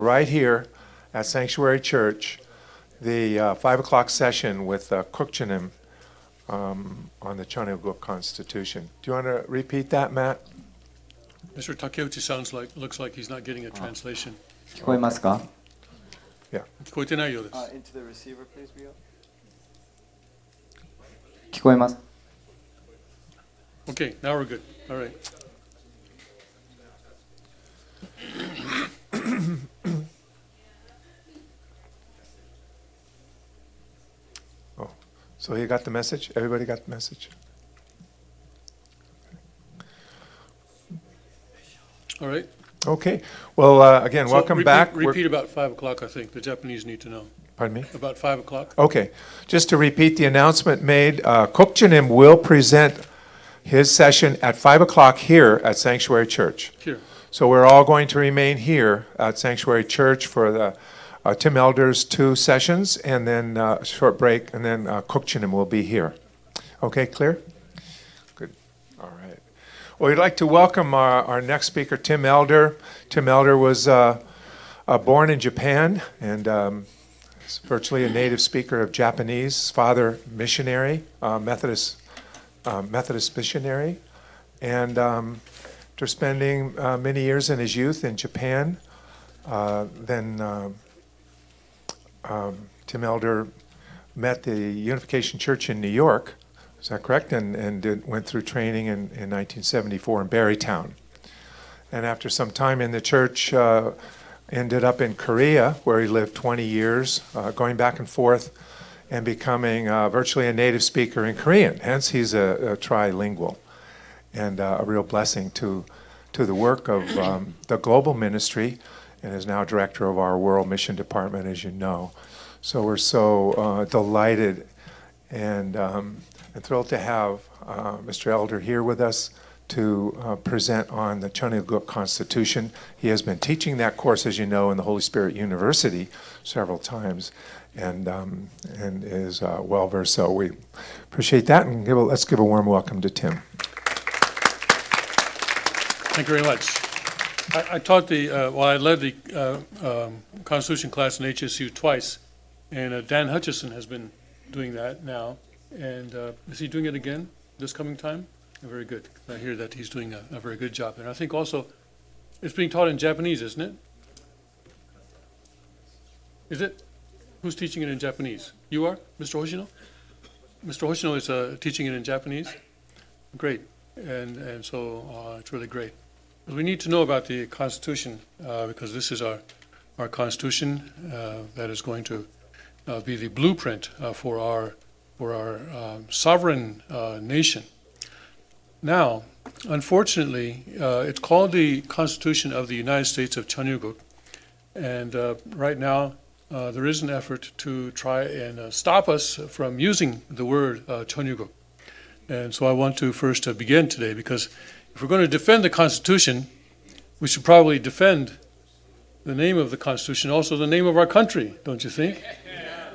right here at Sanctuary Church, the 5 o'clock session with Kukchanim on the Chanuguk Constitution. Do you want to repeat that, Matt? Mr. Takeuchi looks like he's not getting a translation. 聞こえますか? 聞こえてないようです。Into the receiver, please, Rio. 聞こえます. Okay, now we're good. All right. So you got the message? Everybody got the message? All right. Okay. Well, again, So welcome back. Repeat about 5 o'clock, I think. The Japanese need to know. Pardon me? About 5 o'clock. Okay. Just to repeat the announcement made, Kukchanim will present his session at 5 o'clock here at Sanctuary Church. Here. So we're all going to remain here at Sanctuary Church for the Tim Elder's 2 sessions, and then a short break, and then Kukchanim will be here. Okay, clear? Good. All right. Well, we'd like to welcome our next speaker, Tim Elder. Tim Elder was born in Japan, and is virtually a native speaker of Japanese. His father, missionary, Methodist missionary, and after spending many years in his youth in Japan, then Tim Elder met the Unification Church in New York, is that correct? And went through training in 1974 in Barrytown. And after some time in the church, ended up in Korea, where he lived 20 years, going back and forth and becoming virtually a native speaker in Korean. Hence, he's a trilingual, and a real blessing to the work of the global ministry, and is now director of our World Mission Department, as you know. So we're so delighted and thrilled to have Mr. Elder here with us to present on the Chanuguk Constitution. He has been teaching that course, as you know, in the Holy Spirit University several times, and is well-versed. So we appreciate that, and let's give a warm welcome to Tim. Thank you very much. I taught I led the Constitution class in HSU twice, and Dan Hutchison has been doing that now. And is he doing it again this coming time? Very good. I hear that he's doing a very good job. And I think also it's being taught in Japanese, isn't it? Is it? Who's teaching it in Japanese? You are, Mr. Hoshino? Mr. Hoshino is teaching it in Japanese? Great. And so it's really great. We need to know about the Constitution because this is our Constitution that is going to be the blueprint for our sovereign nation. Now, unfortunately, it's called the Constitution of the United States of Chanuguk, and right now there is an effort to try and stop us from using the word Chanuguk. And so I want to first begin today, because if we're going to defend the Constitution, we should probably defend the name of the Constitution, also the name of our country, don't you think?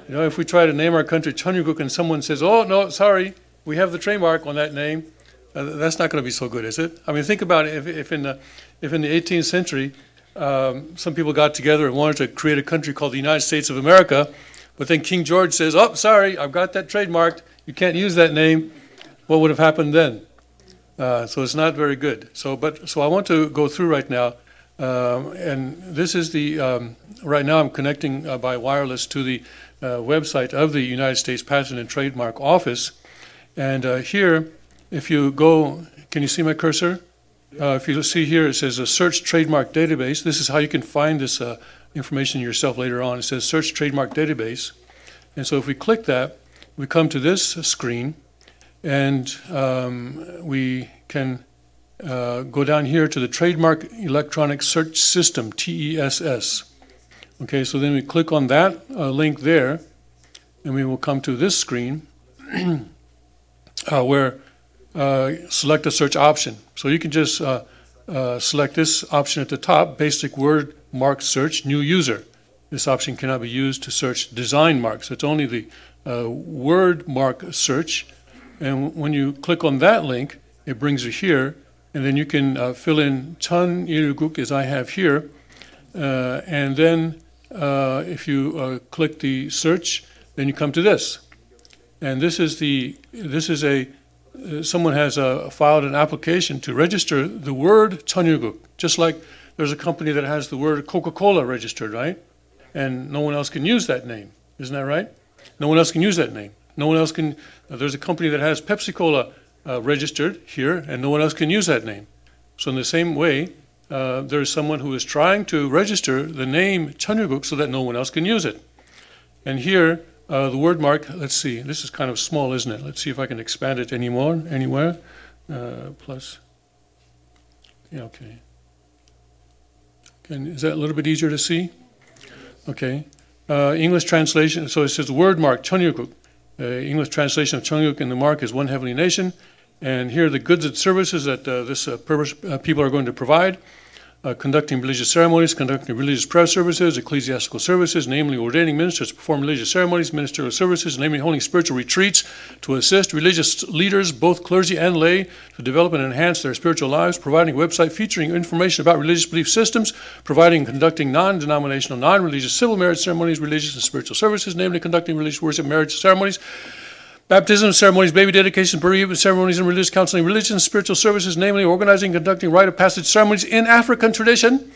You know, if we try to name our country Chanuguk and someone says, oh, no, sorry, we have the trademark on that name, that's not going to be so good, is it? I mean, think about it. If in the 18th century, some people got together and wanted to create a country called the United States of America, but then King George says, oh, sorry, I've got that trademarked, you can't use that name, what would have happened then? So it's not very good. So I want to go through right now, and this is right now I'm connecting by wireless to the website of the United States Patent and Trademark Office. And here, if you go, can you see my cursor? If you see here, it says a search trademark database. This is how you can find this information yourself later on. It says search trademark database. And so if we click that, we come to this screen, and we can go down here to the Trademark Electronic Search System, TESS. Okay, so then we click on that link there, and we will come to this screen where select a search option. So you can just select this option at the top, basic word mark search, new user. This option cannot be used to search design marks. It's only the word mark search. And when you click on that link, it brings you here, and then you can fill in Chanuguk as I have here. And then if you click the search, then you come to this. And this is someone has filed an application to register the word Cheonryuguk, just like there's a company that has the word Coca-Cola registered, right? And no one else can use that name. Isn't that right? No one else can use that name. No one else can, there's a company that has Pepsi-Cola registered here, and no one else can use that name. So in the same way, there's someone who is trying to register the name Cheonryuguk so that no one else can use it. And here, the word mark, let's see, this is kind of small, isn't it? Let's see if I can expand it anywhere. Plus, yeah, okay. Is that a little bit easier to see? Okay. English translation, so it says the word mark, Cheonryuguk. English translation of Cheonryuguk in the mark is one heavenly nation. And here are the goods and services that people are going to provide. Conducting religious ceremonies, conducting religious prayer services, ecclesiastical services, namely ordaining ministers to perform religious ceremonies, ministerial services, namely holding spiritual retreats to assist religious leaders, both clergy and lay, to develop and enhance their spiritual lives, providing a website featuring information about religious belief systems, providing and conducting non-denominational, non-religious civil marriage ceremonies, religious and spiritual services, namely conducting religious worship, marriage ceremonies, baptism ceremonies, baby dedication, bereavement ceremonies, and religious counseling, religious and spiritual services, namely organizing and conducting rite of passage ceremonies in African tradition.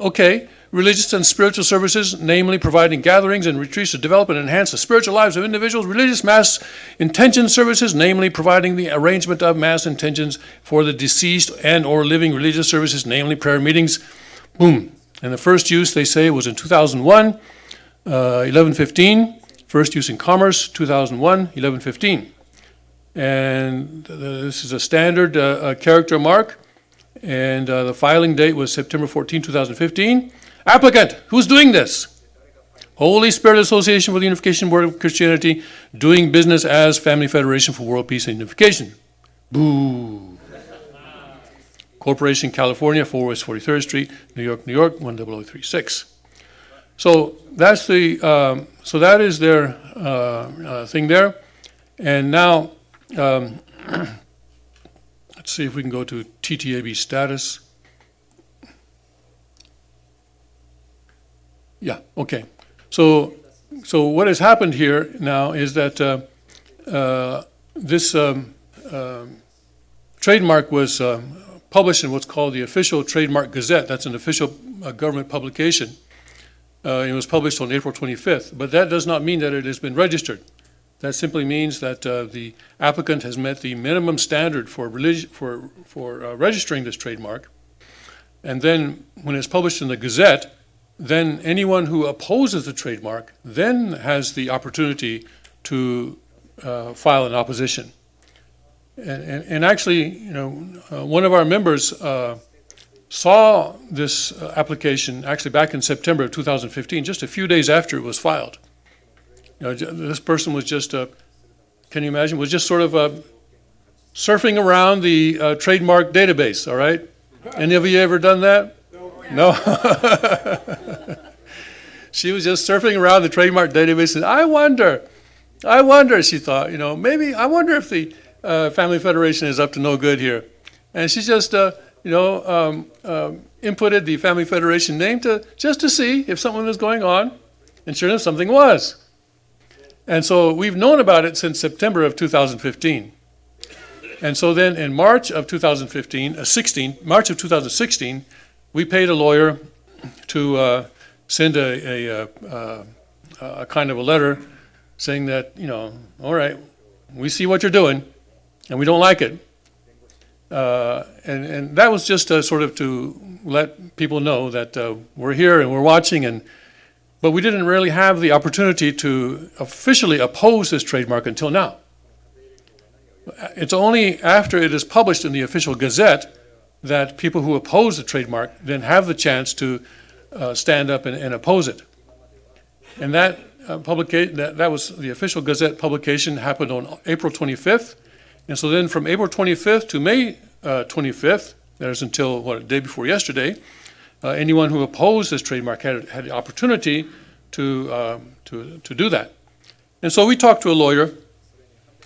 Okay. Religious and spiritual services, namely providing gatherings and retreats to develop and enhance the spiritual lives of individuals. Religious mass intention services, namely providing the arrangement of mass intentions for the deceased and or living. Religious services, namely prayer meetings. Boom. And the first use, they say, was in 2001, 1115. First use in commerce, 2001, 1115. And this is a standard character mark. And the filing date was September 14, 2015. Applicant, who's doing this? Holy Spirit Association for the Unification Board of Christianity, doing business as Family Federation for World Peace and Unification. Boo. Corporation, California, 4 West 43rd Street, New York, 10036. So that's so that is their thing there. And now, let's see if we can go to TTAB status. Yeah, okay. So what has happened here now is that this trademark was published in what's called the Official Trademark Gazette. That's an official government publication. It was published on April 25th, but that does not mean that it has been registered. That simply means that the applicant has met the minimum standard for registering this trademark. And then when it's published in the Gazette, then anyone who opposes the trademark then has the opportunity to file an opposition. And actually, one of our members saw this application actually back in September of 2015, just a few days after it was filed. This person was just, can you imagine, was just sort of surfing around the trademark database, all right? Any of you ever done that? No? She was just surfing around the trademark database and I wonder, she thought, maybe, I wonder if the Family Federation is up to no good here. And she just, inputted the Family Federation name just to see if something was going on, and sure enough, something was. And so we've known about it since September of 2015. And so then in March of 2016, we paid a lawyer to send a kind of a letter saying that, all right, we see what you're doing, and we don't like it. And that was just sort of to let people know that we're here and we're watching, but we didn't really have the opportunity to officially oppose this trademark until now. It's only after it is published in the official Gazette that people who oppose the trademark then have the chance to stand up and oppose it. And that that was the official Gazette publication happened on April 25th. And so then from April 25th to May 25th, there's until the day before yesterday, anyone who opposed this trademark had the opportunity to do that. And so we talked to a lawyer.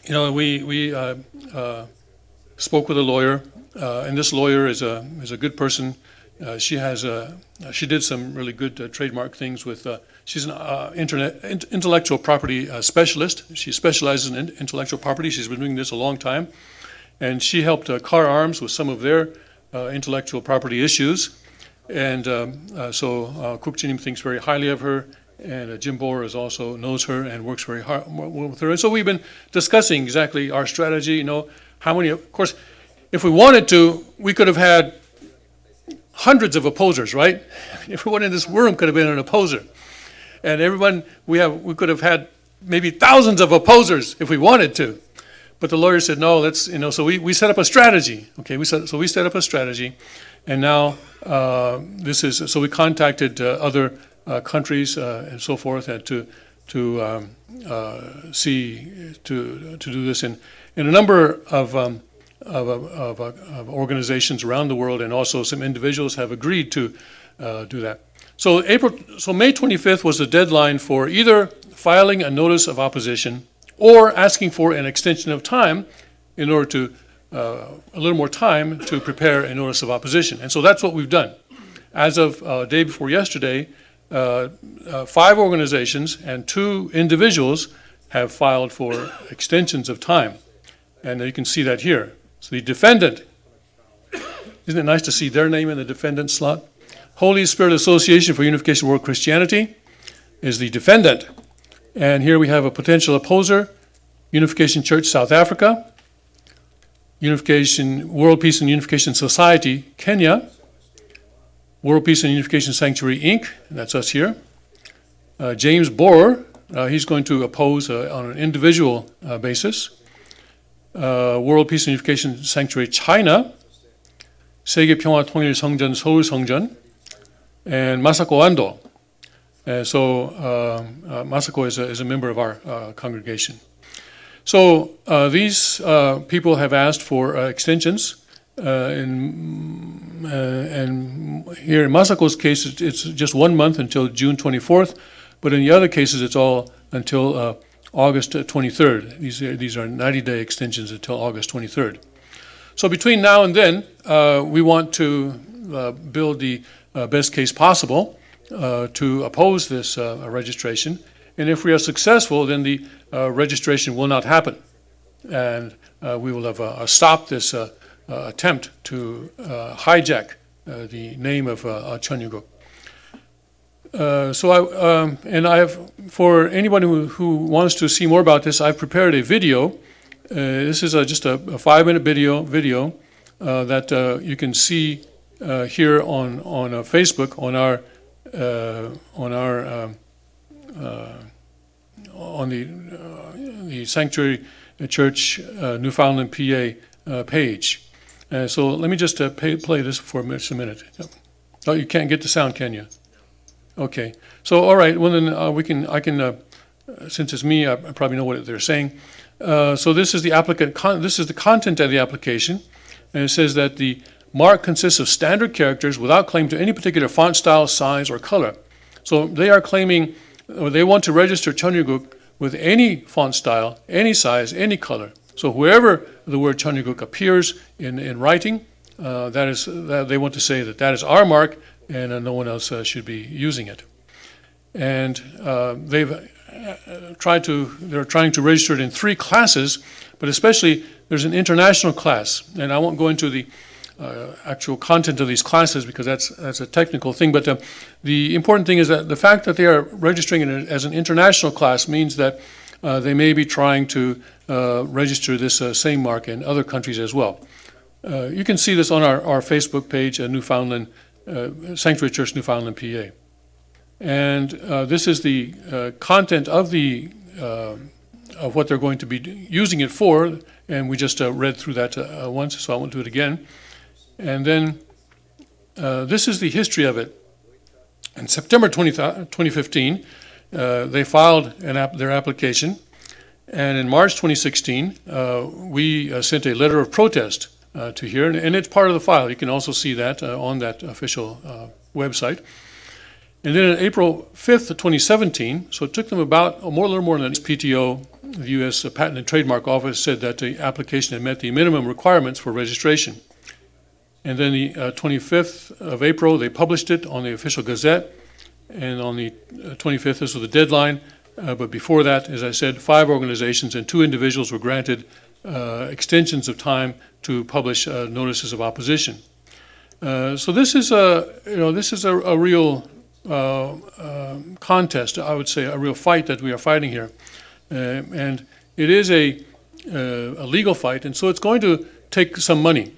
We spoke with a lawyer, and this lawyer is a good person. she did some really good trademark things with. She's an intellectual property specialist. She specializes in intellectual property. She's been doing this a long time, and she helped Car Arms with some of their intellectual property issues. And so Kook Jinim thinks very highly of her, and Jim Boer also knows her and works very hard with her. And so we've been discussing exactly our strategy. You know, how many? Of course, if we wanted to, we could have had hundreds of opposers, right? Everyone in this room could have been an opposer, and everyone we could have had maybe thousands of opposers if we wanted to. But the lawyer said no. Let's So we set up a strategy. Okay, we set up a strategy, and now so we contacted other countries and so forth, and to do this in a number of organizations around the world, and also some individuals have agreed to do that. So May 25th was the deadline for either filing a notice of opposition or asking for an extension of time in order to a little more time to prepare a notice of opposition. And so that's what we've done. As of day before yesterday, 5 organizations and 2 individuals have filed for extensions of time. And you can see that here. So the defendant, isn't it nice to see their name in the defendant slot? Holy Spirit Association for Unification of World Christianity is the defendant. And here we have a potential opposer, Unification Church South Africa, World Peace and Unification Society Kenya, World Peace and Unification Sanctuary Inc., and that's us here. James Boer, he's going to oppose on an individual basis. World Peace and Unification Sanctuary China, 세계 평화 통일 성전 서울 성전, and Masako Ando. So Masako is a member of our congregation. So these people have asked for extensions, and here in Masako's case, it's just 1 month until June 24th, but in the other cases, it's all until August 23rd. These are 90-day extensions until August 23rd. So between now and then, we want to build the best case possible to oppose this registration. And if we are successful, then the registration will not happen. And we will have stopped this attempt to hijack the name of Cheongguk. I have, for anyone who wants to see more about this, I've prepared a video. This is just a 5-minute video that you can see here on Facebook on the Sanctuary Church Newfoundland, PA page. So let me just play this for just a minute. Oh, you can't get the sound, can you? Okay. So all right. Well, then I can. Since it's me, I probably know what they're saying. So this is the applicant. This is the content of the application, and it says that the mark consists of standard characters without claim to any particular font style, size, or color. So they are claiming, or they want to register Cheongguk with any font style, any size, any color. So wherever the word Cheongguk appears in writing, that they want to say that is our mark, and no one else should be using it. And they're trying to register it in 3 classes, but especially there's an international class, and I won't go into the actual content of these classes because that's a technical thing. But the important thing is that the fact that they are registering it as an international class means that they may be trying to register this same mark in other countries as well. You can see this on our Facebook page, Newfoundland Sanctuary Church Newfoundland, PA. And this is the content of of what they're going to be using it for, and we just read through that once, so I won't do it again. And then this is the history of it. In September 2015, they filed their application, and in March 2016, we sent a letter of protest to here, and it's part of the file. You can also see that on that official website. And then on April 5th, 2017, so it took them about a little more than PTO, the U.S. Patent and Trademark Office said that the application had met the minimum requirements for registration. And then the 25th of April, they published it on the official Gazette. And on the 25th, this was the deadline. But before that, as I said, 5 organizations and 2 individuals were granted extensions of time to publish notices of opposition. So this is a real contest, I would say, a real fight that we are fighting here. And it is a legal fight, and so it's going to take some money.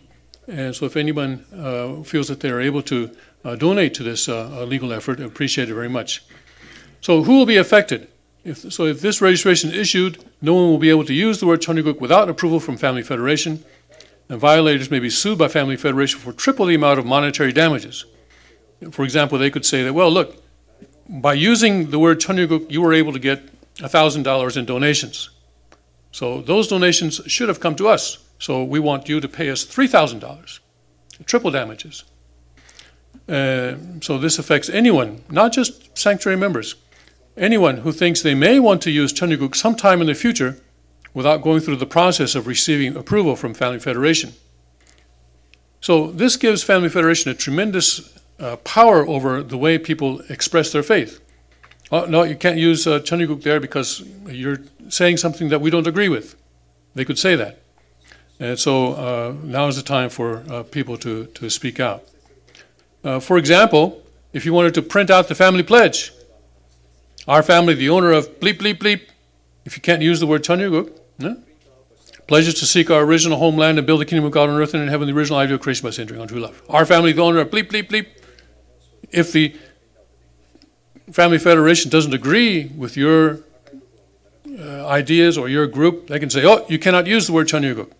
And so if anyone feels that they are able to donate to this legal effort, I appreciate it very much. So who will be affected? If this registration is issued, no one will be able to use the word Cheonryuk without approval from Family Federation, and violators may be sued by Family Federation for triple the amount of monetary damages. For example, they could say that, well, look, by using the word Cheonryuk, you were able to get $1,000 in donations. So those donations should have come to us. So we want you to pay us $3,000, triple damages. So this affects anyone, not just sanctuary members. Anyone who thinks they may want to use Cheonryuk sometime in the future without going through the process of receiving approval from Family Federation. So this gives Family Federation a tremendous power over the way people express their faith. Oh, no, you can't use Cheonryuk there because you're saying something that we don't agree with. They could say that. And so now is the time for people to speak out. For example, if you wanted to print out the family pledge, our family, the owner of bleep, bleep, bleep, if you can't use the word Cheonryuk, pledges to seek our original homeland and build the kingdom of God on earth and in heaven, the original idea of creation by centering on true love. Our family, the owner of bleep, bleep, bleep. If the Family Federation doesn't agree with your ideas or your group, they can say, oh, you cannot use the word Cheonryuk.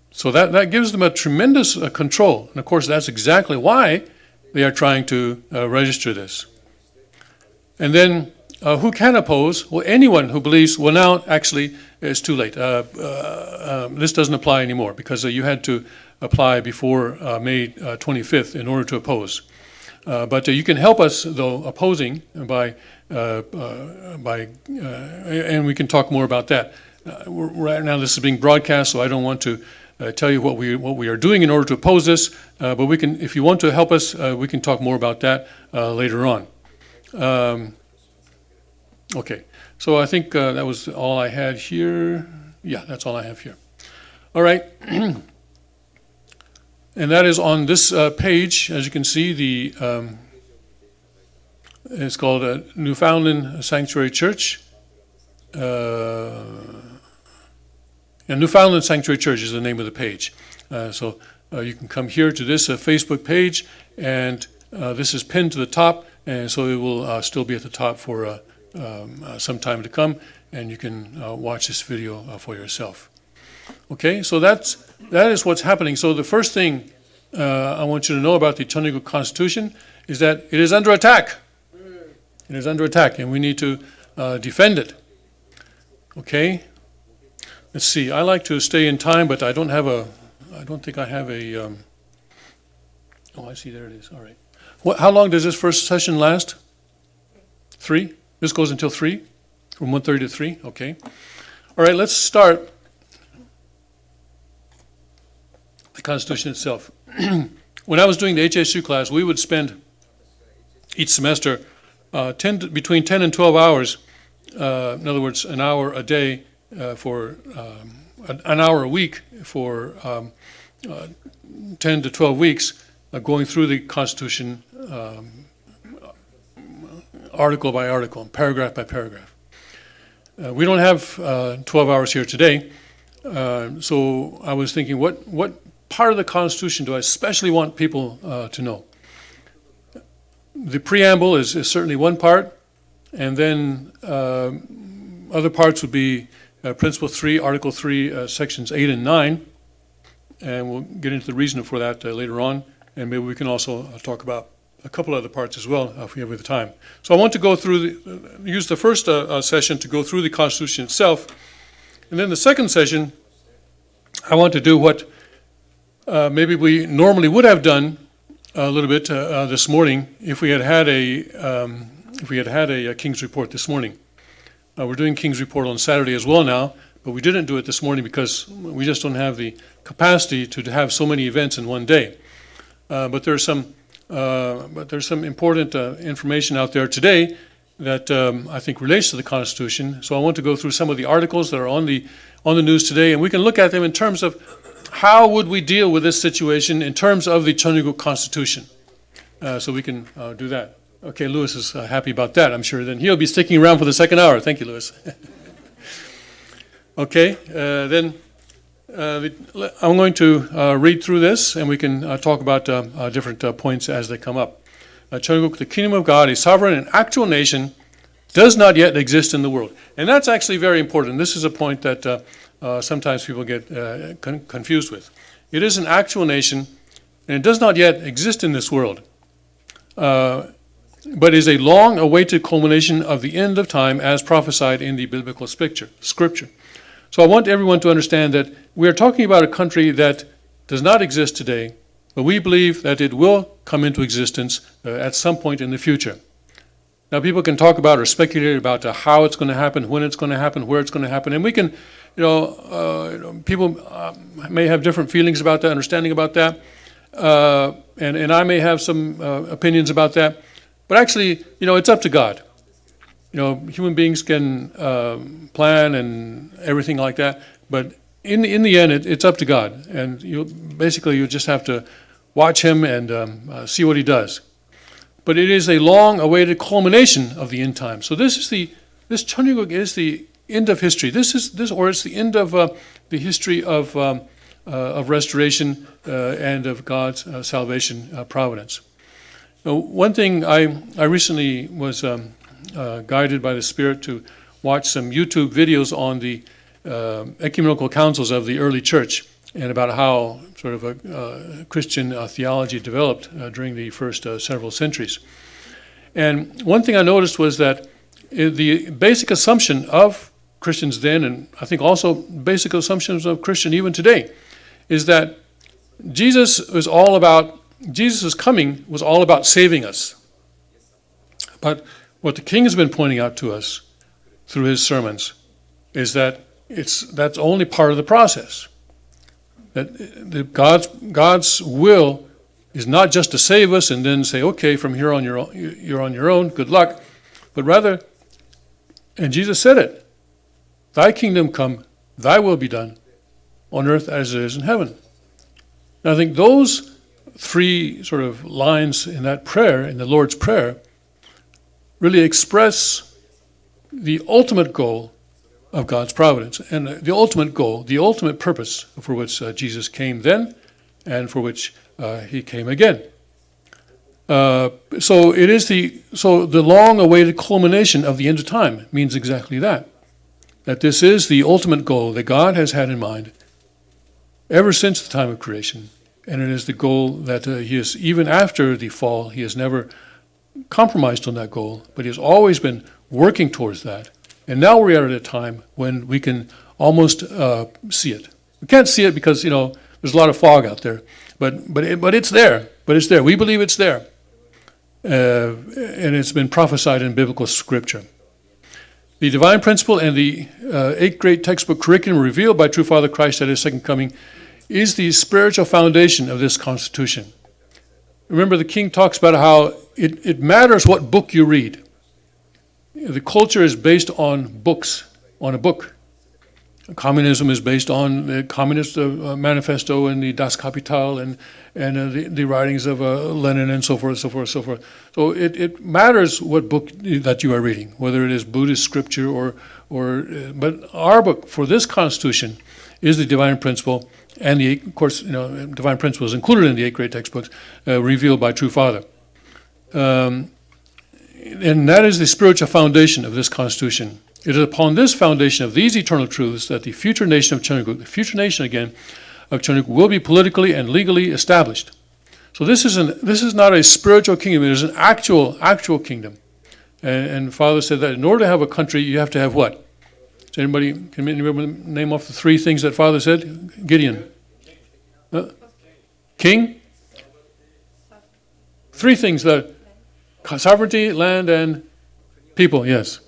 So that gives them a tremendous control. And of course, that's exactly why they are trying to register this. And then who can oppose? Well, anyone who believes, well, now actually it's too late. This doesn't apply anymore because you had to apply before May 25th in order to oppose. But you can help us, though, opposing by and we can talk more about that. Right now, this is being broadcast, so I don't want to tell you what we are doing in order to oppose this. But we can, if you want to help us, we can talk more about that later on. Okay, so I think that was all I had here. Yeah, that's all I have here. All right. And that is on this page, as you can see, it's called Newfoundland Sanctuary Church. And Newfoundland Sanctuary Church is the name of the page. So you can come here to this Facebook page, and this is pinned to the top, and so it will still be at the top for some time to come, and you can watch this video for yourself. Okay, so that is what's happening. So the first thing I want you to know about the Cheonryuk Constitution is that it is under attack. It is under attack, and we need to defend it. Okay, let's see. I like to stay in time, but I don't think I have a. Oh, I see. There it is. All right. How long does this first session last? 3. This goes until 3, from 1:30 to 3. Okay. All right. Let's start. The Constitution itself. When I was doing the HSU class, we would spend each semester between 10 and 12 hours, in other words, an hour a day for an hour a week for 10 to 12 weeks, going through the Constitution article by article, paragraph by paragraph. We don't have 12 hours here today, so I was thinking, what part of the Constitution do I especially want people to know? The preamble is certainly one part, and then other parts would be Principle 3, Article 3, Sections 8 and 9, and we'll get into the reason for that later on, and maybe we can also talk about a couple other parts as well if we have the time. So I want to go through, use the first session to go through the Constitution itself, and then the second session, I want to do what maybe we normally would have done a little bit this morning if we had had a King's Report this morning. We're doing King's Report on Saturday as well now, But we didn't do it this morning because we just don't have the capacity to have so many events in one day. But there's some important information out there today that I think relates to the Constitution. So I want to go through some of the articles that are on the news today, and we can look at them in terms of how would we deal with this situation in terms of the Cheongguk Constitution. So we can do that. Okay, Louis is happy about that, I'm sure. Then he'll be sticking around for the second hour. Thank you, Louis. Okay, then I'm going to read through this, and we can talk about different points as they come up. Cheongguk, the kingdom of God, a sovereign and actual nation, does not yet exist in the world. And that's actually very important. This is a point that sometimes people get confused with. It is an actual nation, and it does not yet exist in this world, but is a long-awaited culmination of the end of time as prophesied in the biblical scripture. So I want everyone to understand that we are talking about a country that does not exist today, but we believe that it will come into existence at some point in the future. Now, people can talk about or speculate about how it's going to happen, when it's going to happen, where it's going to happen, and we can, people may have different feelings about that, understanding about that, and I may have some opinions about that, but actually, it's up to God. Human beings can plan and everything like that, but in the end, it's up to God, and you just have to watch Him and see what He does. But it is a long-awaited culmination of the end time. So this Cheongguk is the end of history. It's the end of the history of restoration and of God's salvation providence. Now, one thing I recently was guided by the Spirit to watch some YouTube videos on the ecumenical councils of the early church and about how sort of a Christian theology developed during the first several centuries. And one thing I noticed was that the basic assumption of Christians then, and I think also basic assumptions of Christian even today, is that Jesus' coming was all about saving us. But what the King has been pointing out to us through his sermons is that that's only part of the process. That God's will is not just to save us and then say, okay, from here on you're on your own, good luck, but rather, and Jesus said it, thy kingdom come, thy will be done on earth as it is in heaven. And I think those three sort of lines in that prayer, in the Lord's Prayer, really express the ultimate goal of God's providence, and the ultimate goal, the ultimate purpose for which Jesus came then and for which he came again. So the long-awaited culmination of the end of time means exactly that this is the ultimate goal that God has had in mind ever since the time of creation, and it is the goal that he has, even after the fall, he has never compromised on that goal, but he has always been working towards that. And now we are at a time when we can almost see it. We can't see it because, there's a lot of fog out there. But it's there. But it's there. We believe it's there. And it's been prophesied in biblical scripture. The divine principle and the 8th grade textbook curriculum revealed by True Father Christ at his second coming is the spiritual foundation of this Constitution. Remember, the King talks about how it matters what book you read. The culture is based on books, on a book. Communism is based on the Communist Manifesto and the Das Kapital and the writings of Lenin and so forth. So it matters what book that you are reading, whether it is Buddhist scripture but our book for this Constitution is the divine principle, and of course, divine principle is included in the 8th grade textbooks revealed by True Father. And that is the spiritual foundation of this Constitution. It is upon this foundation of these eternal truths that the future nation of Cheongguk, the future nation again of Cheongguk, will be politically and legally established. So this is not a spiritual kingdom; it is an actual kingdom. And Father said that in order to have a country, you have to have what? Can anybody name off the three things that Father said? Gideon, king. Three things that. Sovereignty, land, and people, yes.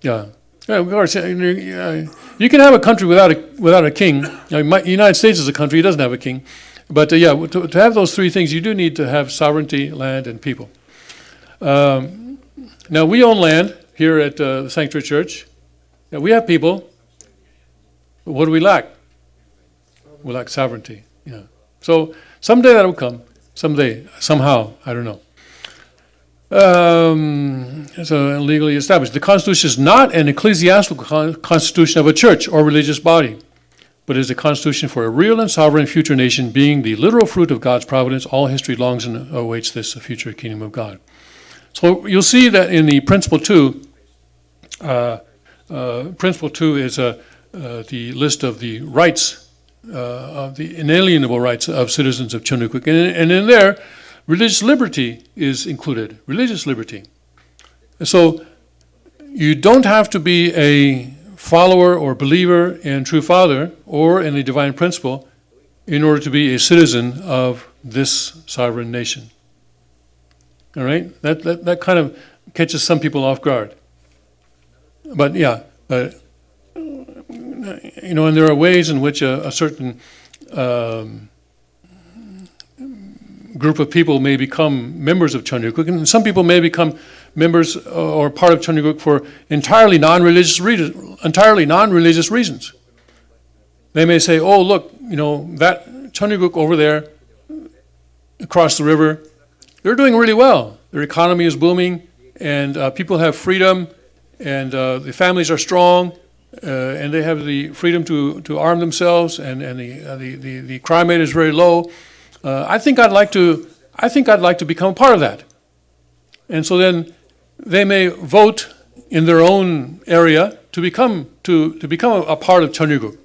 Yeah. Yeah, of course. You can have a country without a king. United States is a country; it doesn't have a king. But to have those three things, you do need to have sovereignty, land, and people. Now we own land here at the Sanctuary Church. Yeah, we have people. But what do we lack? We lack sovereignty. Yeah. So someday that will come. Someday, somehow, I don't know. So legally established. The Constitution is not an ecclesiastical constitution of a church or religious body, but is a constitution for a real and sovereign future nation, being the literal fruit of God's providence. All history longs and awaits this future kingdom of God. So you'll see that in the Principle 2, Principle 2 is the list of the rights, of the inalienable rights of citizens of Chunukuk. And in there, religious liberty is included, religious liberty. So you don't have to be a follower or believer in True Father or in the divine principle in order to be a citizen of this sovereign nation. All right? That kind of catches some people off guard. But yeah, and there are ways in which a certain group of people may become members of Chunukuk, and some people may become members or part of Chunukuk for entirely non-religious reasons. They may say, "Oh, look, that Chunukuk over there, across the river, they're doing really well. Their economy is booming, and people have freedom, and the families are strong, and they have the freedom to arm themselves, and the crime rate is very low. I think I'd like to become a part of that." And so then they may vote in their own area to become a part of Chunukuk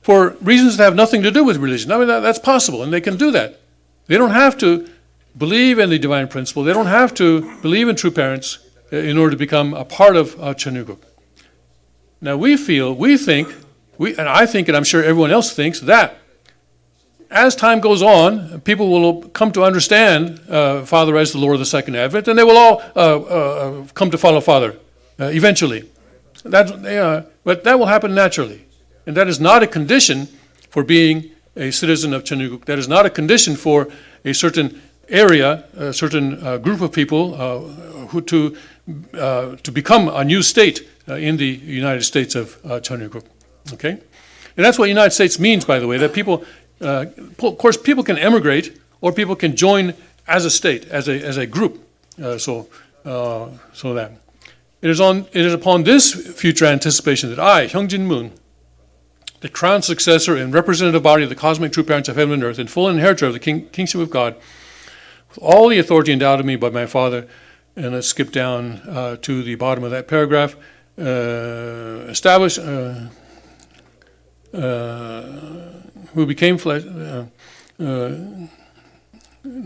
for reasons that have nothing to do with religion. I mean, that's possible, and they can do that. They don't have to believe in the divine principle. They don't have to believe in true parents in order to become a part of Chunukuk. Now I think, and I'm sure everyone else thinks, that as time goes on, people will come to understand Father as the Lord of the Second Advent, and they will all come to follow Father eventually. But that will happen naturally. And that is not a condition for being a citizen of Chunukuk. That is not a condition for a certain area, a certain group of people who to become a new state in the United States of Chunukuk. Okay? And that's what United States means, by the way, that people, of course, people can emigrate or people can join as a state, as a group. So that. It is upon this future anticipation that I, Hyungjin Moon, the crowned successor and representative body of the cosmic true parents of heaven and earth, and full inheritor of the kingship of God, with all the authority endowed to me by my Father, and let's skip down to the bottom of that paragraph, who became flesh,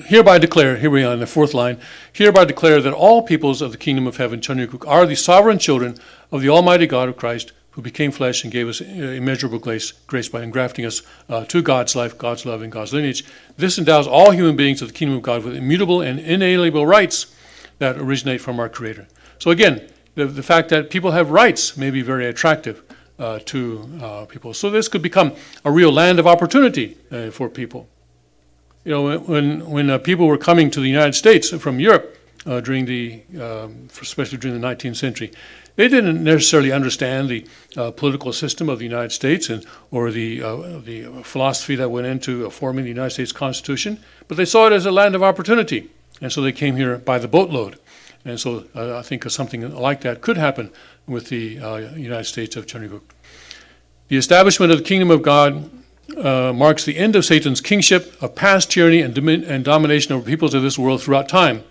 hereby declare, here we are in the fourth line, hereby declare that all peoples of the kingdom of heaven, Chunukuk, are the sovereign children of the Almighty God of Christ, who became flesh and gave us immeasurable grace by engrafting us to God's life, God's love, and God's lineage. This endows all human beings of the kingdom of God with immutable and inalienable rights that originate from our Creator. So again, the fact that people have rights may be very attractive to people. So this could become a real land of opportunity for people. When people were coming to the United States from Europe especially during the 19th century, they didn't necessarily understand the political system of the United States or the philosophy that went into forming the United States Constitution, but they saw it as a land of opportunity, and so they came here by the boatload. And so I think something like that could happen with the United States of Chunukuk. The establishment of the kingdom of God marks the end of Satan's kingship of past tyranny and domination over peoples of this world throughout time.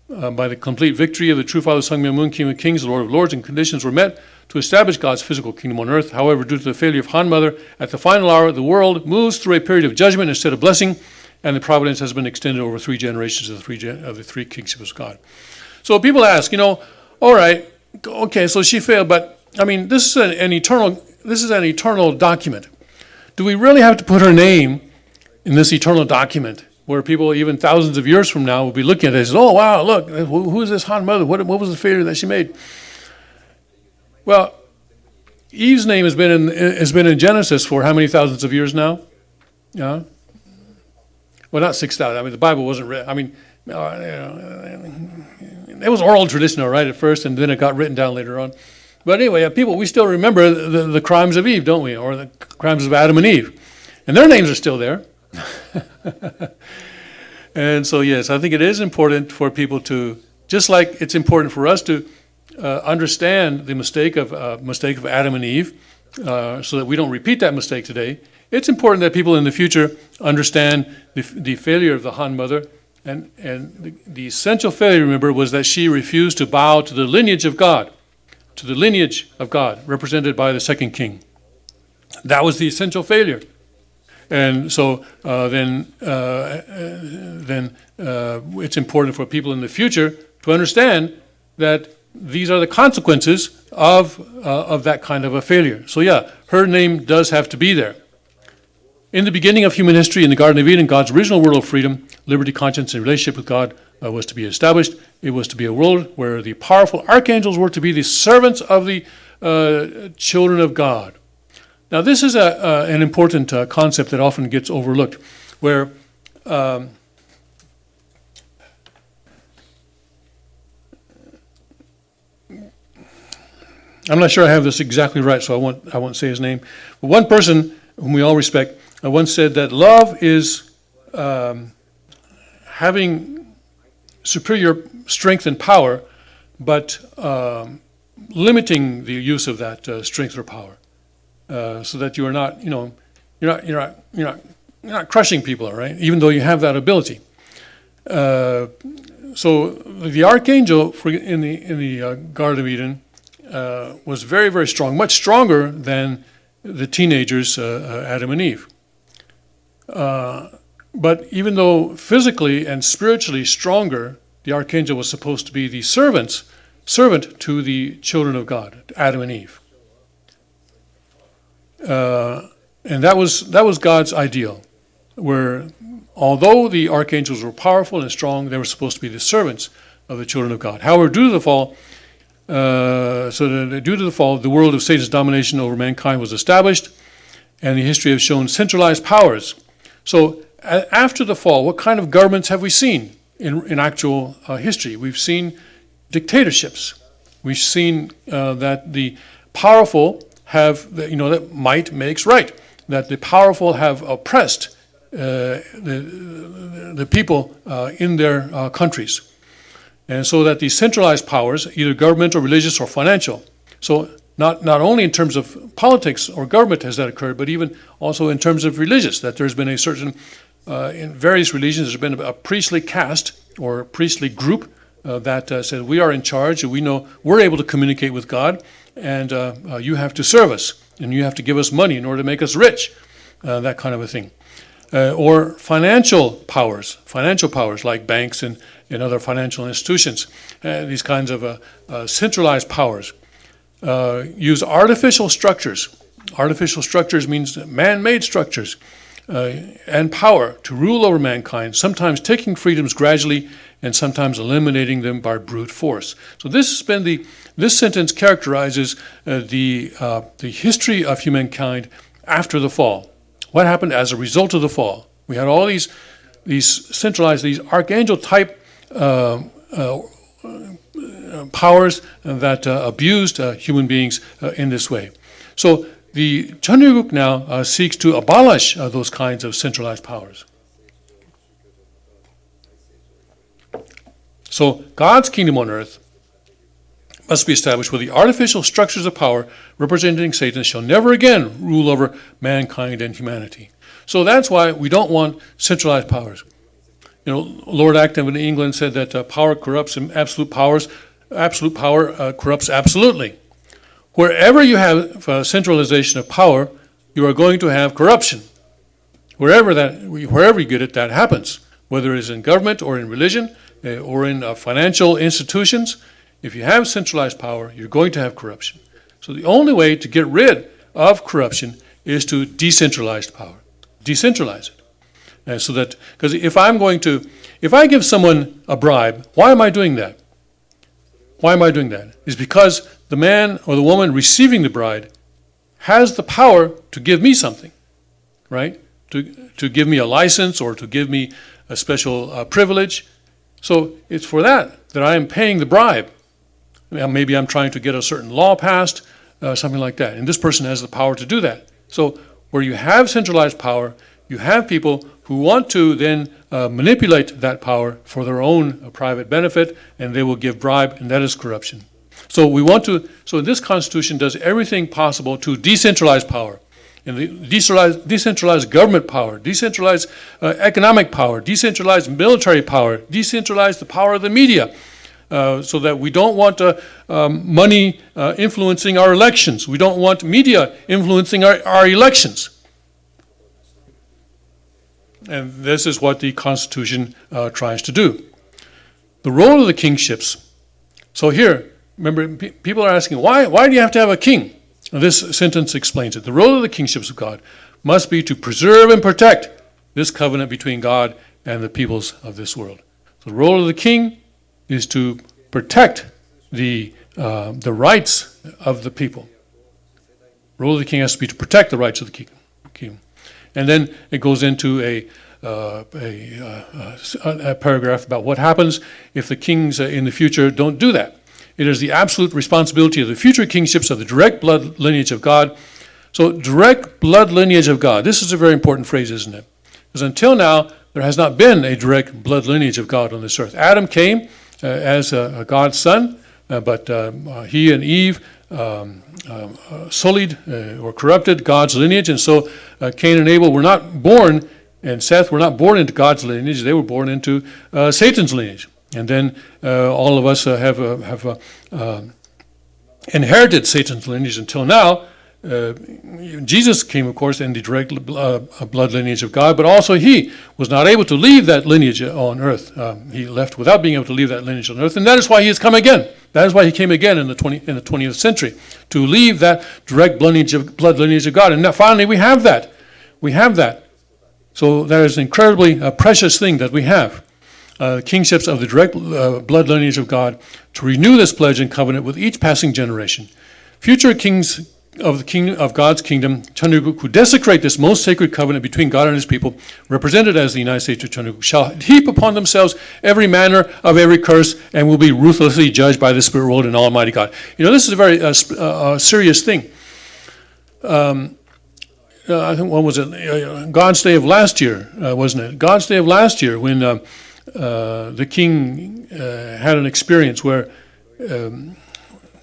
By the complete victory of the true Father, Sung Myung Moon, King of Kings, the Lord of Lords, and conditions were met to establish God's physical kingdom on earth. However, due to the failure of Han Mother, at the final hour, the world moves through a period of judgment instead of blessing, and the providence has been extended over 3 generations of the three kingships of God. So people ask, all right, okay, so she failed, but I mean, this is an eternal document. Do we really have to put her name in this eternal document, where people even thousands of years from now will be looking at it and say, "Oh wow, look, who is this Han Mother? What was the failure that she made?" Well, Eve's name has been in Genesis for how many thousands of years now? Yeah. Well, not 6,000. I mean, the Bible wasn't written. I mean, it was oral tradition, all right, at first, and then it got written down later on. But anyway, people, we still remember the crimes of Eve, don't we? Or the crimes of Adam and Eve. And their names are still there. And so, yes, I think it is important for people to, just like it's important for us to understand the mistake of Adam and Eve, so that we don't repeat that mistake today. It's important that people in the future understand the failure of the Han mother, and the essential failure, remember, was that she refused to bow to the lineage of God, represented by the second king. That was the essential failure. And so then it's important for people in the future to understand that these are the consequences of that kind of a failure. So yeah, her name does have to be there. In the beginning of human history, in the Garden of Eden, God's original world of freedom, liberty, conscience, and relationship with God was to be established. It was to be a world where the powerful archangels were to be the servants of the children of God. Now, this is an important concept that often gets overlooked, where I'm not sure I have this exactly right, so I won't say his name. But one person whom we all respect once said that love is having superior strength and power, but limiting the use of that strength or power, so that you are not, you're not crushing people, all right? Even though you have that ability. So the archangel in the Garden of Eden was very, very strong, much stronger than the teenagers, Adam and Eve. But even though physically and spiritually stronger, the archangel was supposed to be the servant to the children of God, Adam and Eve. And that was God's ideal, where although the archangels were powerful and strong, they were supposed to be the servants of the children of God. However, due to the fall, the world of Satan's domination over mankind was established, and the history has shown centralized powers. So after the fall, what kind of governments have we seen in actual history? We've seen dictatorships. We've seen that the powerful have, that might makes right, that the powerful have oppressed the people in their countries. And so that the centralized powers, either government or religious or financial, so not only in terms of politics or government has that occurred, but even also in terms of religious, that there's been a certain, in various religions, there's been a priestly caste or priestly group that said, we are in charge, and we know we're able to communicate with God, and you have to serve us, and you have to give us money in order to make us rich, that kind of a thing. Or financial powers like banks and other financial institutions, these kinds of centralized powers, use artificial structures. Artificial structures means man-made structures and power to rule over mankind, sometimes taking freedoms gradually and sometimes eliminating them by brute force. So this sentence characterizes the history of humankind after the fall. What happened as a result of the fall? We had all these centralized, these archangel-type powers that abused human beings in this way. So the Chanryuguk now seeks to abolish those kinds of centralized powers. So God's kingdom on earth must be established where the artificial structures of power representing Satan shall never again rule over mankind and humanity. So that's why we don't want centralized powers. Lord Acton in England said that power corrupts, and absolute power corrupts absolutely. Wherever you have centralization of power, you are going to have corruption. Wherever you get it, that happens. Whether it's in government or in religion or in financial institutions, if you have centralized power, you're going to have corruption. So the only way to get rid of corruption is to decentralize power. Decentralize it. So that, because if I give someone a bribe, why am I doing that? Why am I doing that? It's because the man or the woman receiving the bride has the power to give me something, right? To give me a license or to give me a special privilege. So it's for that I am paying the bribe. Maybe I'm trying to get a certain law passed, something like that. And this person has the power to do that. So where you have centralized power, you have people who want to then manipulate that power for their own private benefit, and they will give bribe, and that is corruption. So this Constitution does everything possible to decentralize power. And the decentralized government power, decentralized economic power, decentralized military power, decentralize the power of the media, so that we don't want money influencing our elections. We don't want media influencing our elections. And this is what the Constitution tries to do. The role of the kingships. So here, remember, people are asking, why do you have to have a king? This sentence explains it. The role of the kingships of God must be to preserve and protect this covenant between God and the peoples of this world. The role of the king is to protect the rights of the people. The role of the king has to be to protect the rights of the king. And then it goes into a paragraph about what happens if the kings in the future don't do that. It is the absolute responsibility of the future kingships of the direct blood lineage of God. So direct blood lineage of God. This is a very important phrase, isn't it? Because until now, there has not been a direct blood lineage of God on this earth. Adam came as God's son, but he and Eve sullied or corrupted God's lineage. And so Cain and Abel were not born, and Seth were not born into God's lineage. They were born into Satan's lineage. And then all of us have inherited Satan's lineage until now. Jesus came, of course, in the direct blood lineage of God, but also he was not able to leave that lineage on earth. He left without being able to leave that lineage on earth, and that is why he has come again. That is why he came again in the 20th century, to leave that direct blood lineage of God. And now finally we have that. We have that. So that is an incredibly precious thing that we have. Kingships of the direct blood lineage of God, to renew this pledge and covenant with each passing generation. Future kings of God's kingdom, Chanuguk, who desecrate this most sacred covenant between God and his people, represented as the United States of Chanuguk, shall heap upon themselves every manner of every curse and will be ruthlessly judged by the spirit world and Almighty God. You know, this is a very serious thing. I think, what was it? God's Day of last year, wasn't it? God's Day of last year, when the king had an experience where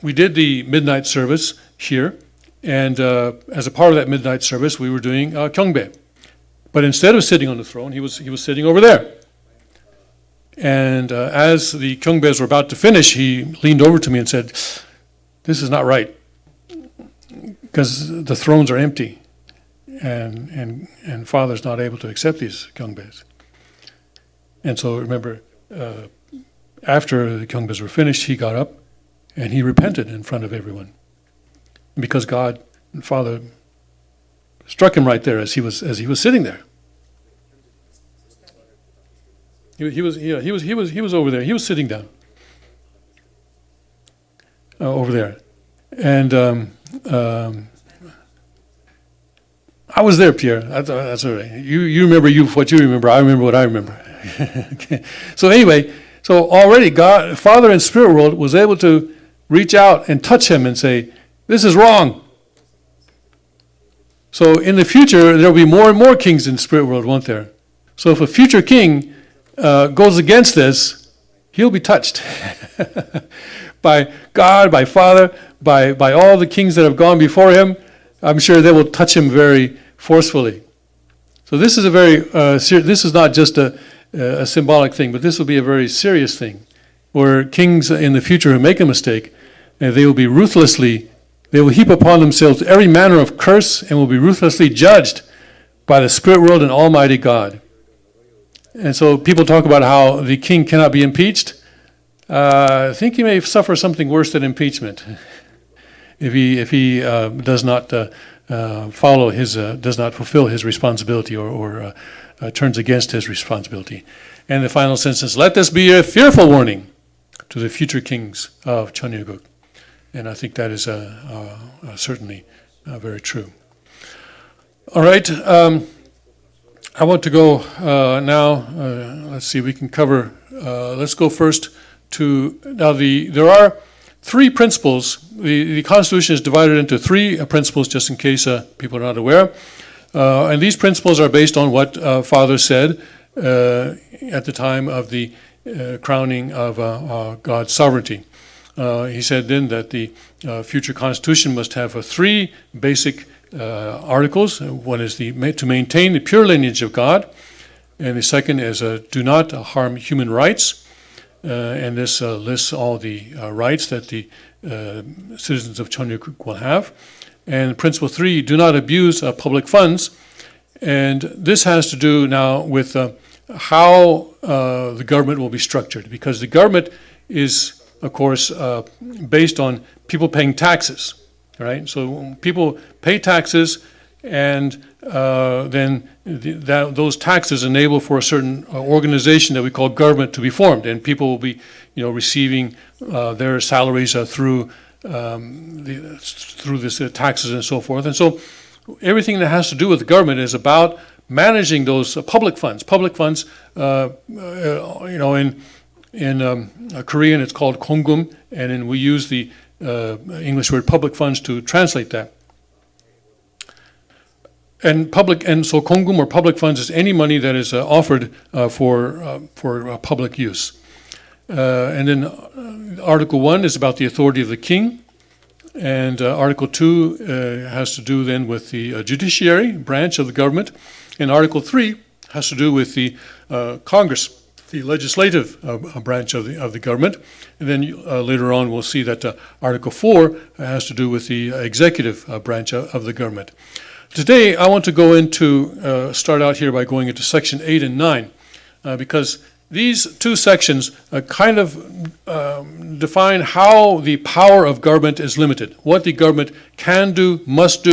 we did the midnight service here, and as a part of that midnight service, we were doing Kyungbae. But instead of sitting on the throne, he was sitting over there. And as the Kyungbaes were about to finish, he leaned over to me and said, "This is not right, because the thrones are empty, and Father's not able to accept these Kyungbaes." And so remember, after the Kyungbaes were finished, he got up and he repented in front of everyone, because God and Father struck him right there as he was sitting there. He was over there. He was sitting down over there, and I was there, Pierre. That's all right. You remember what you remember. I remember what I remember. Okay. So anyway, so already God, Father in spirit world, was able to reach out and touch him and say, "This is wrong." So in the future, there will be more and more kings in the spirit world, won't there? So if a future king goes against this, he'll be touched by God, by Father, by all the kings that have gone before him. I'm sure they will touch him very forcefully. So this is a very this is not just a symbolic thing, but this will be a very serious thing, where kings in the future who make a mistake, they will heap upon themselves every manner of curse and will be ruthlessly judged by the spirit world and Almighty God. And so people talk about how the king cannot be impeached. I think he may suffer something worse than impeachment if he does not does not fulfill his responsibility or turns against his responsibility. And the final sentence: "Let this be a fearful warning to the future kings of Chanuguk." And I think that is certainly very true. All right. I want to go now. Let's see. We can cover. Let's go first to now. There are three principles. The Constitution is divided into three principles, just in case people are not aware. And these principles are based on what Father said at the time of the crowning of God's sovereignty. He said then that the future Constitution must have three basic articles. One is to maintain the pure lineage of God, and the second is do not harm human rights. And this lists all the rights that the citizens of Cheonryuk will have. And principle 3, do not abuse public funds. And this has to do now with how the government will be structured, because the government is, of course, based on people paying taxes, right? So people pay taxes, and then those taxes enable for a certain organization that we call government to be formed, and people will be, receiving their salaries through this taxes and so forth. And so everything that has to do with the government is about managing those public funds. Public funds, in Korean it's called konggum, and then we use the English word public funds to translate that. And so konggum or public funds is any money that is offered for public use. And then Article 1 is about the authority of the king, and Article 2 has to do then with the judiciary branch of the government, and Article 3 has to do with the Congress, the legislative branch of the government. And then later on we'll see that Article 4 has to do with the executive branch of the government. Today I want to go into, start out here by going into Section 8 and 9, because these two sections kind of define how the power of government is limited, what the government can do, must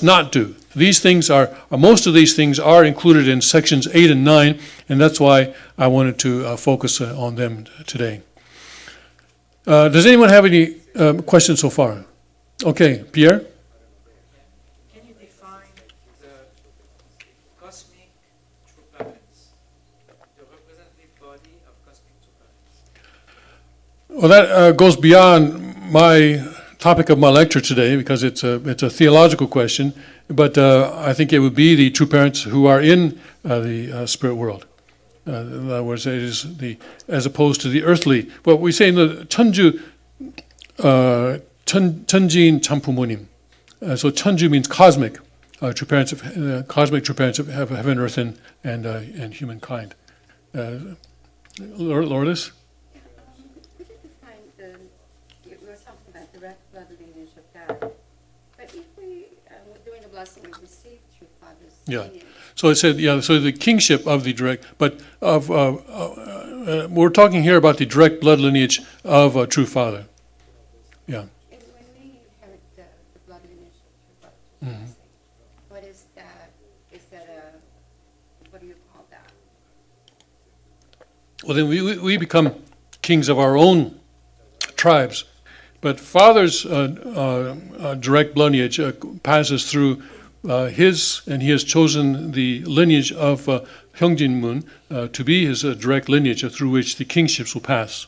not do. These things most of these things are included in Sections 8 and 9, and that's why I wanted to focus on them today. Does anyone have any questions so far? Okay, Pierre? Can you define the cosmic true parents, the representative body of cosmic true parents? Well, that goes beyond my topic of my lecture today, because it's a theological question, but I think it would be the true parents who are in the spirit world. In other words, it is as opposed to the earthly. Well, we say in the Cheonju, Cheonjin Champumonim. So Cheonju means cosmic true parents of cosmic true parents of heaven, earth, and humankind. Lourdes? Could you define you were talking about direct blood lineage of God, but if we, during the blessing, we received through Father's lineage. So it said, so the kingship of the direct, but we're talking here about the direct blood lineage of a true Father. Yeah. And when we inherit the blood lineage of true Father, what is that? Is that what do you call that? Well, then we become kings of our own tribes. But Father's direct blood lineage passes through his, and he has chosen the lineage of Hyungjin-mun to be his direct lineage through which the kingships will pass.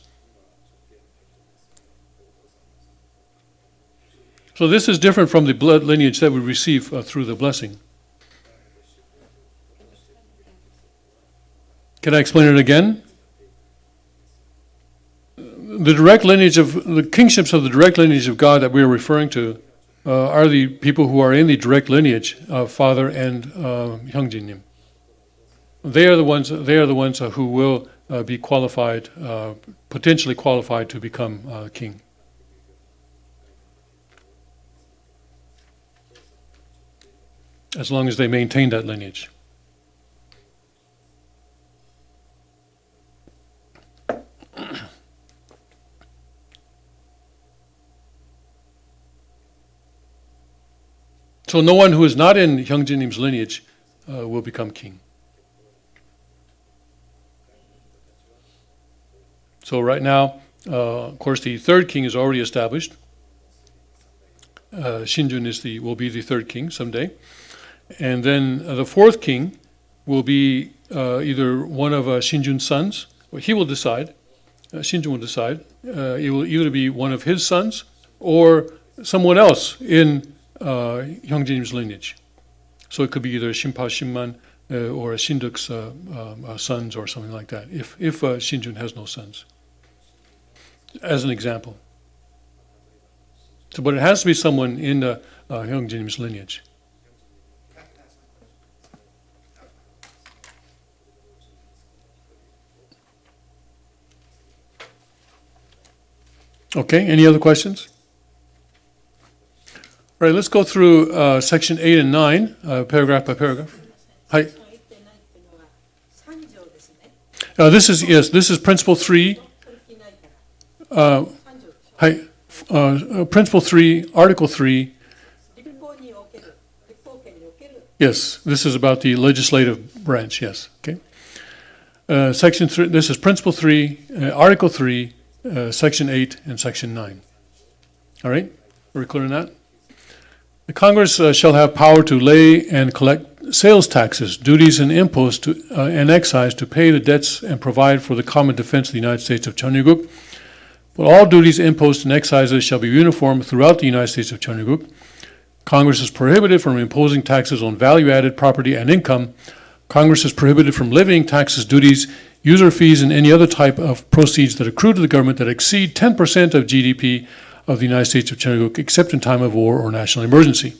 So this is different from the blood lineage that we receive through the blessing. Can I explain it again? The direct lineage of the kingships of the direct lineage of God that we are referring to are the people who are in the direct lineage of Father and Hyungjin-nim. They are the ones who will be qualified, potentially qualified to become king. As long as they maintain that lineage. So no one who is not in Hyungjin-nim's lineage will become king. So right now, Of course, the third king is already established. Shinjun will be the third king someday. And then the fourth king will be either one of Shinjun's sons, or he will decide, Shinjun will decide. It will either be one of his sons or someone else in Hyungjin's lineage. So it could be either Shinpa Shinman or Shinduk's sons or something like that, if Shinjun has no sons, as an example. So, but it has to be someone in Hyungjin's lineage. Okay, any other questions? All right, let's go through section 8 and 9, paragraph by paragraph. Hi. This is principle 3. Hi. Principle 3, article 3. Yes, this is about the legislative branch, yes, okay. Section 3, this is principle 3, article 3, section 8, and section 9. All right, are we clear on that? The Congress shall have power to lay and collect sales taxes, duties, and imposts and excise to pay the debts and provide for the common defense of the United States of Cheonryuguk. But all duties, imposts, and excises shall be uniform throughout the United States of Cheonryuguk. Congress is prohibited from imposing taxes on value-added property and income. Congress is prohibited from levying taxes, duties, user fees, and any other type of proceeds that accrue to the government that exceed 10% of GDP of the United States of Cheonryuguk, except in time of war or national emergency.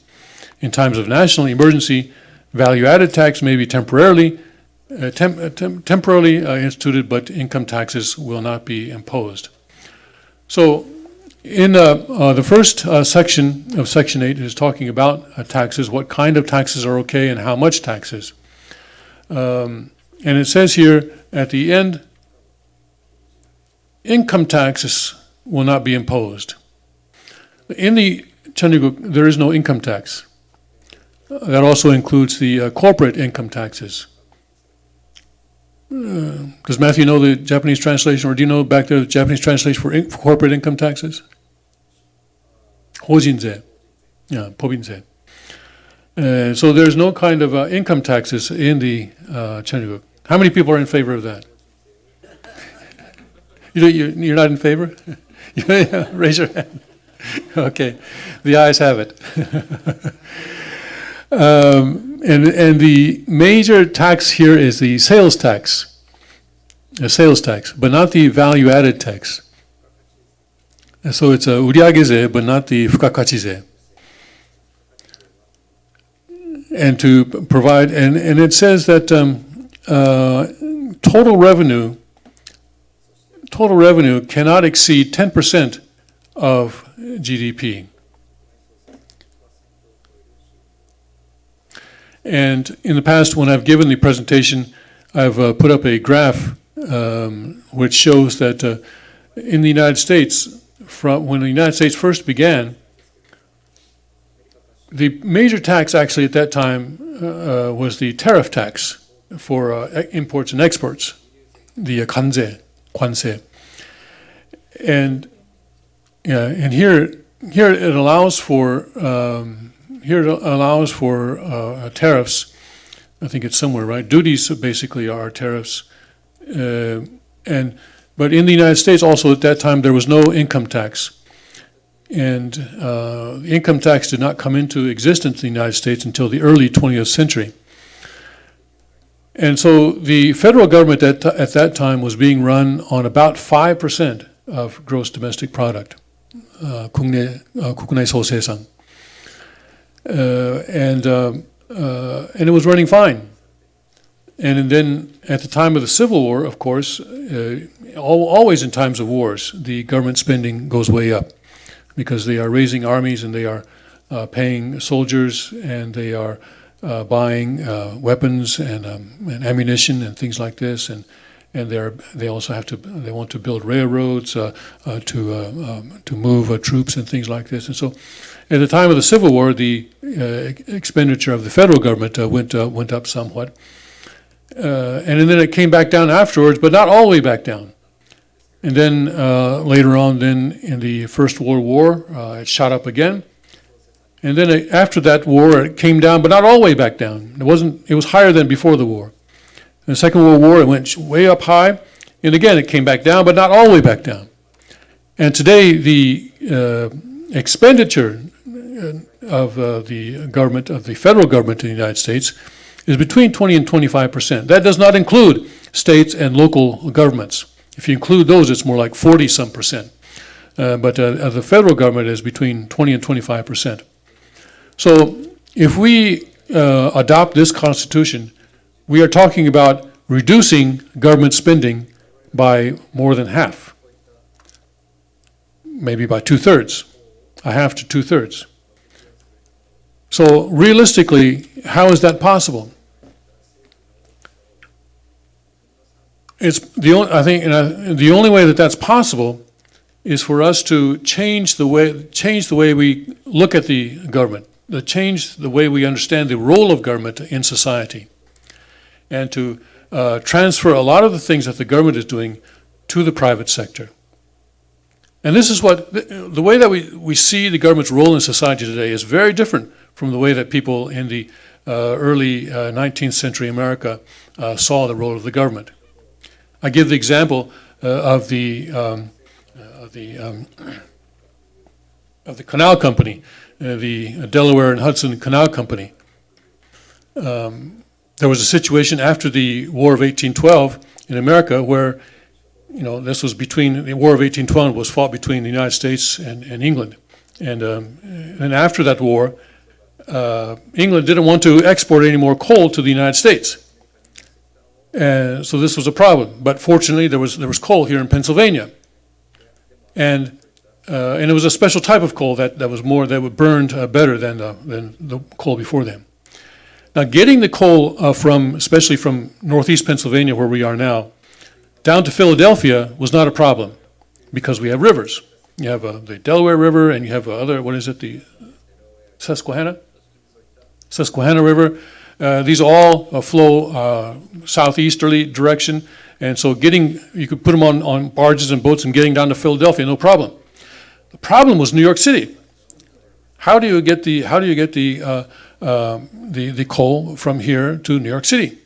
In times of national emergency, value-added tax may be temporarily instituted, but income taxes will not be imposed. So, in the first section of Section 8 is talking about taxes, what kind of taxes are okay and how much taxes. And it says here at the end, income taxes will not be imposed. In the Cheonryuguk, there is no income tax. That also includes the corporate income taxes. Does Matthew know the Japanese translation, or do you know back there the Japanese translation for corporate income taxes? Hojinze. Yeah, pobinze. So there's no kind of income taxes in the Cheonryuguk. How many people are in favor of that? You're not in favor? Raise your hand. Okay, the ayes have it. And the major tax here is the sales tax, but not the value-added tax. And so it's a uriage-ze, but not the fukakachi-ze. And to provide, and it says that total revenue cannot exceed 10% of GDP. And in the past, when I've given the presentation, I've put up a graph which shows that in the United States, when the United States first began, the major tax actually at that time was the tariff tax for imports and exports, the kwanse. And here it allows for tariffs. I think it's somewhere, right? Duties basically are tariffs, but in the United States also at that time there was no income tax, and income tax did not come into existence in the United States until the early 20th century. And so the federal government at that time was being run on about 5% of gross domestic product, 국내 소세상. And it was running fine. And then at the time of the Civil War, of course, always in times of wars, the government spending goes way up because they are raising armies and they are paying soldiers and they are buying weapons and ammunition and things like this, and they also they want to build railroads to move troops and things like this. And so at the time of the Civil War, the expenditure of the federal government went up somewhat. And then it came back down afterwards, but not all the way back down. And then later on, then in the First World War, it shot up again. And then after that war, it came down, but not all the way back down. It was higher than before the war. In the Second World War, it went way up high. And again, it came back down, but not all the way back down. And today, the expenditure of the government, of the federal government in the United States, is between 20 and 25%. That does not include states and local governments. If you include those, it's more like 40-some%. But the federal government is between 20 and 25%. So if we adopt this Constitution, we are talking about reducing government spending by more than half, maybe by 2/3, a half to 2/3. So realistically, how is that possible? It's the only, I think, the only way that that's possible is for us to change the way we look at the government, to change the way we understand the role of government in society, and to transfer a lot of the things that the government is doing to the private sector. And this is what, the way that we see the government's role in society today is very different from the way that people in the early 19th century America saw the role of the government. I give the example of the canal company, the Delaware and Hudson Canal Company. There was a situation after the War of 1812 in America where, this was between, the War of 1812 was fought between the United States and England. And after that war, England didn't want to export any more coal to the United States. And so this was a problem. But fortunately, there was coal here in Pennsylvania. And it was a special type of coal that would burned better than the coal before then. Now, getting the coal especially from northeast Pennsylvania, where we are now, down to Philadelphia was not a problem because we have rivers. You have the Delaware River, and you have the Susquehanna River. These all flow southeasterly direction, and so you could put them on barges and boats and getting down to Philadelphia, no problem. The problem was New York City. How do you get the coal from here to New York City?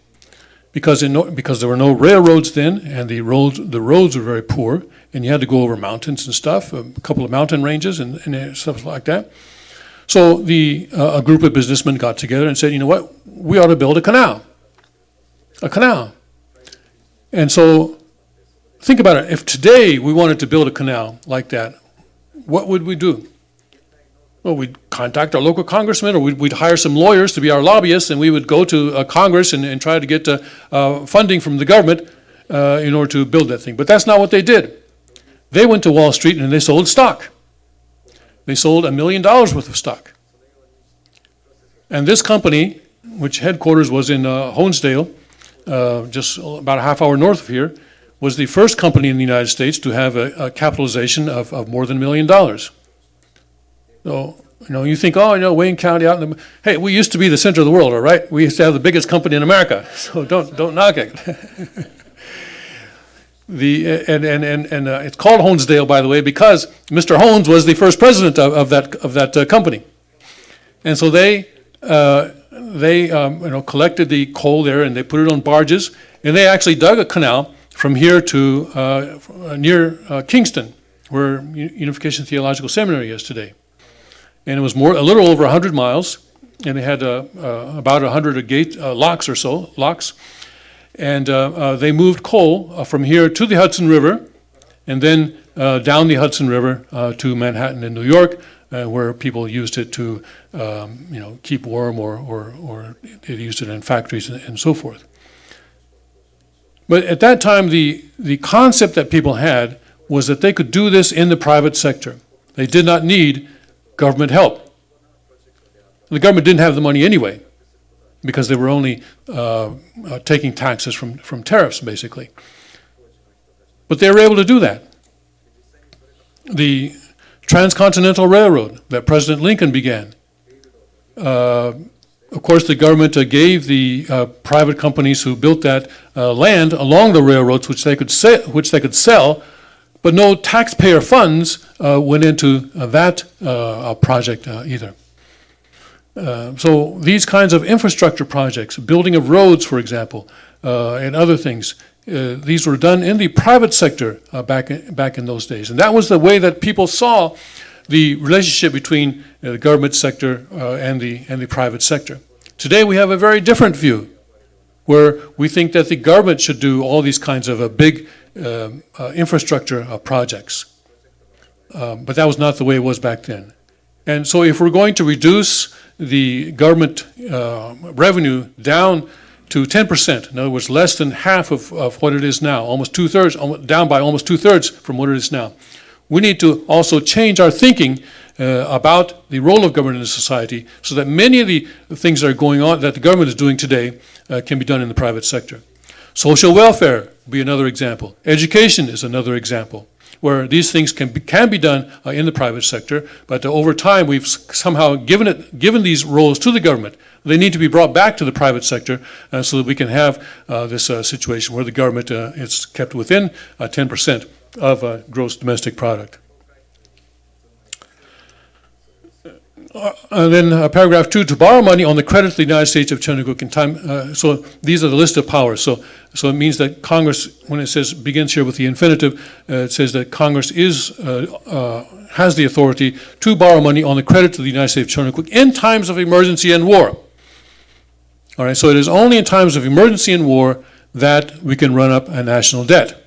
Because there were no railroads then, and the roads were very poor, and you had to go over mountains and stuff, a couple of mountain ranges and stuff like that. So a group of businessmen got together and said, you know what, we ought to build a canal. And so think about it. If today we wanted to build a canal like that, what would we do? Well, we'd contact our local congressman, or we'd hire some lawyers to be our lobbyists, and we would go to Congress and try to get funding from the government in order to build that thing. But that's not what they did. They went to Wall Street and they sold stock. They sold $1 million worth of stock. And this company, which headquarters was in Honesdale, just about a half hour north of here, was the first company in the United States to have a capitalization of more than $1 million. So, you think, Wayne County out in the... Hey, we used to be the center of the world, all right? We used to have the biggest company in America, so don't knock it. It's called Honesdale, by the way, because Mr. Hones was the first president of that company. And so they collected the coal there, and they put it on barges, and they actually dug a canal from here to near Kingston, where Unification Theological Seminary is today. And it was a little over 100 miles, and they had about 100 locks. And they moved coal from here to the Hudson River, and then down the Hudson River to Manhattan and New York, where people used it to, keep warm, or they used it in factories and so forth. But at that time, the concept that people had was that they could do this in the private sector. They did not need government help. The government didn't have the money anyway, because they were only taking taxes from tariffs, basically. But they were able to do that. The Transcontinental Railroad that President Lincoln began, of course, the government gave the private companies who built that land along the railroads, which they could sell but no taxpayer funds went into that project either. So these kinds of infrastructure projects, building of roads, for example, and other things, these were done in the private sector back in those days. And that was the way that people saw the relationship between the government sector and the private sector. Today we have a very different view, where we think that the government should do all these kinds of big infrastructure projects. But that was not the way it was back then. And so if we're going to reduce the government revenue down to 10%, in other words, less than half of what it is now, almost two-thirds, down by almost two-thirds from what it is now, we need to also change our thinking about the role of government in society, so that many of the things that are going on, that the government is doing today, can be done in the private sector. Social welfare would be another example. Education is another example, where these things can be done in the private sector, but over time we've somehow given these roles to the government. They need to be brought back to the private sector so that we can have this situation where the government is kept within 10% of gross domestic product. And then paragraph 2, to borrow money on the credit to the United States of Chinaguk in time. So these are the list of powers. So it means that Congress, when it says, begins here with the infinitive, it says that Congress has the authority to borrow money on the credit to the United States of Chinaguk in times of emergency and war. All right, so it is only in times of emergency and war that we can run up a national debt.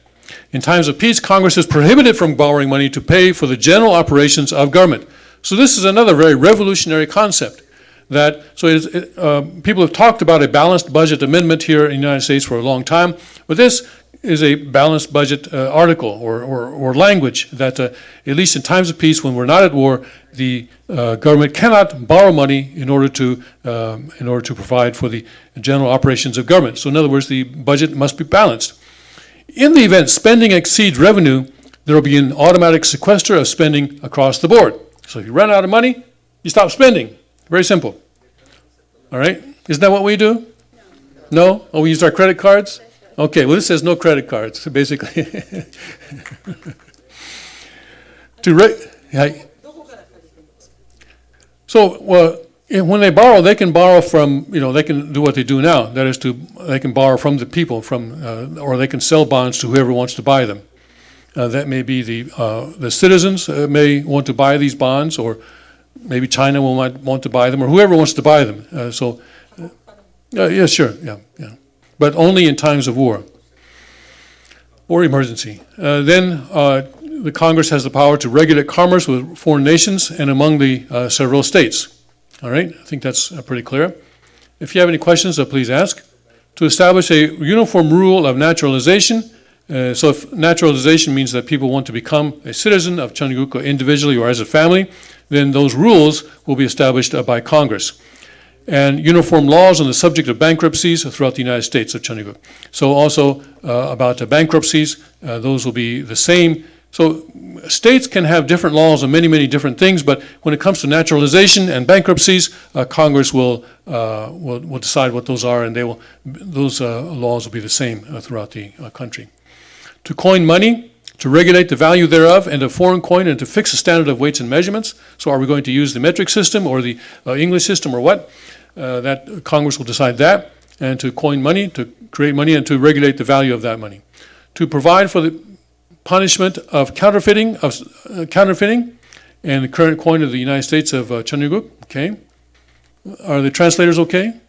In times of peace, Congress is prohibited from borrowing money to pay for the general operations of government. So this is another very revolutionary concept. People have talked about a balanced budget amendment here in the United States for a long time, but this is a balanced budget article or language that, at least in times of peace, when we're not at war, the government cannot borrow money in order to provide for the general operations of government. So in other words, the budget must be balanced. In the event spending exceeds revenue, there will be an automatic sequester of spending across the board. So if you run out of money, you stop spending. Very simple. All right? Isn't that what we do? No? Oh, we use our credit cards? Okay, well, this says no credit cards, so basically. When they borrow, they can borrow from, they can do what they do now. That is, they can borrow from the people, or they can sell bonds to whoever wants to buy them. That may be the citizens may want to buy these bonds, or maybe China might want to buy them, or whoever wants to buy them. Yeah, sure, yeah. But only in times of war or emergency. Then the Congress has the power to regulate commerce with foreign nations and among the several states. All right, I think that's pretty clear. If you have any questions, please ask. To establish a uniform rule of naturalization. So if naturalization means that people want to become a citizen of Chinaguk individually or as a family, then those rules will be established by Congress. And uniform laws on the subject of bankruptcies throughout the United States of Chinaguk. So also about bankruptcies, those will be the same. So states can have different laws on many, many different things, but when it comes to naturalization and bankruptcies, Congress will decide what those are, and those laws will be the same throughout the country. To coin money, to regulate the value thereof, and a foreign coin, and to fix a standard of weights and measurements. So are we going to use the metric system or the English system or what? That Congress will decide that. And to coin money, to create money, and to regulate the value of that money. To provide for the punishment of counterfeiting, and the current coin of the United States of Chinaguk. Okay. Are the translators okay?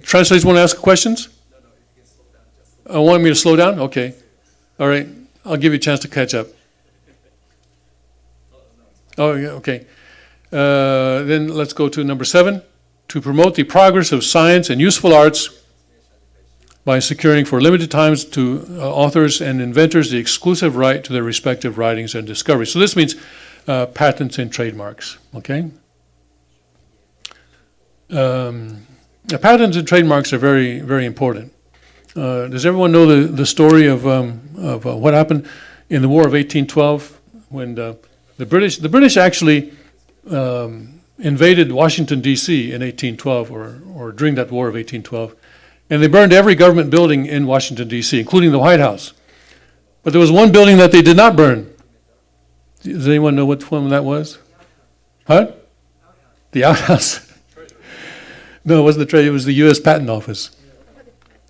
Translators want to ask questions? Want me to slow down? Okay. All right. I'll give you a chance to catch up. Oh, yeah, okay. Then let's go to number 7. To promote the progress of science and useful arts by securing for limited times to authors and inventors the exclusive right to their respective writings and discoveries. So this means patents and trademarks. Okay. Patents and trademarks are very, very important. Does everyone know the story of what happened in the War of 1812 when the British actually invaded Washington D.C. in 1812 or during that War of 1812, and they burned every government building in Washington D.C., including the White House. But there was one building that they did not burn. Does anyone know which one that was? Huh? The outhouse. No, it wasn't the trade. It was the U.S. Patent Office.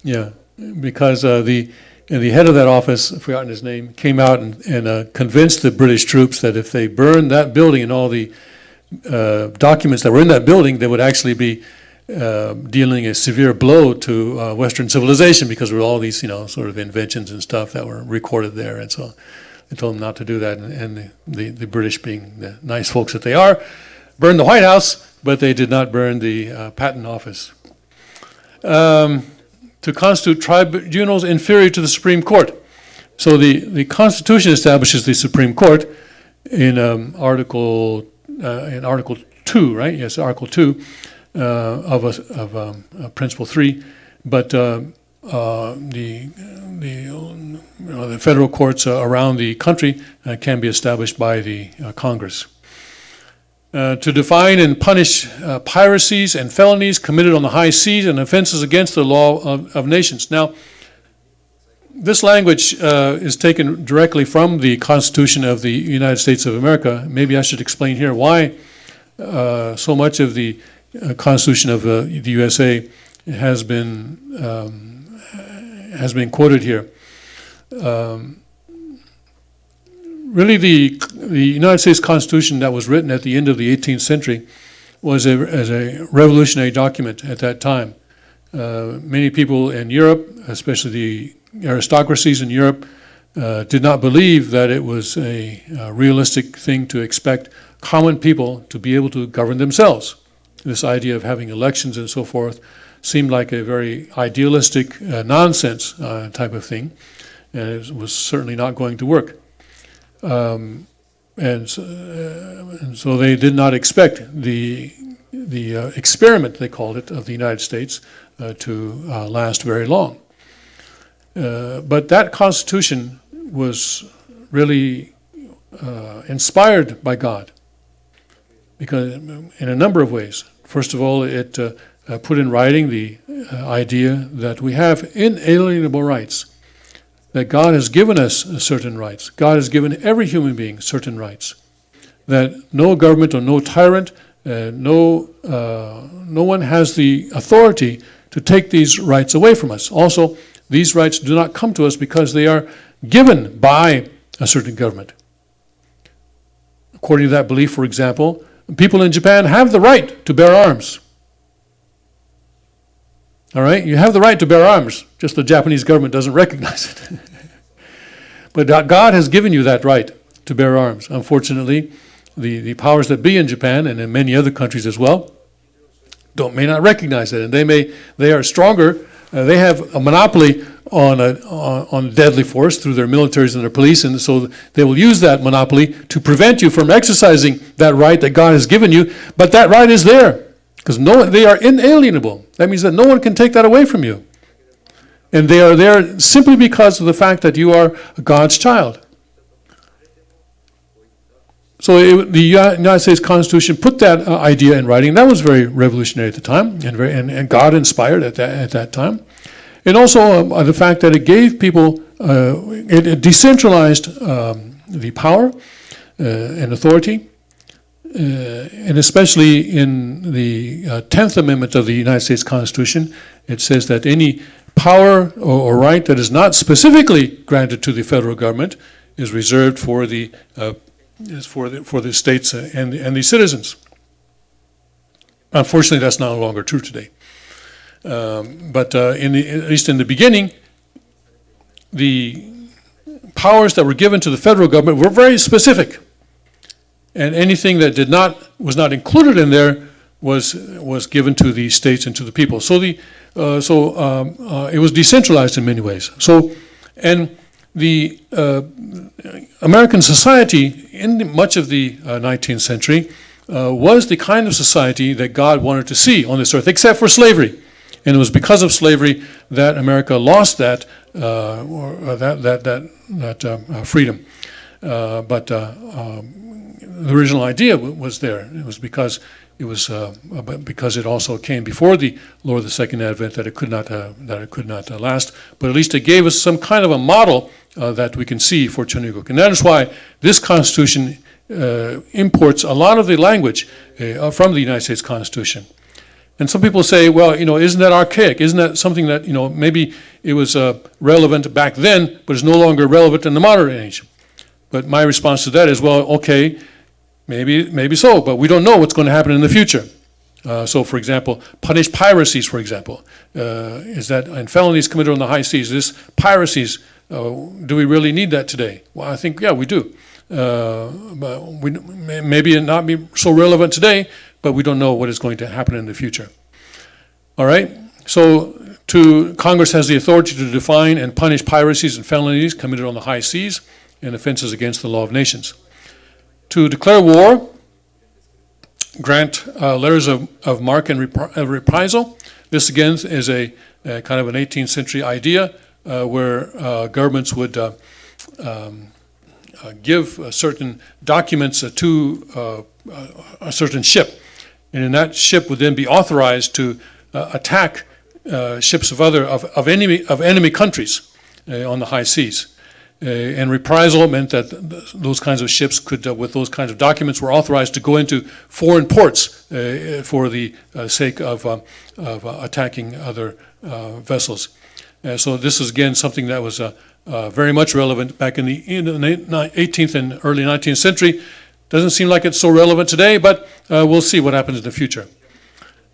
Yeah, because the head of that office, I've forgotten his name, came out and convinced the British troops that if they burned that building and all the documents that were in that building, they would actually be dealing a severe blow to Western civilization, because there were all these, sort of inventions and stuff that were recorded there. And so they told them not to do that. And the British, being the nice folks that they are, burned the White House, but they did not burn the Patent Office. To constitute tribunals inferior to the Supreme Court. So the Constitution establishes the Supreme Court in Article 2, right? Yes, Article 2 of Principle 3. But the federal courts around the country can be established by the Congress. To define and punish piracies and felonies committed on the high seas and offenses against the law of nations. Now, this language is taken directly from the Constitution of the United States of America. Maybe I should explain here why so much of the Constitution of the USA has been quoted here. Really, the United States Constitution that was written at the end of the 18th century was a revolutionary document at that time. Many people in Europe, especially the aristocracies in Europe, did not believe that it was a realistic thing to expect common people to be able to govern themselves. This idea of having elections and so forth seemed like a very idealistic nonsense type of thing, and it was certainly not going to work. And so they did not expect the experiment, they called it, of the United States to last very long. But that Constitution was really inspired by God, because in a number of ways. First of all, it put in writing the idea that we have inalienable rights, that God has given us certain rights. God has given every human being certain rights, that no government or no tyrant, no one has the authority to take these rights away from us. Also, these rights do not come to us because they are given by a certain government. According to that belief, for example, people in Japan have the right to bear arms. All right? You have the right to bear arms, just the Japanese government doesn't recognize it. But God has given you that right to bear arms. Unfortunately, the powers that be in Japan and in many other countries as well may not recognize it, and they are stronger. They have a monopoly on deadly force through their militaries and their police, and so they will use that monopoly to prevent you from exercising that right that God has given you. But that right is there because they are inalienable. That means that no one can take that away from you, and they are there simply because of the fact that you are God's child. So the United States Constitution put that idea in writing. That was very revolutionary at the time, and God inspired at that time. And also the fact that it gave people, it decentralized the power and authority, and especially in the 10th Amendment of the United States Constitution, it says that any power or right that is not specifically granted to the federal government is reserved for the states and the citizens. Unfortunately, that's no longer true today. But at least in the beginning, the powers that were given to the federal government were very specific, and anything that was not included in there was given to the states and to the people. So it was decentralized in many ways. And the American society in much of the 19th century was the kind of society that God wanted to see on this earth, except for slavery. And it was because of slavery that America lost that freedom. But the original idea was there. It was because it also came before the Lord of the Second Advent that it could not last. But at least it gave us some kind of a model that we can see for Chunuguk, and that is why this Constitution imports a lot of the language from the United States Constitution. And some people say, well, isn't that archaic? Isn't that something that, maybe it was relevant back then, but is no longer relevant in the modern age? But my response to that is, well, okay, maybe so, but we don't know what's going to happen in the future. So, for example, punish piracies, for example. Is that in felonies committed on the high seas, this piracies, do we really need that today? Well, I think, yeah, we do. But maybe it not be so relevant today, but we don't know what is going to happen in the future. All right? So Congress has the authority to define and punish piracies and felonies committed on the high seas and offenses against the law of nations. To declare war, grant letters of marque and reprisal. This, again, is a kind of an 18th century idea where governments would give certain documents to a certain ship. And then that ship would then be authorized to attack ships of enemy countries on the high seas. And reprisal meant that those kinds of ships could, with those kinds of documents, were authorized to go into foreign ports for the sake of attacking other vessels. So this is, again, something that was very much relevant back in the 18th and early 19th century. Doesn't seem like it's so relevant today, but we'll see what happens in the future.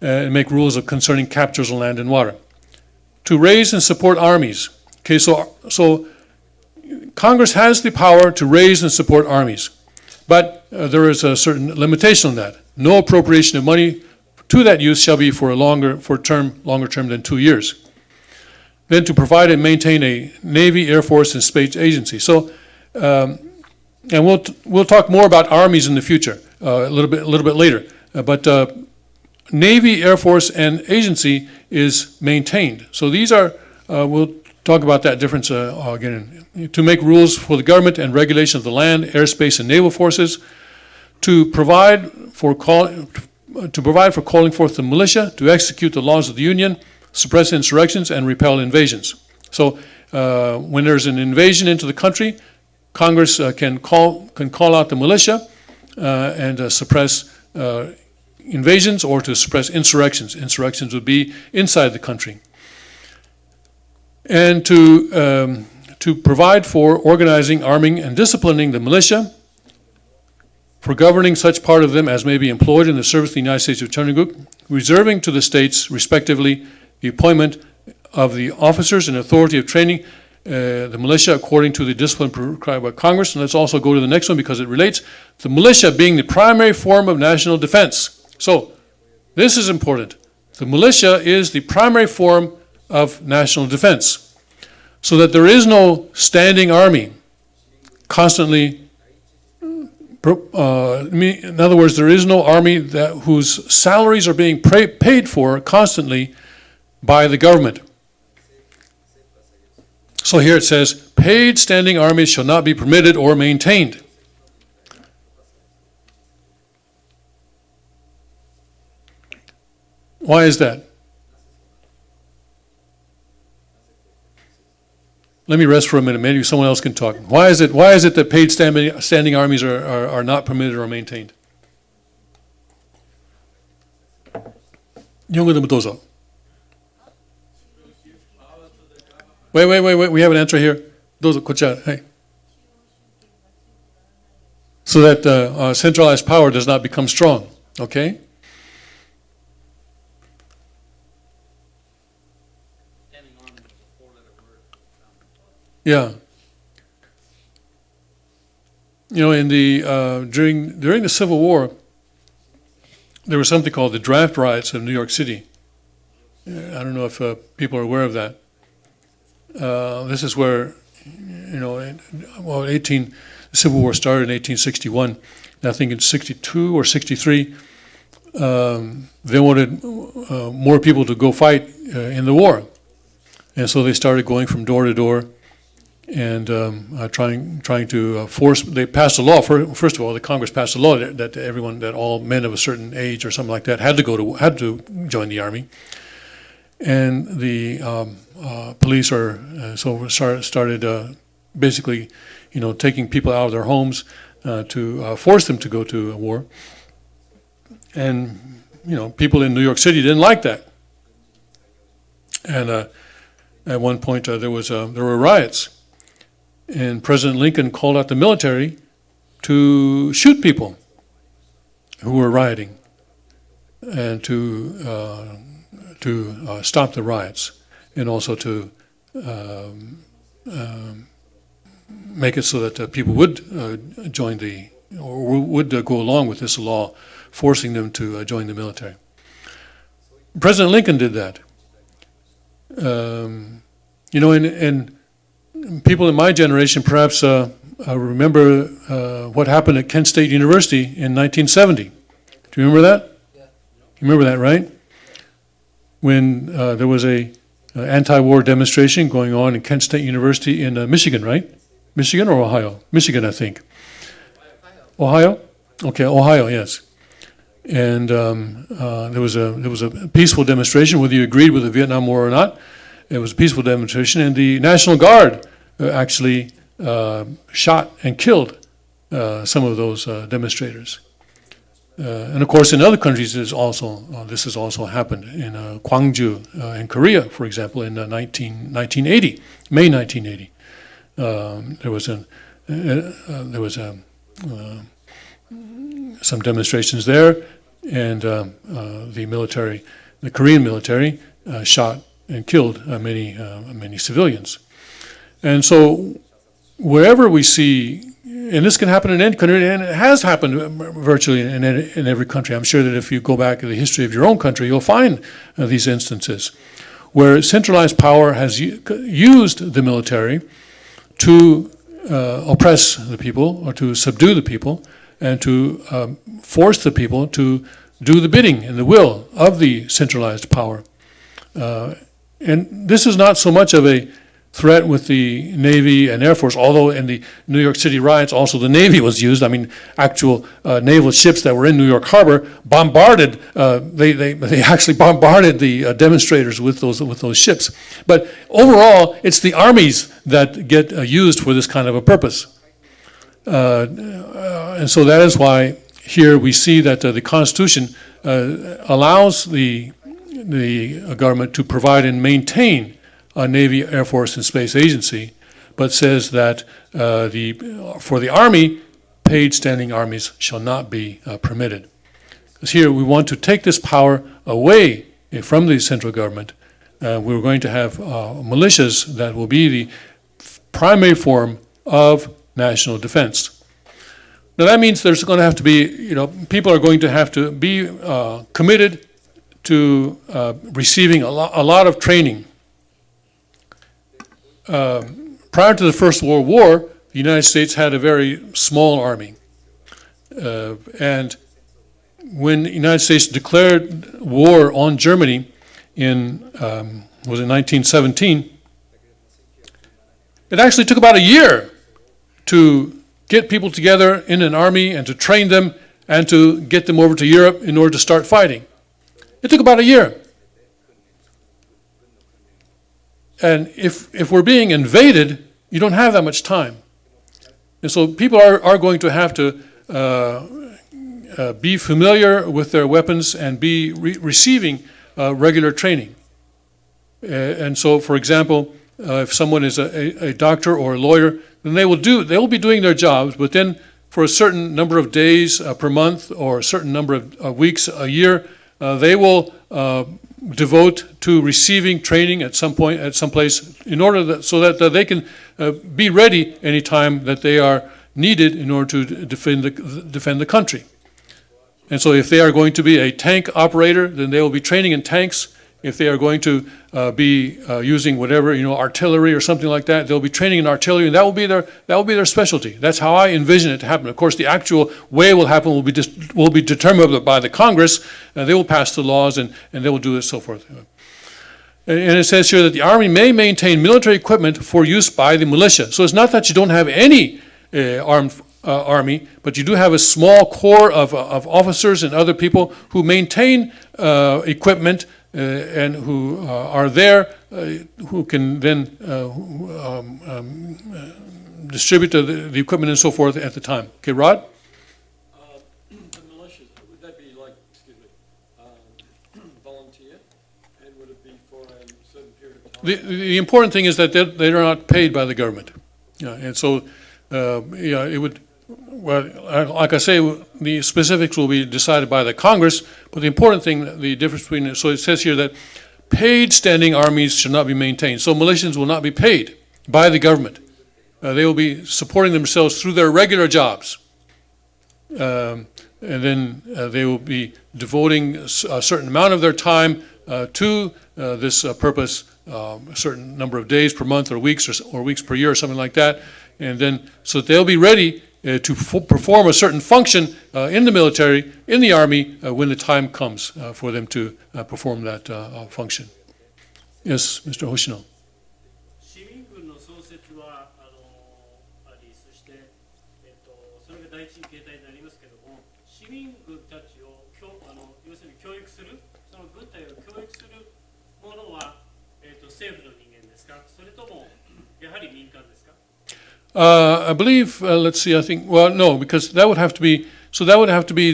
And make rules concerning captures on land and water. To raise and support armies. Okay, so Congress has the power to raise and support armies, but there is a certain limitation on that. No appropriation of money to that use shall be for a longer term than 2 years. Then to provide and maintain a Navy, Air Force, and space agency. So, and we'll talk more about armies in the future a little bit later. But Navy, Air Force, and agency is maintained. So these are we'll talk about that difference again. To make rules for the government and regulation of the land, airspace, and naval forces. To provide for calling forth the militia to execute the laws of the Union, suppress insurrections, and repel invasions. So when there's an invasion into the country, Congress can call out the militia and suppress invasions, or to suppress insurrections. Insurrections would be inside the country. And to provide for organizing, arming, and disciplining the militia, for governing such part of them as may be employed in the service of the United States of Chunuguk, reserving to the states, respectively, the appointment of the officers and authority of training the militia according to the discipline prescribed by Congress. And let's also go to the next one because it relates. The militia being the primary form of national defense. So this is important. The militia is the primary form of national defense. So that there is no standing army constantly. In other words, there is no army whose salaries are being paid for constantly by the government. So here it says, paid standing armies shall not be permitted or maintained. Why is that? Let me rest for a minute. Maybe someone else can talk. Why is it that paid standing armies are not permitted or maintained? Wait. We have an answer here. Hey. So that centralized power does not become strong. Okay? Yeah. In the during the Civil War, there was something called the draft riots of New York City. I don't know if people are aware of that. This is where, the Civil War started in 1861. I think in 62 or 63, they wanted more people to go fight in the war. And so they started going from door to door, and trying to force. They passed a law. First of all, the Congress passed a law that everyone, that all men of a certain age or something like that had to join the army, and the police started basically, taking people out of their homes to force them to go to war, and people in New York City didn't like that, and at one point there were riots. And President Lincoln called out the military to shoot people who were rioting and to stop the riots, and also to make it so that people would join would go along with this law, forcing them to join the military. President Lincoln did that. And people in my generation perhaps remember what happened at Kent State University in 1970. Do you remember that? Yeah. You remember that, right? When there was a anti-war demonstration going on in Kent State University in Michigan, right? Michigan or Ohio? Michigan, I think. Ohio? Okay, Ohio, yes. And there was a peaceful demonstration, whether you agreed with the Vietnam War or not. It was a peaceful demonstration, and the National Guard actually shot and killed some of those demonstrators. And of course, in other countries, this has also happened. In Gwangju, in Korea, for example, in 1980, May 1980, there was some demonstrations there, and the Korean military, shot and killed many civilians. And so wherever we see, and this can happen in any country, and it has happened virtually in every country. I'm sure that if you go back to the history of your own country, you'll find these instances where centralized power has used the military to oppress the people or to subdue the people and to force the people to do the bidding and the will of the centralized power. And this is not so much of a threat with the Navy and Air Force, although in the New York City riots also the Navy was used. I mean, actual naval ships that were in New York Harbor bombarded, they actually bombarded the demonstrators with those ships. But overall, it's the armies that get used for this kind of a purpose. And so that is why here we see that the Constitution allows the government to provide and maintain a Navy, Air Force, and Space Agency, but says that for the Army, paid standing armies shall not be permitted. Because here we want to take this power away from the central government. We're going to have militias that will be the primary form of national defense. Now that means there's going to have to be, people are going to have to be committed to receiving a lot of training. Prior to the First World War, the United States had a very small army. And when the United States declared war on Germany in 1917, it actually took about a year to get people together in an army and to train them and to get them over to Europe in order to start fighting. It took about a year. And if we're being invaded, you don't have that much time. And so people are going to have to be familiar with their weapons and be receiving regular training. And so, for example, if someone is a doctor or a lawyer, then they will be doing their jobs, but then for a certain number of days per month or a certain number of weeks a year, they will devote to receiving training at some point, at some place, in order so that they can be ready anytime that they are needed in order to defend the country. And so if they are going to be a tank operator, then they will be training in tanks. If they are going to be using whatever, artillery or something like that, they'll be training in artillery, and that will be their specialty. That's how I envision it to happen. Of course, the actual way it will happen will be determined by the Congress. They will pass the laws, and they will do it, so forth. And it says here that the Army may maintain military equipment for use by the militia. So it's not that you don't have any armed Army, but you do have a small core of officers and other people who maintain equipment and who are there, who can then distribute the equipment and so forth at the time. Okay, Rod? The militias, would that be like, excuse me, volunteer? And would it be for a certain period of time? The important thing is that they are not paid by the government. Yeah, and so, it would, well, like I say, the specifics will be decided by the Congress, but the important thing, the difference between, so it says here that paid standing armies should not be maintained. So militias will not be paid by the government. They will be supporting themselves through their regular jobs. And then they will be devoting a certain amount of their time to this purpose, a certain number of days per month or weeks per year or something like that. And then, so they'll be ready to perform a certain function in the military, in the Army, when the time comes for them to perform that function. Yes, Mr. Hoshino. 市民軍の創設はあり、そして、それが第一形態になりますけれども、市民軍たちを要するに教育する、その軍隊を教育するものは、政府の人間ですか、それともやはり民間ですか？ I believe, let's see, I think, well, no, because that would have to be, so that would have to be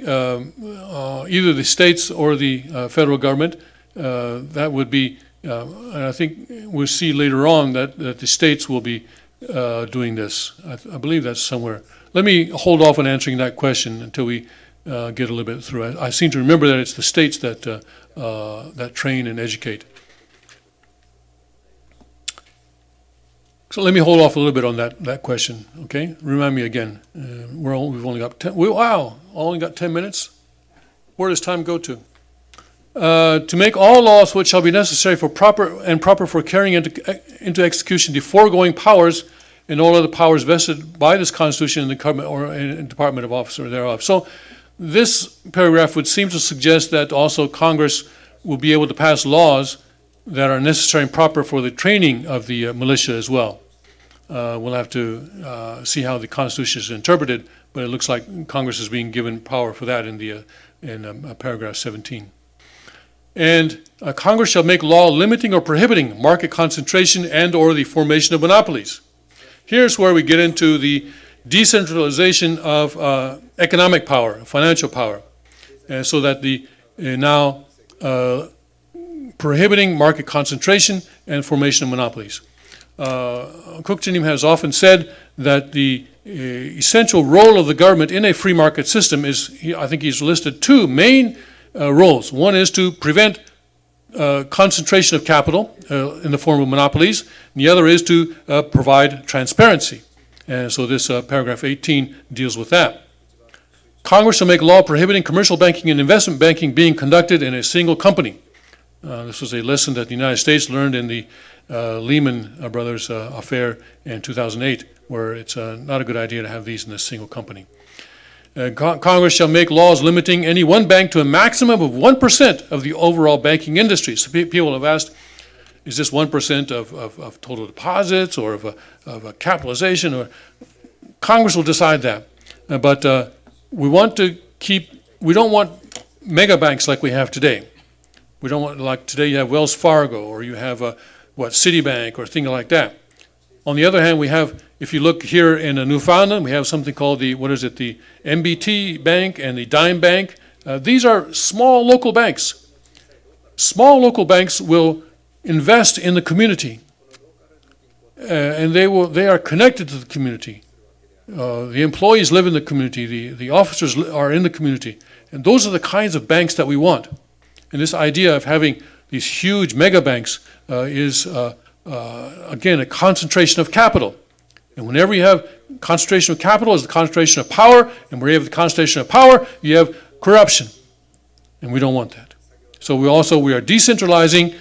either the states or the federal government. That would be, and I think we'll see later on that the states will be doing this. I believe that's somewhere. Let me hold off on answering that question until we get a little bit through. I seem to remember that it's the states that that train and educate. So let me hold off a little bit on that question, okay? Remind me again. We've only got 10. Only got 10 minutes. Where does time go to? To make all laws which shall be necessary for proper for carrying into execution the foregoing powers and all other powers vested by this Constitution in the government or in Department of Office or thereof. So this paragraph would seem to suggest that also Congress will be able to pass laws that are necessary and proper for the training of the militia as well. We'll have to see how the Constitution is interpreted, but it looks like Congress is being given power for that in paragraph 17. And Congress shall make law limiting or prohibiting market concentration and or the formation of monopolies. Here's where we get into the decentralization of economic power, financial power, so that the now prohibiting market concentration and formation of monopolies. Kukjinim has often said that the essential role of the government in a free market system is, I think he's listed two main roles. One is to prevent concentration of capital in the form of monopolies, and the other is to provide transparency. And so this paragraph 18 deals with that. Congress shall make law prohibiting commercial banking and investment banking being conducted in a single company. This was a lesson that the United States learned in the Lehman Brothers affair in 2008, where it's not a good idea to have these in a single company. Congress shall make laws limiting any one bank to a maximum of 1% of the overall banking industry. So people have asked, is this 1% of total deposits or of a capitalization? Or Congress will decide that. But we don't want mega banks like we have today. We don't want, like today you have Wells Fargo or you have Citibank or things like that. On the other hand, we have, if you look here in Newfoundland, we have something called the MBT Bank and the Dime Bank. These are small local banks. Small local banks will invest in the community, and they are connected to the community. The employees live in the community. The officers are in the community, and those are the kinds of banks that we want. And this idea of having these huge mega banks is again a concentration of capital. And whenever you have concentration of capital, is the concentration of power, and where you have the concentration of power, you have corruption, and we don't want that. So we are decentralizing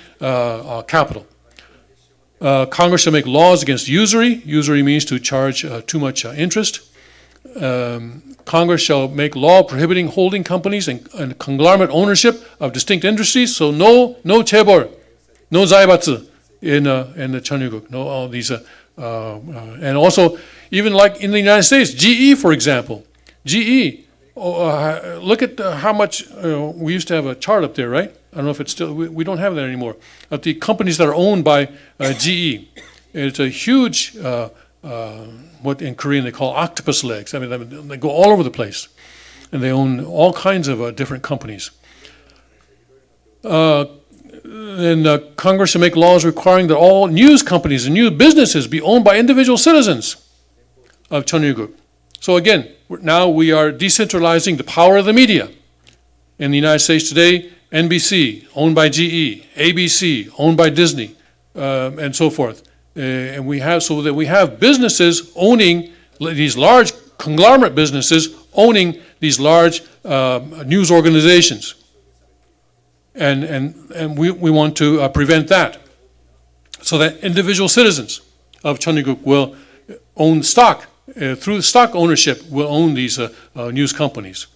capital. Congress shall make laws against usury. Usury means to charge too much interest. Congress shall make law prohibiting holding companies and conglomerate ownership of distinct industries. So no chaebol, No zaibatsu in the Cheonryuk. No, all these, and also even like in the United States, GE, for example, GE. Look at how much we used to have a chart up there, right? I don't know if it's still. We don't have that anymore. Of the companies that are owned by GE, it's a huge. What in Korean they call octopus legs. I mean, they go all over the place, and they own all kinds of different companies. And Congress should make laws requiring that all news companies and new businesses be owned by individual citizens of Cheonryuk. So again, now we are decentralizing the power of the media. In the United States today, NBC, owned by GE, ABC, owned by Disney, and so forth. And we have businesses owning, these large conglomerate businesses owning these large news organizations. And we want to prevent that, so that individual citizens of Cheonryuk will own stock, through stock ownership, will own these news companies.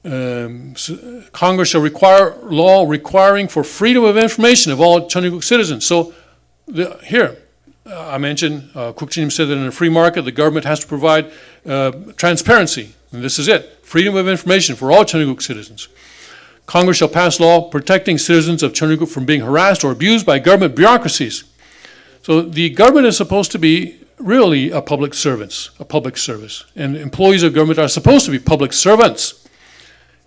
Congress shall require law requiring for freedom of information of all Cheonryuk citizens. So here, I mentioned, Kukjinim said that in a free market, the government has to provide transparency. And this is it, freedom of information for all Cheonryuk citizens. Congress shall pass law protecting citizens of Cheonryuk from being harassed or abused by government bureaucracies. So the government is supposed to be really a public service, and employees of government are supposed to be public servants.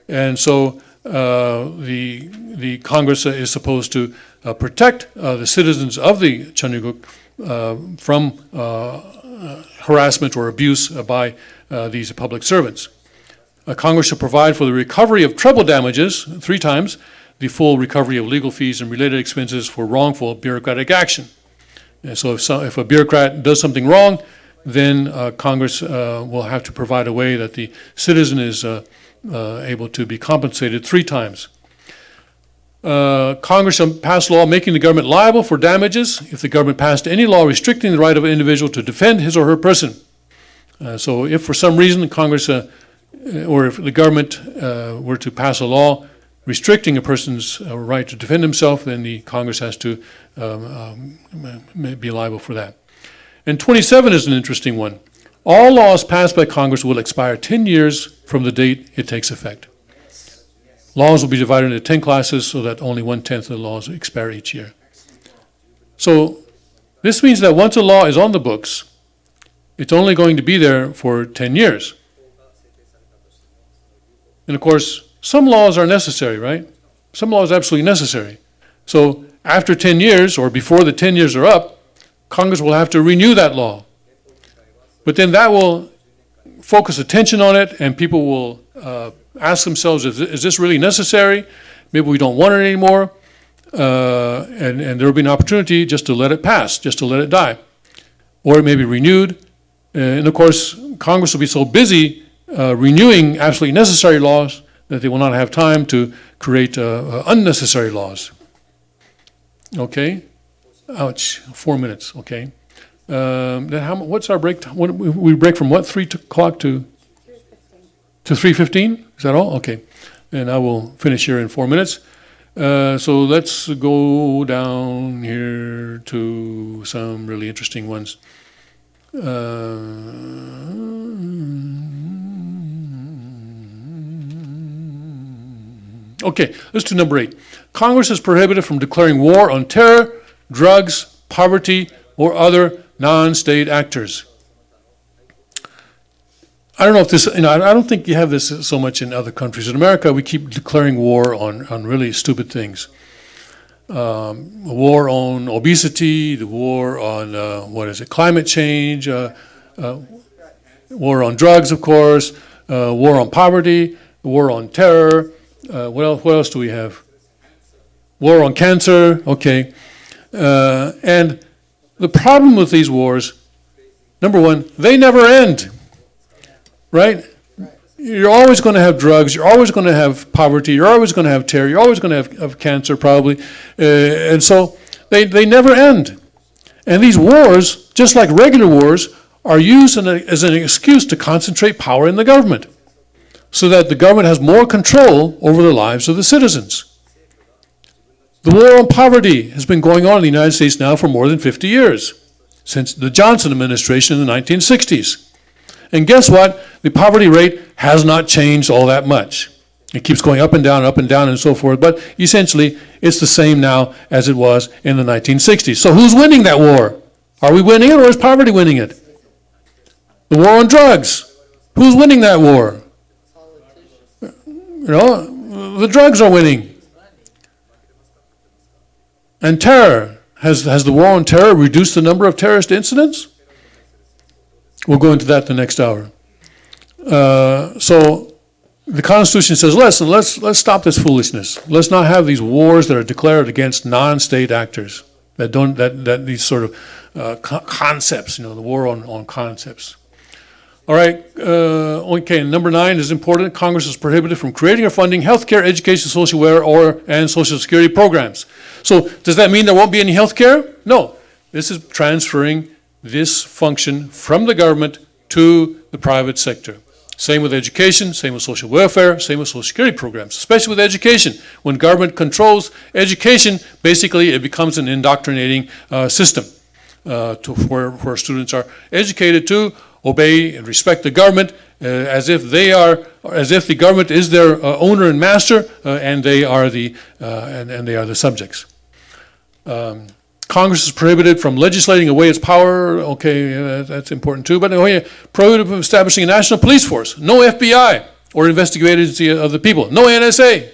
And so the Congress is supposed to protect the citizens of the Cheonryuk from harassment or abuse by these public servants. Congress should provide for the recovery of treble damages, 3 times, the full recovery of legal fees and related expenses for wrongful bureaucratic action. And so if a bureaucrat does something wrong, then Congress will have to provide a way that the citizen is able to be compensated 3 times. Congress shall pass law making the government liable for damages if the government passed any law restricting the right of an individual to defend his or her person. So if for some reason Congress or if the government were to pass a law restricting a person's right to defend himself, then the Congress has to be liable for that. And 27 is an interesting one. All laws passed by Congress will expire 10 years from the date it takes effect. Laws will be divided into 10 classes so that only 1/10 of the laws expire each year. So this means that once a law is on the books, it's only going to be there for 10 years. And of course, some laws are necessary, right? Some laws are absolutely necessary. So after 10 years, or before the 10 years are up, Congress will have to renew that law. But then that will focus attention on it, and people will ask themselves, is this really necessary? Maybe we don't want it anymore. And there will be an opportunity just to let it pass, just to let it die. Or it may be renewed. And of course, Congress will be so busy renewing absolutely necessary laws that they will not have time to create unnecessary laws. Okay? Ouch, 4 minutes, okay. Then what's our break time? We break from what, 3 o'clock to 3:15? Is that all? Okay. And I will finish here in 4 minutes. So let's go down here to some really interesting ones. Okay, let's do number 8. Congress is prohibited from declaring war on terror, drugs, poverty, or other non-state actors. I don't know if this, I don't think you have this so much in other countries. In America, we keep declaring war on really stupid things. War on obesity, the war on, climate change, war on drugs, of course, war on poverty, war on terror. What else do we have? War on cancer, okay. And the problem with these wars, number one, they never end, right? You're always going to have drugs, you're always going to have poverty, you're always going to have terror, you're always going to have cancer probably. And so they never end. And these wars, just like regular wars, are used as an excuse to concentrate power in the government, so that the government has more control over the lives of the citizens. The war on poverty has been going on in the United States now for more than 50 years, since the Johnson administration in the 1960s. And guess what? The poverty rate has not changed all that much. It keeps going up and down and so forth, but essentially it's the same now as it was in the 1960s. So who's winning that war? Are we winning it or is poverty winning it? The war on drugs. Who's winning that war? You know, the drugs are winning. And terror. Has the war on terror reduced the number of terrorist incidents? We'll go into that the next hour. So the Constitution says, listen, let's stop this foolishness. Let's not have these wars that are declared against non-state actors that these sort of concepts, you know, the war on concepts. All right, okay, number 9 is important. Congress is prohibited from creating or funding healthcare, education, social welfare, and social security programs. So does that mean there won't be any healthcare? No. This is transferring this function from the government to the private sector. Same with education, same with social welfare, same with social security programs, especially with education. When government controls education, basically it becomes an indoctrinating system where students are educated to obey and respect the government as if the government is their owner and master, and they are the subjects. Congress is prohibited from legislating away its power. Okay, that's important too. But prohibited from establishing a national police force. No FBI or investigative agency of the people. No NSA.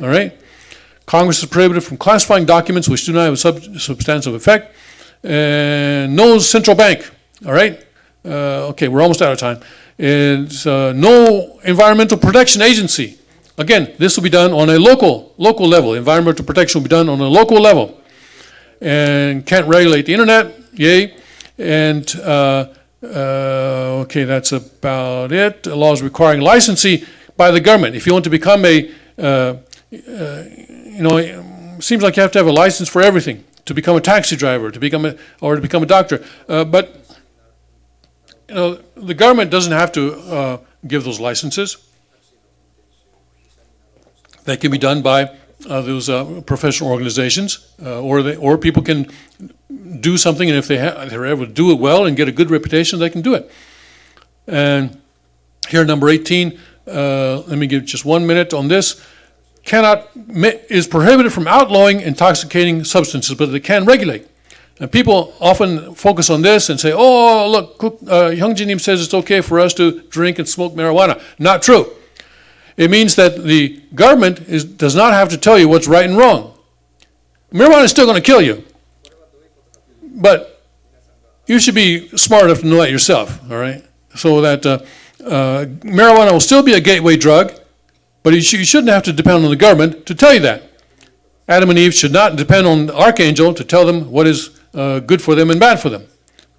All right. Congress is prohibited from classifying documents which do not have a substantive effect. And no central bank. All right. Okay, we're almost out of time. It's no environmental protection agency. Again, this will be done on a local level. Environmental protection will be done on a local level. And can't regulate the internet, yay. And, okay, that's about it. Laws requiring licensing by the government. If you want to become it seems like you have to have a license for everything. To become a taxi driver, to become a doctor. But the government doesn't have to give those licenses. That can be done by those professional organizations, or people can do something, and if they're able to do it well and get a good reputation, they can do it. And here, number 18. Let me give just 1 minute on this. Is prohibited from outlawing intoxicating substances, but they can regulate. And people often focus on this and say, oh, look, Hyung Jin-im says it's okay for us to drink and smoke marijuana. Not true. It means that the government does not have to tell you what's right and wrong. Marijuana is still going to kill you. But you should be smart enough to know that yourself, all right? So that marijuana will still be a gateway drug, but you shouldn't have to depend on the government to tell you that. Adam and Eve should not depend on the archangel to tell them what is good for them and bad for them.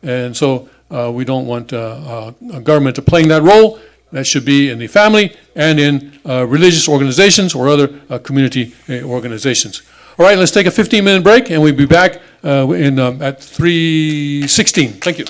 And so we don't want a government to playing that role. That should be in the family and in religious organizations or other community organizations. All right, let's take a 15-minute break, and we'll be back at 3:16. Thank you.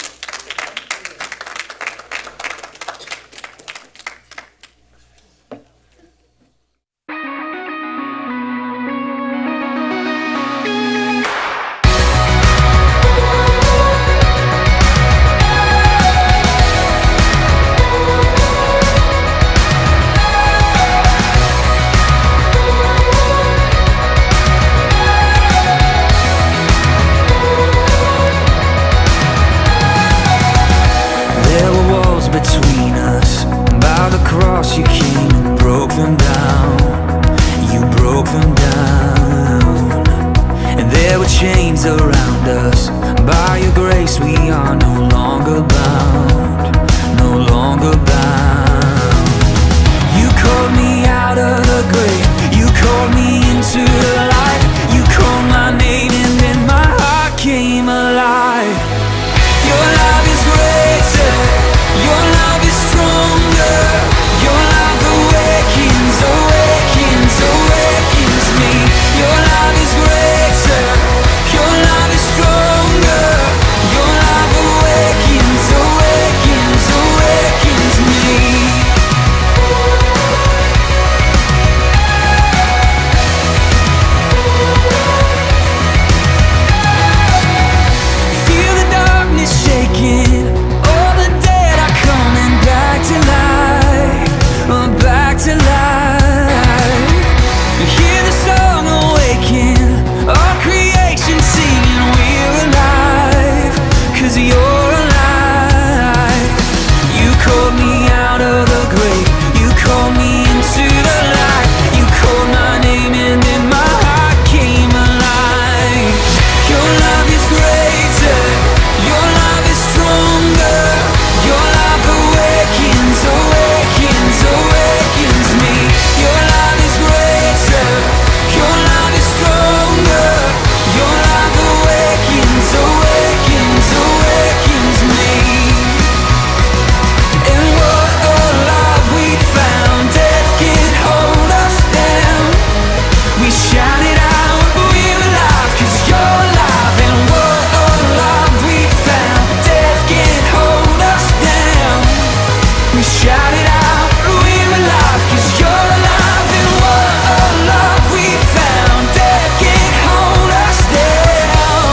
shout it out, we're alive, 'cause you're alive. And what a love we found. Death can't hold us down.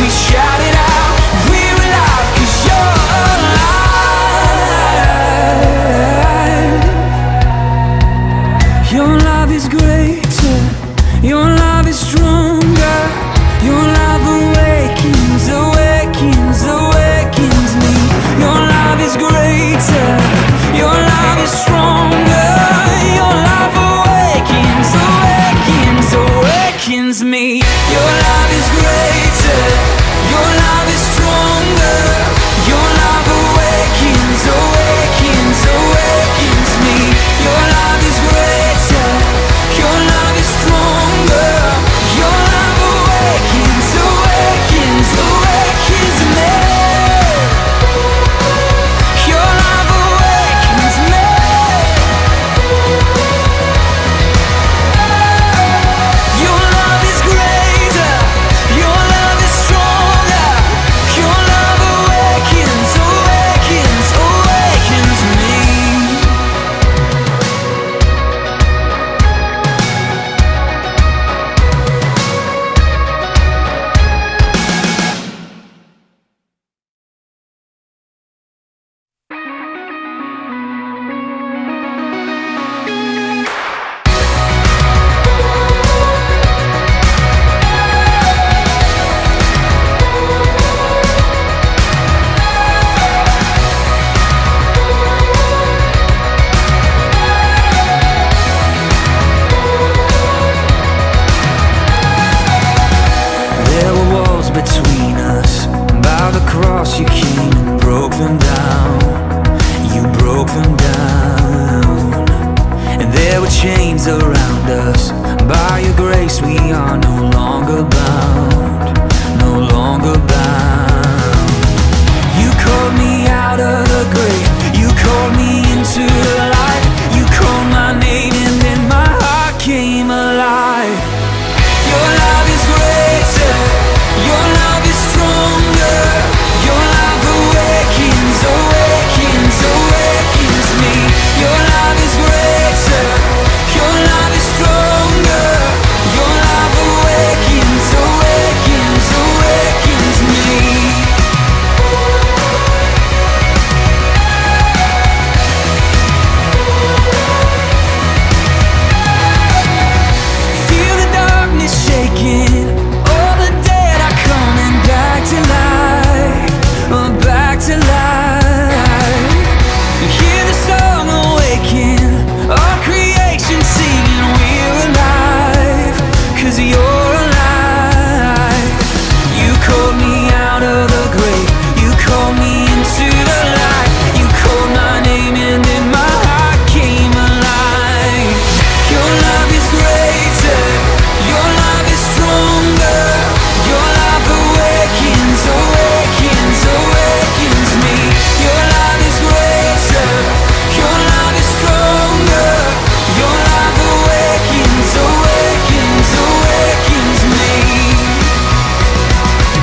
We shout it out, we're alive, 'cause you're alive. Your love is greater, your love is stronger. Your love awakens, awakens, awakens me. Your love is greater, your love is stronger. Your love awakens, awakens, awakens me. Your love is greater, your love is stronger. Your love awakens, awakens, awakens me. Your love is greater, your love is stronger. Your love awakens, awakens, awakens me. Your love awakens me. Your love is greater, your love is stronger. Your love awakens, awakens, awakens me. There were walls between us. By the cross you came and broke them down. You broke them down. And there were chains around us. By your grace we are no longer bound. No longer bound. You called me out of the grave. You called me into the light. You called my name and then my heart came alive. Your love is greater, your love is stronger. Your love awakens, awakens, awakens me. Your love is greater, your love is stronger. Your love awakens, awakens, awakens me. Feel the darkness shaking, all the dead are coming back to life, back to life. You hear the song awaken, all creation singing, we're alive, 'cause you're alive. You called me out of the grave, you called me into the light. You called my name and then my heart came alive. Your love is greater, your love is stronger. Your love awakens, awakens, awakens me. Your love is greater, your love is stronger. Your love awakens, awakens, awakens me.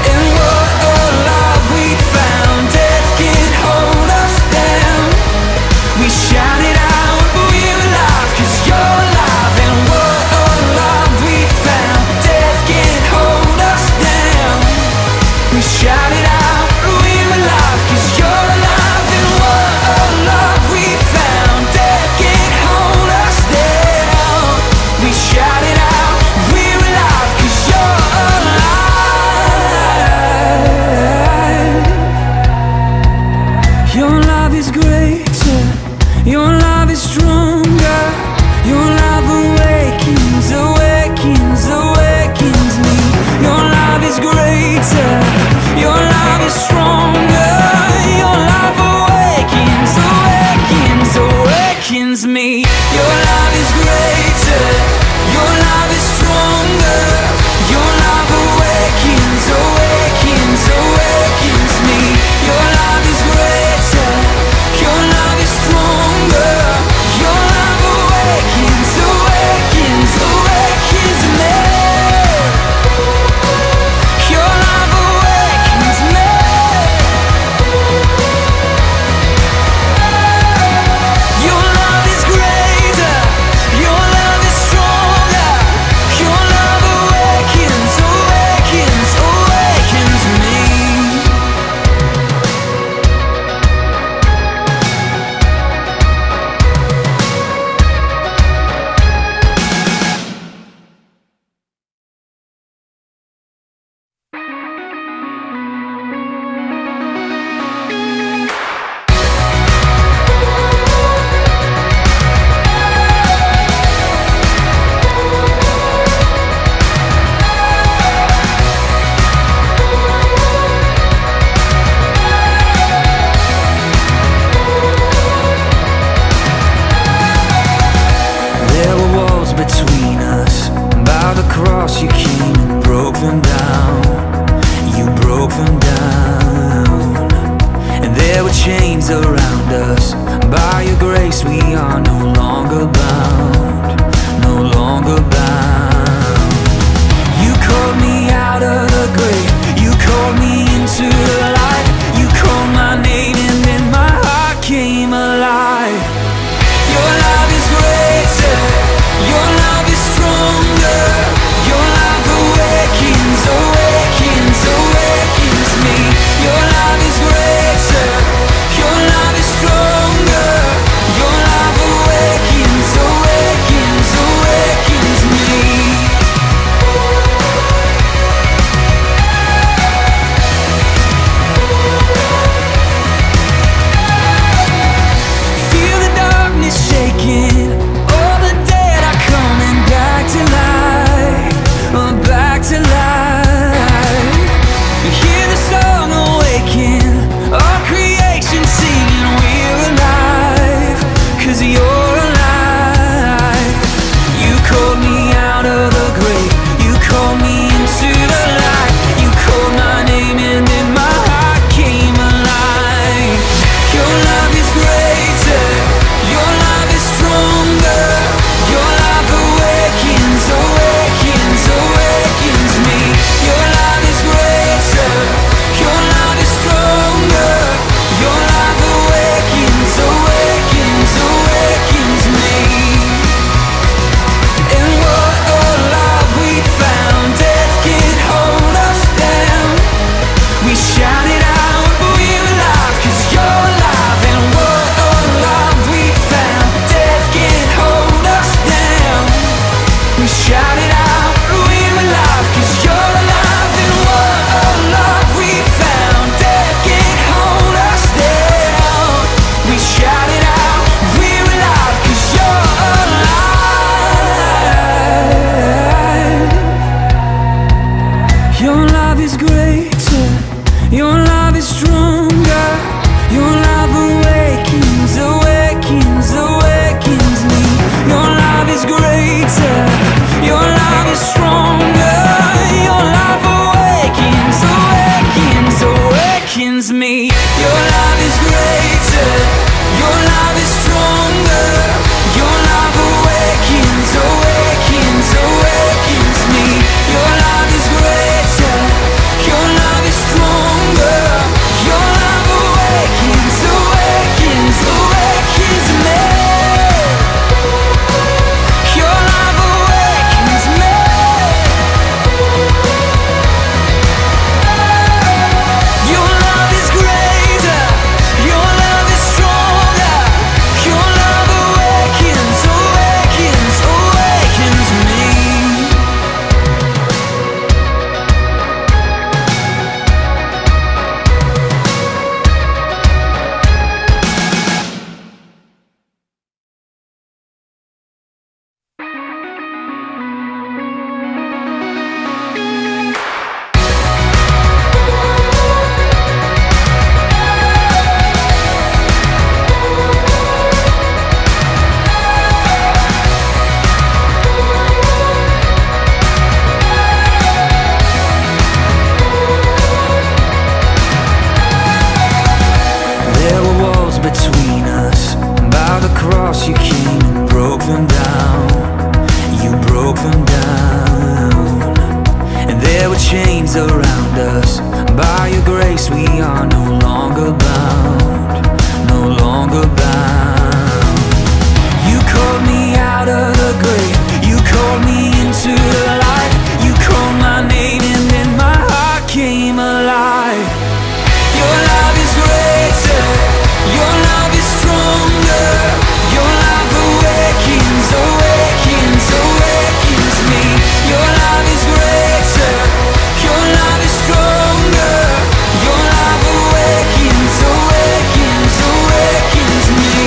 And what a love we found. Death can't hold us down. We shout it out, we're alive, 'cause you're alive. And what a love we found. Death can't hold us down. We shout it out, we're alive, 'cause you're alive. And what a love we found. Death can't hold us down. We shout it out, we're alive, 'cause you're alive. Your love is greater, your love is stronger. Your love awakens, awakens, awakens me. Your love is greater, your love is stronger. Your love awakens, awakens, awakens me. Your love is greater, your love is stronger. Your love awakens, awakens, awakens me. Your love is greater, your love is stronger. Your love awakens, awakens, awakens me. Your love awakens me. grace we are no longer bound, no longer bound. You called me out of the grave, you called me into the light. You called my name and then my heart came alive. Your love is greater, your love is stronger. Your love awakens, awakens, awakens me. Your love is greater, your love is stronger. Your love awakens, awakens, awakens me. Feel the darkness shaking, all the dead are coming back to life, back to life. You hear the song awaken, all creation singing, we're alive, 'cause you're alive. You called me out of the grave, you called me into the light. You called my name and then my heart came alive. Your love is greater, your love is stronger. Your love awakens, awakens, awakens me. Your love is greater, your love is stronger. Your love awakens, awakens, awakens me. And what a love we found, death can't hold us down. We shout it out, we're alive, 'cause you're alive. And what a love we found, death can't hold us down. We shout it out, we're alive, 'cause you're alive. And what a love we found, death can't hold us down. We shout it out, we're alive, 'cause you're alive. Your love is greater, your love is stronger. Your love awakens, awakens, awakens me. Your love is greater, your love is stronger. Your love awakens, awakens, awakens me. Your love is greater, your love is stronger. Your love awakens, awakens, awakens me. Your love is greater, your love is stronger. Your love awakens, awakens, awakens me. Your love awakens me. Your love is greater, your love is stronger. Your love awakens, awakens, awakens me. There were walls between us. By the cross you came and broke them down. You broke them down. And there were chains around us. By your grace we are no longer bound, no longer bound. You called me out of the grave, you called me into the light. You called my name and then my heart came alive. Your love is greater, your love is stronger. Your love awakens, awakens, awakens me. Your love is greater, your love is stronger. Your love awakens, awakens, awakens me.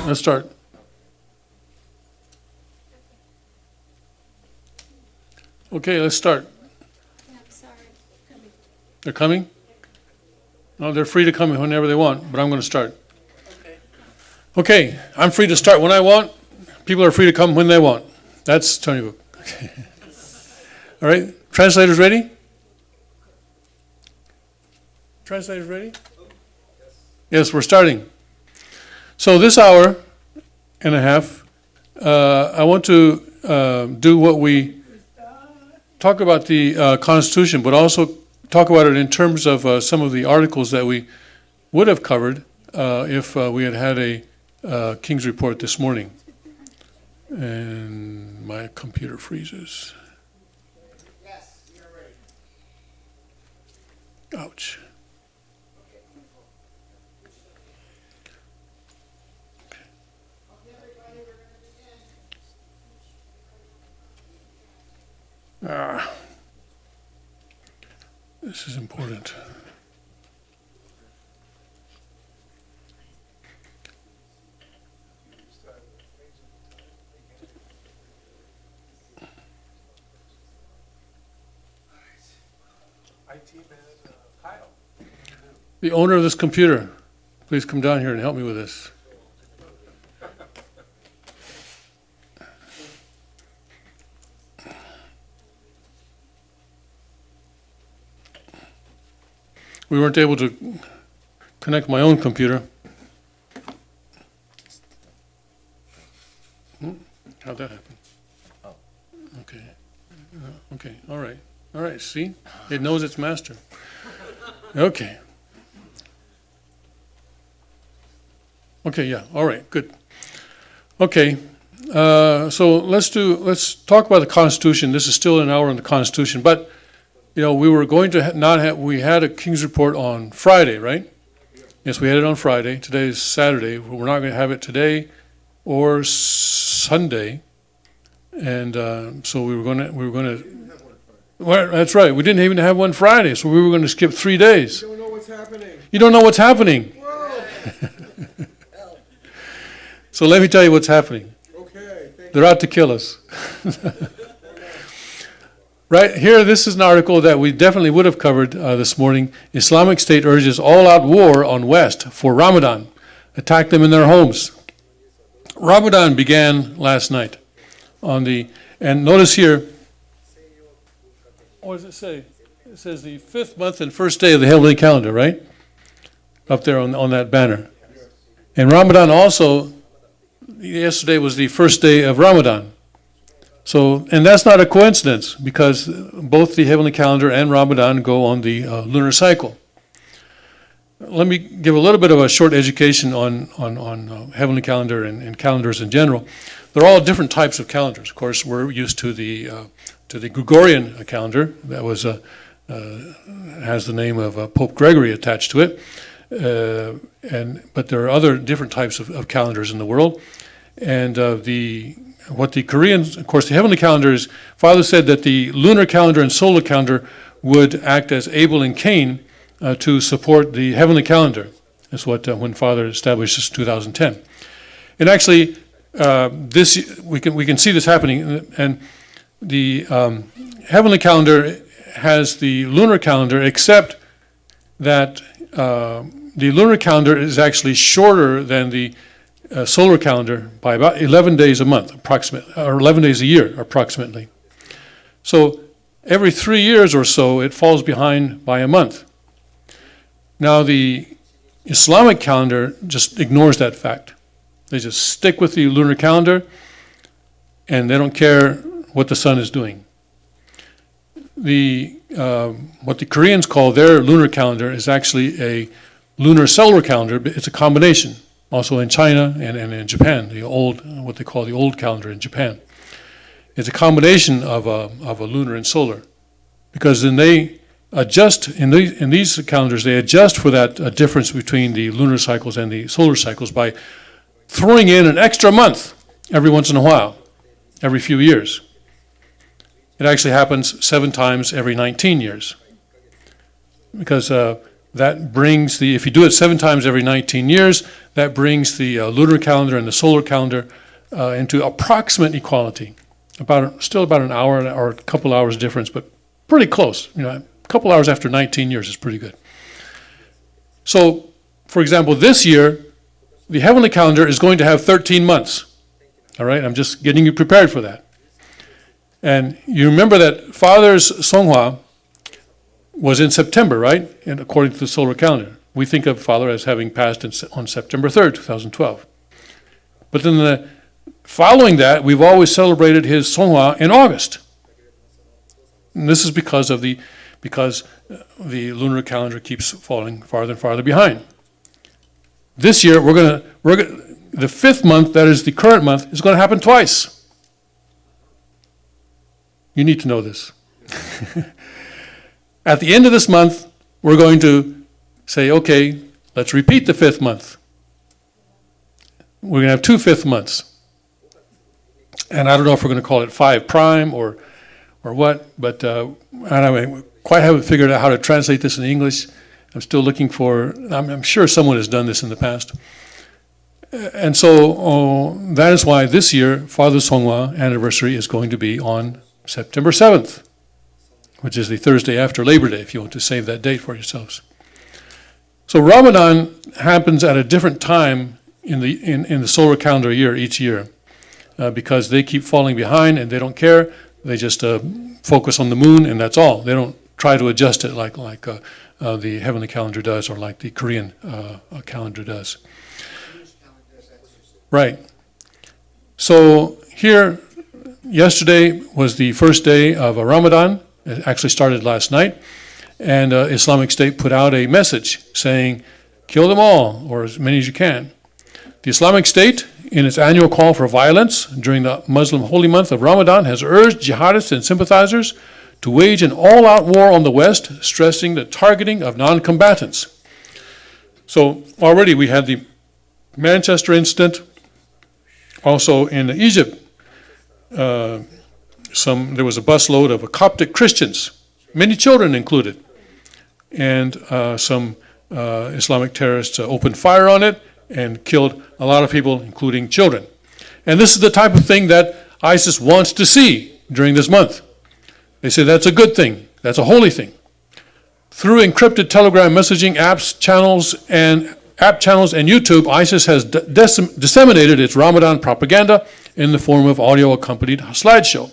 let's start. Okay, let's start. I'm sorry. They're coming? No, they're free to come whenever they want, but I'm going to start. Okay, I'm free to start when I want. People are free to come when they want. That's Tony Book. Okay. All right, translators ready? Translators ready? Yes, we're starting. So this hour and a half, I want to do what we talk about the Constitution, but also talk about it in terms of some of the articles that we would have covered if we had had a King's Report this morning. And my computer freezes. Ouch. This is important. The owner of this computer, please come down here and help me with this. We weren't able to connect my own computer. How'd that happen? Okay. Okay, all right. All right, see? It knows its master. Okay. Okay, yeah, all right, good. Okay, so let's talk about the Constitution. This is still an hour on the Constitution, but you know, we were going to not have, we had a King's Report on Friday, right? Yes, we had it on Friday. Today is Saturday. We're not going to have it today or Sunday. And so we were going to, well, that's right. We didn't even have one Friday, so we were going to skip 3 days. You don't know what's happening. You don't know what's happening. So let me tell you what's happening. Okay. Thank They're out to kill us. Right here, this is an article that we definitely would have covered this morning. Islamic State urges all-out war on West for Ramadan. Attack them in their homes. Ramadan began last night and notice here, what does it say? It says the 5th month and 1st day of the heavenly calendar, right? Up there on that banner. And Ramadan also, yesterday was the 1st day of Ramadan. So, and that's not a coincidence because both the heavenly calendar and Ramadan go on the lunar cycle. Let me give a little bit of a short education on heavenly calendar and calendars in general. They're all different types of calendars. Of course, we're used to the Gregorian calendar that was has the name of Pope Gregory attached to it. But there are other different types of calendars in the world, and what the Koreans, of course, the heavenly calendar is, Father said that the lunar calendar and solar calendar would act as Abel and Cain to support the heavenly calendar. That's what when Father established this in 2010. And actually, this we can see this happening. And the heavenly calendar has the lunar calendar, except that the lunar calendar is actually shorter than the solar calendar by about 11 days a month, approximately, or 11 days a year, approximately. So every 3 years or so, it falls behind by a month. Now, the Islamic calendar just ignores that fact. They just stick with the lunar calendar, and they don't care what the sun is doing. What the Koreans call their lunar calendar is actually a lunar solar calendar, but it's a combination. Also in China and in Japan, what they call the old calendar in Japan. It's a combination of a lunar and solar, because then they adjust in these calendars. They adjust for that difference between the lunar cycles and the solar cycles by throwing in an extra month every once in a while, every few years. It actually happens 7 times every 19 years, because that brings if you do it 7 times every 19 years, that brings the lunar calendar and the solar calendar into approximate equality. Still about an hour or a couple hours difference, but pretty close. A couple hours after 19 years is pretty good. So, for example, this year, the heavenly calendar is going to have 13 months. All right, I'm just getting you prepared for that. And you remember that Father's Songhua was in September, right? And according to the solar calendar. We think of Father as having passed on September 3rd, 2012. But then following that, we've always celebrated his Songhua in August. And this is because the lunar calendar keeps falling farther and farther behind. This year, the 5th month, that is the current month, is going to happen twice. You need to know this. At the end of this month, we're going to say, okay, let's repeat the 5th month. We're going to have 2 5th months. And I don't know if we're going to call it 5 prime or what, but I don't quite haven't figured out how to translate this in English. I'm still looking I'm sure someone has done this in the past. And so that is why this year, Father's Songhua anniversary is going to be on September 7th, which is the Thursday after Labor Day, if you want to save that date for yourselves. So Ramadan happens at a different time in the solar calendar year each year because they keep falling behind and they don't care. They just focus on the moon and that's all. They don't try to adjust it like the heavenly calendar does or like the Korean calendar does. Right. So here, yesterday was the first day of Ramadan. It actually started last night. And Islamic State put out a message saying, kill them all, or as many as you can. The Islamic State, in its annual call for violence during the Muslim holy month of Ramadan, has urged jihadists and sympathizers to wage an all-out war on the West, stressing the targeting of non-combatants. So already we had the Manchester incident. Also in Egypt, there was a busload of Coptic Christians, many children included, and some Islamic terrorists opened fire on it and killed a lot of people, including children. And this is the type of thing that ISIS wants to see during this month. They say that's a good thing, that's a holy thing. Through encrypted Telegram messaging app channels and YouTube, ISIS has disseminated its Ramadan propaganda in the form of audio-accompanied slideshow.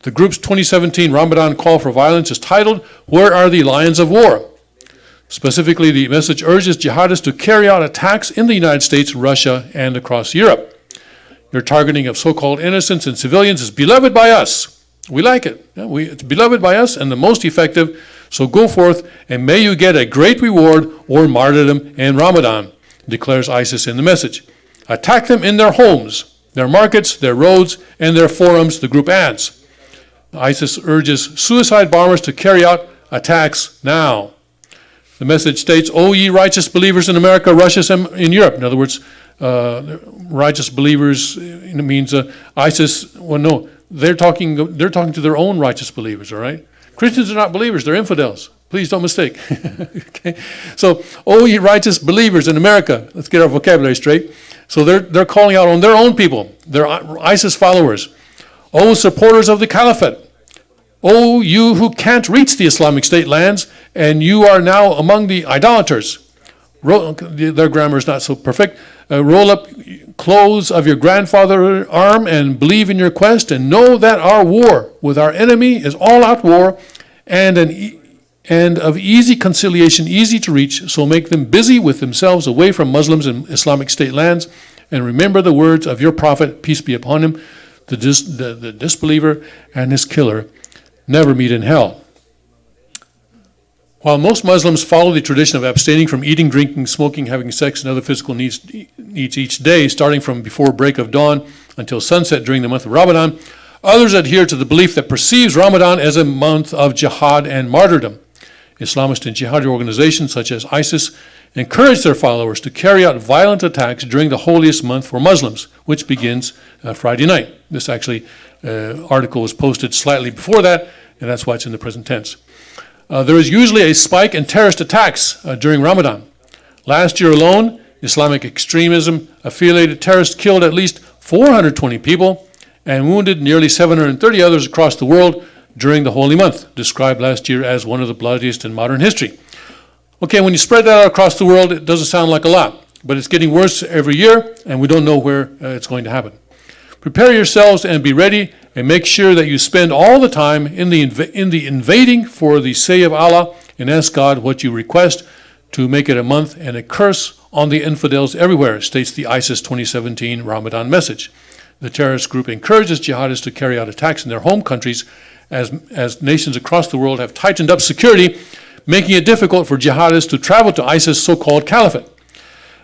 The group's 2017 Ramadan call for violence is titled, "Where Are the Lions of War?" Specifically, the message urges jihadists to carry out attacks in the United States, Russia, and across Europe. Your targeting of so-called innocents and civilians is beloved by us. We like it. It's beloved by us and the most effective. So go forth and may you get a great reward or martyrdom in Ramadan, declares ISIS in the message. Attack them in their homes, their markets, their roads, and their forums, the group adds. ISIS urges suicide bombers to carry out attacks now. The message states, "O ye righteous believers in America, Russia, and in Europe." In other words, righteous believers, it means ISIS, well, no, they're talking to their own righteous believers, all right? Christians are not believers, they're infidels. Please don't mistake. Okay? So, "O ye righteous believers in America," let's get our vocabulary straight. So they're calling out on their own people, their ISIS followers. "O supporters of the caliphate, O you who can't reach the Islamic State lands, and you are now among the idolaters." Their grammar is not so perfect. "Roll up clothes of your grandfather arm and believe in your quest, and know that our war with our enemy is all-out war and of easy conciliation, easy to reach. So make them busy with themselves away from Muslims and Islamic State lands, and remember the words of your prophet, peace be upon him, the disbeliever and his killer never meet in hell." While most Muslims follow the tradition of abstaining from eating, drinking, smoking, having sex, and other physical needs each day, starting from before break of dawn until sunset during the month of Ramadan, others adhere to the belief that perceives Ramadan as a month of jihad and martyrdom. Islamist and jihadi organizations such as ISIS encourage their followers to carry out violent attacks during the holiest month for Muslims, which begins Friday night. This actually article was posted slightly before that, and that's why it's in the present tense. there is usually a spike in terrorist attacks during Ramadan. Last year alone, Islamic extremism affiliated terrorists killed at least 420 people and wounded nearly 730 others across the world during the holy month, described last year as one of the bloodiest in modern history. Okay, when you spread that out across the world, it doesn't sound like a lot, but it's getting worse every year, and we don't know where it's going to happen. Prepare yourselves and be ready, and make sure that you spend all the time in the invading for the say of Allah, and ask God what you request to make it a month and a curse on the infidels everywhere, states the ISIS 2017 Ramadan message. The terrorist group encourages jihadists to carry out attacks in their home countries as nations across the world have tightened up security, making it difficult for jihadists to travel to ISIS' so-called caliphate.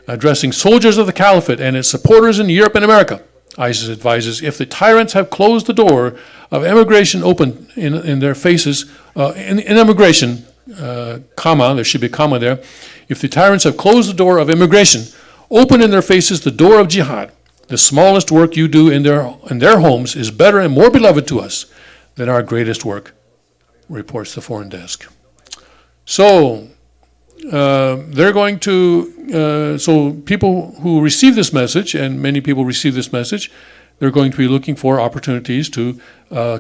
Addressing soldiers of the caliphate and its supporters in Europe and America, ISIS advises, if the tyrants have closed the door of immigration open in their faces, in immigration, comma, there should be a comma there, if the tyrants have closed the door of immigration, open in their faces the door of jihad. The smallest work you do in their homes is better and more beloved to us than our greatest work, reports the foreign desk. So, they're going to, so people who receive this message, and many people receive this message, they're going to be looking for opportunities to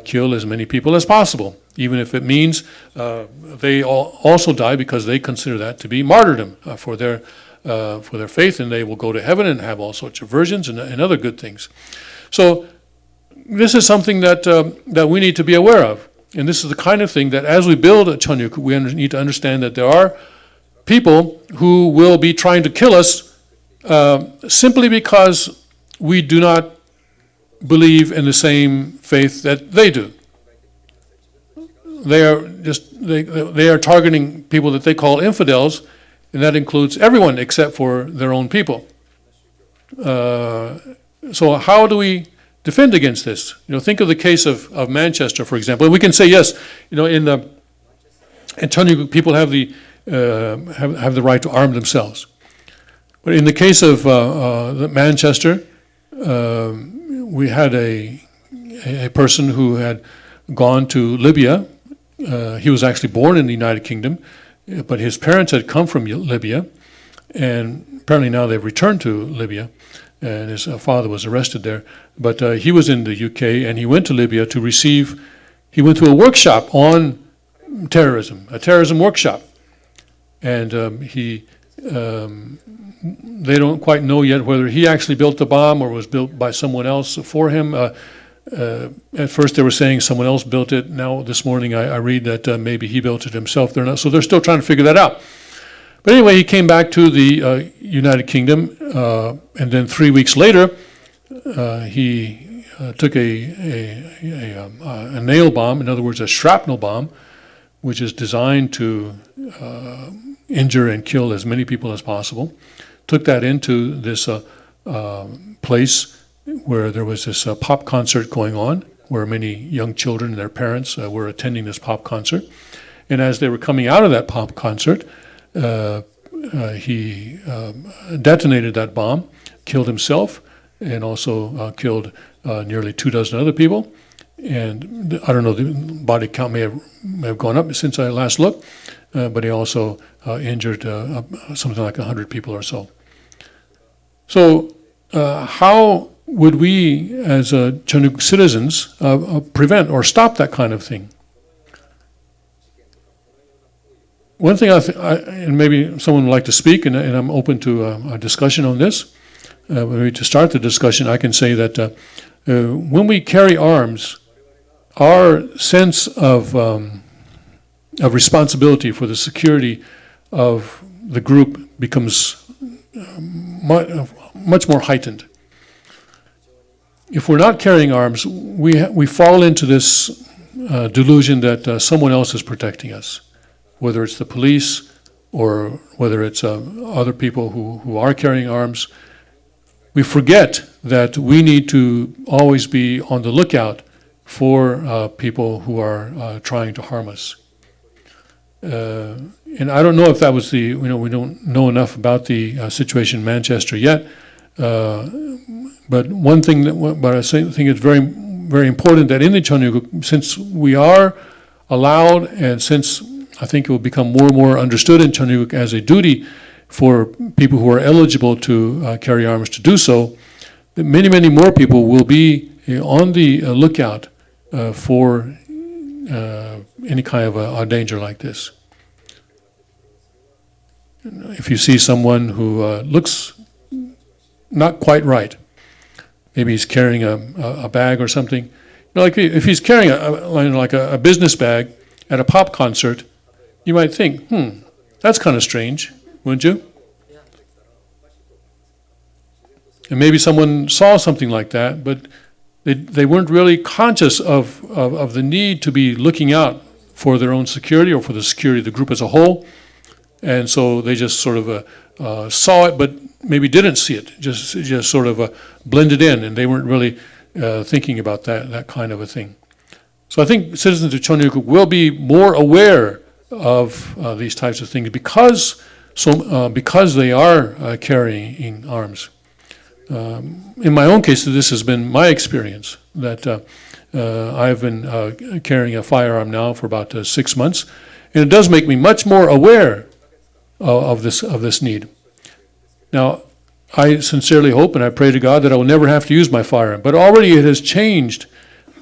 kill as many people as possible, even if it means they also die because they consider that to be martyrdom for their faith, and they will go to heaven and have all sorts of versions and other good things. So this is something that we need to be aware of. And this is the kind of thing that as we build a Cheonryuk, we need to understand that there are people who will be trying to kill us simply because we do not believe in the same faith that they do. They are targeting people that they call infidels, and that includes everyone except for their own people. So how do we defend against this? Think of the case of Manchester, for example. We can say yes. In Cheonryuk, people have the right to arm themselves. But in the case of Manchester, we had a person who had gone to Libya. He was actually born in the United Kingdom, but his parents had come from Libya, and apparently now they've returned to Libya, and his father was arrested there. But he was in the UK, and he went to Libya to he went to a workshop on terrorism, a terrorism workshop. And they don't quite know yet whether he actually built the bomb or was built by someone else for him. At first they were saying someone else built it. Now this morning I read that maybe he built it himself. So they're still trying to figure that out. But anyway, he came back to the United Kingdom, and then 3 weeks later, he took a nail bomb, in other words, a shrapnel bomb, which is designed to injure and kill as many people as possible. Took that into this place where there was this pop concert going on, where many young children and their parents were attending this pop concert. And as they were coming out of that pop concert, he detonated that bomb, killed himself, and also killed nearly 24 other people. And I don't know, the body count may have gone up since I last looked, but he also injured something like 100 people or so. So how would we, as Cheonryuk citizens, prevent or stop that kind of thing? One thing, and maybe someone would like to speak, and I'm open to a discussion on this. Maybe to start the discussion, I can say that when we carry arms, our sense of responsibility for the security of the group becomes much more heightened. If we're not carrying arms, we fall into this delusion that someone else is protecting us, whether it's the police or whether it's other people who are carrying arms. We forget that we need to always be on the lookout for people who are trying to harm us. And I don't know if that was we don't know enough about the situation in Manchester yet. But one thing but I think it's very, very important that in the Cheonryuk, since we are allowed and since I think it will become more and more understood in Chonryuk as a duty for people who are eligible to carry arms to do so. That many, many more people will be on the lookout for any kind of a danger like this. If you see someone who looks not quite right, maybe he's carrying a bag or something. Like if he's carrying a business bag at a pop concert, you might think, that's kind of strange, wouldn't you? And maybe someone saw something like that, but they weren't really conscious of the need to be looking out for their own security or for the security of the group as a whole. And so they just sort of saw it, but maybe didn't see it, just sort of blended in, and they weren't really thinking about that kind of a thing. So I think citizens of Chonryuk will be more aware of these types of things because they are carrying arms. In my own case, this has been my experience, that I've been carrying a firearm now for about 6 months, and it does make me much more aware of this need. Now, I sincerely hope and I pray to God that I will never have to use my firearm, but already it has changed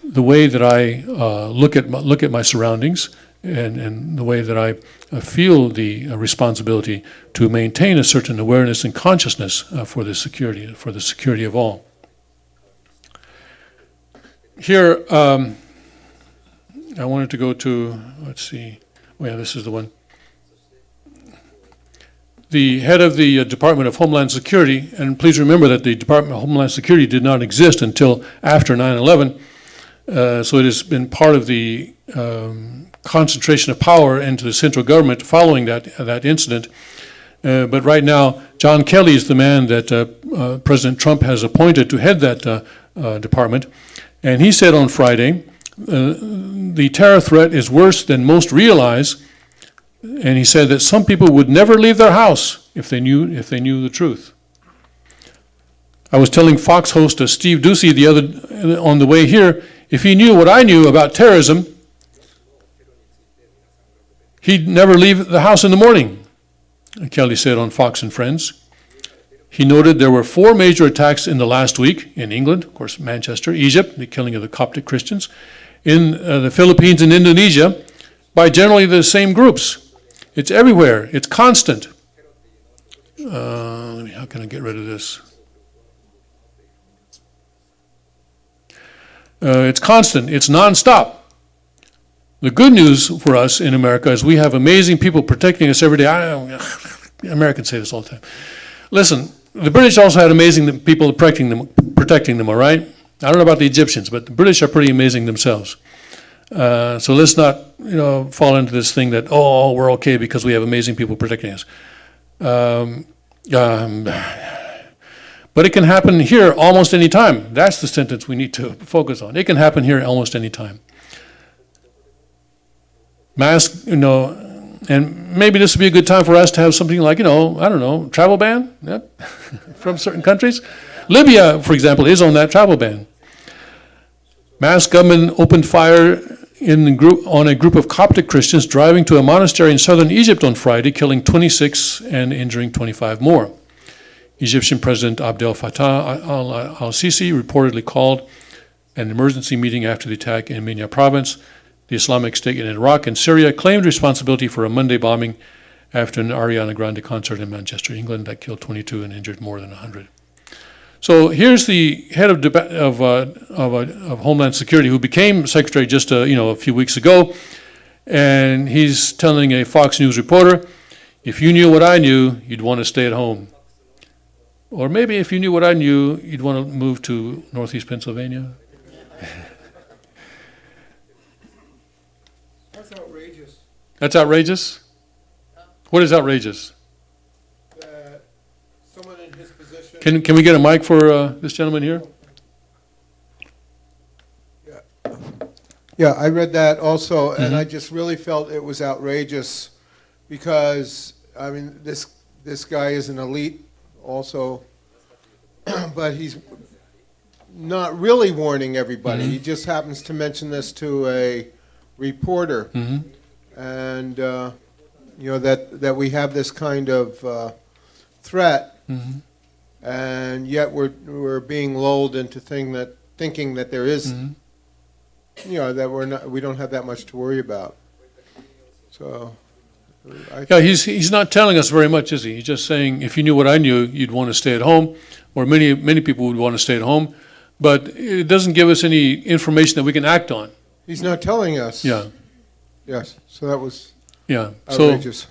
the way that I look at my surroundings and the way that I feel the responsibility to maintain a certain awareness and consciousness for the security of all. Here, I wanted to go to, let's see, oh yeah, this is the one. The head of the Department of Homeland Security, and please remember that the Department of Homeland Security did not exist until after 9/11, so it has been part of the concentration of power into the central government following that incident. But right now, John Kelly is the man that President Trump has appointed to head that department, and he said on Friday, the terror threat is worse than most realize. And he said that some people would never leave their house if they knew the truth. I was telling Fox host Steve Doocy on the way here, if he knew what I knew about terrorism, he'd never leave the house in the morning, Kelly said on Fox and Friends. He noted there were 4 major attacks in the last week in England, of course, Manchester, Egypt, the killing of the Coptic Christians, in the Philippines and Indonesia, by generally the same groups. It's everywhere. It's constant. How can I get rid of this? It's constant. It's nonstop. The good news for us in America is we have amazing people protecting us every day. Americans say this all the time. Listen, the British also had amazing people protecting them, all right? I don't know about the Egyptians, but the British are pretty amazing themselves. So let's not, fall into this thing that, we're okay because we have amazing people protecting us. But it can happen here almost any time. That's the sentence we need to focus on. It can happen here almost any time. Mask, and maybe this would be a good time for us to have something like, travel ban from certain countries. Libya, for example, is on that travel ban. Mass gunmen opened fire on a group of Coptic Christians driving to a monastery in southern Egypt on Friday, killing 26 and injuring 25 more. Egyptian President Abdel Fattah al-Sisi reportedly called an emergency meeting after the attack in Minya province. The Islamic State in Iraq and Syria claimed responsibility for a Monday bombing after an Ariana Grande concert in Manchester, England, that killed 22 and injured more than 100. So here's the head of Homeland Security, who became secretary just a few weeks ago, and he's telling a Fox News reporter, "If you knew what I knew, you'd want to stay at home." Or maybe if you knew what I knew, you'd want to move to Northeast Pennsylvania. That's outrageous. That's outrageous? What is outrageous? That someone in his position. Can we get a mic for this gentleman here? Yeah, I read that also, and I just really felt it was outrageous because, this guy is an elite also, but he's not really warning everybody. He just happens to mention this to a reporter. and that we have this kind of threat, and yet we're being lulled into thinking that there is, that we don't have that much to worry about. So, Yeah, he's not telling us very much, is he? He's just saying, if you knew what I knew, you'd want to stay at home, or many people would want to stay at home, but it doesn't give us any information that we can act on. he's not telling us. Yeah, Yes. So that was yeah. outrageous.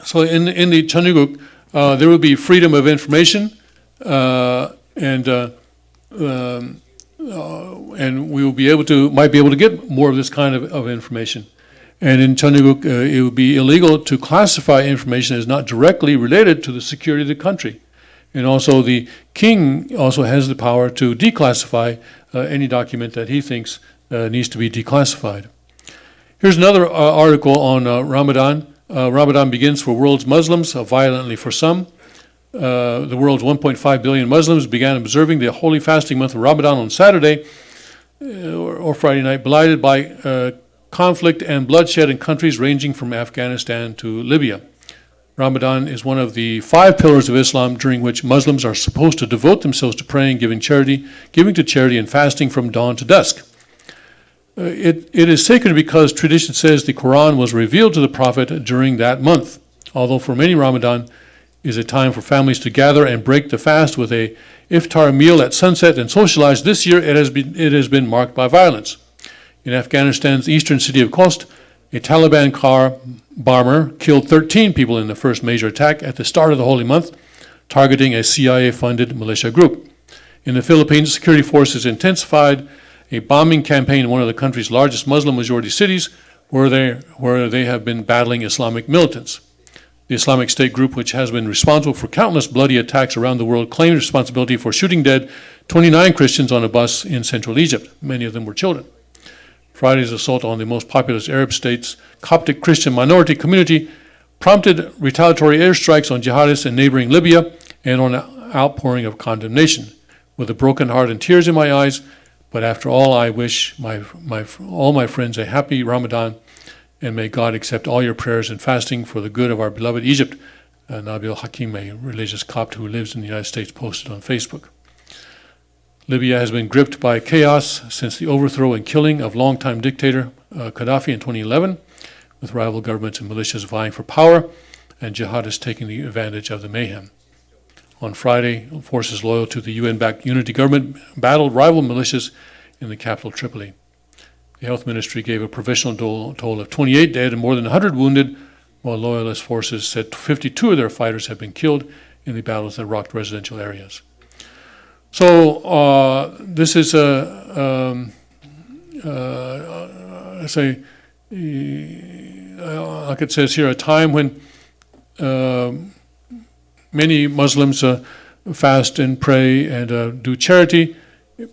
So in the Chanuguk, there will be freedom of information, and we will might be able to get more of this kind of information. And in Chanuguk, it would be illegal to classify information as not directly related to the security of the country. And also the king also has the power to declassify any document that he thinks needs to be declassified. Here's another article on Ramadan. Ramadan begins for world's Muslims, violently for some. The world's 1.5 billion Muslims began observing the holy fasting month of Ramadan on Saturday or Friday night, blighted by conflict and bloodshed in countries ranging from Afghanistan to Libya. Ramadan is one of the 5 pillars of Islam during which Muslims are supposed to devote themselves to praying, giving to charity, and fasting from dawn to dusk. It is sacred because tradition says the Quran was revealed to the Prophet during that month. Although for many Ramadan is a time for families to gather and break the fast with a iftar meal at sunset and socialize, this year it has been marked by violence. In Afghanistan's eastern city of Khost, a Taliban car bomber killed 13 people in the first major attack at the start of the holy month, targeting a CIA-funded militia group. In the Philippines, security forces intensified a bombing campaign in one of the country's largest Muslim-majority cities, where they have been battling Islamic militants. The Islamic State group, which has been responsible for countless bloody attacks around the world, claimed responsibility for shooting dead 29 Christians on a bus in central Egypt. Many of them were children. Friday's assault on the most populous Arab state's Coptic Christian minority community prompted retaliatory airstrikes on jihadists in neighboring Libya and on an outpouring of condemnation. With a broken heart and tears in my eyes, but after all, I wish all my friends a happy Ramadan, and may God accept all your prayers and fasting for the good of our beloved Egypt. Nabil Hakim, a religious Copt who lives in the United States, posted on Facebook. Libya has been gripped by chaos since the overthrow and killing of longtime dictator Gaddafi in 2011, with rival governments and militias vying for power and jihadists taking the advantage of the mayhem. On Friday, forces loyal to the UN-backed unity government battled rival militias in the capital, Tripoli. The health ministry gave a provisional toll of 28 dead and more than 100 wounded, while loyalist forces said 52 of their fighters have been killed in the battles that rocked residential areas. So this is like it says here, a time when many Muslims fast and pray and do charity,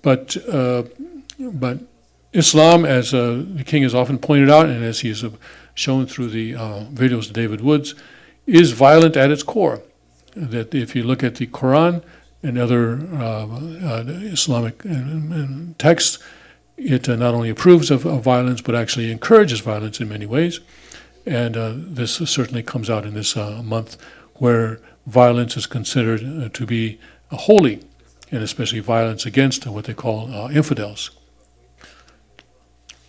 but Islam, as the king has often pointed out, and as he has shown through the videos of David Woods, is violent at its core. That if you look at the Quran and other Islamic texts, it not only approves of violence, but actually encourages violence in many ways. And this certainly comes out in this month where violence is considered to be holy, and especially violence against what they call infidels.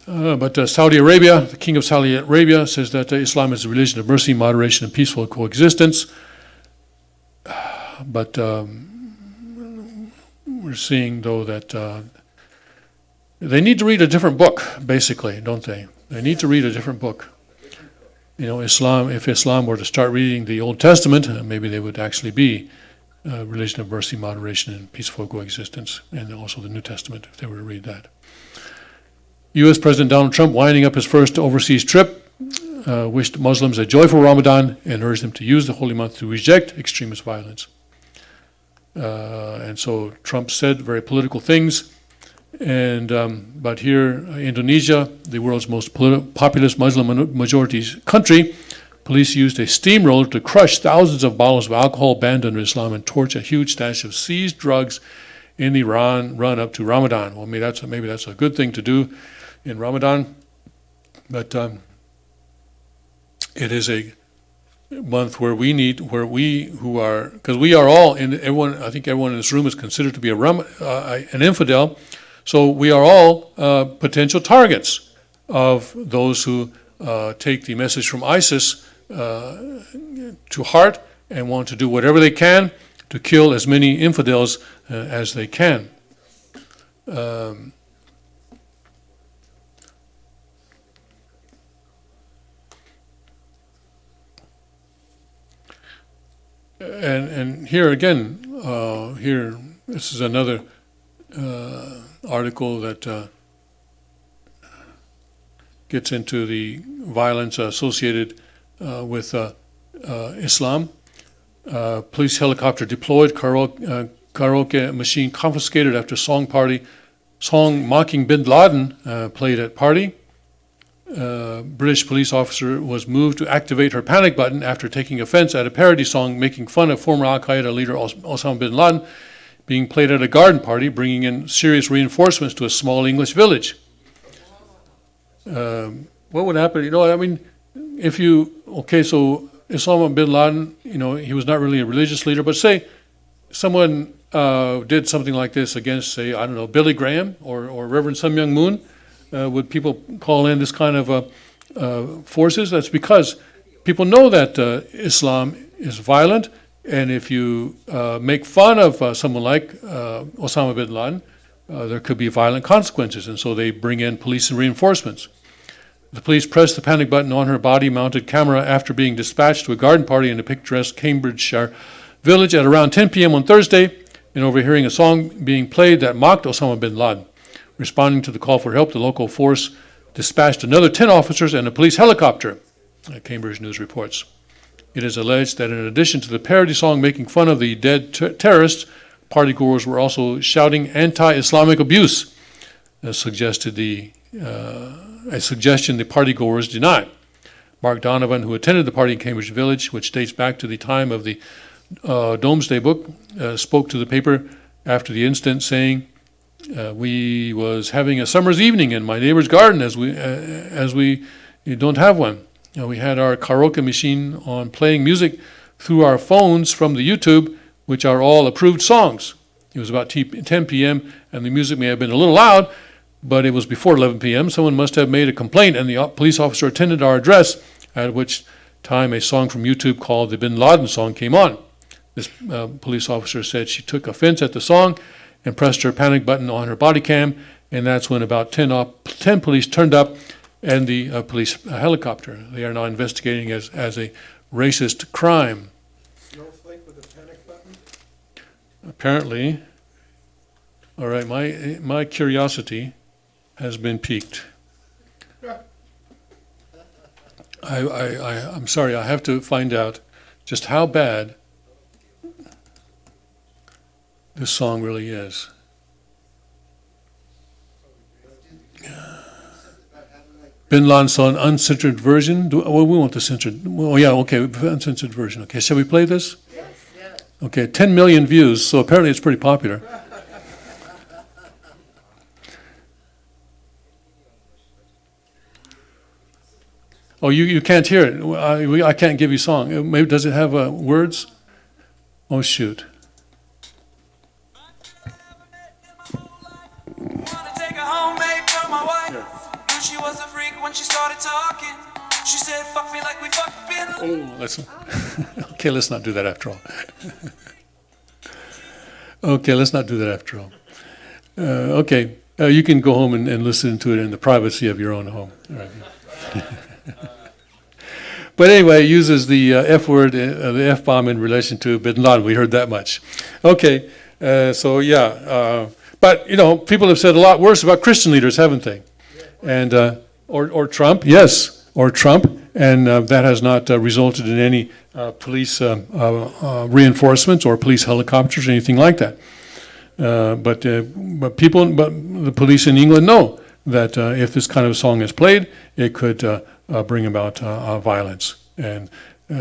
But Saudi Arabia, the king of Saudi Arabia, says that Islam is a religion of mercy, moderation, and peaceful coexistence. But we're seeing, though, that they need to read a different book, basically, don't they? They need to read a different book. You know, Islam, if Islam were to start reading the Old Testament, maybe they would actually be a religion of mercy, moderation, and peaceful coexistence, and also the New Testament, if they were to read that. U.S. President Donald Trump, winding up his first overseas trip, wished Muslims a joyful Ramadan and urged them to use the holy month to reject extremist violence. And so Trump said very political things. And but here, Indonesia, the world's most populous Muslim majority country, police used a steamroller to crush thousands of bottles of alcohol banned under Islam and torch a huge stash of seized drugs in the run up to Ramadan. Well, maybe that's a good thing to do in Ramadan, but it is a month where because we are all, I think everyone in this room is considered to be an infidel, so we are all potential targets of those who take the message from ISIS to heart and want to do whatever they can to kill as many infidels as they can. And here again, this is another article that gets into the violence associated with Islam. Police helicopter deployed, karaoke machine confiscated after song mocking bin Laden played at party. British police officer was moved to activate her panic button after taking offense at a parody song making fun of former Al-Qaeda leader Osama bin Laden being played at a garden party, bringing in serious reinforcements to a small English village. What would happen? So Osama bin Laden, he was not really a religious leader, but say someone did something like this against, say, I don't know, Billy Graham or Reverend Sun Myung Moon. Would people call in this kind of forces? That's because people know that Islam is violent, and if you make fun of someone like Osama bin Laden, there could be violent consequences, and so they bring in police and reinforcements. The police pressed the panic button on her body-mounted camera after being dispatched to a garden party in a picturesque Cambridgeshire village at around 10 p.m. on Thursday, and overhearing a song being played that mocked Osama bin Laden. Responding to the call for help, the local force dispatched another 10 officers and a police helicopter, Cambridge News reports. It is alleged that in addition to the parody song making fun of the dead terrorists, partygoers were also shouting anti-Islamic abuse, a suggestion the partygoers deny. Mark Donovan, who attended the party in Cambridge Village, which dates back to the time of the Domesday Book, spoke to the paper after the incident, saying, we was having a summer's evening in my neighbor's garden as we don't have one. We had our karaoke machine on playing music through our phones from the YouTube, which are all approved songs. It was about 10 p.m. and the music may have been a little loud, but it was before 11 p.m. Someone must have made a complaint and the police officer attended our address, at which time a song from YouTube called the Bin Laden song came on. This police officer said she took offense at the song and pressed her panic button on her body cam, and that's when about 10 police turned up and the police helicopter. They are now investigating as a racist crime. Snowflake with a panic button? Apparently. All right, my curiosity has been piqued. I'm sorry, I have to find out just how bad this song really is. Bin Laden saw an uncensored version. We want the censored. Well, yeah, okay, uncensored version. Okay, shall we play this? Yes. Okay, 10 million views, so apparently it's pretty popular. Oh, you can't hear it. I can't give you song. Maybe does it have words? Oh, shoot. She was a freak when she started talking. She said, fuck me like we fucked Bin Laden. Okay, let's not do that after all. Okay, let's not do that after all. Okay, you can go home and listen to it in the privacy of your own home. All right. But anyway, it uses the F word, the F-bomb in relation to Bin Laden. We heard that much. Okay, so yeah. But, people have said a lot worse about Christian leaders, haven't they? And or Trump, yes, or Trump, and that has not resulted in any police reinforcements or police helicopters or anything like that. But the police in England know that if this kind of song is played, it could bring about violence, and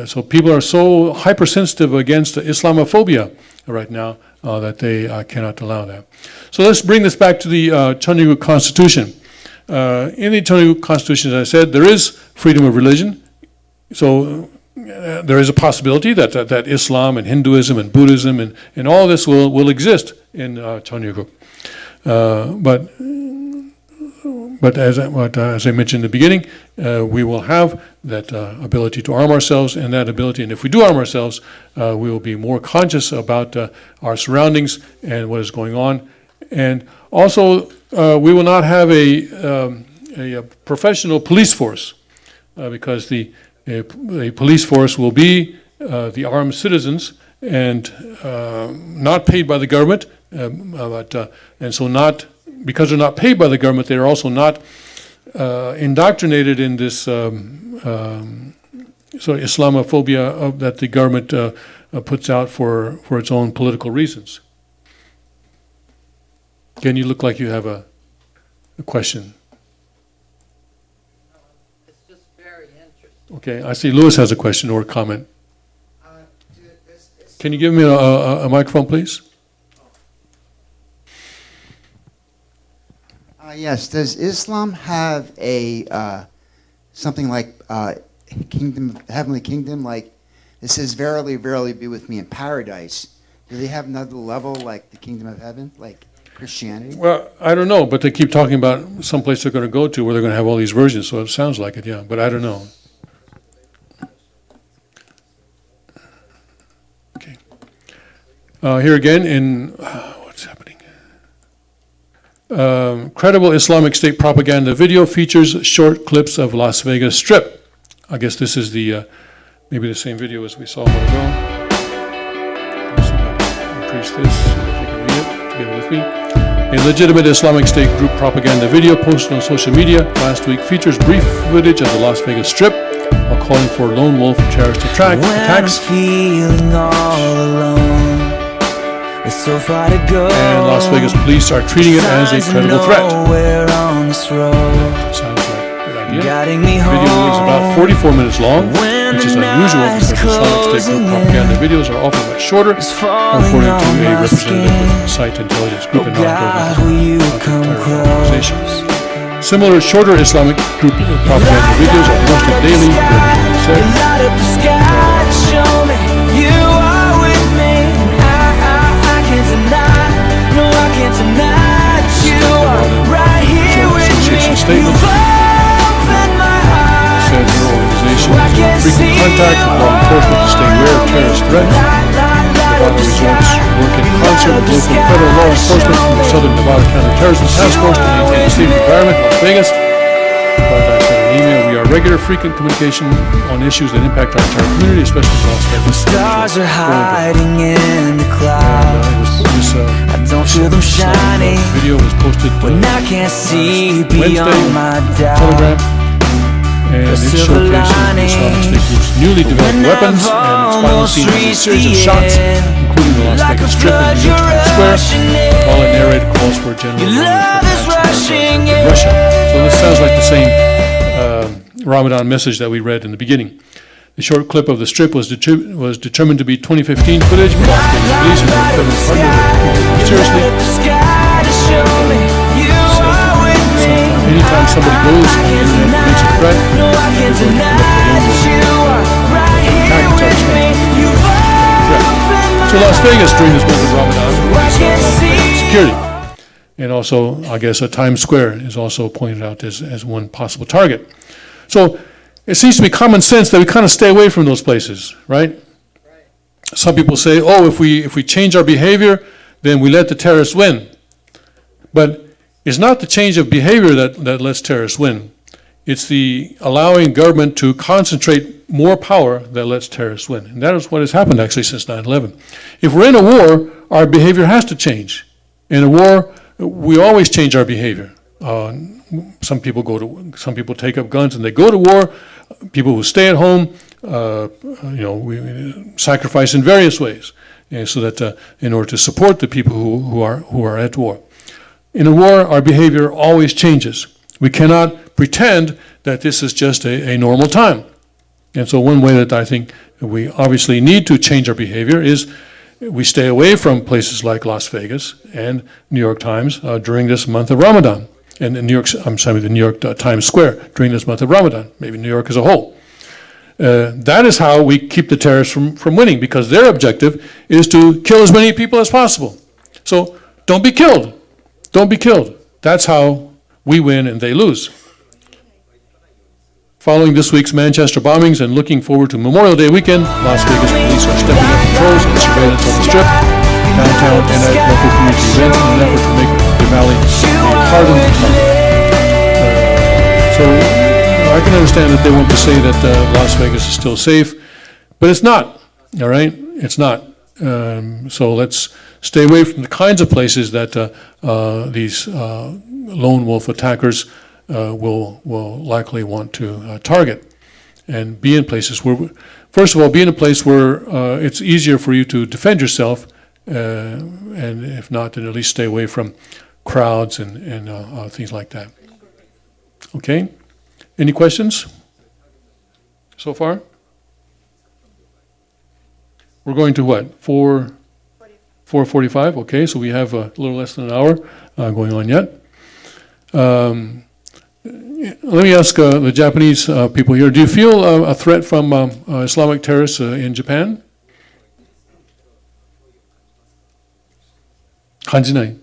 so people are so hypersensitive against Islamophobia right now that they cannot allow that. So let's bring this back to the Cheonryu Constitution. In the Cheonryu Constitution, as I said, there is freedom of religion. there is a possibility that Islam and Hinduism and Buddhism and all this will exist in Cheongguk. But as I mentioned in the beginning, we will have that ability to arm ourselves, and that ability, and if we do arm ourselves, we will be more conscious about our surroundings and what is going on. And also, we will not have a professional police force, because the police force will be the armed citizens and not paid by the government, and so not, because they're not paid by the government, they're also not indoctrinated in this Islamophobia that the government puts out for its own political reasons. Again, you look like you have a question. It's just very interesting. Okay, I see Louis has a question or a comment. Can you give me a microphone, please? Yes, does Islam have a something like kingdom, heavenly kingdom, like it says, "Verily, verily, be with me in paradise"? Do they have another level like the kingdom of heaven, like Christianity? Well, I don't know, but they keep talking about some place they're going to go to where they're going to have all these versions, so it sounds like it, yeah, but I don't know. Okay. Here again in, what's happening? Credible Islamic State propaganda video features short clips of Las Vegas Strip. I guess this is the, maybe the same video as we saw a while ago. Let's see if I can increase this so that you can read it together with me. A legitimate Islamic State group propaganda video posted on social media last week features brief footage of the Las Vegas Strip while calling for lone wolf terrorist attacks. Feeling all alone. It's so far to go. And Las Vegas police are treating it as a credible threat. On this road. Sounds like a good idea. Guiding me The video is home. about 44 minutes long, which is unusual because Islamic State group propaganda videos are often much shorter, according to a representative with Site Intelligence Group and non-governmental organization. Similar shorter Islamic group propaganda videos are posted daily, the said. Light up the sky, show me you are with me. I can't deny, no, I can't deny that you are right here with me. Statement. You've opened my eyes. Said her organization is in frequent contact with law enforcement to stay aware of terrorist threats. Nevada resorts work in concert with local and federal law enforcement from the Southern Nevada Counterterrorism Task Force to maintain a safe environment in Las Vegas. But I said in an email, we are regular, frequent communication on issues that impact our entire community, especially Las Vegas. Stars are hiding in the clouds. I don't feel them shining Video was posted when I can't see beyond my Telegram, doubt. and it showcases the Islamic State group's newly developed weapons and its final scene has a series of shots, including the Las Vegas Strip and New York Times Square, while a narrator calls for a general rushing in Russia. So this sounds like the same Ramadan message that we read in the beginning. The short clip of the strip was determined to be 2015 footage, but Las Vegas police and their federal partner were taking it seriously. Anytime somebody goes on the internet and makes a threat, they're going to look for threat. So Las Vegas during this month of Ramadan is security. And also, I guess, Times Square is also pointed out as one possible target. So it seems to be common sense that we kind of stay away from those places, right? Some people say, oh, if we change our behavior, then we let the terrorists win. But it's not the change of behavior that lets terrorists win. It's the allowing government to concentrate more power that lets terrorists win. And that is what has happened actually since 9/11. If we're in a war, our behavior has to change. In a war, we always change our behavior. Some people take up guns and they go to war. People who stay at home, we sacrifice in various ways, and so that in order to support the people who are at war. In a war, our behavior always changes. We cannot pretend that this is just a normal time. And so one way that I think we obviously need to change our behavior is we stay away from places like Las Vegas and New York Times during this month of Ramadan. And the New York Times Square during this month of Ramadan, maybe New York as a whole. That is how we keep the terrorists from winning, because their objective is to kill as many people as possible. So don't be killed. Don't be killed. That's how we win and they lose. Following this week's Manchester bombings and looking forward to Memorial Day weekend, Las Vegas police are stepping up patrols and surveillance on the Strip, downtown, and at local community events in an effort to make the valley a hardened target. So I can understand that they want to say that Las Vegas is still safe, but it's not, all right? It's not. So let's stay away from the kinds of places that these lone wolf attackers will likely want to target, and be in places where, first of all, be in a place where it's easier for you to defend yourself, and if not, then at least stay away from crowds and things like that. Okay? Any questions so far? We're going to what? 4:45? Okay, so we have a little less than an hour going on yet. Let me ask the Japanese people here, do you feel a threat from Islamic terrorists in Japan? 感じない?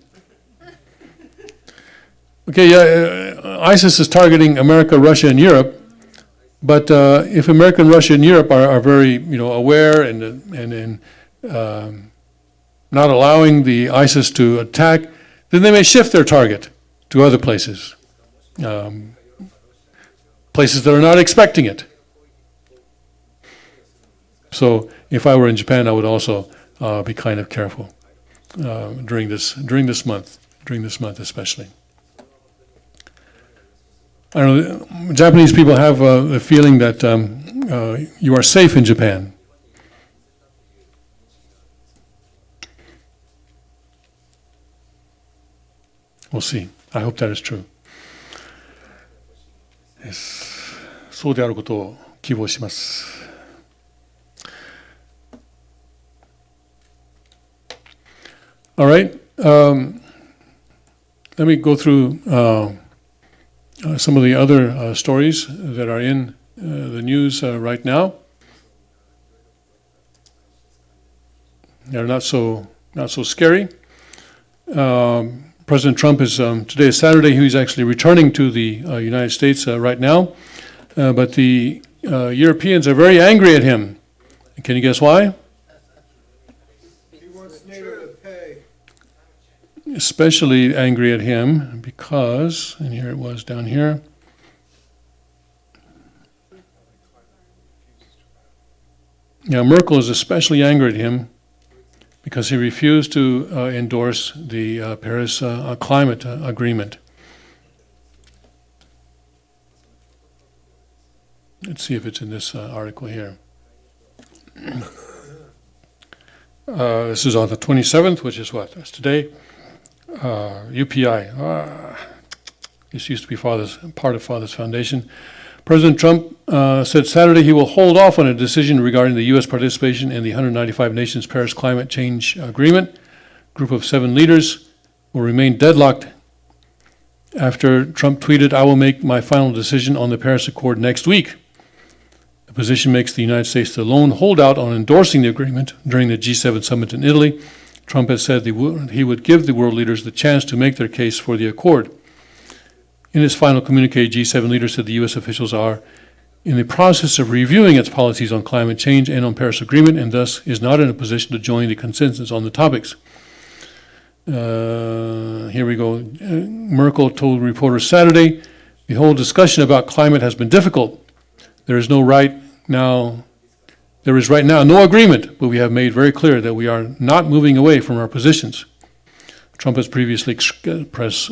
Okay, yeah, ISIS is targeting America, Russia, and Europe, but if America and Russia and Europe are very, aware and not allowing the ISIS to attack, then they may shift their target to other places, places that are not expecting it. So if I were in Japan, I would also be kind of careful during this month especially. I don't know, Japanese people have the feeling that you are safe in Japan. We'll see. I hope that is true. Yes. そうであることを希望します。All right. Let me go through some of the other stories that are in the news right now. They're not so scary. President Trump is today is Saturday. He's actually returning to the United States right now, but the Europeans are very angry at him. Can you guess why? He wants NATO to pay. Especially angry at him because, and here it was down here. Yeah, Merkel is especially angry at him because he refused to endorse the Paris climate agreement. Let's see if it's in this article here. This is on the 27th, which is what? That's today. UPI. This used to be part of Father's Foundation. President Trump said Saturday he will hold off on a decision regarding the U.S. participation in the 195 nations Paris Climate Change Agreement. A group of 7 leaders will remain deadlocked after Trump tweeted, "I will make my final decision on the Paris Accord next week." The position makes the United States the lone holdout on endorsing the agreement during the G7 summit in Italy. Trump has said he would give the world leaders the chance to make their case for the accord. In his final communique, G7 leaders said the U.S. officials are in the process of reviewing its policies on climate change and on Paris Agreement, and thus is not in a position to join the consensus on the topics. Here we go. Merkel told reporters Saturday, "The whole discussion about climate has been difficult. There is right now no agreement, but we have made very clear that we are not moving away from our positions." Trump has previously expressed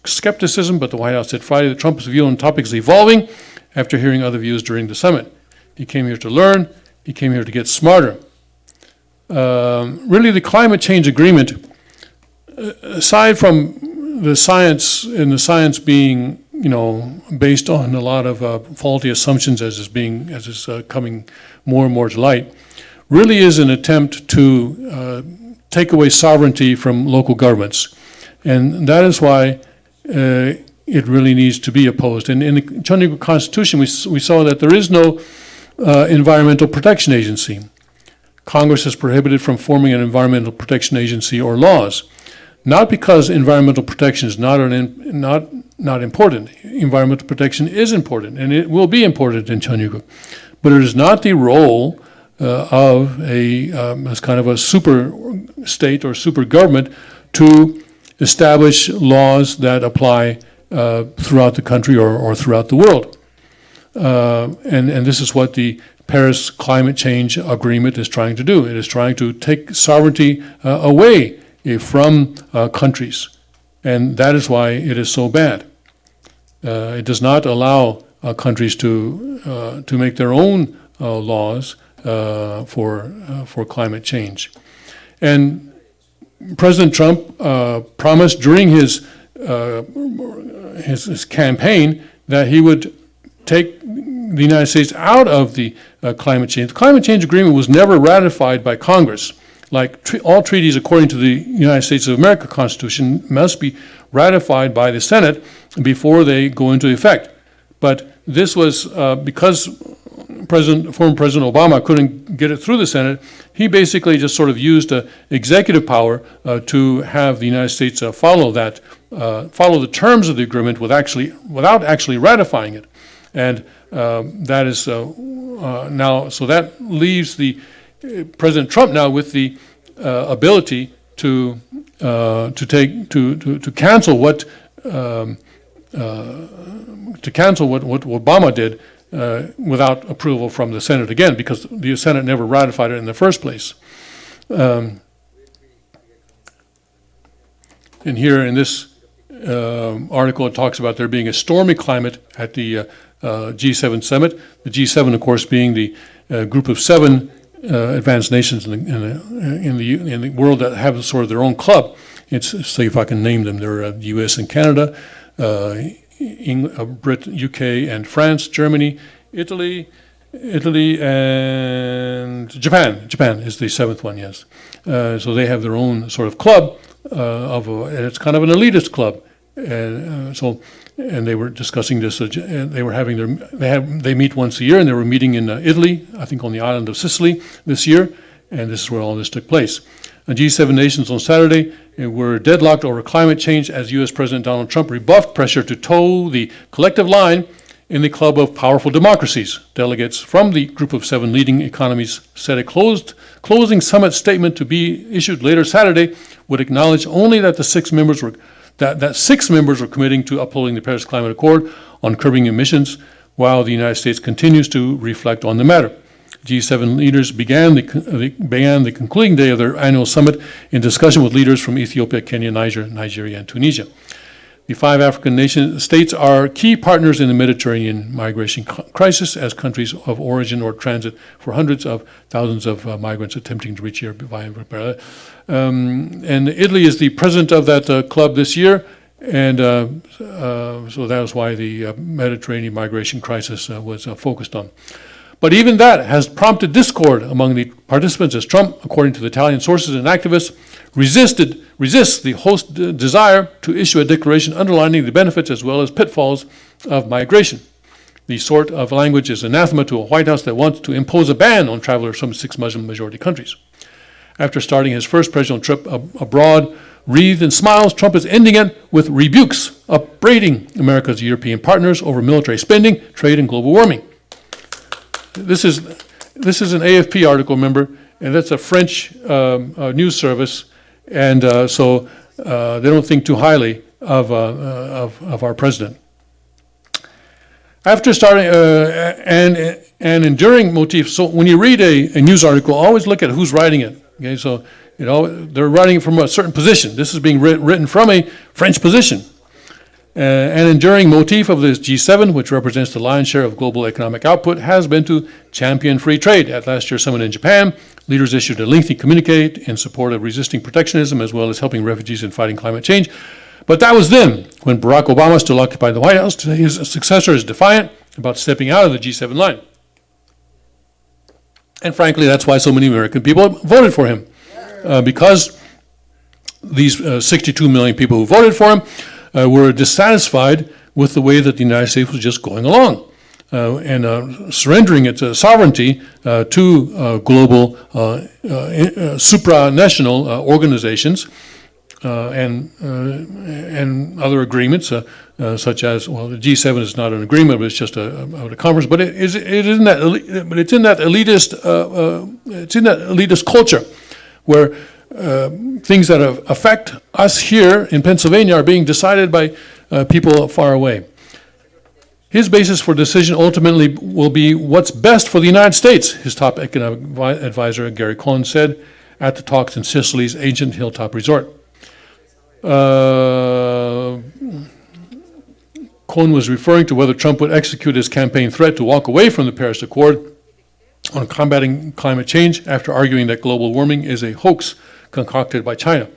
skepticism, but the White House said Friday that Trump's view on topics is evolving after hearing other views during the summit. He came here to learn. He came here to get smarter. Really, the climate change agreement, aside from the science and the science being, based on a lot of faulty assumptions as is coming more and more to light, really is an attempt to take away sovereignty from local governments. And that is why it really needs to be opposed. And in the Cheonryeong Constitution, we saw that there is no Environmental Protection Agency. Congress is prohibited from forming an environmental protection agency or laws, not because environmental protection is not important. Environmental protection is important, and it will be important in Chanyugu, but it is not the role of as kind of a super state or super government to establish laws that apply throughout the country or throughout the world. And this is what the Paris Climate Change Agreement is trying to do. It is trying to take sovereignty away from countries, and that is why it is so bad. It does not allow countries to make their own laws for climate change. And President Trump promised during his campaign that he would take the United States out of the climate change. The climate change agreement was never ratified by Congress. Like all treaties according to the United States of America Constitution must be ratified by the Senate before they go into effect. But this was because former President Obama couldn't get it through the Senate, he basically just sort of used executive power to have the United States follow the terms of the agreement without actually ratifying it. And that is now, so that leaves President Trump now with the ability to cancel what Obama did without approval from the Senate again, because the Senate never ratified it in the first place. And here in this article, it talks about there being a stormy climate at the G7 summit. The G7, of course, being the group of 7 advanced nations in the world that have sort of their own club. It's, say if I can name them, they're the U.S. and Canada, UK and France, Germany, Italy, and Japan. Japan is the 7th one, yes. So they have their own sort of club, and it's kind of an elitist club. And they were discussing this. They were having they meet once a year, and they were meeting in Italy, I think on the island of Sicily this year, and this is where all this took place. The G7 nations on Saturday were deadlocked over climate change as U.S. President Donald Trump rebuffed pressure to toe the collective line in the club of powerful democracies. Delegates from the group of 7 leading economies said a closing summit statement to be issued later Saturday would acknowledge only that 6 members were committing to upholding the Paris Climate Accord on curbing emissions, while the United States continues to reflect on the matter. G7 leaders began the concluding day of their annual summit in discussion with leaders from Ethiopia, Kenya, Nigeria, and Tunisia. The 5 African states are key partners in the Mediterranean migration crisis as countries of origin or transit for hundreds of thousands of migrants attempting to reach here via and Italy is the president of that club this year, and so that was why the Mediterranean migration crisis was focused on. But even that has prompted discord among the participants as Trump, according to the Italian sources and activists, resists the host's desire to issue a declaration underlining the benefits as well as pitfalls of migration. The sort of language is anathema to a White House that wants to impose a ban on travelers from 6 Muslim-majority countries. After starting his first presidential trip abroad, wreathed in smiles, Trump is ending it with rebukes, upbraiding America's European partners over military spending, trade, and global warming. This is an AFP article, remember, and that's a French news service, and so they don't think too highly of our president. After starting and enduring motifs, so when you read a news article, always look at who's writing it. Okay, so they're writing it from a certain position. This is being written from a French position. An enduring motif of this G7, which represents the lion's share of global economic output, has been to champion free trade. At last year's summit in Japan, leaders issued a lengthy communique in support of resisting protectionism as well as helping refugees and fighting climate change. But that was then, when Barack Obama still occupied the White House. Today, his successor is defiant about stepping out of the G7 line. And frankly, that's why so many American people voted for him. Because these 62 million people who voted for him were dissatisfied with the way that the United States was just going along. and surrendering its sovereignty to global supranational organizations and other agreements, such as, well, the G7 is not an agreement, but it's just a conference. But it's in that elitist culture where things that affect us here in Pennsylvania are being decided by people far away. His basis for decision ultimately will be what's best for the United States, his top economic advisor, Gary Cohn, said at the talks in Sicily's ancient hilltop resort. Cohn was referring to whether Trump would execute his campaign threat to walk away from the Paris Accord on combating climate change after arguing that global warming is a hoax concocted by China.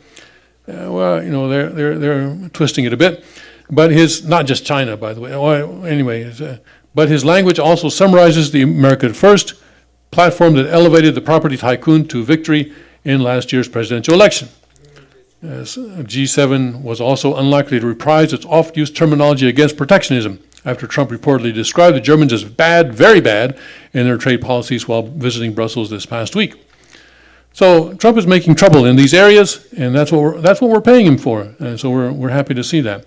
Well, you know, they're twisting it a bit. But not just China, by the way. But his language also summarizes the America First platform that elevated the property tycoon to victory in last year's presidential election. G7 was also unlikely to reprise its oft-used terminology against protectionism after Trump reportedly described the Germans as bad, very bad, in their trade policies while visiting Brussels this past week. So Trump is making trouble in these areas, and that's what we're paying him for. And so we're happy to see that.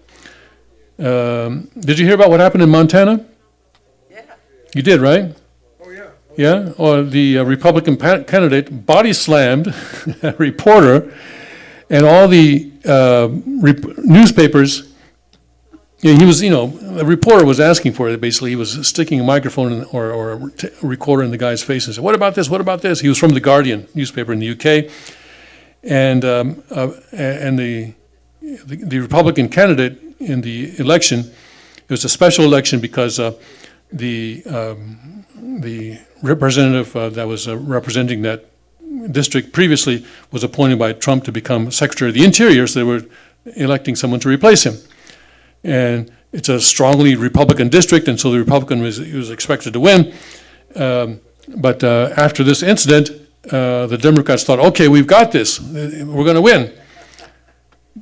Did you hear about what happened in Montana? Yeah. You did, right? Oh, yeah. Yeah? Or the Republican candidate body slammed a reporter, and all the newspapers, he was, the reporter was asking for it, basically. He was sticking a microphone or a recorder in the guy's face and said, what about this, what about this? He was from the Guardian newspaper in the UK. And the Republican candidate in the election, it was a special election because the representative that was representing that district previously was appointed by Trump to become Secretary of the Interior, so they were electing someone to replace him. And it's a strongly Republican district, and so the Republican was expected to win. But after this incident, the Democrats thought, okay, we've got this, we're going to win.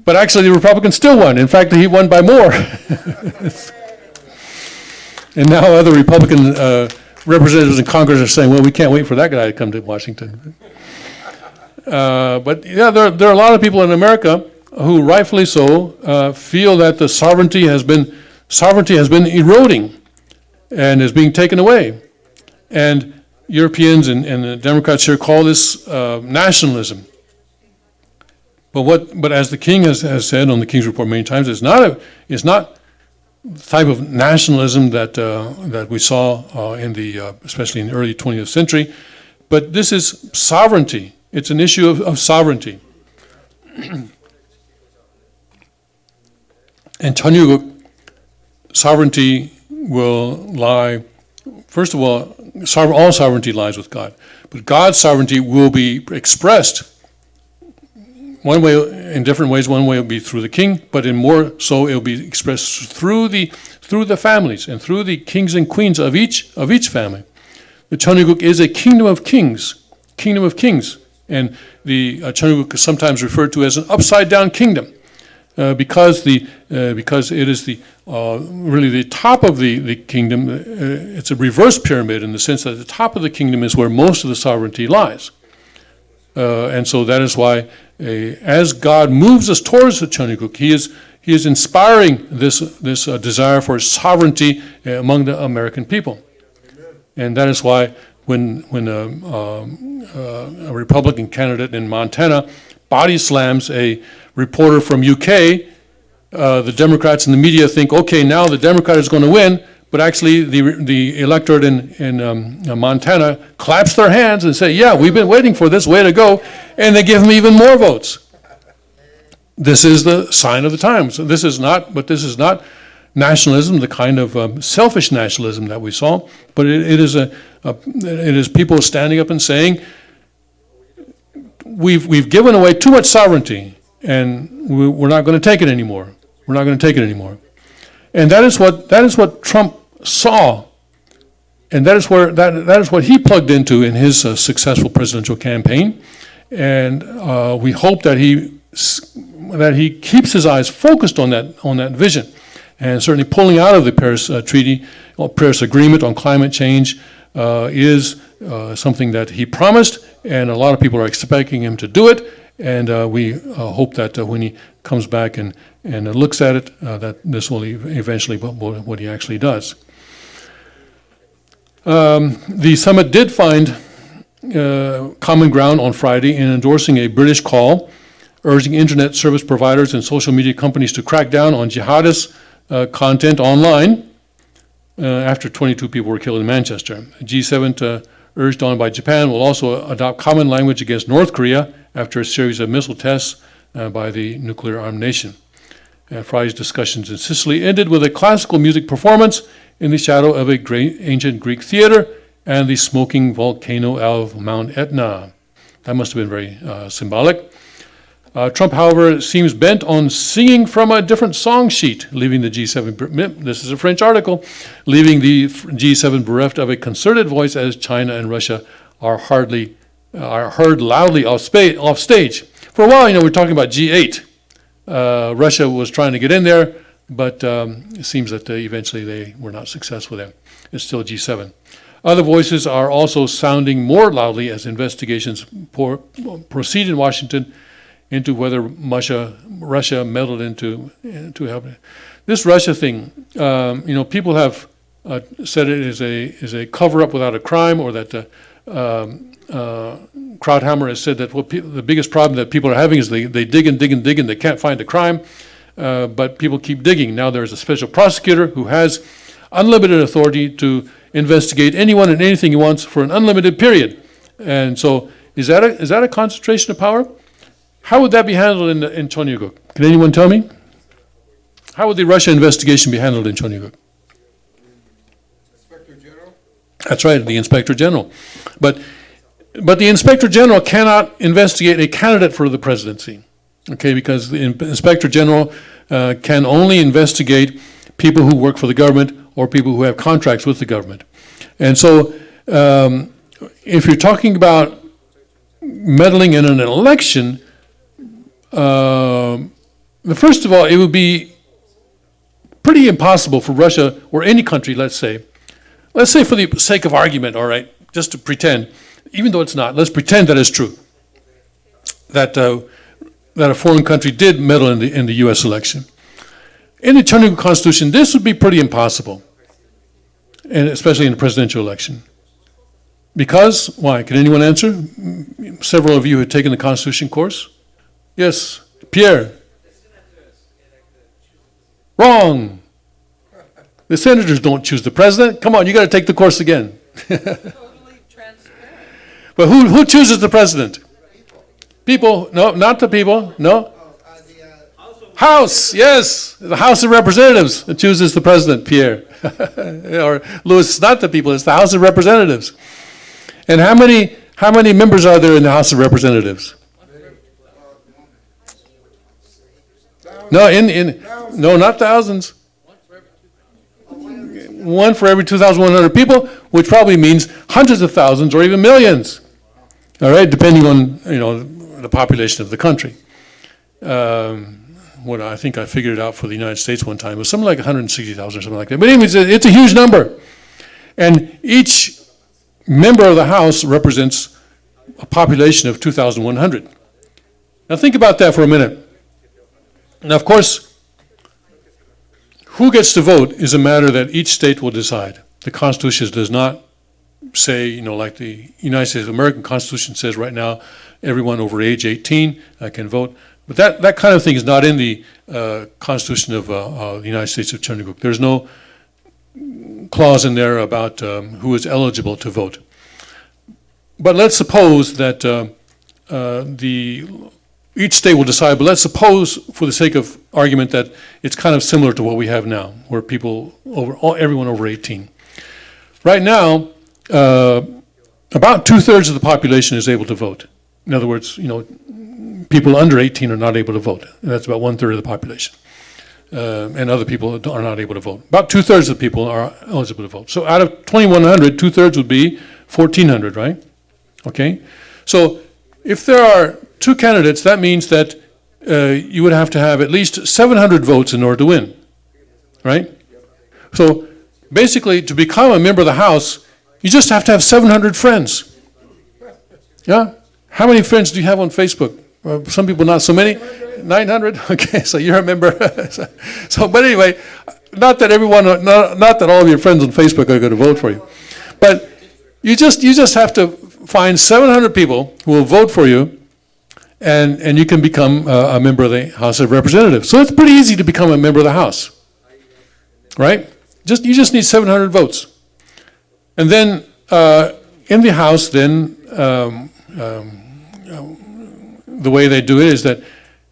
But actually, the Republicans still won. In fact, he won by more. And now other Republican representatives in Congress are saying, well, we can't wait for that guy to come to Washington. But yeah, there are a lot of people in America who, rightfully so, feel that the sovereignty has been eroding and is being taken away. And Europeans and the Democrats here call this nationalism. But as the King has said on the King's Report many times, it's not the type of nationalism that we saw especially in the early 20th century. But this is sovereignty. It's an issue of sovereignty. And Cheongguk, sovereignty will lie, first of all sovereignty lies with God. But God's sovereignty will be expressed one way, in different ways. One way will be through the king, but in more so it will be expressed through the families and through the kings and queens of each family. The Cheongguk is a kingdom of kings, and the Cheongguk is sometimes referred to as an upside down kingdom because it is really the top of the kingdom. It's a reverse pyramid in the sense that the top of the kingdom is where most of the sovereignty lies. And so that is why, as God moves us towards the Cheongguk, He is inspiring this desire for sovereignty among the American people. Amen. And that is why when a Republican candidate in Montana body slams a reporter from UK, the Democrats and the media think, okay, now the Democrat is going to win. But actually, the electorate in Montana claps their hands and say, yeah, we've been waiting for this, way to go, and they give him even more votes. This is the sign of the times. This is not nationalism, the kind of selfish nationalism that we saw, but it is people standing up and saying, we've given away too much sovereignty, and we're not going to take it anymore. We're not going to take it anymore. And that is what Trump saw, and that is what he plugged into in his successful presidential campaign. And we hope that he keeps his eyes focused on that vision, and certainly pulling out of the Paris Treaty Paris Agreement on climate change is something that he promised, and a lot of people are expecting him to do it. And we hope that when he comes back and looks at it, that this will eventually be what he actually does. The summit did find common ground on Friday in endorsing a British call urging internet service providers and social media companies to crack down on jihadist content online after 22 people were killed in Manchester. G7, urged on by Japan, will also adopt common language against North Korea after a series of missile tests by the nuclear-armed nation. Friday's discussions in Sicily ended with a classical music performance in the shadow of a great ancient Greek theater and the smoking volcano of Mount Etna. That must have been very symbolic. Trump, however, seems bent on singing from a different song sheet, leaving the G7, this is a French article, leaving the G7 bereft of a concerted voice as China and Russia are heard loudly off stage. For a while, we're talking about G8. Russia was trying to get in there, but it seems that eventually they were not successful there. It's still G7. Other voices are also sounding more loudly as investigations proceed in Washington into whether Russia meddled into helping. This Russia thing, people have said it is a cover-up without a crime, or that Krauthammer has said that the biggest problem that people are having is they dig and dig and dig and they can't find a crime, but people keep digging. Now there's a special prosecutor who has unlimited authority to investigate anyone and anything he wants for an unlimited period. And so is that a concentration of power? How would that be handled in Chonyuguk? Can anyone tell me? How would the Russia investigation be handled in Chonyuguk? Inspector General? That's right, the Inspector General. But the Inspector General cannot investigate a candidate for the presidency, okay? Because the Inspector General can only investigate people who work for the government or people who have contracts with the government. And so if you're talking about meddling in an election, first of all, it would be pretty impossible for Russia or any country, let's say for the sake of argument, all right, just to pretend, even though it's not, let's pretend that it's true, that a foreign country did meddle in the U.S. election. In the Chonyuguk Constitution, this would be pretty impossible, and especially in the presidential election. Because, why? Can anyone answer? Several of you have taken the Constitution course. Yes, Pierre. Wrong. The senators don't choose the president. Come on, you got to take the course again. Totally transparent. But who chooses the president? People. No, not the people. No. House, yes. The House of Representatives that chooses the president, Pierre. Or Louis, it's not the people, it's the House of Representatives. And how many members are there in the House of Representatives? No, no, not thousands. One for every 2,100 people, which probably means hundreds of thousands or even millions. All right, depending on the population of the country. What I think I figured it out for the United States one time, it was something like 160,000 or something like that. But anyways, it's a huge number. And each member of the House represents a population of 2,100. Now think about that for a minute. Now, of course, who gets to vote is a matter that each state will decide. The Constitution does not say, like the United States of American Constitution says right now, everyone over age 18 can vote. But that kind of thing is not in the Constitution of the United States of Chonyuguk. There's no clause in there about who is eligible to vote. But let's suppose that each state will decide, but let's suppose, for the sake of argument, that it's kind of similar to what we have now, where everyone over 18. Right now, about 2/3 of the population is able to vote. In other words, people under 18 are not able to vote. And that's about 1/3 of the population. And other people are not able to vote. About 2/3 of the people are eligible to vote. So out of 2,100, 2/3 would be 1,400, right? Okay? So if there are two candidates, that means that you would have to have at least 700 votes in order to win, right? So basically, to become a member of the House, you just have to have 700 friends. Yeah? How many friends do you have on Facebook? Some people not so many. 900? Okay, so you're a member. So, but anyway, not that all of your friends on Facebook are going to vote for you. But you just have to find 700 people who will vote for you, and you can become a member of the House of Representatives. So it's pretty easy to become a member of the House, right? You just need 700 votes. And then in the House, then the way they do it is that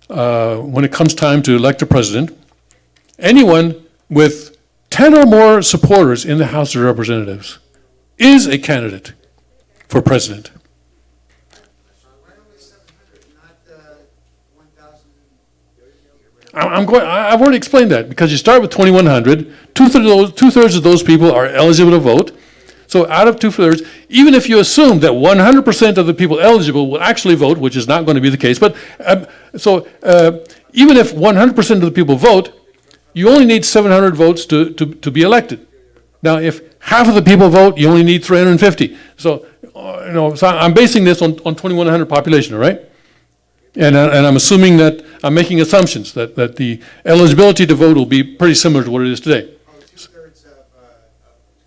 when it comes time to elect a president, anyone with 10 or more supporters in the House of Representatives is a candidate for president. I've already explained that, because you start with 2,100. Two-thirds of those people are eligible to vote. So out of two-thirds, even if you assume that 100% of the people eligible will actually vote, which is not going to be the case, but even if 100% of the people vote, you only need 700 votes to be elected. Now, if half of the people vote, you only need 350. So, so I'm basing this on 2,100 population, all right? And I'm assuming that, I'm making assumptions that the eligibility to vote will be pretty similar to what it is today.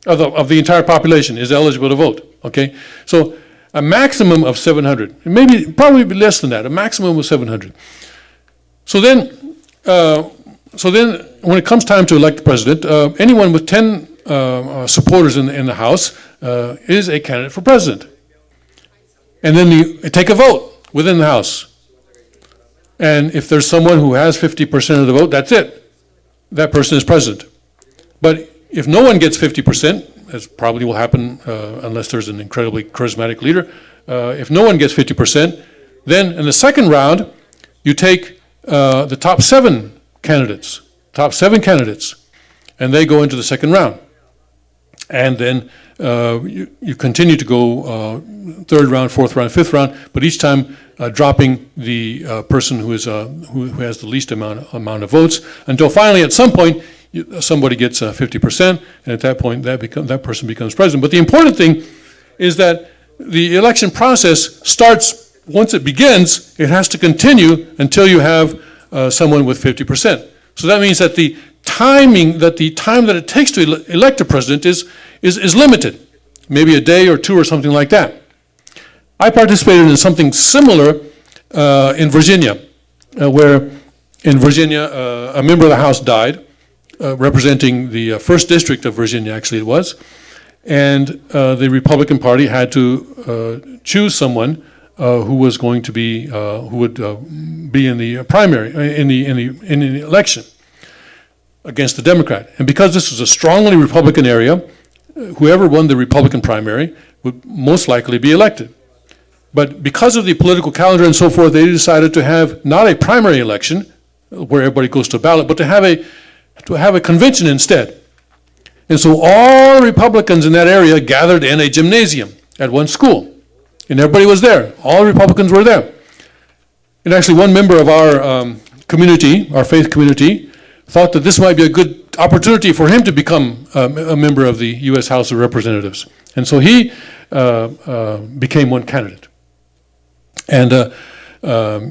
Of the entire population is eligible to vote, okay? So a maximum of 700, probably less than that, a maximum of 700. So then when it comes time to elect the president, anyone with 10 supporters in the House is a candidate for president. And then you take a vote within the House. And if there's someone who has 50% of the vote, that's it. That person is president. But if no one gets 50%, as probably will happen unless there's an incredibly charismatic leader, if no one gets 50%, then in the second round, you take the top seven candidates, and they go into the second round. And then you continue to go third round, fourth round, fifth round, but each time dropping the person who has the least amount of votes, until finally at some point somebody gets 50%, and at that point that person becomes president. But the important thing is that the election process starts, once it begins, it has to continue until you have someone with 50%. So that means that the time that it takes to elect a president is limited, maybe a day or two or something like that. I participated in something similar in Virginia, where in Virginia a member of the House died, representing the 1st District of Virginia, actually it was, and the Republican Party had to choose someone who was going to be, who would be in the primary, in the election against the Democrat. And because this was a strongly Republican area, whoever won the Republican primary would most likely be elected. But because of the political calendar and so forth, they decided to have not a primary election where everybody goes to a ballot, but to have a convention instead. And so all Republicans in that area gathered in a gymnasium at one school. And everybody was there. All Republicans were there. And actually one member of our community, our faith community, thought that this might be a good opportunity for him to become a member of the U.S. House of Representatives. And so he became one candidate. And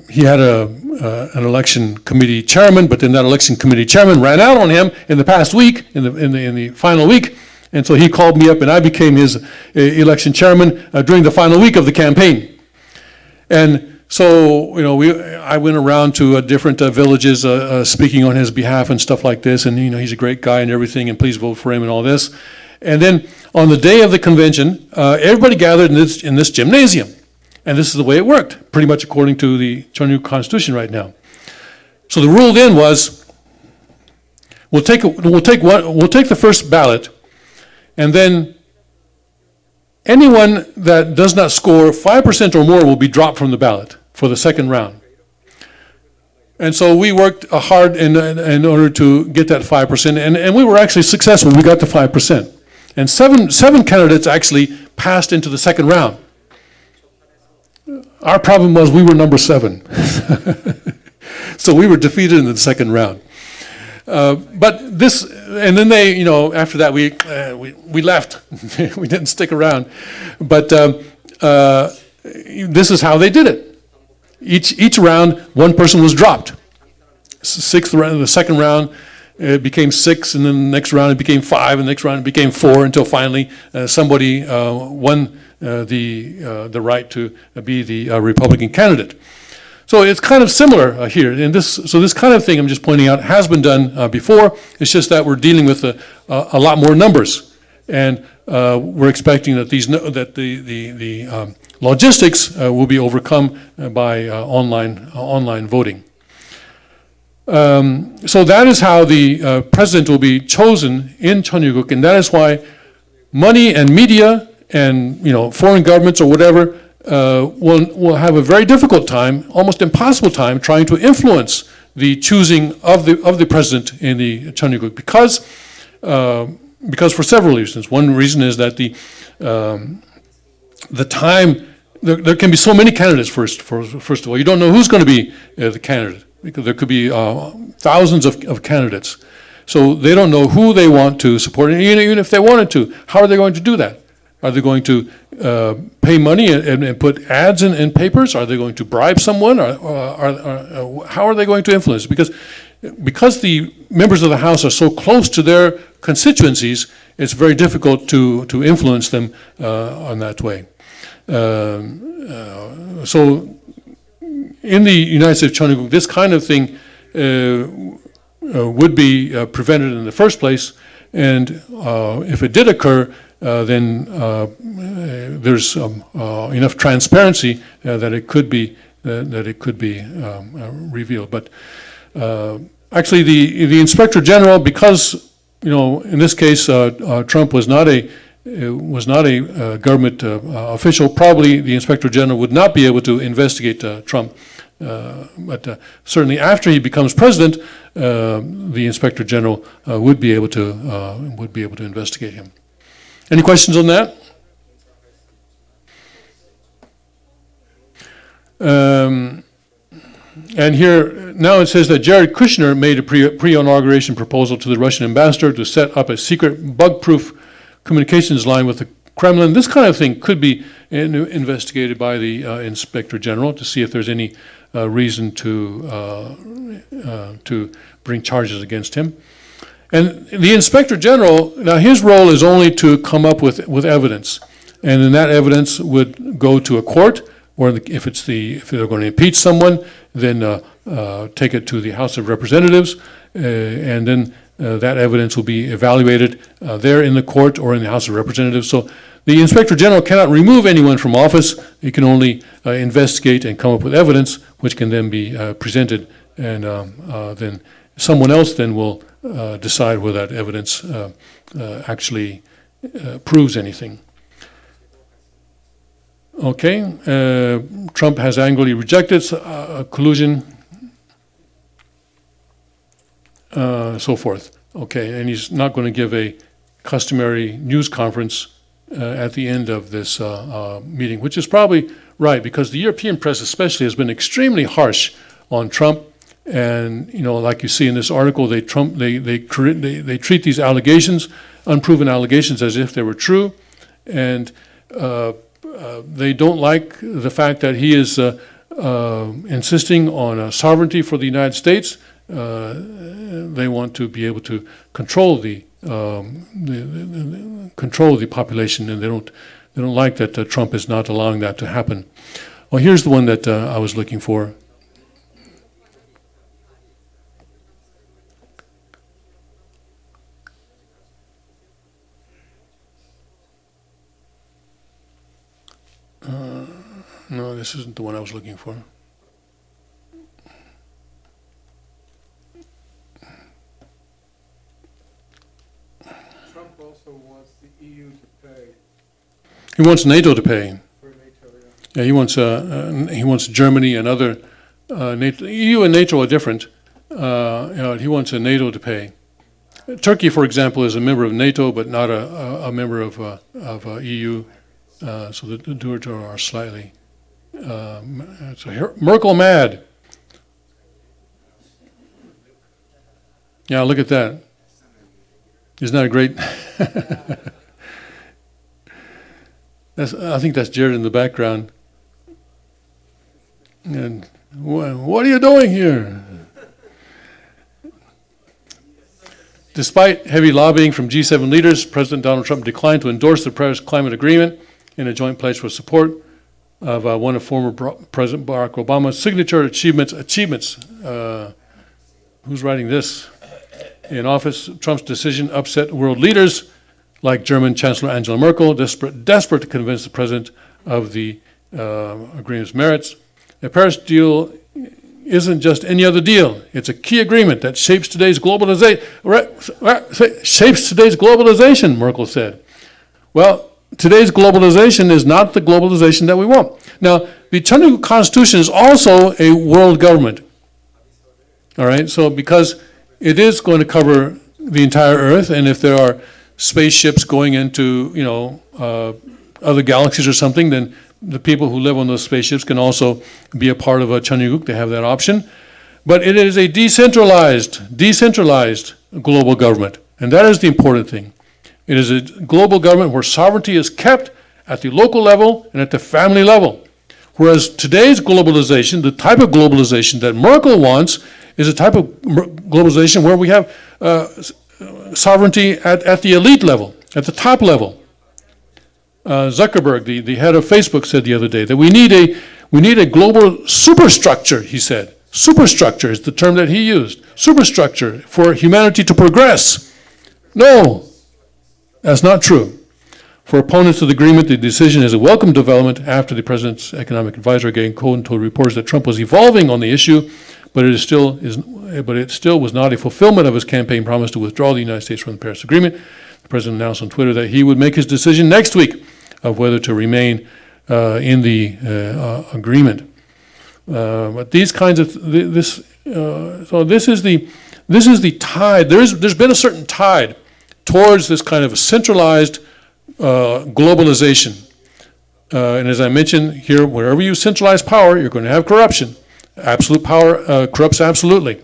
he had an election committee chairman, but then that election committee chairman ran out on him in the past week, in the final week. And so he called me up, and I became his election chairman during the final week of the campaign. And so, I went around to different villages speaking on his behalf and stuff like this. And, he's a great guy and everything, and please vote for him and all this. And then on the day of the convention, everybody gathered in this gymnasium. And this is the way it worked, pretty much according to the Chunyu Constitution right now. So the rule then was, we'll take the first ballot, and then anyone that does not score 5% or more will be dropped from the ballot for the second round. And so we worked hard in order to get that 5%, and we were actually successful. We got the 5%. And seven candidates actually passed into the second round. Our problem was we were number 7. So we were defeated in the second round. But this and then they, after that we left. We didn't stick around, but this is how they did it. Each round, one person was dropped. Sixth round, the second round, it became 6, and then the next round it became 5, and the next round it became 4, until finally somebody won the right to be the Republican candidate. So it's kind of similar here. And this kind of thing I'm just pointing out has been done before. It's just that we're dealing with a lot more numbers, and we're expecting that the logistics will be overcome by online voting. So that is how the president will be chosen in Cheongguk, and that is why money and media and foreign governments or whatever will have a very difficult time, almost impossible time, trying to influence the choosing of the president in the Cheongguk, because for several reasons. One reason is that the time there can be so many candidates. First of all, you don't know who's going to be the candidate, because there could be thousands of candidates. So they don't know who they want to support, and even if they wanted to, how are they going to do that? Are they going to pay money and put ads in papers? Are they going to bribe someone? How are they going to influence? Because the members of the House are so close to their constituencies, it's very difficult to influence them on that way. So in the United States of Cheongguk, this kind of thing would be prevented in the first place, and if it did occur, then there's enough transparency that it could be revealed. But actually, the Inspector General, because in this case Trump was not a government official, probably the Inspector General would not be able to investigate Trump. But certainly after he becomes president, the Inspector General would be able to investigate him. Any questions on that? And here, now it says that Jared Kushner made a pre-inauguration proposal to the Russian ambassador to set up a secret bug-proof communications line with the Kremlin. This kind of thing could be investigated by the Inspector General to see if there's any reason to bring charges against him. And the Inspector General, now his role is only to come up with evidence, and then that evidence would go to a court, or if they're going to impeach someone, then take it to the House of Representatives, and then that evidence will be evaluated there in the court or in the House of Representatives. So the Inspector General cannot remove anyone from office. He can only investigate and come up with evidence, which can then be presented, and then someone else then will decide whether that evidence actually proves anything. Okay, Trump has angrily rejected collusion, so forth. Okay, and he's not going to give a customary news conference at the end of this meeting, which is probably right, because the European press especially has been extremely harsh on Trump. And like you see in this article, they treat these allegations, unproven allegations, as if they were true, and they don't like the fact that he is insisting on sovereignty for the United States. They want to be able to control the population, and they don't like that Trump is not allowing that to happen. Well, here's the one that I was looking for. No, this isn't the one I was looking for. Trump also wants the EU to pay He wants NATO to pay. for NATO, Yeah, he wants Germany and other NATO. EU and NATO are different. He wants a NATO to pay. Turkey, for example, is a member of NATO, but not a member of EU. So the two are slightly. So Merkel mad. Yeah, look at that. Isn't that a great? I think that's Jared in the background. And what are you doing here? Despite heavy lobbying from G7 leaders, President Donald Trump declined to endorse the Paris Climate Agreement in a joint pledge for support of one of former President Barack Obama's signature achievements. Who's writing this? In office, Trump's decision upset world leaders like German Chancellor Angela Merkel, desperate to convince the president of the agreement's merits. The Paris deal isn't just any other deal. It's a key agreement that shapes today's globalization, Merkel said. Well, today's globalization is not the globalization that we want. Now, the Chinese Constitution is also a world government. All right, so because it is going to cover the entire Earth, and if there are spaceships going into, other galaxies or something, then the people who live on those spaceships can also be a part of a Chanuguk. They have that option. But it is a decentralized global government. And that is the important thing. It is a global government where sovereignty is kept at the local level and at the family level. Whereas today's globalization, the type of globalization that Merkel wants, is a type of globalization where we have sovereignty at the elite level, at the top level. Zuckerberg, the head of Facebook, said the other day that we need a global superstructure, he said. Superstructure is the term that he used. Superstructure for humanity to progress. No, that's not true. For opponents of the agreement, the decision is a welcome development after the president's economic advisor, Gary Cohn, told reporters that Trump was evolving on the issue, but it still was not a fulfillment of his campaign promise to withdraw the United States from the Paris Agreement. The president announced on Twitter that he would make his decision next week of whether to remain in the agreement. But these kinds of this is the tide. There's been a certain tide towards this kind of a centralized globalization. And as I mentioned here, wherever you centralize power, you're going to have corruption. Absolute power corrupts absolutely.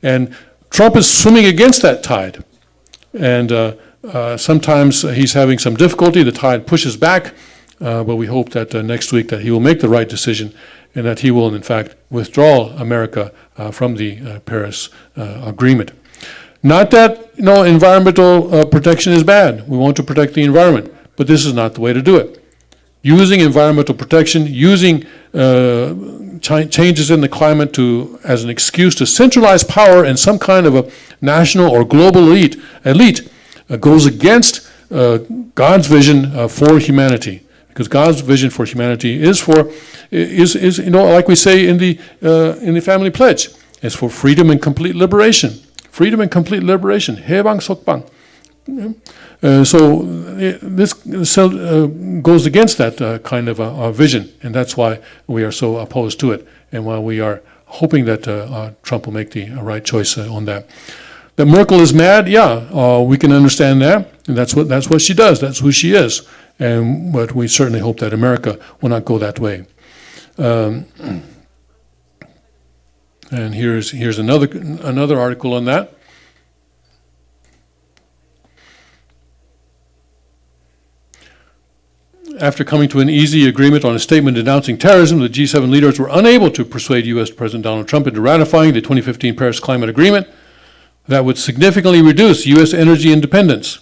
And Trump is swimming against that tide. And sometimes he's having some difficulty. The tide pushes back. But we hope that next week that he will make the right decision and that he will, in fact, withdraw America from the Paris Agreement. Not that environmental protection is bad. We want to protect the environment, but this is not the way to do it. Using environmental protection, using changes in the climate as an excuse to centralize power in some kind of a national or global elite goes against God's vision for humanity. Because God's vision for humanity is like we say in the family pledge, is for freedom and complete liberation. Freedom and complete liberation. Hebang sokbang. So this goes against that kind of a vision, and that's why we are so opposed to it, and why we are hoping that Trump will make the right choice on that. That Merkel is mad, we can understand that, and that's what she does. That's who she is, but we certainly hope that America will not go that way. And here's another article on that. After coming to an easy agreement on a statement denouncing terrorism, the G7 leaders were unable to persuade U.S. President Donald Trump into ratifying the 2015 Paris Climate Agreement that would significantly reduce U.S. energy independence.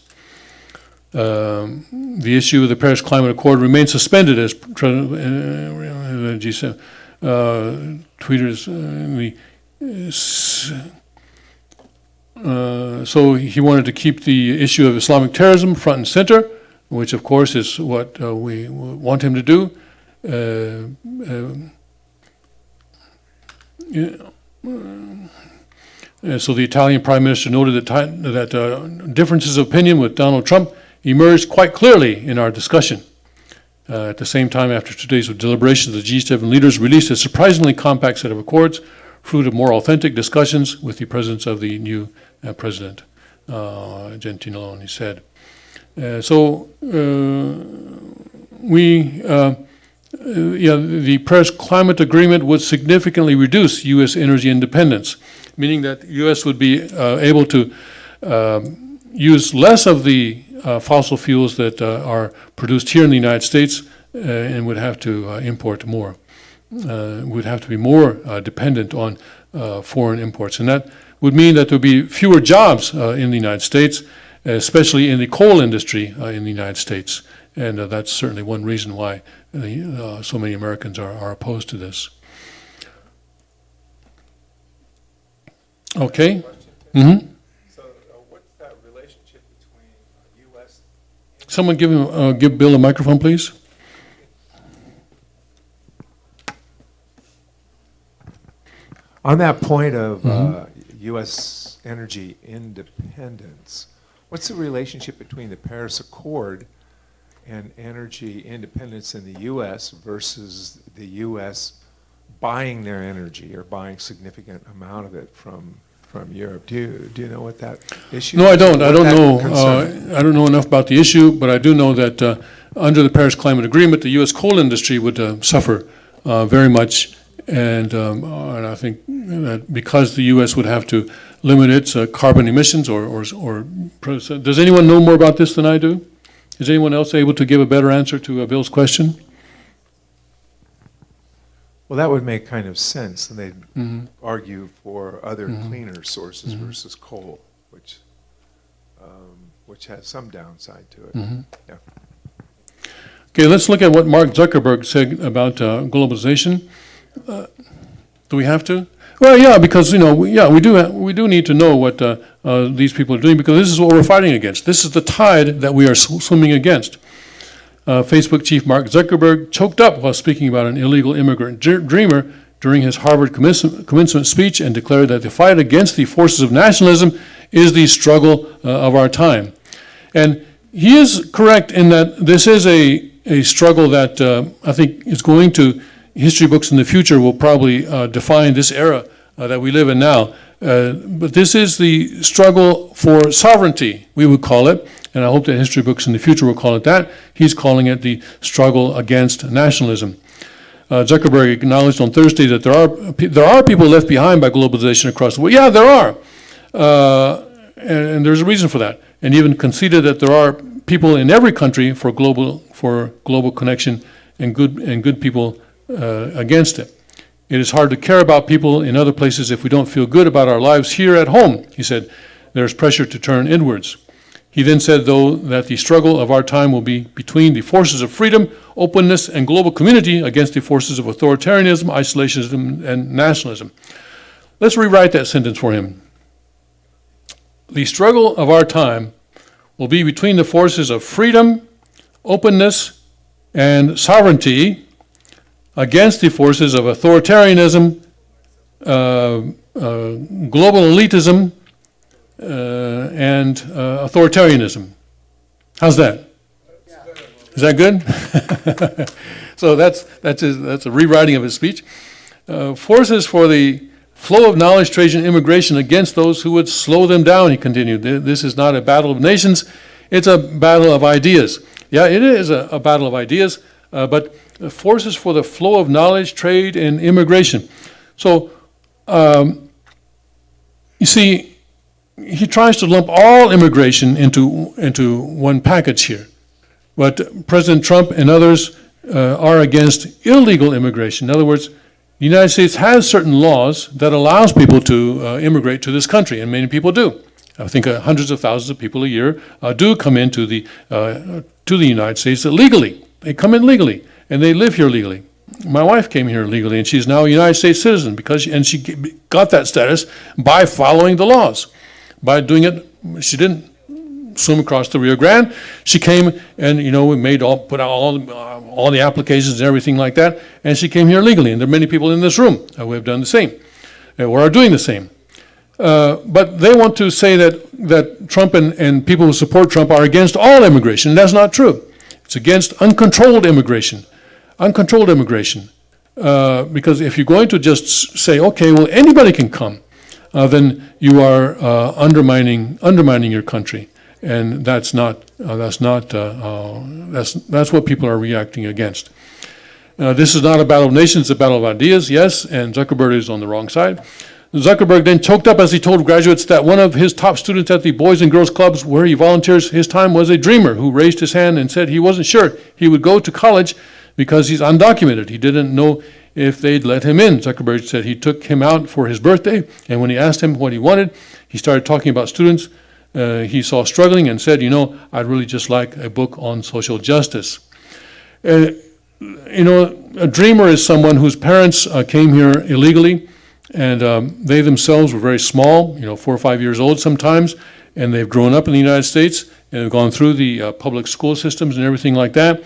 The issue of the Paris Climate Accord remains suspended as the G7 tweeters. So he wanted to keep the issue of Islamic terrorism front and center, which of course is what we want him to do. So the Italian Prime Minister noted that differences of opinion with Donald Trump emerged quite clearly in our discussion. At the same time, after 2 days of deliberations, the G7 leaders released a surprisingly compact set of accords, fruit of more authentic discussions with the presence of the new president, Gentiloni said. The Paris Climate Agreement would significantly reduce U.S. energy independence, meaning that the U.S. would be able to use less of the fossil fuels that are produced here in the United States and would have to import more. Would have to be more dependent on foreign imports. And that would mean that there would be fewer jobs in the United States, especially in the coal industry in the United States. And that's certainly one reason why so many Americans are opposed to this. Okay. Mm-hmm. So what's that relationship between U.S. Someone give Bill a microphone, please. On that point of U.S. energy independence, what's the relationship between the Paris Accord and energy independence in the U.S. versus the U.S. buying their energy or buying significant amount of it from Europe? Do you know what that issue is? No, I don't. I What don't that know. concern- I don't know enough about the issue, but I do know that under the Paris Climate Agreement, the U.S. coal industry would suffer very much, and I think that because the U.S. would have to limit its carbon emissions, does anyone know more about this than I do? Is anyone else able to give a better answer to Bill's question? Well, that would make kind of sense, and they'd Mm-hmm. argue for other cleaner sources versus coal, which has some downside to it. Mm-hmm. Yeah. Okay, let's look at what Mark Zuckerberg said about globalization. Do we have to? Well, yeah, because we do need to know what these people are doing, because this is what we're fighting against. This is the tide that we are swimming against. Facebook chief Mark Zuckerberg choked up while speaking about an illegal immigrant dreamer during his Harvard commencement speech, and declared that the fight against the forces of nationalism is the struggle of our time. And he is correct in that this is a struggle that I think is going to, history books in the future will probably define this era that we live in now. But this is the struggle for sovereignty, we would call it, and I hope that history books in the future will call it that. He's calling it the struggle against nationalism. Zuckerberg acknowledged on Thursday that there are people left behind by globalization across the world. Yeah, there are, and there's a reason for that. And even conceded that there are people in every country for global connection and good people against it. It is hard to care about people in other places if we don't feel good about our lives here at home, he said. There's pressure to turn inwards. He then said, though, that the struggle of our time will be between the forces of freedom, openness, and global community against the forces of authoritarianism, isolationism, and nationalism. Let's rewrite that sentence for him. The struggle of our time will be between the forces of freedom, openness, and sovereignty against the forces of authoritarianism, global elitism, and authoritarianism. How's that? Is that good? So that's a rewriting of his speech. Forces for the flow of knowledge, trade, and immigration against those who would slow them down, he continued. This is not a battle of nations, it's a battle of ideas. Yeah, it is a battle of ideas, but forces for the flow of knowledge, trade, and immigration. So, you see, he tries to lump all immigration into one package here. But President Trump and others are against illegal immigration. In other words, the United States has certain laws that allows people to immigrate to this country, and many people do. I think hundreds of thousands of people a year do come into the United States legally. They come in legally, and they live here legally. My wife came here legally, and she's now a United States citizen and she got that status by following the laws. By doing it, she didn't swim across the Rio Grande. She came and, we put out all the applications and everything like that, and she came here legally. And there are many people in this room who have done the same, or are doing the same. But they want to say that Trump and people who support Trump are against all immigration. That's not true. It's against uncontrolled immigration. Uncontrolled immigration. Because if you're going to just say, okay, well, anybody can come, then you are undermining your country, and that's what people are reacting against. This is not a battle of nations; it's a battle of ideas. Yes, and Zuckerberg is on the wrong side. Zuckerberg then choked up as he told graduates that one of his top students at the Boys and Girls Clubs where he volunteers his time was a dreamer who raised his hand and said he wasn't sure he would go to college because he's undocumented. He didn't know if they'd let him in. Zuckerberg said he took him out for his birthday, and when he asked him what he wanted, he started talking about students he saw struggling and said, I'd really just like a book on social justice. A dreamer is someone whose parents came here illegally, and they themselves were very small, 4 or 5 years old sometimes, and they've grown up in the United States and have gone through the public school systems and everything like that,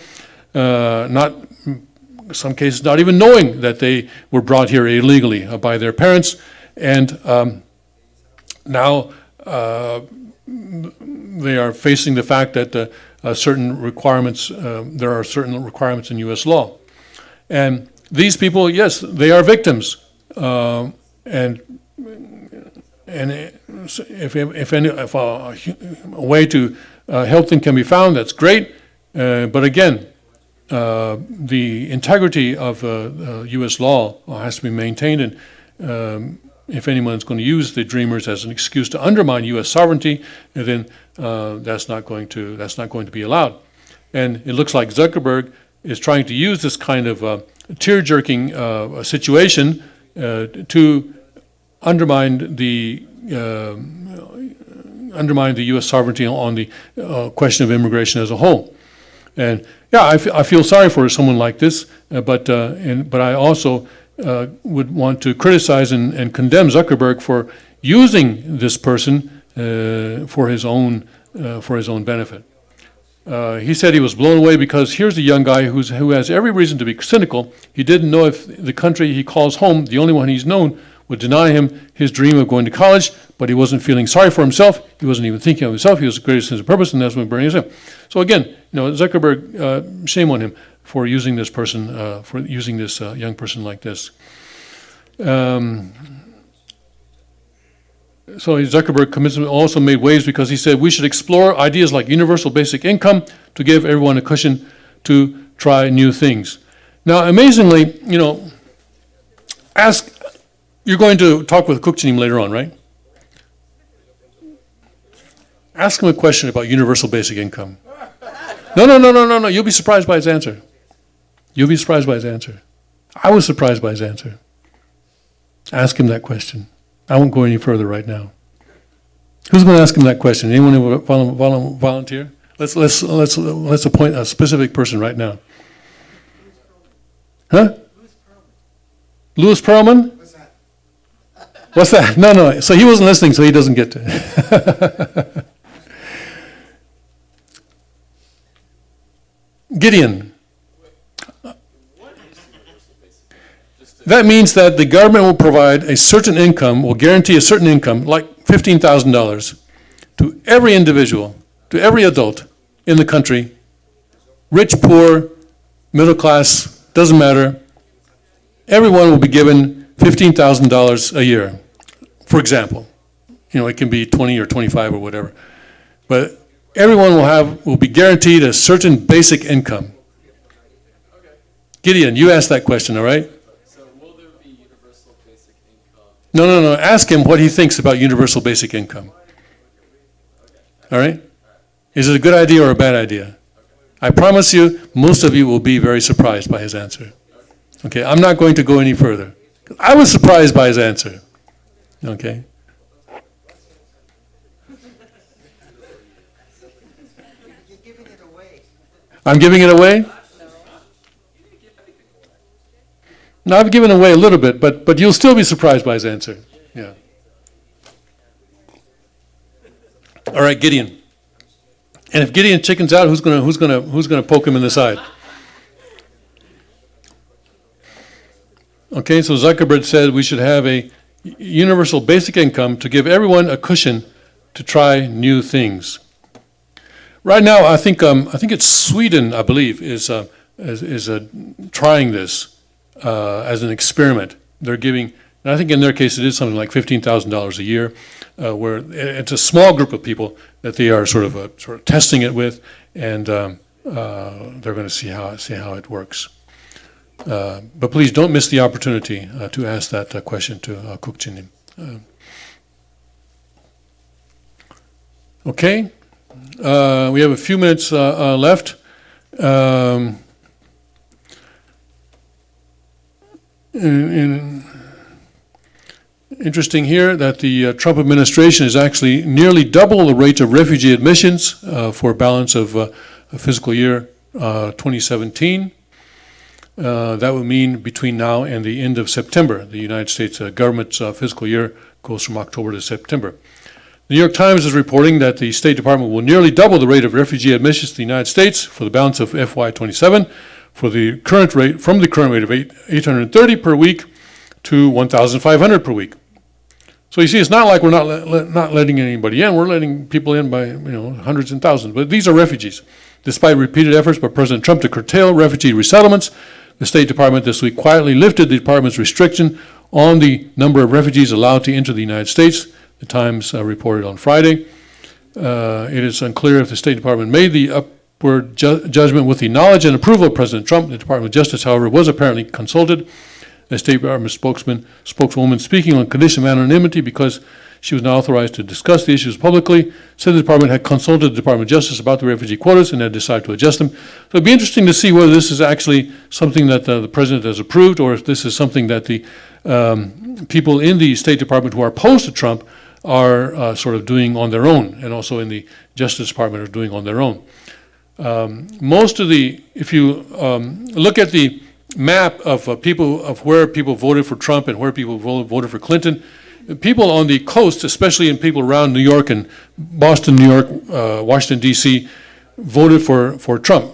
not, in some cases, not even knowing that they were brought here illegally by their parents, and now they are facing the fact that there are certain requirements in U.S. law. And these people, yes, they are victims. And if a way to help them can be found, that's great. But again, the integrity of U.S. law has to be maintained, and if anyone's going to use the dreamers as an excuse to undermine U.S. sovereignty, then that's not going to be allowed. And it looks like Zuckerberg is trying to use this kind of tear-jerking situation to undermine the U.S. sovereignty on the question of immigration as a whole. And yeah, I feel sorry for someone like this, but I also would want to criticize and condemn Zuckerberg for using this person for his own benefit. He said he was blown away because here's a young guy who has every reason to be cynical. He didn't know if the country he calls home, the only one he's known, would deny him his dream of going to college, but he wasn't feeling sorry for himself. He wasn't even thinking of himself. He was the greatest sense of purpose, and that's what burned him. So again, Zuckerberg, shame on him for using this person, young person like this. So Zuckerberg commitment also made waves because he said we should explore ideas like universal basic income to give everyone a cushion to try new things. Now, amazingly, you're going to talk with Kukchinim later on, right? Ask him a question about universal basic income. No. You'll be surprised by his answer. You'll be surprised by his answer. I was surprised by his answer. Ask him that question. I won't go any further right now. Who's going to ask him that question? Anyone who volunteer? Let's appoint a specific person right now. Huh? Louis Perlman? What's that? No. So he wasn't listening, so he doesn't get to. Gideon. That means that the government will provide a certain income, will guarantee a certain income, like $15,000, to every individual, to every adult in the country, rich, poor, middle class, doesn't matter. Everyone will be given $15,000 a year, for example. It can be 20 or 25 or whatever. But everyone will be guaranteed a certain basic income. Gideon, you asked that question, all right? No. Ask him what he thinks about universal basic income. All right? Is it a good idea or a bad idea? I promise you, most of you will be very surprised by his answer. Okay, I'm not going to go any further. I was surprised by his answer. Okay? I'm giving it away? No, I've given away a little bit, but you'll still be surprised by his answer. Yeah. All right, Gideon. And if Gideon chickens out, who's gonna poke him in the side? Okay, so Zuckerberg said we should have a universal basic income to give everyone a cushion to try new things. Right now, I think it's Sweden, I believe, is trying this. As an experiment. They're giving, and I think in their case it is something like $15,000 a year, where it's a small group of people that they are sort of testing it with, and they're going to see how it works. But please don't miss the opportunity to ask that question to Kukchinim. Okay, we have a few minutes left. Interesting here that the Trump administration is actually nearly double the rate of refugee admissions for a balance of fiscal year 2017. That would mean between now and the end of September. The United States government's fiscal year goes from October to September. The New York Times is reporting that the State Department will nearly double the rate of refugee admissions to the United States for the balance of FY27 from the current rate of 830 per week to 1,500 per week. So you see, it's not like we're not letting anybody in. We're letting people in by hundreds and thousands. But these are refugees. Despite repeated efforts by President Trump to curtail refugee resettlements, the State Department this week quietly lifted the department's restriction on the number of refugees allowed to enter the United States. The Times reported on Friday. It is unclear if the State Department made the upward judgment with the knowledge and approval of President Trump. The Department of Justice, however, was apparently consulted. A State Department spokeswoman speaking on condition of anonymity because she was not authorized to discuss the issues publicly, said the department had consulted the Department of Justice about the refugee quotas and had decided to adjust them. So it'd be interesting to see whether this is actually something that the president has approved, or if this is something that the people in the State Department who are opposed to Trump are sort of doing on their own, and also in the Justice Department are doing on their own. If you look at the map of where people voted for Trump and where people voted for Clinton, people on the coast, especially in people around New York and Boston, New York, Washington, D.C., voted for Trump,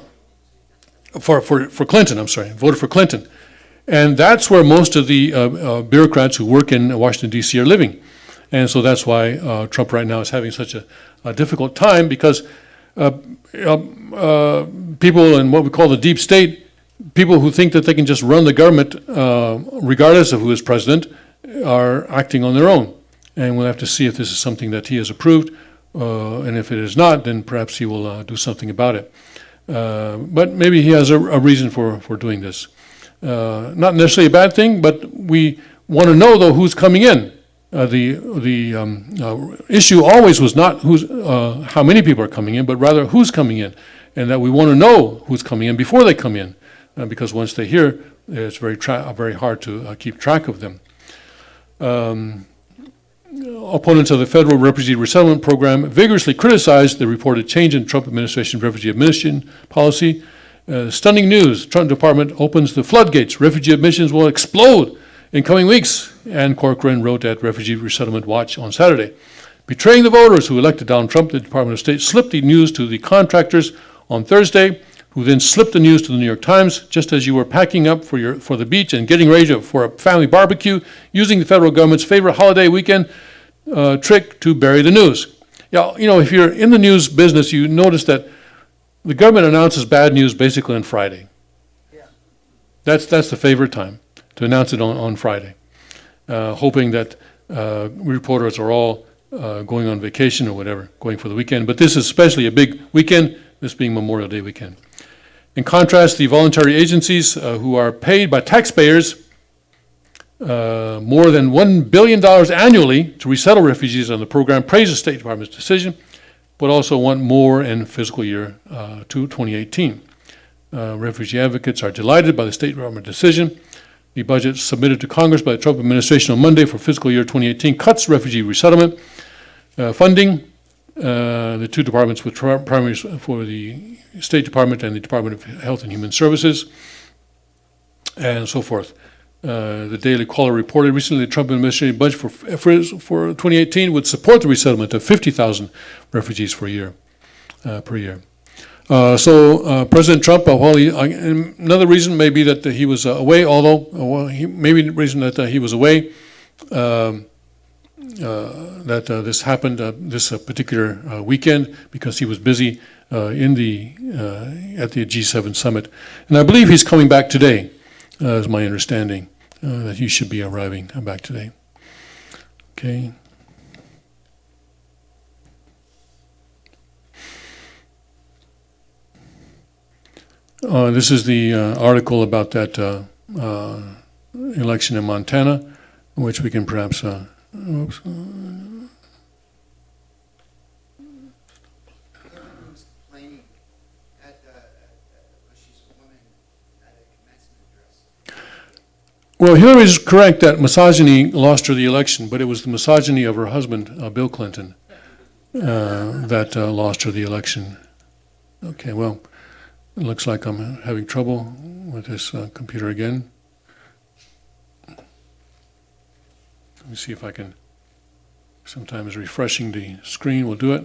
for Clinton, voted for Clinton. And that's where most of the bureaucrats who work in Washington, D.C. are living. And so that's why Trump right now is having such a difficult time, because people in what we call the deep state, people who think that they can just run the government regardless of who is president, are acting on their own. And we'll have to see if this is something that he has approved, and if it is not, then perhaps he will do something about it. But maybe he has a reason for doing this. Not necessarily a bad thing, but we want to know, though, who's coming in. The issue always was not how many people are coming in, but rather who's coming in, and that we want to know who's coming in before they come in, because once they're here, it's very hard to keep track of them. Opponents of the federal refugee resettlement program vigorously criticized the reported change in Trump administration refugee admission policy. Stunning news: Trump Department opens the floodgates. Refugee admissions will explode in coming weeks, Ann Corcoran wrote at Refugee Resettlement Watch on Saturday. Betraying the voters who elected Donald Trump, the Department of State slipped the news to the contractors on Thursday, who then slipped the news to the New York Times just as you were packing up for the beach and getting ready for a family barbecue, using the federal government's favorite holiday weekend trick to bury the news. If you're in the news business, you notice that the government announces bad news basically on Friday. Yeah. That's the favorite time to announce it on Friday, hoping that reporters are all going on vacation or whatever, going for the weekend. But this is especially a big weekend, this being Memorial Day weekend. In contrast, the voluntary agencies who are paid by taxpayers more than $1 billion annually to resettle refugees on the program praise the State Department's decision, but also want more in fiscal year 2018. Refugee advocates are delighted by the State Department decision. The budget submitted to Congress by the Trump administration on Monday for fiscal year 2018 cuts refugee resettlement funding. The two departments with primaries for the State Department and the Department of Health and Human Services, and so forth. The Daily Caller reported recently the Trump administration budget for 2018 would support the resettlement of 50,000 refugees per year. So President Trump, another reason may be that he was away, maybe the reason that he was away, that this happened this particular weekend, because he was busy at the G7 summit. And I believe he's coming back today, is my understanding, that he should be arriving back today. Okay. This is the article about that election in Montana, which we can perhaps Oops. Who's complaining she's a woman at a commencement address. Well, Hillary is correct that misogyny lost her the election, but it was the misogyny of her husband, Bill Clinton, that lost her the election. Okay, well, it looks like I'm having trouble with this computer again. Let me see if I can, sometimes refreshing the screen will do it.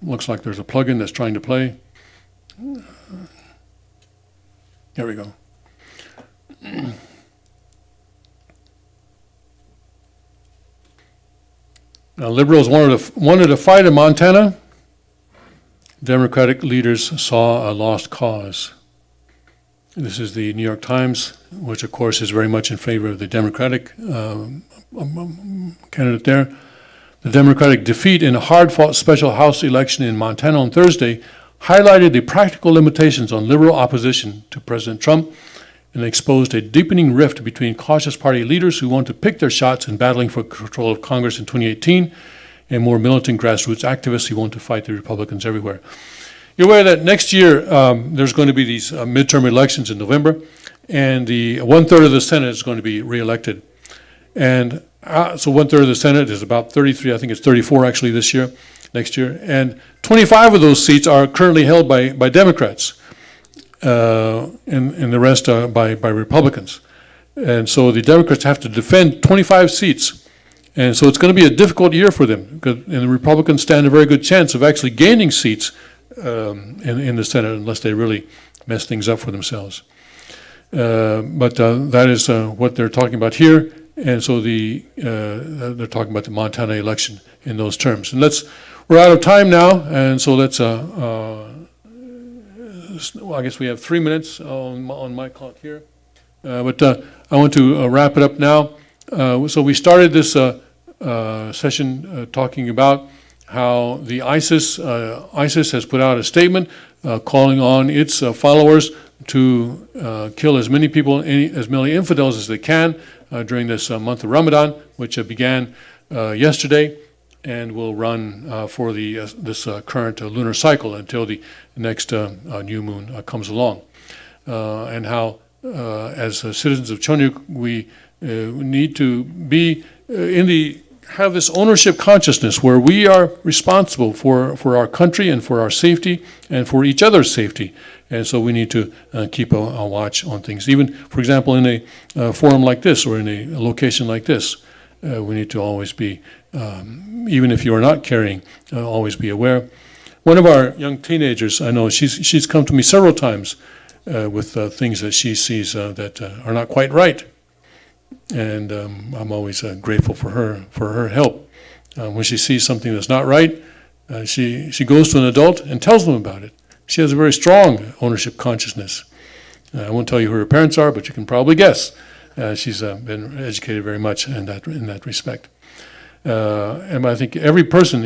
Looks like there's a plugin that's trying to play. There we go. Now, liberals wanted to fight in Montana. Democratic leaders saw a lost cause. This is the New York Times, which of course is very much in favor of the Democratic candidate there. The Democratic defeat in a hard-fought special House election in Montana on Thursday highlighted the practical limitations on liberal opposition to President Trump and exposed a deepening rift between cautious party leaders who want to pick their shots in battling for control of Congress in 2018 and more militant grassroots activists who want to fight the Republicans everywhere. You're aware that next year there's going to be these midterm elections in November, and the 1/3 of the Senate is going to be reelected. And so 1/3 of the Senate is about 33, I think it's 34 actually next year. And 25 of those seats are currently held by Democrats, and the rest are by Republicans. And so the Democrats have to defend 25 seats. And so it's going to be a difficult year for them, and the Republicans stand a very good chance of actually gaining seats in the Senate unless they really mess things up for themselves. But that is what they're talking about here. And so they're talking about the Montana election in those terms. And we're out of time now, and so let's, I guess we have 3 minutes on my clock here. But I want to wrap it up now. So we started this session talking about how the ISIS has put out a statement calling on its followers to kill as many people, as many infidels as they can during this month of Ramadan, which began yesterday and will run for this current lunar cycle until the next new moon comes along. And how, as citizens of Chonuk, we need to be have this ownership consciousness where we are responsible for our country and for our safety and for each other's safety. And so we need to keep a watch on things. Even, for example, in a forum like this or in a location like this, we need to always be, even if you are not carrying, always be aware. One of our young teenagers, I know, she's come to me several times with things that she sees that are not quite right. And I'm always grateful for her help. When she sees something that's not right, she goes to an adult and tells them about it. She has a very strong ownership consciousness. I won't tell you who her parents are, but you can probably guess. She's been educated very much in that respect. And I think if every person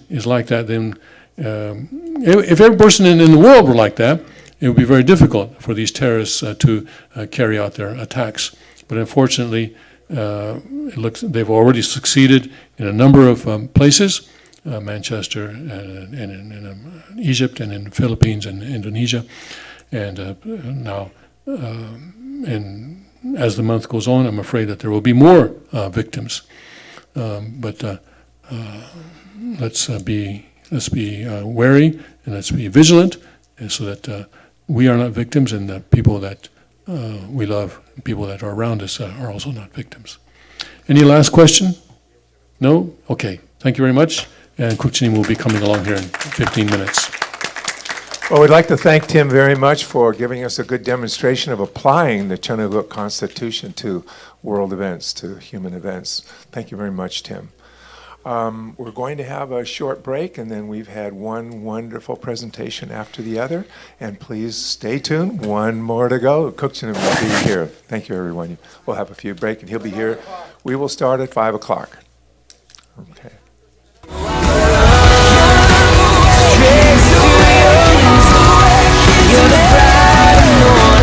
is like that, then if every person in the world were like that, it would be very difficult for these terrorists to carry out their attacks. But unfortunately, it looks they've already succeeded in a number of places, Manchester and in Egypt and in the Philippines and Indonesia. And now, and as the month goes on, I'm afraid that there will be more victims. But let's be wary and let's be vigilant, and so that we are not victims, and the people that we love, people that are around us, are also not victims. Any last question? No? Okay. Thank you very much. And Kukchinim will be coming along here in 15 minutes. Well, we'd like to thank Tim very much for giving us a good demonstration of applying the Chonuguk Constitution to world events, to human events. Thank you very much, Tim. We're going to have a short break, and then we've had one wonderful presentation after the other. And please stay tuned. One more to go. Kukchinim will be here. Thank you, everyone. We'll have a few break, and he'll be here. We will start at 5 o'clock. Okay. You're the bright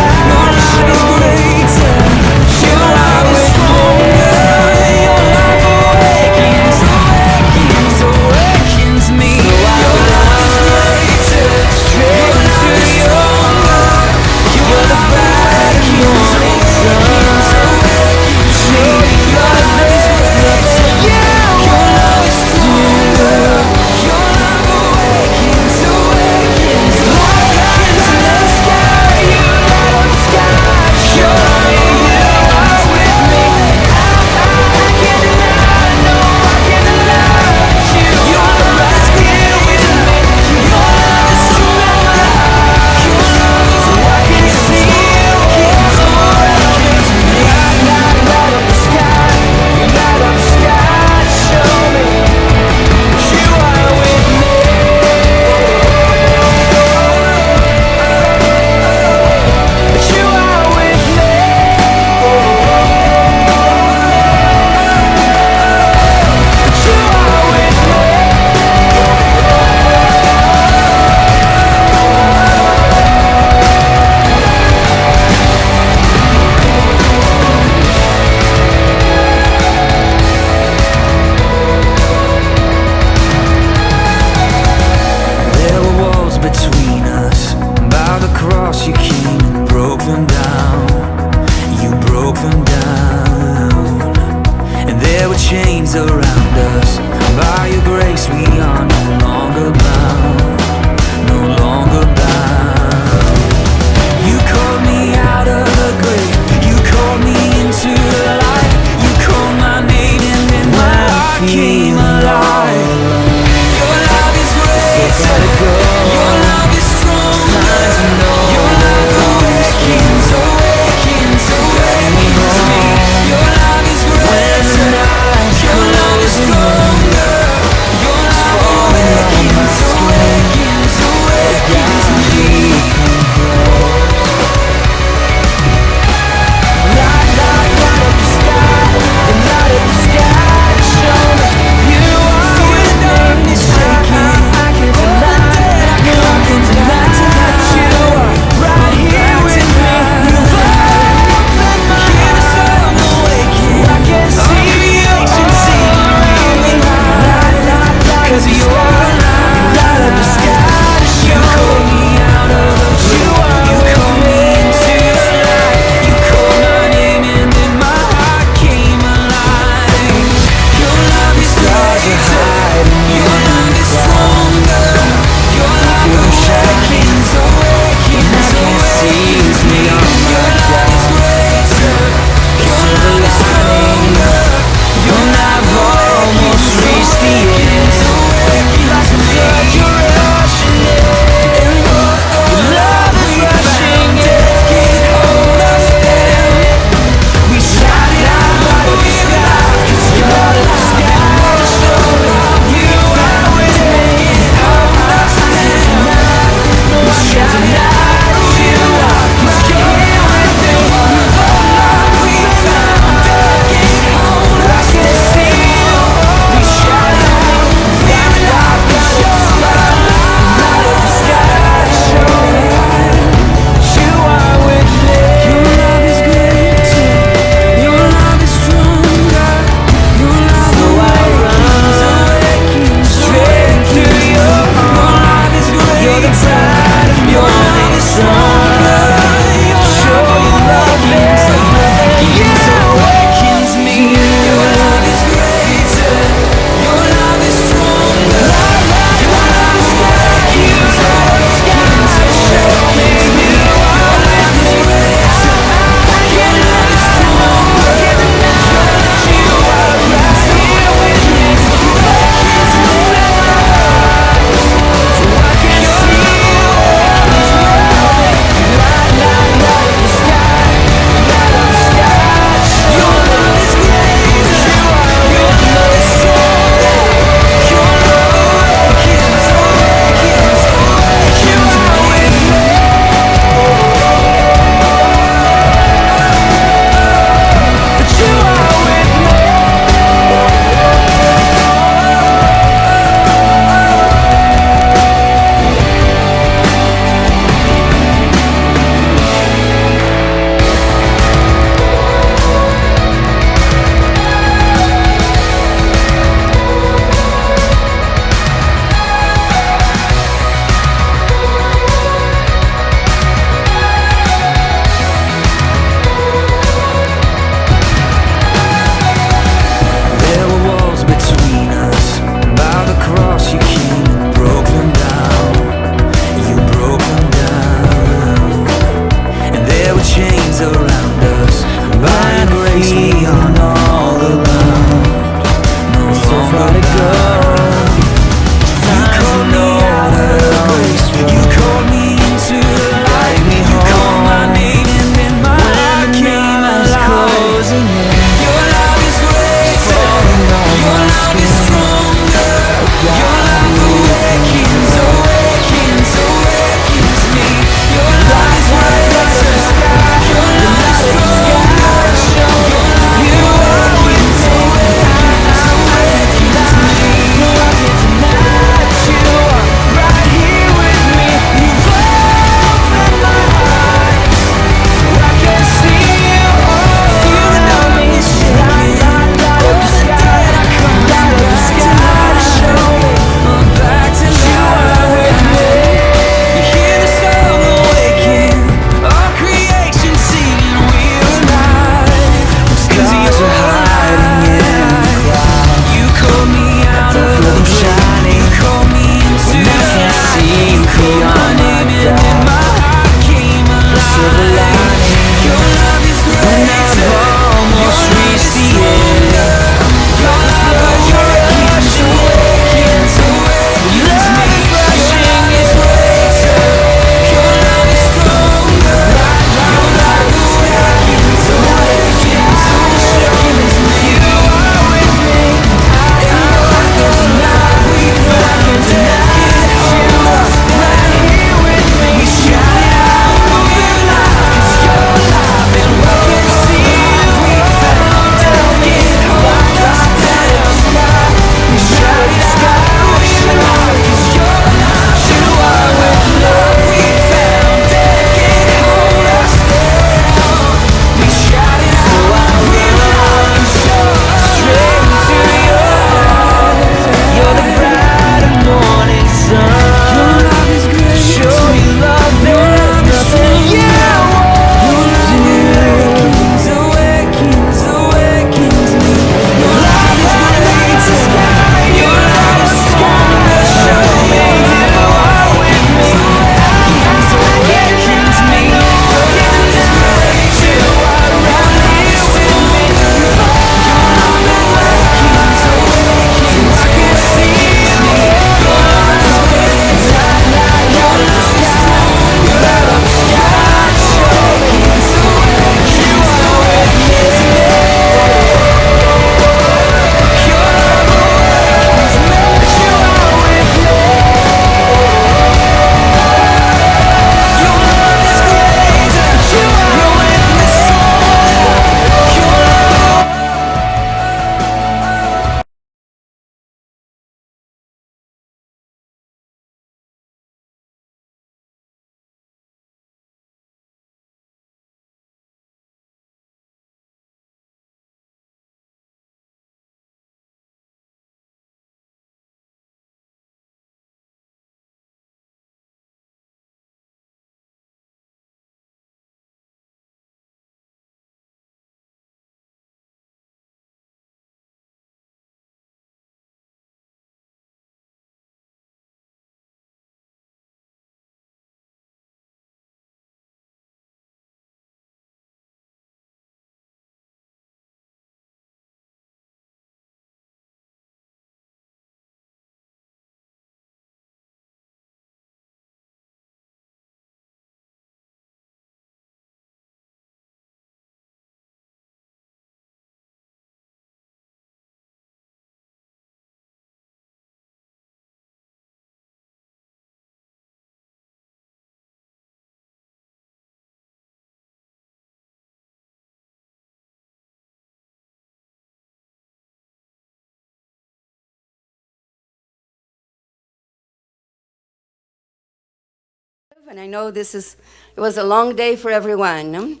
And I know it was a long day for everyone.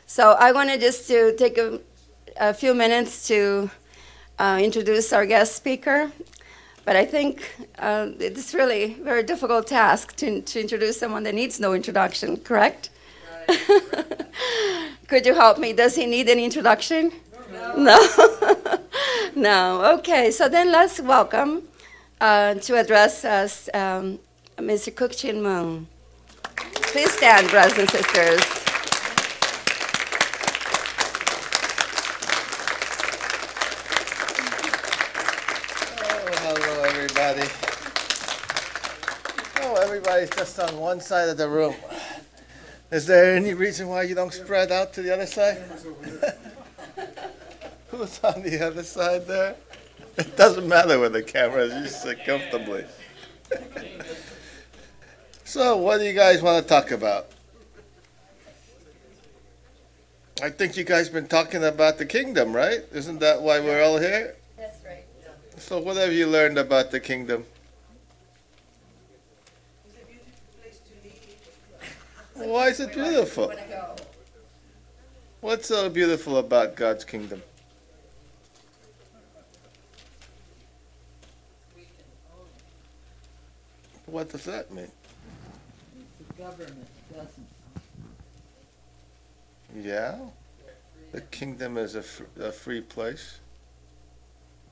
So I wanted just to take a few minutes to introduce our guest speaker. But I think it's really a very difficult task to introduce someone that needs no introduction, correct? Right. Could you help me? Does he need an introduction? No. No. Okay, so then let's welcome to address us Mr. Cook Chin Moon. Please stand, brothers and sisters. Hello, everybody. Oh, everybody's just on one side of the room. Is there any reason why you don't spread out to the other side? Who's on the other side there? It doesn't matter where the camera is. You sit comfortably. So, what do you guys want to talk about? I think you guys been talking about the kingdom, right? Isn't that why we're all here? That's right. So what have you learned about the kingdom? Why is it beautiful? What's so beautiful about God's kingdom? What does that mean? The government doesn't. Yeah? The kingdom is a free place.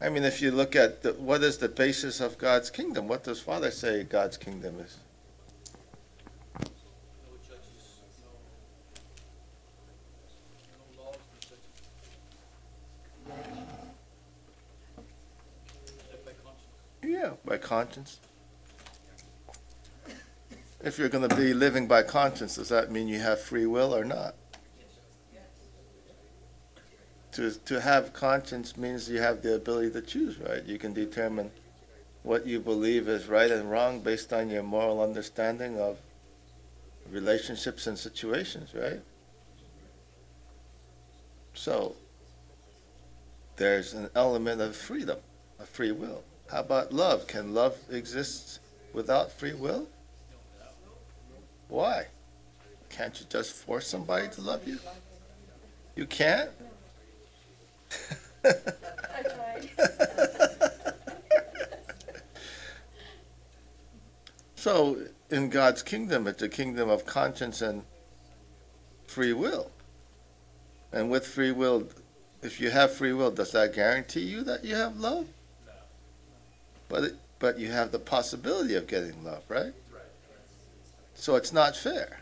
I mean, if you look at what is the basis of God's kingdom, what does Father say God's kingdom is? Yeah, by conscience. If you're going to be living by conscience, does that mean you have free will or not? To have conscience means you have the ability to choose, right? You can determine what you believe is right and wrong based on your moral understanding of relationships and situations, right? So, there's an element of freedom, of free will. How about love? Can love exist without free will? Why? Can't you just force somebody to love you? You can't? I tried. So, in God's kingdom, it's a kingdom of conscience and free will. And with free will, if you have free will, does that guarantee you that you have love? No. But you have the possibility of getting love, right? So it's not fair.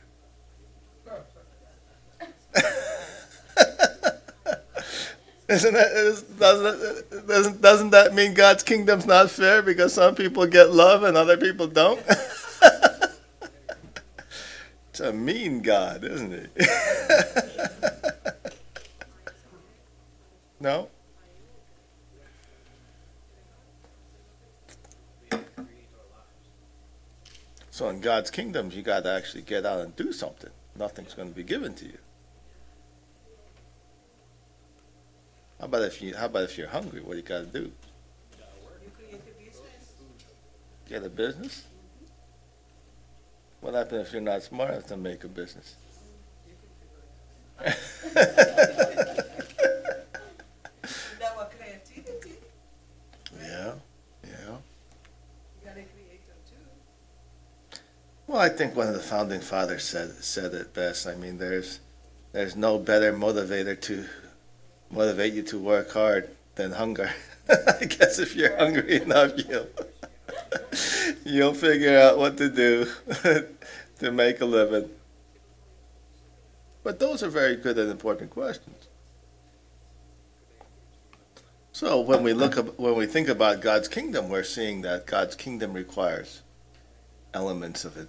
Doesn't that mean God's kingdom's not fair because some people get love and other people don't? It's a mean God, isn't it? No? So in God's kingdom, you got to actually get out and do something. Nothing's going to be given to you. How about if you're hungry? What do you got to do? You create a business. Get a business? What happens if you're not smart enough to make a business? Our creativity. Yeah. You gotta create them too. Well, I think one of the founding fathers said it best. I mean, there's no better motivator to motivate you to work hard than hunger. I guess if you're hungry enough, you'll figure out what to do to make a living. But those are very good and important questions. So when we think about God's kingdom, we're seeing that God's kingdom requires elements of it,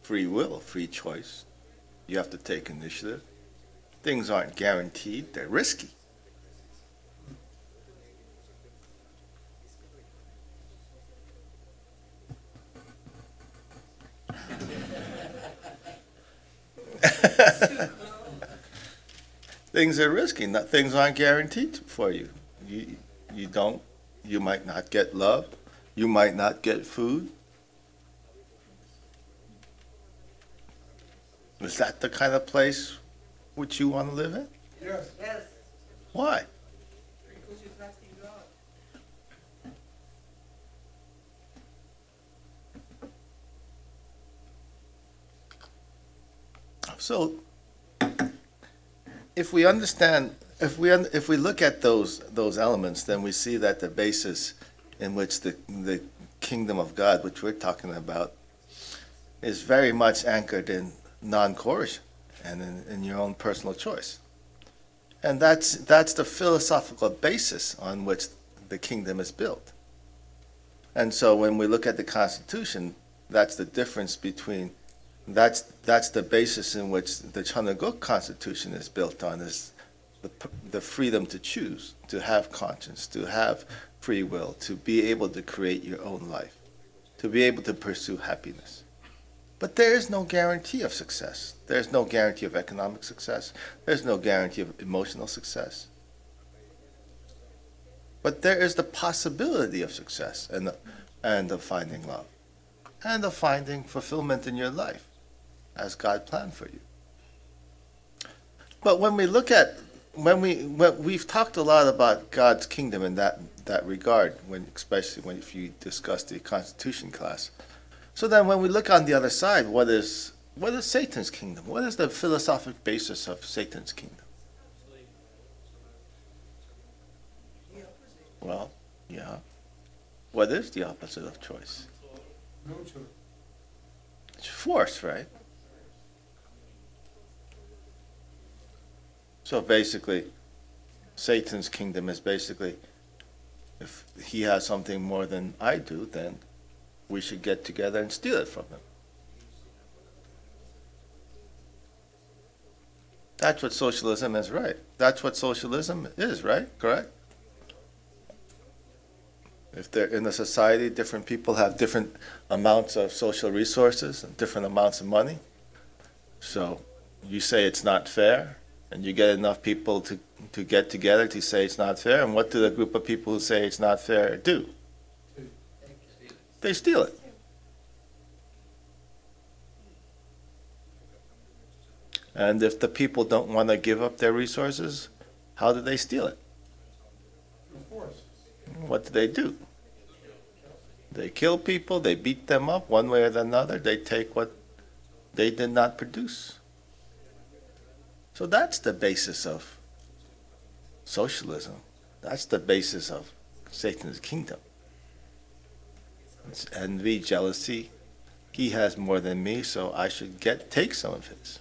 free will, free choice. You have to take initiative. Things aren't guaranteed, they're risky. Things are risky. Things aren't guaranteed for you. You might not get love. You might not get food. Is that the kind of place which you want to live in? Yes. Yes, Why? because you trust in God. So, if we understand, if we look at those elements, then we see that the basis in which the kingdom of God, which we're talking about, is very much anchored in non-coercion and in your own personal choice. And that's the philosophical basis on which the kingdom is built. And so when we look at the Constitution, that's the difference between, that's the basis in which the Chanagok Constitution is built on, is the freedom to choose, to have conscience, to have free will, to be able to create your own life, to be able to pursue happiness. But there is no guarantee of success. There's no guarantee of economic success. There's no guarantee of emotional success. But there is the possibility of success and of finding love and of finding fulfillment in your life as God planned for you. But when we look at, we've talked a lot about God's kingdom in that regard, especially if you discuss the Constitution class. So then when we look on the other side, what is Satan's kingdom? What is the philosophic basis of Satan's kingdom? Well, yeah. What is the opposite of choice? No choice. It's force, right? So basically, Satan's kingdom is basically, if he has something more than I do, then we should get together and steal it from him. That's what socialism is, right? That's what socialism is, right? Correct? If they're in a society, different people have different amounts of social resources and different amounts of money. So you say it's not fair, and you get enough people to get together to say it's not fair, and what do the group of people who say it's not fair do? They steal it. And if the people don't want to give up their resources, how do they steal it? Of course. What do? They kill people, they beat them up one way or another, they take what they did not produce. So that's the basis of socialism. That's the basis of Satan's kingdom. It's envy, jealousy. He has more than me, so I should take some of his.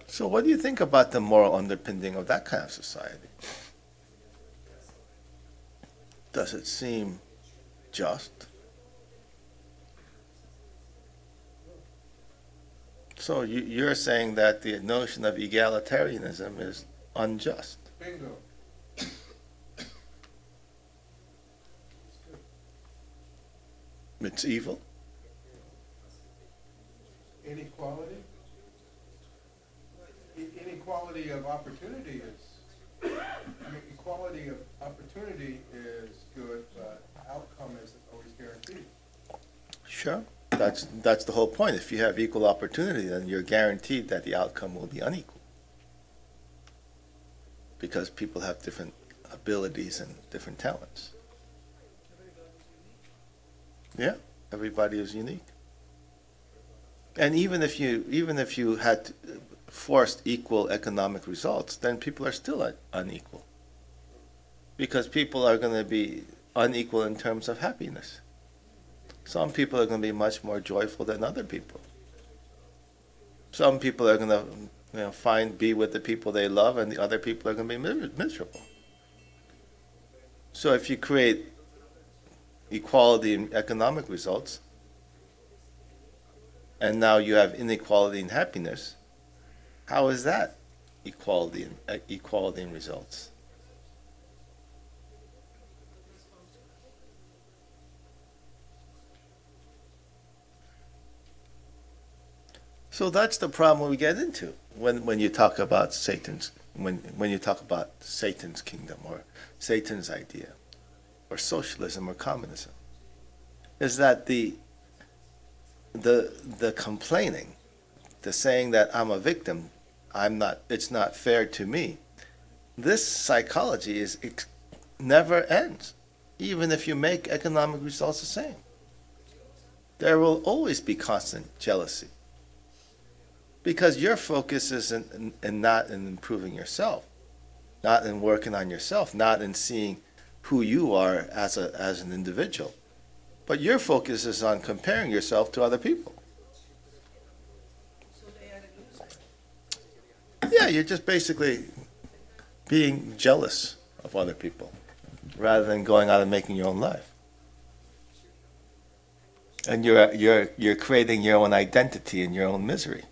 So what do you think about the moral underpinning of that kind of society? Does it seem just? So you're saying that the notion of egalitarianism is unjust. Bingo. It's evil. Inequality? Inequality of opportunity equality of opportunity is good, but outcome isn't always guaranteed. Sure. That's the whole point. If you have equal opportunity, then you're guaranteed that the outcome will be unequal. Because people have different abilities and different talents. Yeah, everybody is unique. And even if you had forced equal economic results, then people are still unequal. Because people are going to be unequal in terms of happiness. Some people are going to be much more joyful than other people. Some people are going to be with the people they love, and the other people are going to be miserable. So if you create equality in economic results, and now you have inequality in happiness, how is that equality in results? So that's the problem we get into when you talk about when you talk about Satan's kingdom or Satan's idea. or socialism or communism, is that the complaining, the saying that I'm a victim, it's not fair to me. This psychology never ends, even if you make economic results the same. There will always be constant jealousy, because your focus is not in improving yourself, not in working on yourself, not in seeing who you are as an individual, but your focus is on comparing yourself to other people. So they are a loser. Yeah, you're just basically being jealous of other people rather than going out and making your own life. And you're creating your own identity and your own misery.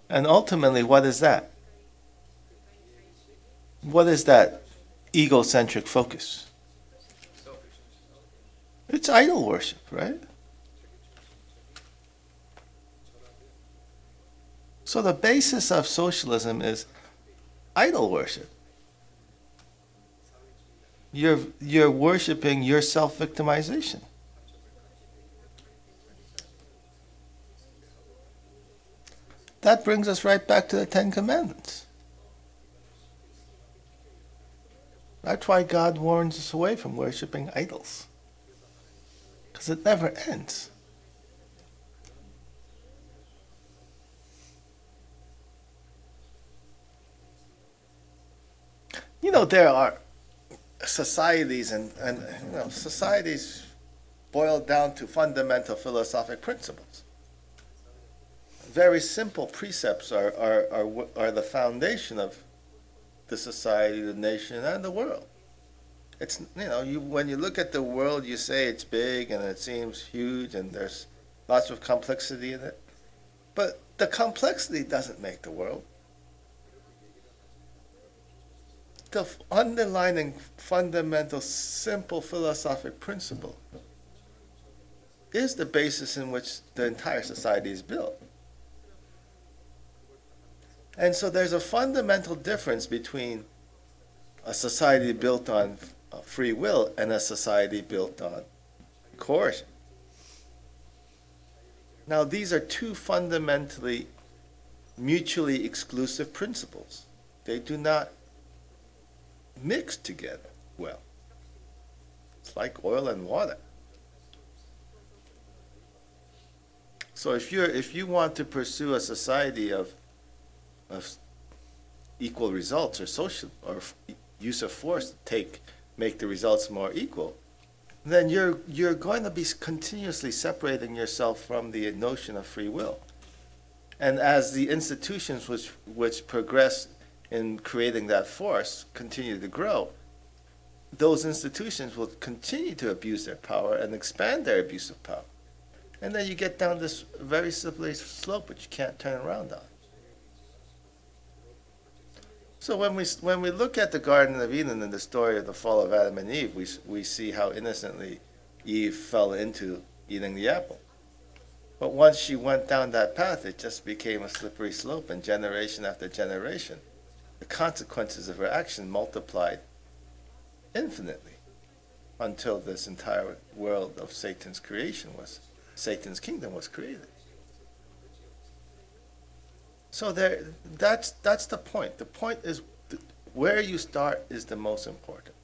And ultimately, what is that? What is that egocentric focus? It's idol worship, right? So the basis of socialism is idol worship. You're worshiping your self-victimization. That brings us right back to the Ten Commandments. That's why God warns us away from worshiping idols, because it never ends. You know, there are societies and societies boil down to fundamental philosophic principles. Very simple precepts are the foundation of the society, the nation, and the world. It's, when you look at the world, you say it's big and it seems huge and there's lots of complexity in it. But the complexity doesn't make the world. The underlying fundamental simple philosophic principle is the basis in which the entire society is built. And so there's a fundamental difference between a society built on free will and a society built on coercion. Now, these are two fundamentally mutually exclusive principles. They do not mix together well. It's like oil and water. So if you want to pursue a society of equal results or social or use of force to make the results more equal, then you're going to be continuously separating yourself from the notion of free will. And as the institutions which progress in creating that force continue to grow, those institutions will continue to abuse their power and expand their abuse of power. And then you get down this very slippery slope which you can't turn around on. So when we look at the Garden of Eden and the story of the fall of Adam and Eve, we see how innocently Eve fell into eating the apple. But once she went down that path, it just became a slippery slope, and generation after generation, the consequences of her action multiplied infinitely until this entire world of Satan's kingdom was created. So that's the point. The point is where you start is the most important.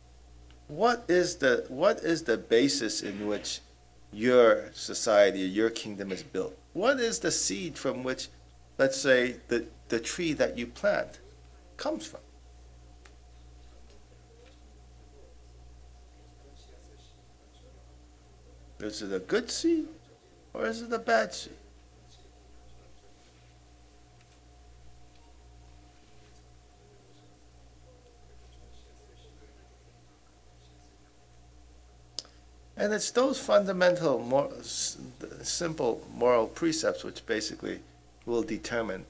What is the basis in which your society, your kingdom is built? What is the seed from which, let's say, the tree that you plant comes from? Is it a good seed or is it a bad seed? And it's those fundamental, simple moral precepts which basically will determine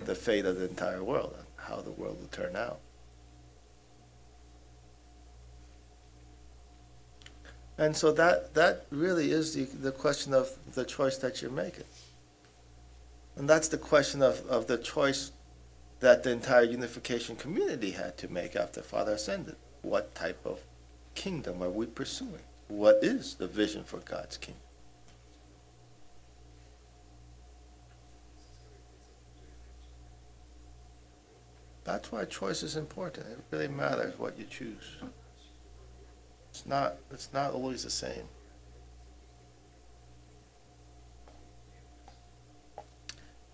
the fate of the entire world and how the world will turn out. And so that really is the question of the choice that you're making. And that's the question of the choice that the entire unification community had to make after Father ascended. What type of kingdom are we pursuing? What is the vision for God's kingdom? That's why choice is important. It really matters what you choose. It's not always the same.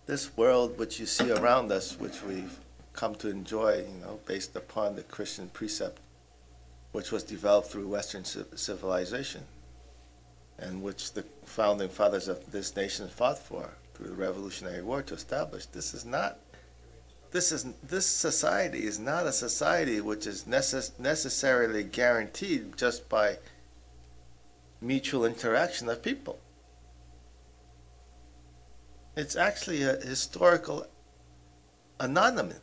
This world which you see around us, which we've come to enjoy, based upon the Christian precept, which was developed through Western civilization, and which the founding fathers of this nation fought for through the Revolutionary War to establish. This society is not a society which is necessarily guaranteed just by mutual interaction of people. It's actually a historical anomaly.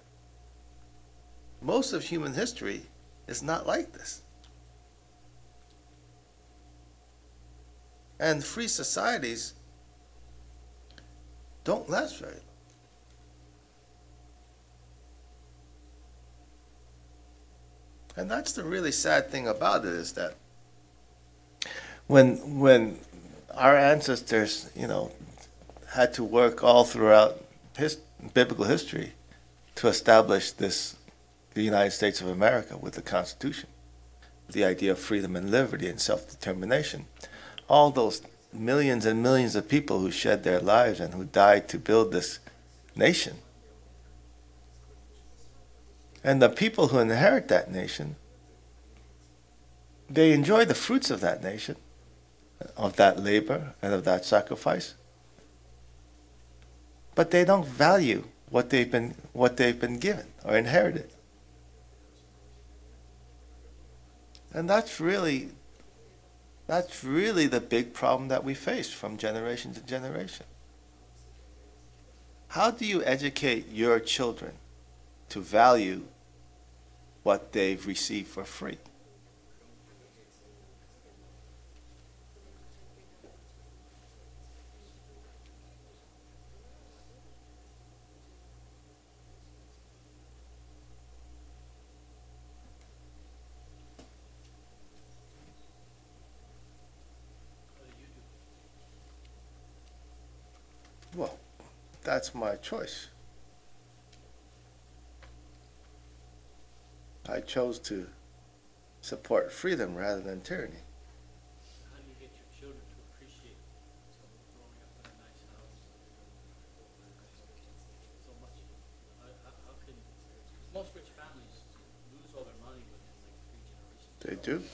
Most of human history is not like this. And free societies don't last very long. And that's the really sad thing about it, is that when our ancestors, had to work all throughout biblical history to establish the United States of America with the Constitution, the idea of freedom and liberty and self-determination. All those millions and millions of people who shed their lives and who died to build this nation. And the people who inherit that nation, they enjoy the fruits of that nation, of that labor and of that sacrifice. But they don't value what they've been given or inherited. And that's really the big problem that we face from generation to generation. How do you educate your children to value what they've received for free? Well, that's my choice. I chose to support freedom rather than tyranny. How do you get your children to appreciate growing up in a nice house? So much. How can, because most rich families lose all their money within like 3 generations. They do. So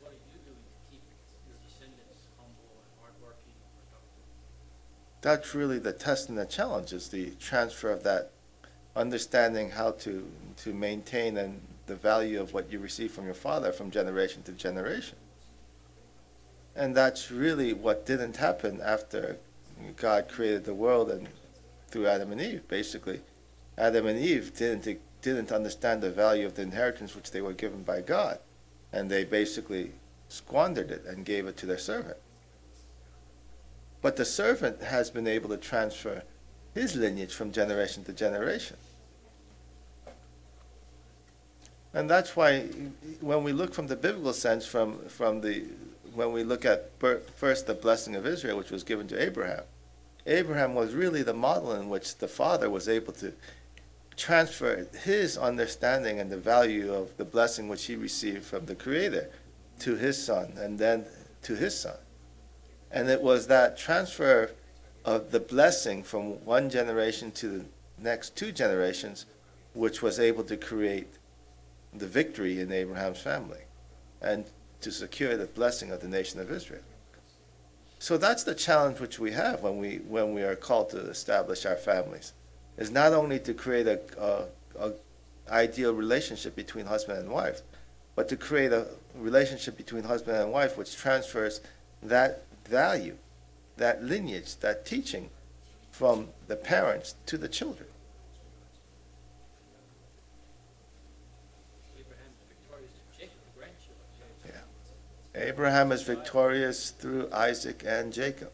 what are you doing to keep your descendants humble and hardworking and productive? That's really the test and the challenge, is the transfer of that understanding how to maintain and the value of what you receive from your father from generation to generation. And that's really what didn't happen after God created the world and through Adam and Eve, basically. Adam and Eve didn't understand the value of the inheritance which they were given by God, and they basically squandered it and gave it to their servant. But the servant has been able to transfer his lineage from generation to generation. And that's why when we look from the biblical sense, when we look at first the blessing of Israel, which was given to Abraham, Abraham was really the model in which the father was able to transfer his understanding and the value of the blessing which he received from the Creator to his son, and then to his son. And it was that transfer of the blessing from one generation to the next 2 generations which was able to create the victory in Abraham's family and to secure the blessing of the nation of Israel. So that's the challenge which we have when we are called to establish our families, is not only to create a ideal relationship between husband and wife, but to create a relationship between husband and wife which transfers that value, that lineage, that teaching from the parents to the children. Abraham is victorious through Isaac and Jacob.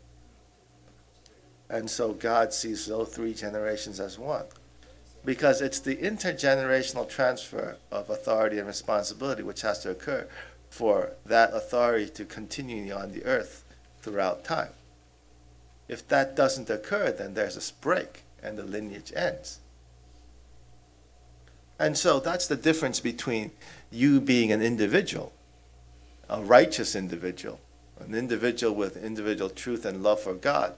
And so God sees those three generations as one. Because it's the intergenerational transfer of authority and responsibility which has to occur for that authority to continue on the earth throughout time. If that doesn't occur, then there's a break and the lineage ends. And so that's the difference between you being an individual, a righteous individual, an individual with individual truth and love for God,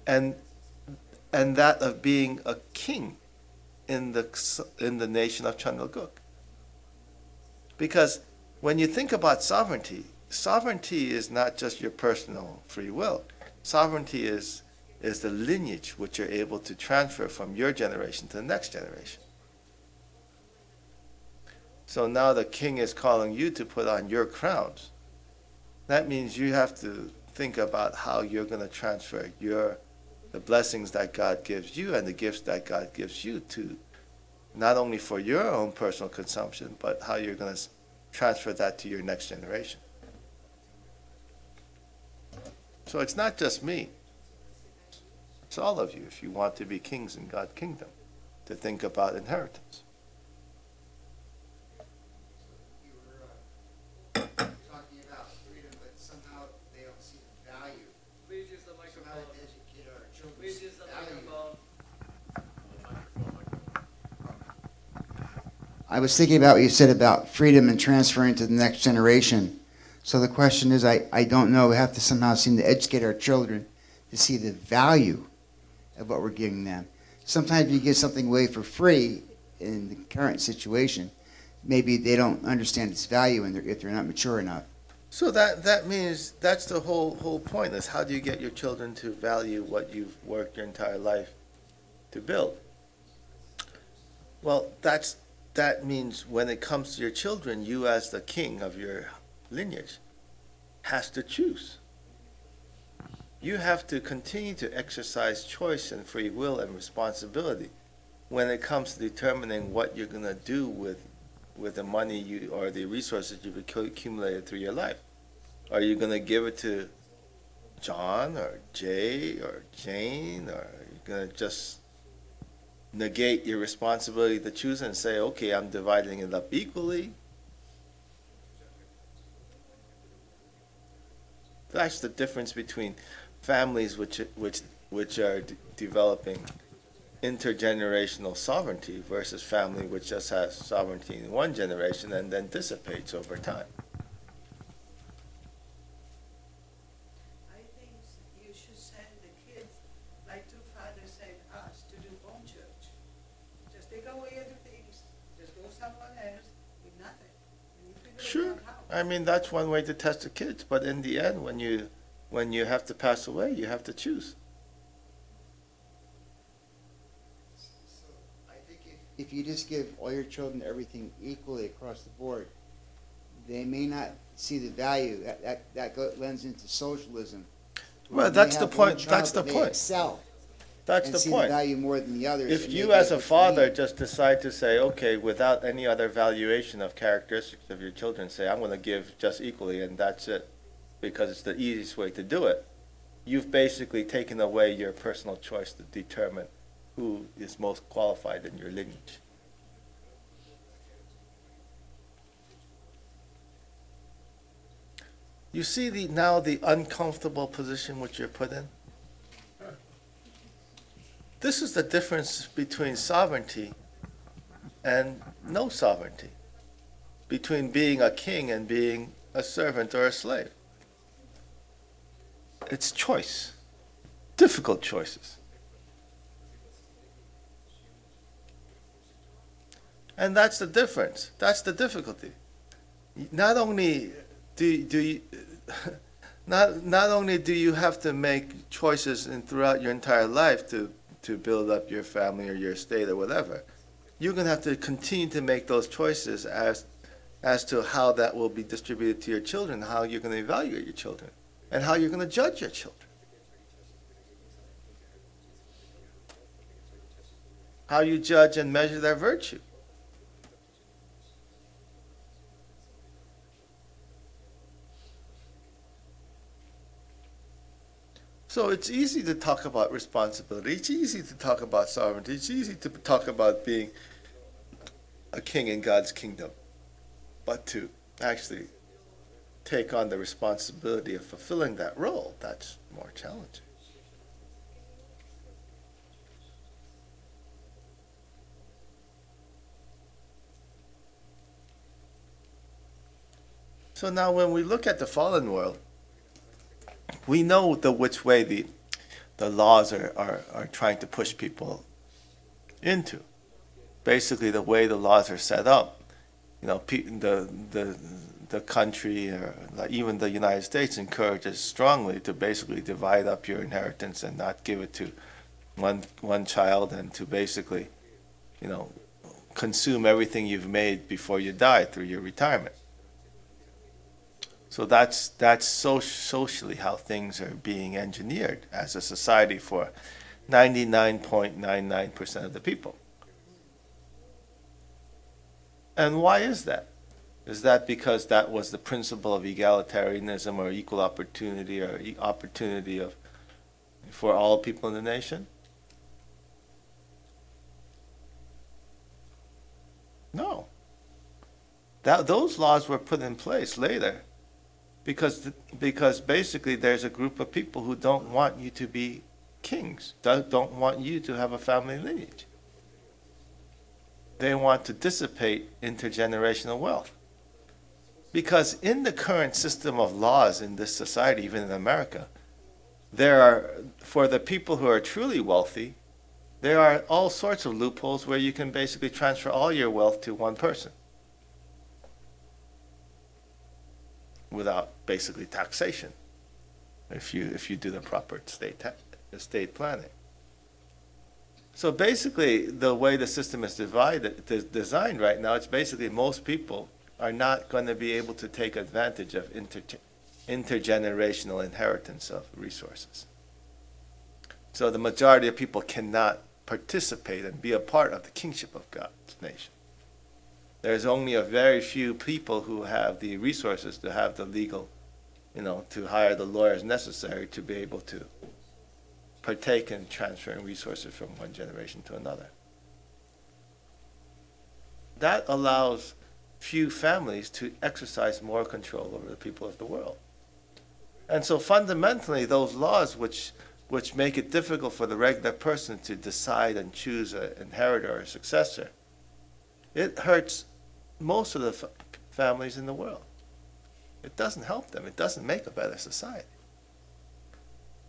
and that of being a king in the nation of Chandraguk. Because when you think about sovereignty, sovereignty is not just your personal free will. Sovereignty is the lineage which you're able to transfer from your generation to the next generation. So now the king is calling you to put on your crowns. That means you have to think about how you're going to transfer the blessings that God gives you and the gifts that God gives you to, not only for your own personal consumption, but how you're going to transfer that to your next generation. So it's not just me. It's all of you, if you want to be kings in God's kingdom, to think about inheritance. You were talking about freedom, but somehow they don't see the value. Please use the So how microphone. to educate our children. Please use the microphone. I was thinking about what you said about freedom and transferring to the next generation. So the question is, I don't know, we have to somehow seem to educate our children to see the value of what we're giving them. Sometimes you give something away for free in the current situation, maybe they don't understand its value if they're not mature enough. So that means that's the whole point, is how do you get your children to value what you've worked your entire life to build? Well, that means when it comes to your children, you as the king of your lineage has to choose. You have to continue to exercise choice and free will and responsibility when it comes to determining what you're going to do with the money or the resources you've accumulated through your life. Are you going to give it to John or Jay or Jane, or are you going to just negate your responsibility to choose and say, okay, I'm dividing it up equally? That's the difference between families which are developing intergenerational sovereignty versus family which just has sovereignty in one generation and then dissipates over time. I think you should send the kids, like two fathers sent us, to do home church. Just take away other things, just go somewhere else with nothing. And you figure it Sure. out how. I mean, that's one way to test the kids, but in the end, when you have to pass away, you have to choose. So I think if you just give all your children everything equally across the board, they may not see the value. That lends into socialism. Well, When that's they the have one point. child, That's the they point. excel That's and the see point. the value more than the others. If and you they as get a what you father need. just decide to say, okay, without any other valuation of characteristics of your children, say, I'm going to give just equally and that's it, because it's the easiest way to do it, you've basically taken away your personal choice to determine who is most qualified in your lineage. You see now the uncomfortable position which you're put in? This is the difference between sovereignty and no sovereignty, between being a king and being a servant or a slave. It's choice, difficult choices. And that's the difference. That's the difficulty. Not only do you not only do you have to make choices throughout your entire life to build up your family or your state or whatever, you're going to have to continue to make those choices as to how that will be distributed to your children, how you're going to evaluate your children, and how you're going to judge your children. How you judge and measure their virtue. So it's easy to talk about responsibility. It's easy to talk about sovereignty. It's easy to talk about being a king in God's kingdom. But to actually take on the responsibility of fulfilling that role, that's more challenging. So now when we look at the fallen world, we know which way the laws are trying to push people into. Basically, the way the laws are set up, the country, or like even the United States, encourages strongly to basically divide up your inheritance and not give it to one child, and to basically, consume everything you've made before you die through your retirement. So that's socially how things are being engineered as a society for 99.99% of the people. And why is that? Is that because that was the principle of egalitarianism, or equal opportunity, or opportunity for all people in the nation? No. Those laws were put in place later because basically there's a group of people who don't want you to be kings, don't want you to have a family lineage. They want to dissipate intergenerational wealth. Because in the current system of laws in this society, even in America, for the people who are truly wealthy, there are all sorts of loopholes where you can basically transfer all your wealth to one person without basically taxation, if you do the proper estate planning. So basically, the way the system is designed right now, it's basically most people are not going to be able to take advantage of intergenerational inheritance of resources. So the majority of people cannot participate and be a part of the kingship of God's nation. There's only a very few people who have the resources to have the legal, to hire the lawyers necessary to be able to partake in transferring resources from one generation to another. That allows few families to exercise more control over the people of the world. And so fundamentally, those laws which make it difficult for the regular person to decide and choose an inheritor or a successor, it hurts most of the families in the world. It doesn't help them. It doesn't make a better society.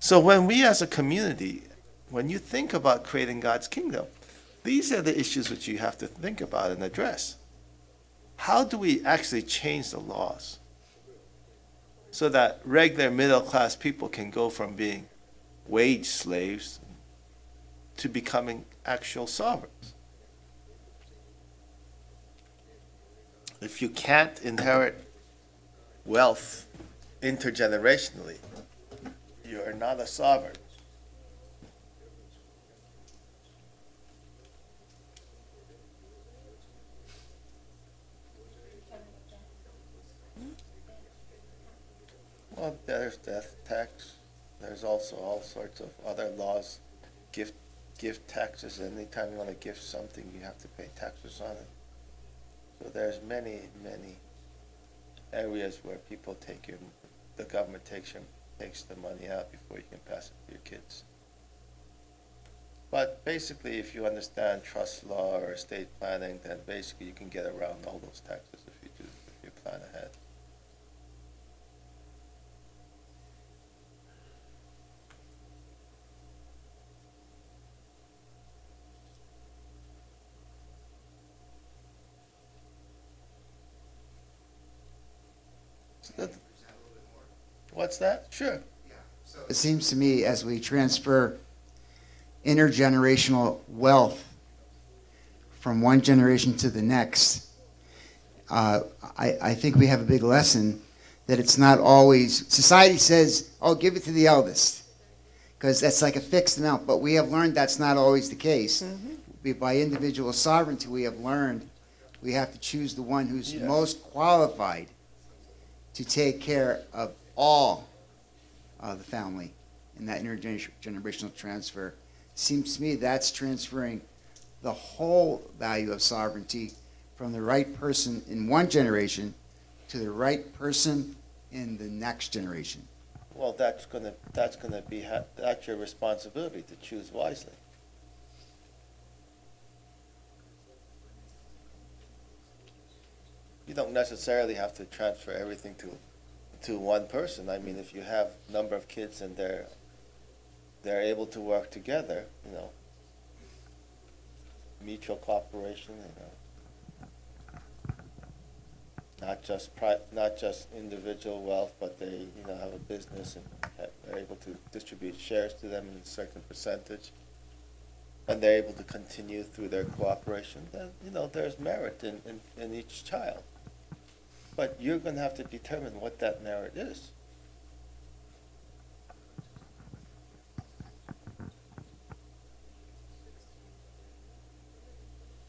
So when we as a community, when you think about creating God's kingdom, these are the issues which you have to think about and address. How do we actually change the laws so that regular middle-class people can go from being wage slaves to becoming actual sovereigns? If you can't inherit wealth intergenerationally, you are not a sovereign. Well, there's death tax. There's also all sorts of other laws, gift taxes. Anytime you want to gift something, you have to pay taxes on it. So there's many areas where people the government takes the money out before you can pass it to your kids. But basically, if you understand trust law or estate planning, then basically you can get around all those taxes if you plan ahead. What's that? Sure. It seems to me as we transfer intergenerational wealth from one generation to the next, I think we have a big lesson that it's not always, society says, oh, give it to the eldest, because that's like a fixed amount, but we have learned that's not always the case. By individual sovereignty, we have learned we have to choose the one who's most qualified to take care of all the family and that intergenerational transfer. Seems to me that's transferring the whole value of sovereignty from the right person in one generation to the right person in the next generation. Well, that's gonna be, that's your responsibility to choose wisely. You don't necessarily have to transfer everything to one person. I mean, if you have a number of kids and they're able to work together, you know, mutual cooperation, you know, not just individual wealth, but they, you know, have a business and are able to distribute shares to them in a certain percentage, and they're able to continue through their cooperation, then, you know, there's merit in each child. But you're going to have to determine what that merit is.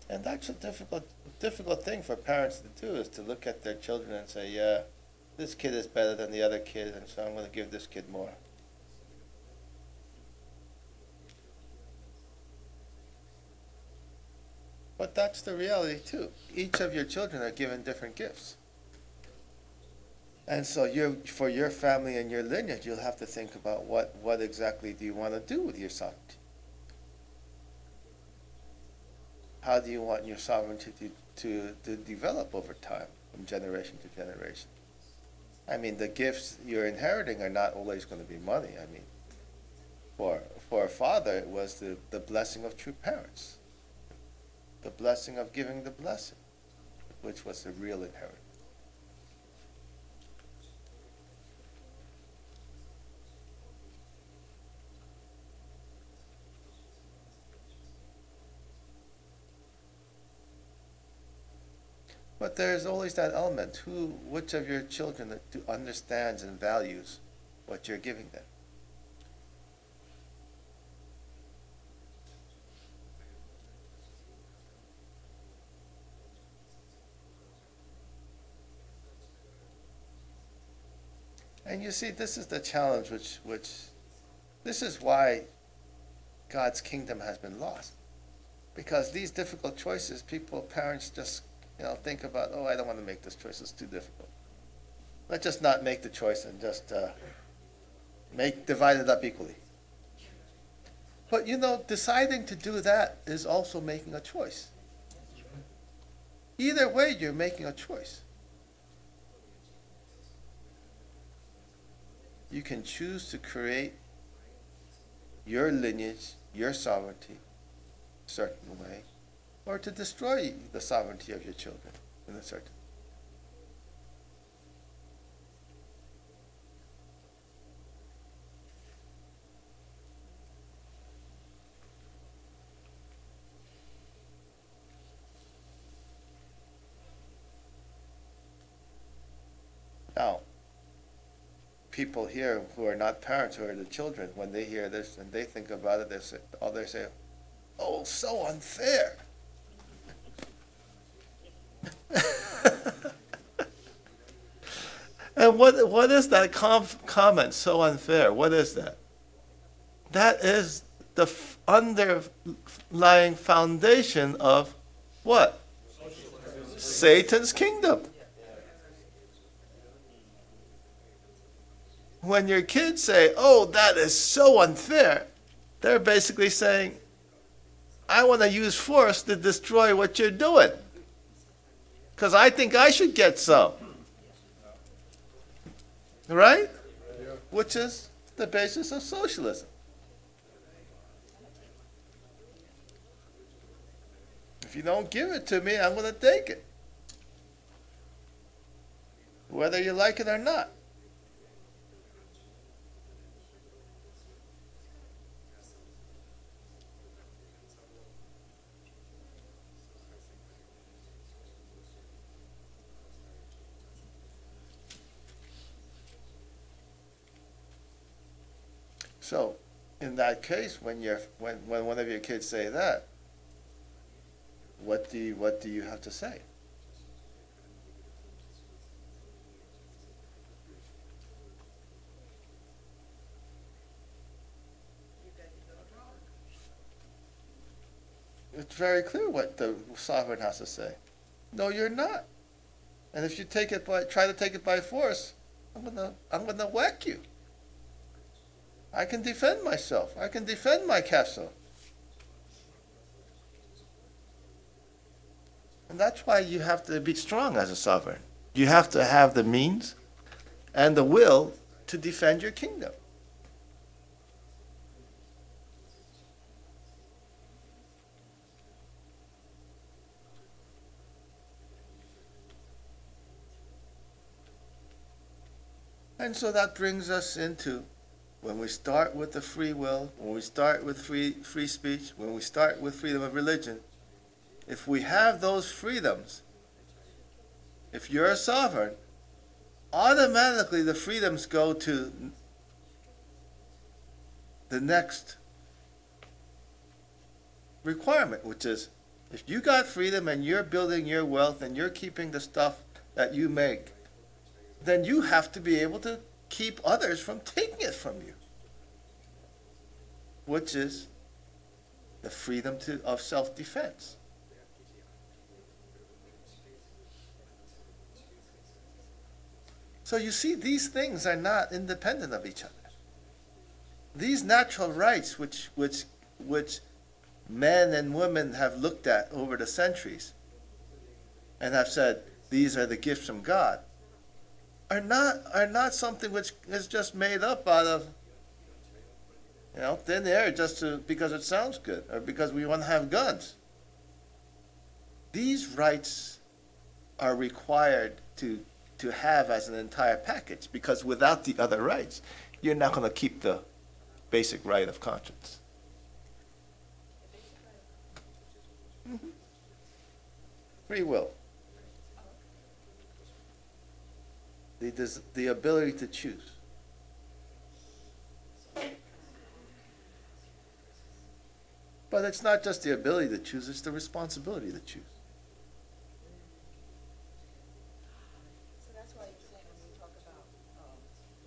And that's a difficult thing for parents to do, is to look at their children and say, yeah, this kid is better than the other kid, and so I'm going to give this kid more. But that's the reality too. Each of your children are given different gifts. And so for your family and your lineage, you'll have to think about what exactly do you want to do with your sovereignty? How do you want your sovereignty to develop over time, from generation to generation? I mean, the gifts you're inheriting are not always going to be money. I mean, for a father, it was the blessing of true parents. The blessing of giving the blessing, which was the real inheritance. But there's always that element. Which of your children understands and values what you're giving them? And you see, this is the challenge, which this is why God's kingdom has been lost. Because these difficult choices, parents just, you know, think about, oh, I don't want to make this choice, it's too difficult. Let's just not make the choice and just divide it up equally. But you know, deciding to do that is also making a choice. Either way, you're making a choice. You can choose to create your lineage, your sovereignty, a certain way, or to destroy the sovereignty of your children in a certain way. Now, people here who are not parents, who are the children, when they hear this and they think about it, they say, oh, so unfair. And what is that comment, so unfair? What is that? That is the underlying foundation of what? Satan's kingdom. When your kids say, oh, that is so unfair, they're basically saying, I want to use force to destroy what you're doing, because I think I should get some. Right? Yeah. Which is the basis of socialism. If you don't give it to me, I'm going to take it, whether you like it or not. So, in that case, when one of your kids say that, what do you have to say? It's very clear what the sovereign has to say. No, you're not. And if you try to take it by force, I'm gonna whack you. I can defend myself. I can defend my castle. And that's why you have to be strong as a sovereign. You have to have the means and the will to defend your kingdom. And so that brings us into when we start with the free will, when we start with free speech, when we start with freedom of religion, if we have those freedoms, if you're a sovereign, automatically the freedoms go to the next requirement, which is if you got freedom and you're building your wealth and you're keeping the stuff that you make, then you have to be able to keep others from taking it from you, which is the freedom of self-defense. So you see, these things are not independent of each other. These natural rights, which men and women have looked at over the centuries and have said, these are the gifts from God, are not something which is just made up out of thin air because it sounds good or because we want to have guns. These rights are required to have as an entire package, because without the other rights, you're not going to keep the basic right of conscience. Mm-hmm. Free will. The ability to choose. But it's not just the ability to choose, it's the responsibility to choose. So that's why you're saying when we talk about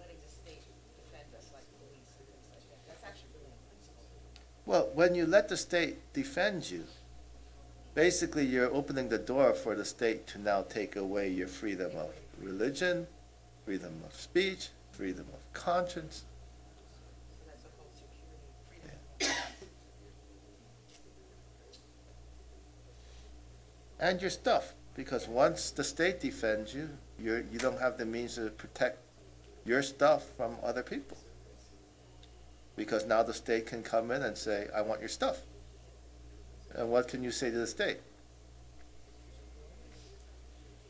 letting the state defend us like police and things like that, that's actually really a principle. Well, when you let the state defend you, basically you're opening the door for the state to now take away your freedom of religion, freedom of speech, freedom of conscience. So that's the whole security, freedom. And your stuff, because once the state defends you, you don't have the means to protect your stuff from other people. Because now the state can come in and say, I want your stuff. And what can you say to the state?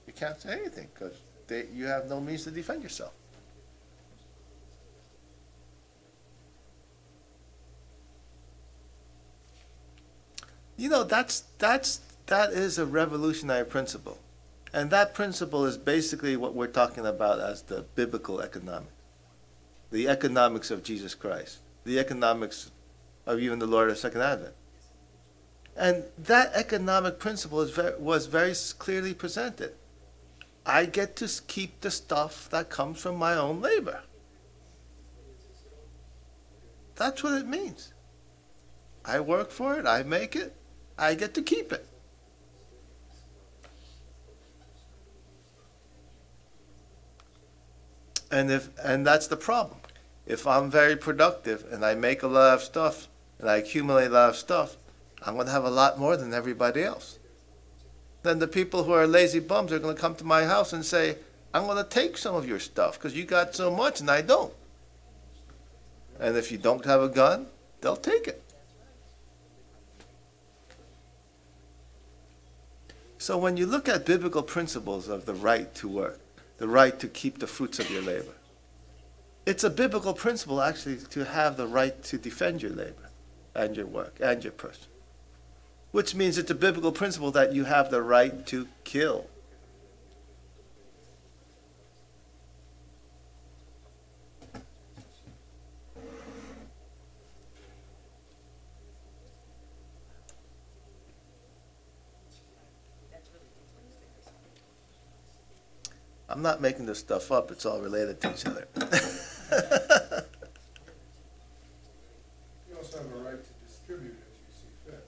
You can't say anything, because you have no means to defend yourself. That is a revolutionary principle. And that principle is basically what we're talking about as the biblical economics. The economics of Jesus Christ. The economics of even the Lord of Second Advent. And that economic principle was very clearly presented. I get to keep the stuff that comes from my own labor. That's what it means. I work for it, I make it, I get to keep it. And that's the problem. If I'm very productive and I make a lot of stuff and I accumulate a lot of stuff, I'm going to have a lot more than everybody else. Then the people who are lazy bums are going to come to my house and say, I'm going to take some of your stuff because you got so much and I don't. And if you don't have a gun, they'll take it. So when you look at biblical principles of the right to work, the right to keep the fruits of your labor, it's a biblical principle actually to have the right to defend your labor and your work and your person. Which means it's a biblical principle that you have the right to kill. I'm not making this stuff up, it's all related to each other. You also have a right to distribute as you see fit.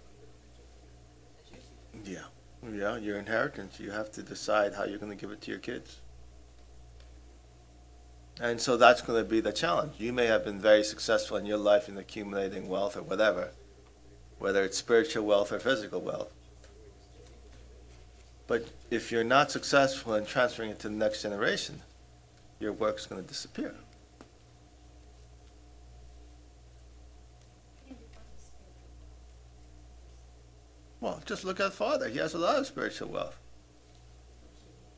Yeah, your inheritance. You have to decide how you're going to give it to your kids. And so that's going to be the challenge. You may have been very successful in your life in accumulating wealth or whatever, whether it's spiritual wealth or physical wealth. But if you're not successful in transferring it to the next generation, your work's going to disappear. Well, just look at Father. He has a lot of spiritual wealth.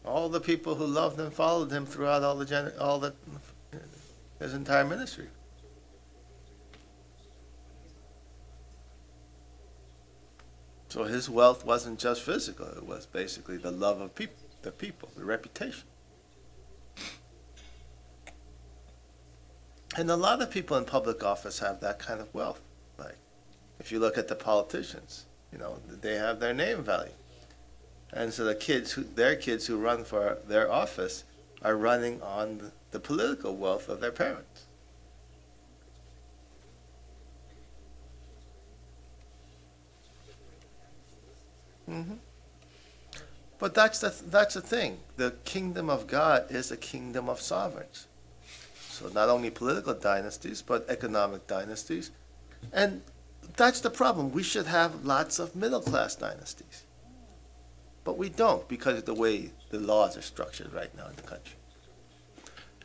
All the people who loved and followed him throughout his entire ministry. So his wealth wasn't just physical. It was basically the love of the people, the reputation. And a lot of people in public office have that kind of wealth. Like, if you look at the politicians, they have their name value. And so their kids who run for their office are running on the political wealth of their parents. Mm-hmm. But that's the thing. The kingdom of God is a kingdom of sovereigns. So not only political dynasties, but economic dynasties. And that's the problem. We should have lots of middle-class dynasties. But we don't because of the way the laws are structured right now in the country.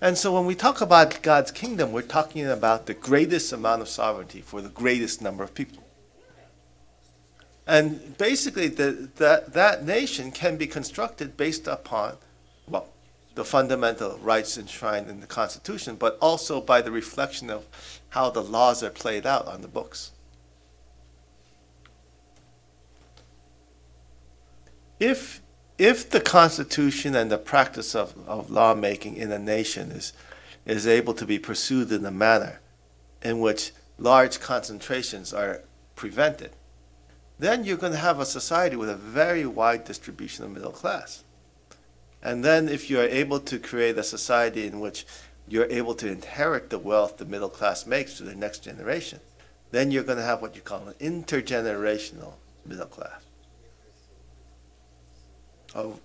And so when we talk about God's kingdom, we're talking about the greatest amount of sovereignty for the greatest number of people. And basically, that nation can be constructed based upon, well, the fundamental rights enshrined in the Constitution, but also by the reflection of how the laws are played out on the books. If the Constitution and the practice of lawmaking in a nation is able to be pursued in a manner in which large concentrations are prevented, then you're going to have a society with a very wide distribution of middle class. And then if you're able to create a society in which you're able to inherit the wealth the middle class makes to the next generation, then you're going to have what you call an intergenerational middle class.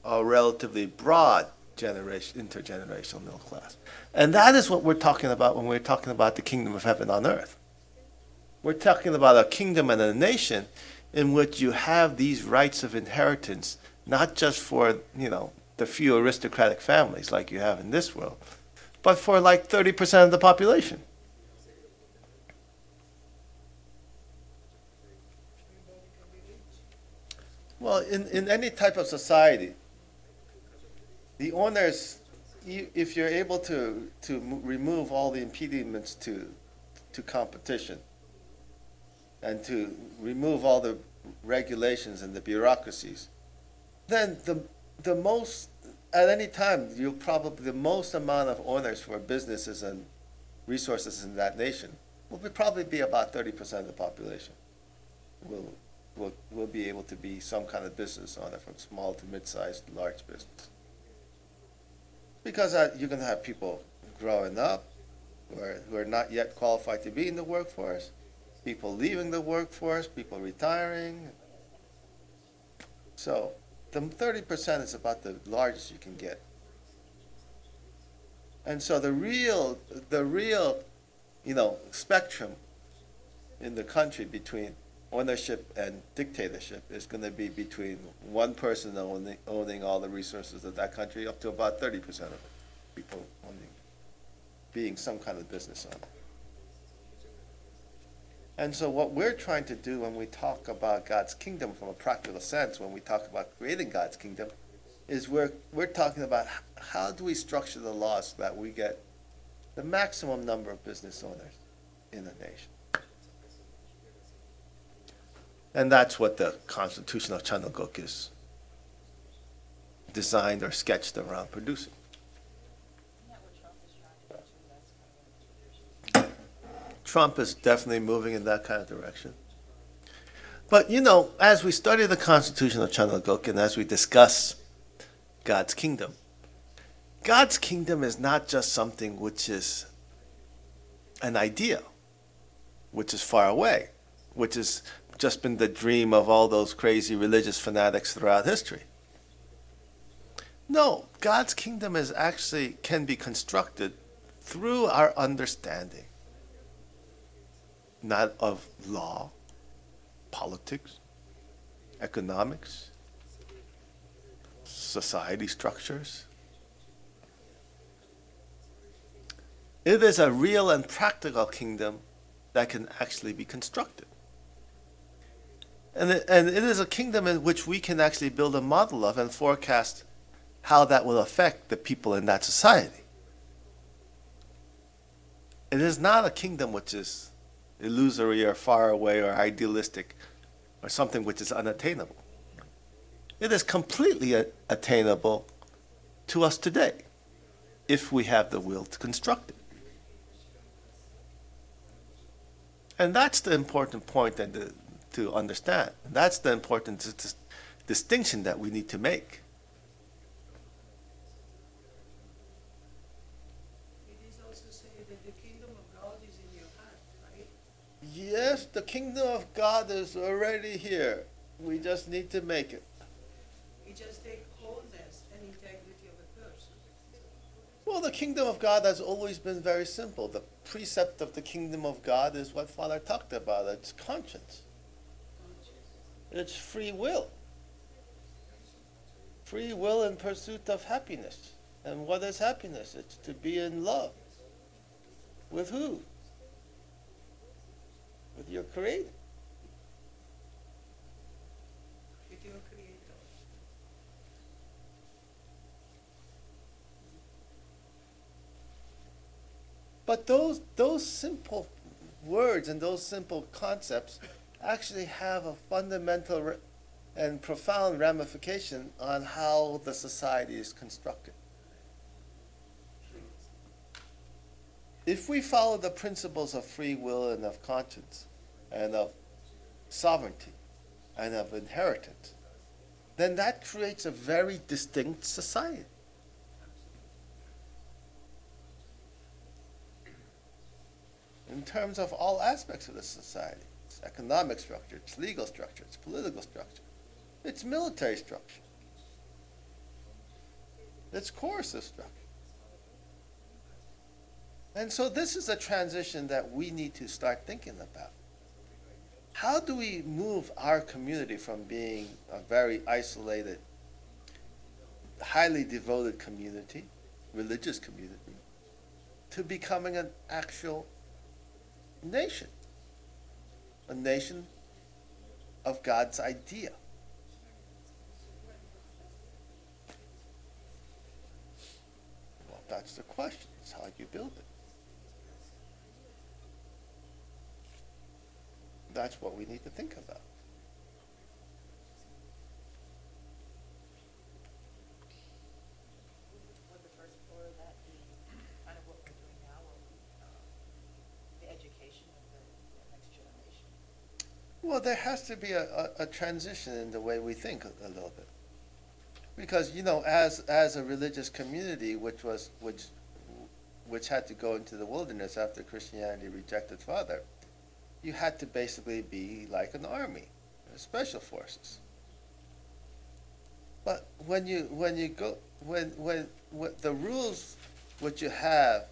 A relatively broad intergenerational middle class. And that is what we're talking about when we're talking about the kingdom of heaven on earth. We're talking about a kingdom and a nation in which you have these rights of inheritance, not just for, the few aristocratic families like you have in this world, but for like 30% of the population. Well, in any type of society, the owners, if you're able to remove all the impediments to competition and to remove all the regulations and the bureaucracies, then the most, at any time, the most amount of owners for businesses and resources in that nation will probably be about 30% of the population will be able to be some kind of business owner, from small to mid-sized to large business. Because you're going to have people growing up who are not yet qualified to be in the workforce, people leaving the workforce, people retiring. So the 30% is about the largest you can get. And so the real spectrum in the country between ownership and dictatorship is going to be between one person owning all the resources of that country up to about 30% of people being some kind of business owner. And so what we're trying to do when we talk about God's kingdom from a practical sense, when we talk about creating God's kingdom, is we're talking about how do we structure the laws so that we get the maximum number of business owners in the nation. And that's what the Constitution of Chanuguk is designed or sketched around producing. Trump is definitely moving in that kind of direction. But, as we study the Constitution of Chanuguk and as we discuss God's kingdom is not just something which is an idea, which is far away, which is just been the dream of all those crazy religious fanatics throughout history. No, God's kingdom is actually can be constructed through our understanding, not of law, politics, economics, society structures. It is a real and practical kingdom that can actually be constructed. And it is a kingdom in which we can actually build a model of and forecast how that will affect the people in that society. It is not a kingdom which is illusory or far away or idealistic or something which is unattainable. It is completely attainable to us today if we have the will to construct it. And that's the important point to understand. That's the important distinction that we need to make. It is also said that the kingdom of God is in your heart, right? Yes, the kingdom of God is already here. We just need to make it. It just takes wholeness and integrity of a person. Well, the kingdom of God has always been very simple. The precept of the kingdom of God is what Father talked about. It's conscience. It's free will. Free will in pursuit of happiness. And what is happiness? It's to be in love. With who? With your Creator. With your Creator. But those simple words and those simple concepts actually have a fundamental and profound ramification on how the society is constructed. If we follow the principles of free will and of conscience and of sovereignty and of inheritance, then that creates a very distinct society. In terms of all aspects of the society. Its economic structure, its legal structure, its political structure, its military structure, its coercive structure. And so this is a transition that we need to start thinking about. How do we move our community from being a very isolated, highly devoted community, religious community, to becoming an actual nation, a nation of God's idea? Well, that's the question. It's how you build it. That's what we need to think about. Would the first floor of that be kind of what we're doing now, or the education of the next generation? Well, there has to be a transition in the way we think a little bit. Because, you know, as a religious community which had to go into the wilderness after Christianity rejected Father, you had to basically be like an army, special forces. But when the rules which you have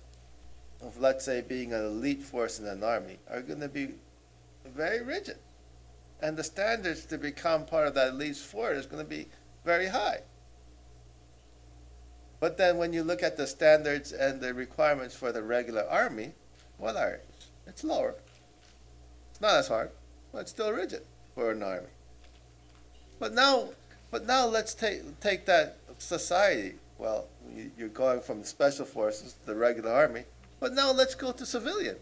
of, let's say, being an elite force in an army are going to be very rigid, and the standards to become part of that elite force is going to be very high. But then when you look at the standards and the requirements for the regular army, what are it? It's lower. It's not as hard, but it's still rigid for an army. But now let's take that society. Well, you're going from the special forces to the regular army, but now let's go to civilian.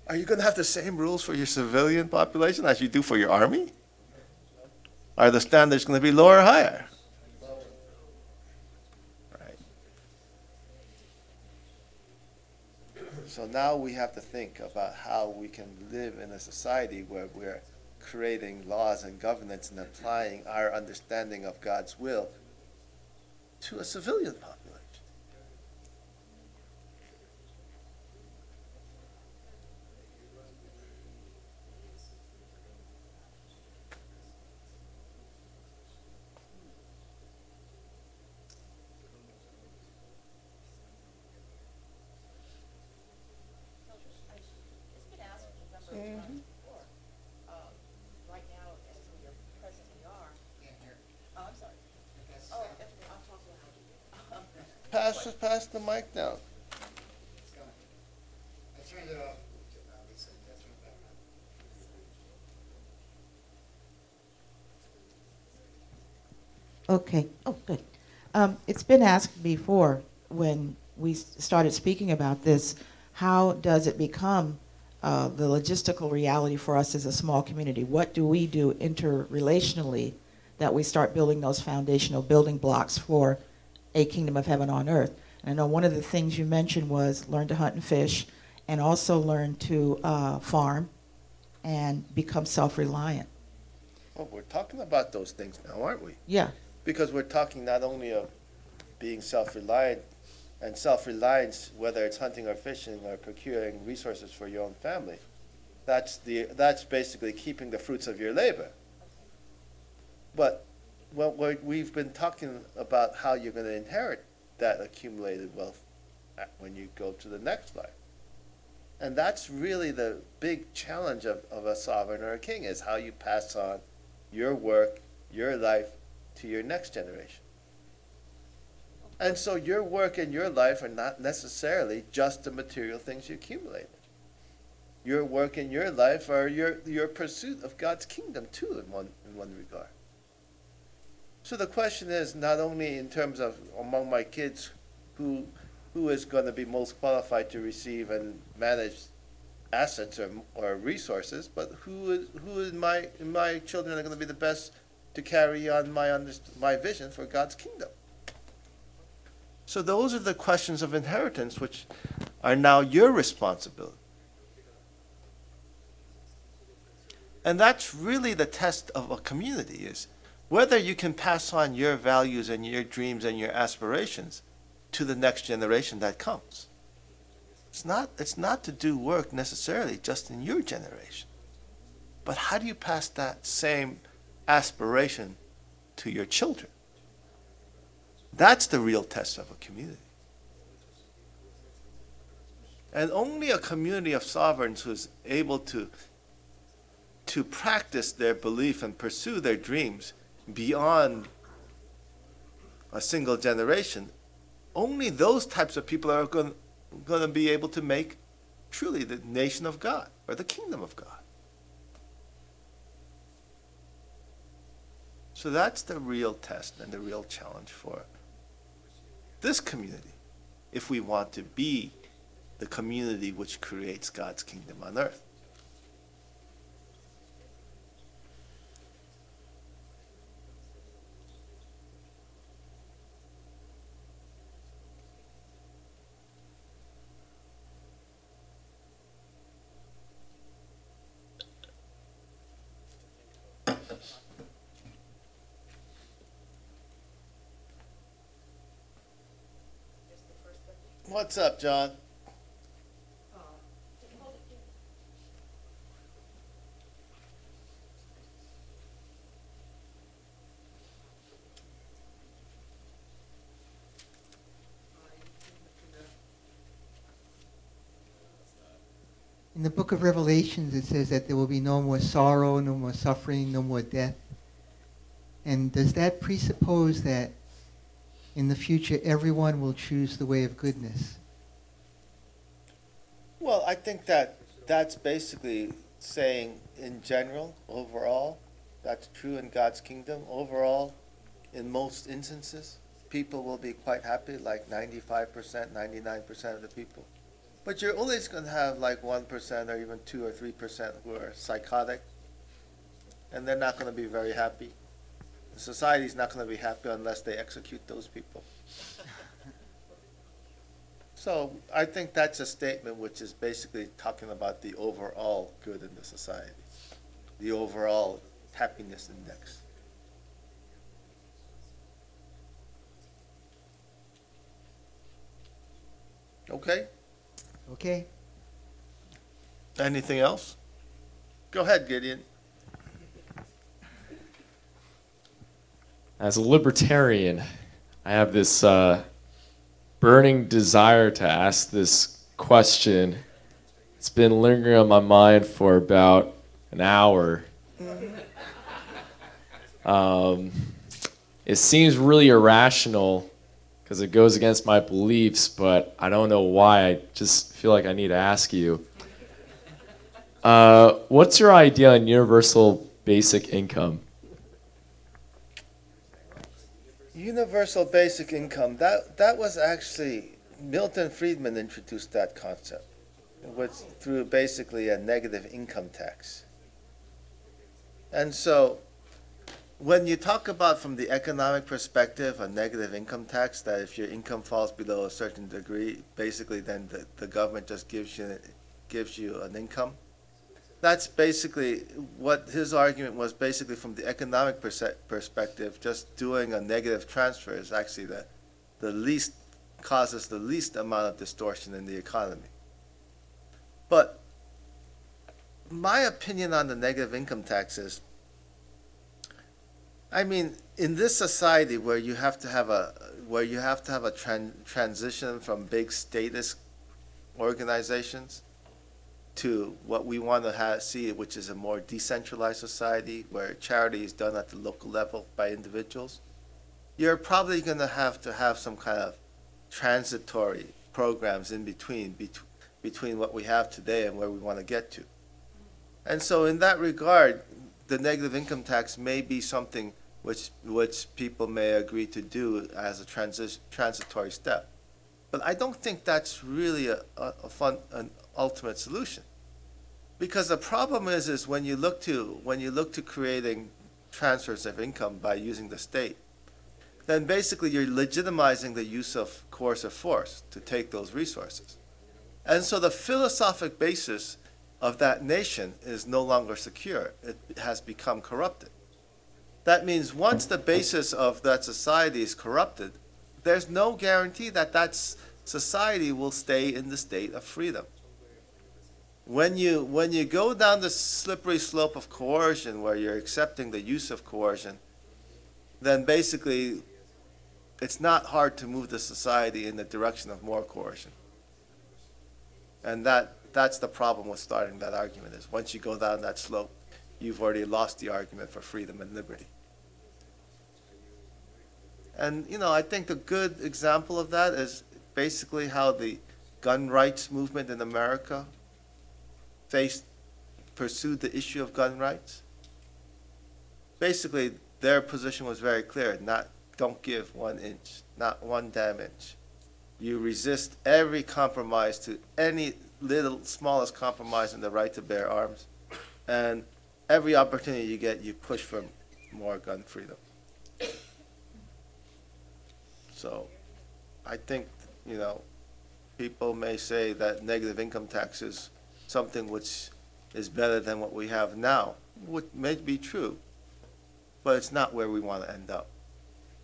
Are you going to have the same rules for your civilian population as you do for your army? Are the standards going to be lower or higher? So now we have to think about how we can live in a society where we're creating laws and governance and applying our understanding of God's will to a civilian population. was passing the mic down. Okay. Oh, good. It's been asked before when we started speaking about this, how does it become the logistical reality for us as a small community? What do we do interrelationally that we start building those foundational building blocks for a kingdom of heaven on earth? And I know one of the things you mentioned was learn to hunt and fish, and also learn to farm and become self-reliant. Well, we're talking about those things now, aren't we? Yeah. Because we're talking not only of being self-reliant, and self-reliance, whether it's hunting or fishing or procuring resources for your own family, that's basically keeping the fruits of your labor. But we've been talking about how you're going to inherit that accumulated wealth when you go to the next life. And that's really the big challenge of a sovereign or a king, is how you pass on your work, your life, to your next generation. And so your work and your life are not necessarily just the material things you accumulated. Your work and your life are your pursuit of God's kingdom too, in one regard. So the question is not only in terms of among my kids who is going to be most qualified to receive and manage assets or resources, but who in my children are going to be the best to carry on my vision for God's kingdom. So those are the questions of inheritance, which are now your responsibility. And that's really the test of a community, is whether you can pass on your values and your dreams and your aspirations to the next generation that comes. It's not to do work necessarily just in your generation, but how do you pass that same aspiration to your children? That's the real test of a community. And only a community of sovereigns who's able to practice their belief and pursue their dreams beyond a single generation, only those types of people are going to be able to make truly the nation of God or the kingdom of God. So that's the real test and the real challenge for this community, if we want to be the community which creates God's kingdom on earth. What's up, John? In the book of Revelations, it says that there will be no more sorrow, no more suffering, no more death. And does that presuppose that in the future everyone will choose the way of goodness? Well, I think that's basically saying in general, overall, that's true in God's kingdom. Overall, in most instances, people will be quite happy, like 95%, 99% of the people. But you're always going to have like 1% or even 2 or 3% who are psychotic, and they're not going to be very happy. The society's not going to be happy unless they execute those people. So I think that's a statement which is basically talking about the overall good in the society, the overall happiness index. Okay? Okay. Anything else? Go ahead, Gideon. As a libertarian, I have this burning desire to ask this question. It's been lingering on my mind for about an hour. It seems really irrational because it goes against my beliefs, but I don't know why. I just feel like I need to ask you. What's your idea on universal basic income? Universal basic income, that was actually, Milton Friedman introduced that concept, which through basically a negative income tax. And so, when you talk about from the economic perspective, a negative income tax, that if your income falls below a certain degree, basically then the government just gives you an income. That's basically what his argument was. Basically, from the economic perspective, just doing a negative transfer is actually the least, causes the least amount of distortion in the economy. But my opinion on the negative income tax is, I mean, in this society where you have to have a transition from big statist organizations to what we want to see, which is a more decentralized society where charity is done at the local level by individuals, you're probably going to have some kind of transitory programs in between what we have today and where we want to get to. And so in that regard, the negative income tax may be something which people may agree to do as a transitory step. But I don't think that's really an ultimate solution. Because the problem is when you look to creating transfers of income by using the state, then basically you're legitimizing the use of coercive force to take those resources. And so the philosophic basis of that nation is no longer secure. It has become corrupted. That means once the basis of that society is corrupted, there's no guarantee that that society will stay in the state of freedom. When you go down the slippery slope of coercion, where you're accepting the use of coercion, then basically it's not hard to move the society in the direction of more coercion. And that's the problem with starting that argument, is once you go down that slope, you've already lost the argument for freedom and liberty. And, I think a good example of that is basically how the gun rights movement in America pursued the issue of gun rights. Basically, their position was very clear: don't give 1 inch, not one damn inch. You resist every compromise to any smallest compromise in the right to bear arms, and every opportunity you get, you push for more gun freedom. So, I think, people may say that negative income tax is something which is better than what we have now, which may be true, but it's not where we want to end up.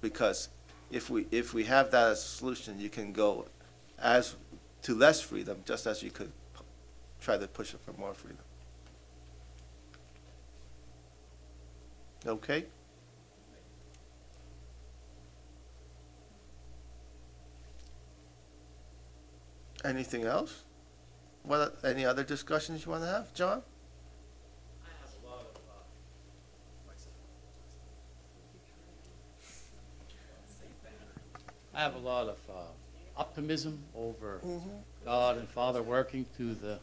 Because if we have that as a solution, you can go to less freedom, just as you could try to push it for more freedom. Okay? Anything else? Any other discussions you want to have, John? I have a lot of optimism over God and Father working through the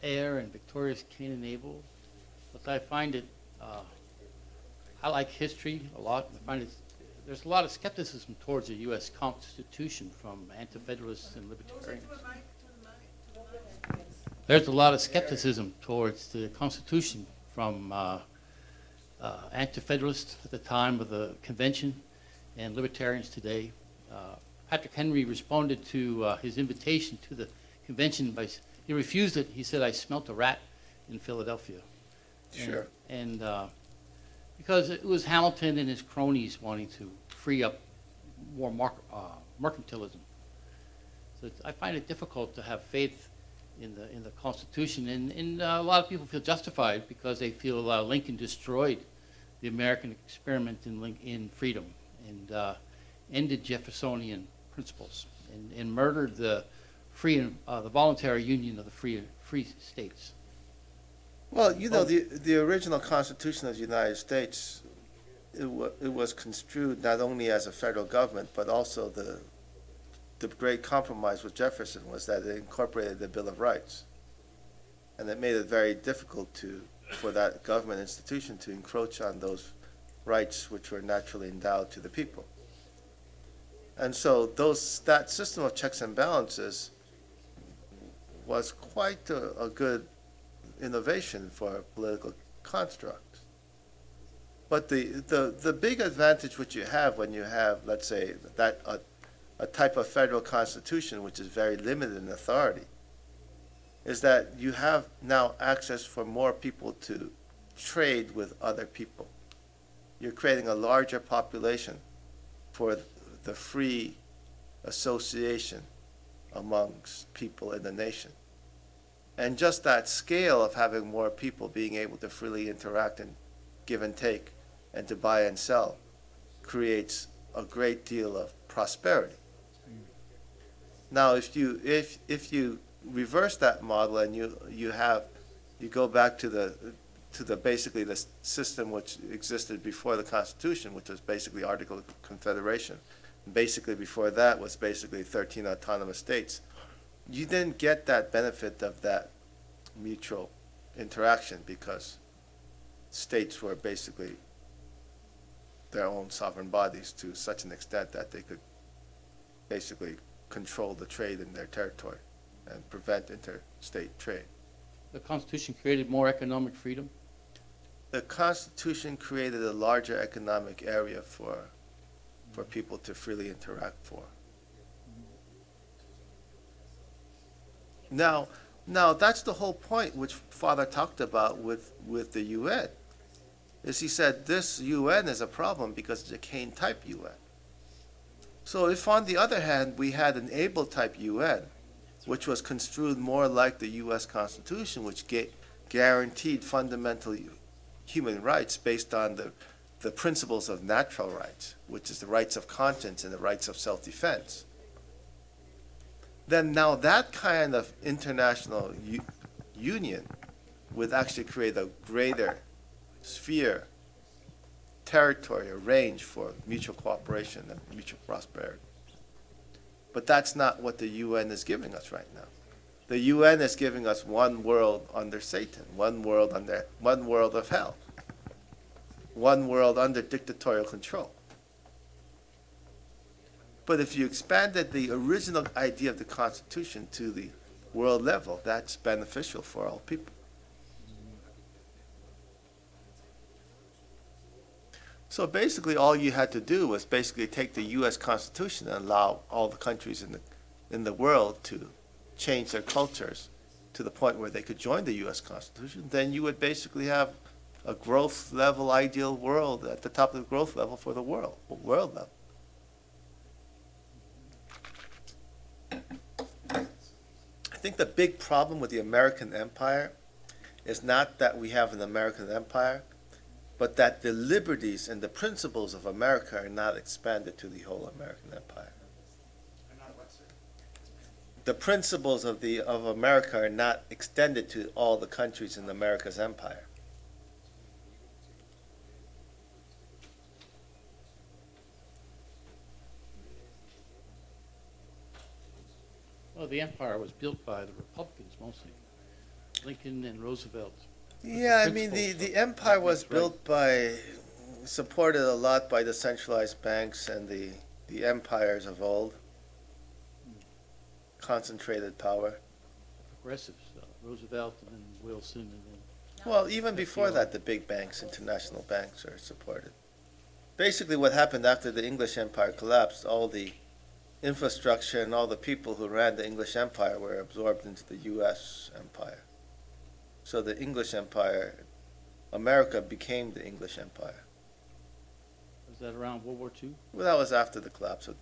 heir and victorious Cain and Abel. But I find it, I like history a lot. I find there's a lot of skepticism towards the U.S. Constitution from anti-federalists and libertarians. There's a lot of skepticism towards the Constitution from anti-federalists at the time of the convention and libertarians today. Patrick Henry responded to his invitation to the convention he refused it. He said, "I smelt a rat in Philadelphia." Sure. And because it was Hamilton and his cronies wanting to free up more mercantilism. So I find it difficult to have faith in the Constitution, and a lot of people feel justified because they feel Lincoln destroyed the American experiment in freedom and ended Jeffersonian principles and murdered the the voluntary union of the free states. Well, the original Constitution of the United States it was construed not only as a federal government, but also the great compromise with Jefferson was that it incorporated the Bill of Rights. And it made it very difficult for that government institution to encroach on those rights which were naturally endowed to the people. And so that system of checks and balances was quite a good innovation for a political construct. But the big advantage which you have when you have, let's say, that a type of federal constitution which is very limited in authority, is that you have now access for more people to trade with other people. You're creating a larger population for the free association amongst people in the nation. And just that scale of having more people being able to freely interact and give and take and to buy and sell creates a great deal of prosperity. Now, if you reverse that model and you go back to the basically the system which existed before the Constitution, which was basically Article of Confederation, basically before that was basically 13 autonomous states, you didn't get that benefit of that mutual interaction because states were basically their own sovereign bodies to such an extent that they could basically control the trade in their territory and prevent interstate trade. The Constitution created more economic freedom. The Constitution created a larger economic area for people to freely interact for. Now that's the whole point which Father talked about with the UN. Is he said this UN is a problem because it's a Kane type UN. So if on the other hand we had an Able type UN, which was construed more like the US Constitution, which guaranteed fundamental human rights based on the principles of natural rights, which is the rights of conscience and the rights of self-defense, then now that kind of international union would actually create a greater sphere, territory, or range for mutual cooperation and mutual prosperity. But that's not what the UN is giving us right now. The UN is giving us one world under Satan, one world of hell, one world under dictatorial control. But if you expanded the original idea of the Constitution to the world level, that's beneficial for all people. So basically all you had to do was basically take the U.S. Constitution and allow all the countries in the world to change their cultures to the point where they could join the U.S. Constitution. Then you would basically have a growth level ideal world at the top of the growth level for the world level. I think the big problem with the American empire is not that we have an American empire, but that the liberties and the principles of America are not expanded to the whole American empire. The principles of America are not extended to all the countries in America's empire. Well, the empire was built by the Republicans mostly, Lincoln and Roosevelt. Yeah, I mean, the empire was built supported a lot by the centralized banks and the empires of old. Concentrated power. Progressives, Roosevelt and then Wilson and then... Well, even before that, the big banks, international banks, are supported. Basically, what happened after the English Empire collapsed, all the infrastructure and all the people who ran the English Empire were absorbed into the U.S. Empire. So the English Empire, America became the English Empire. Was that around World War II? Well, that was after the collapse of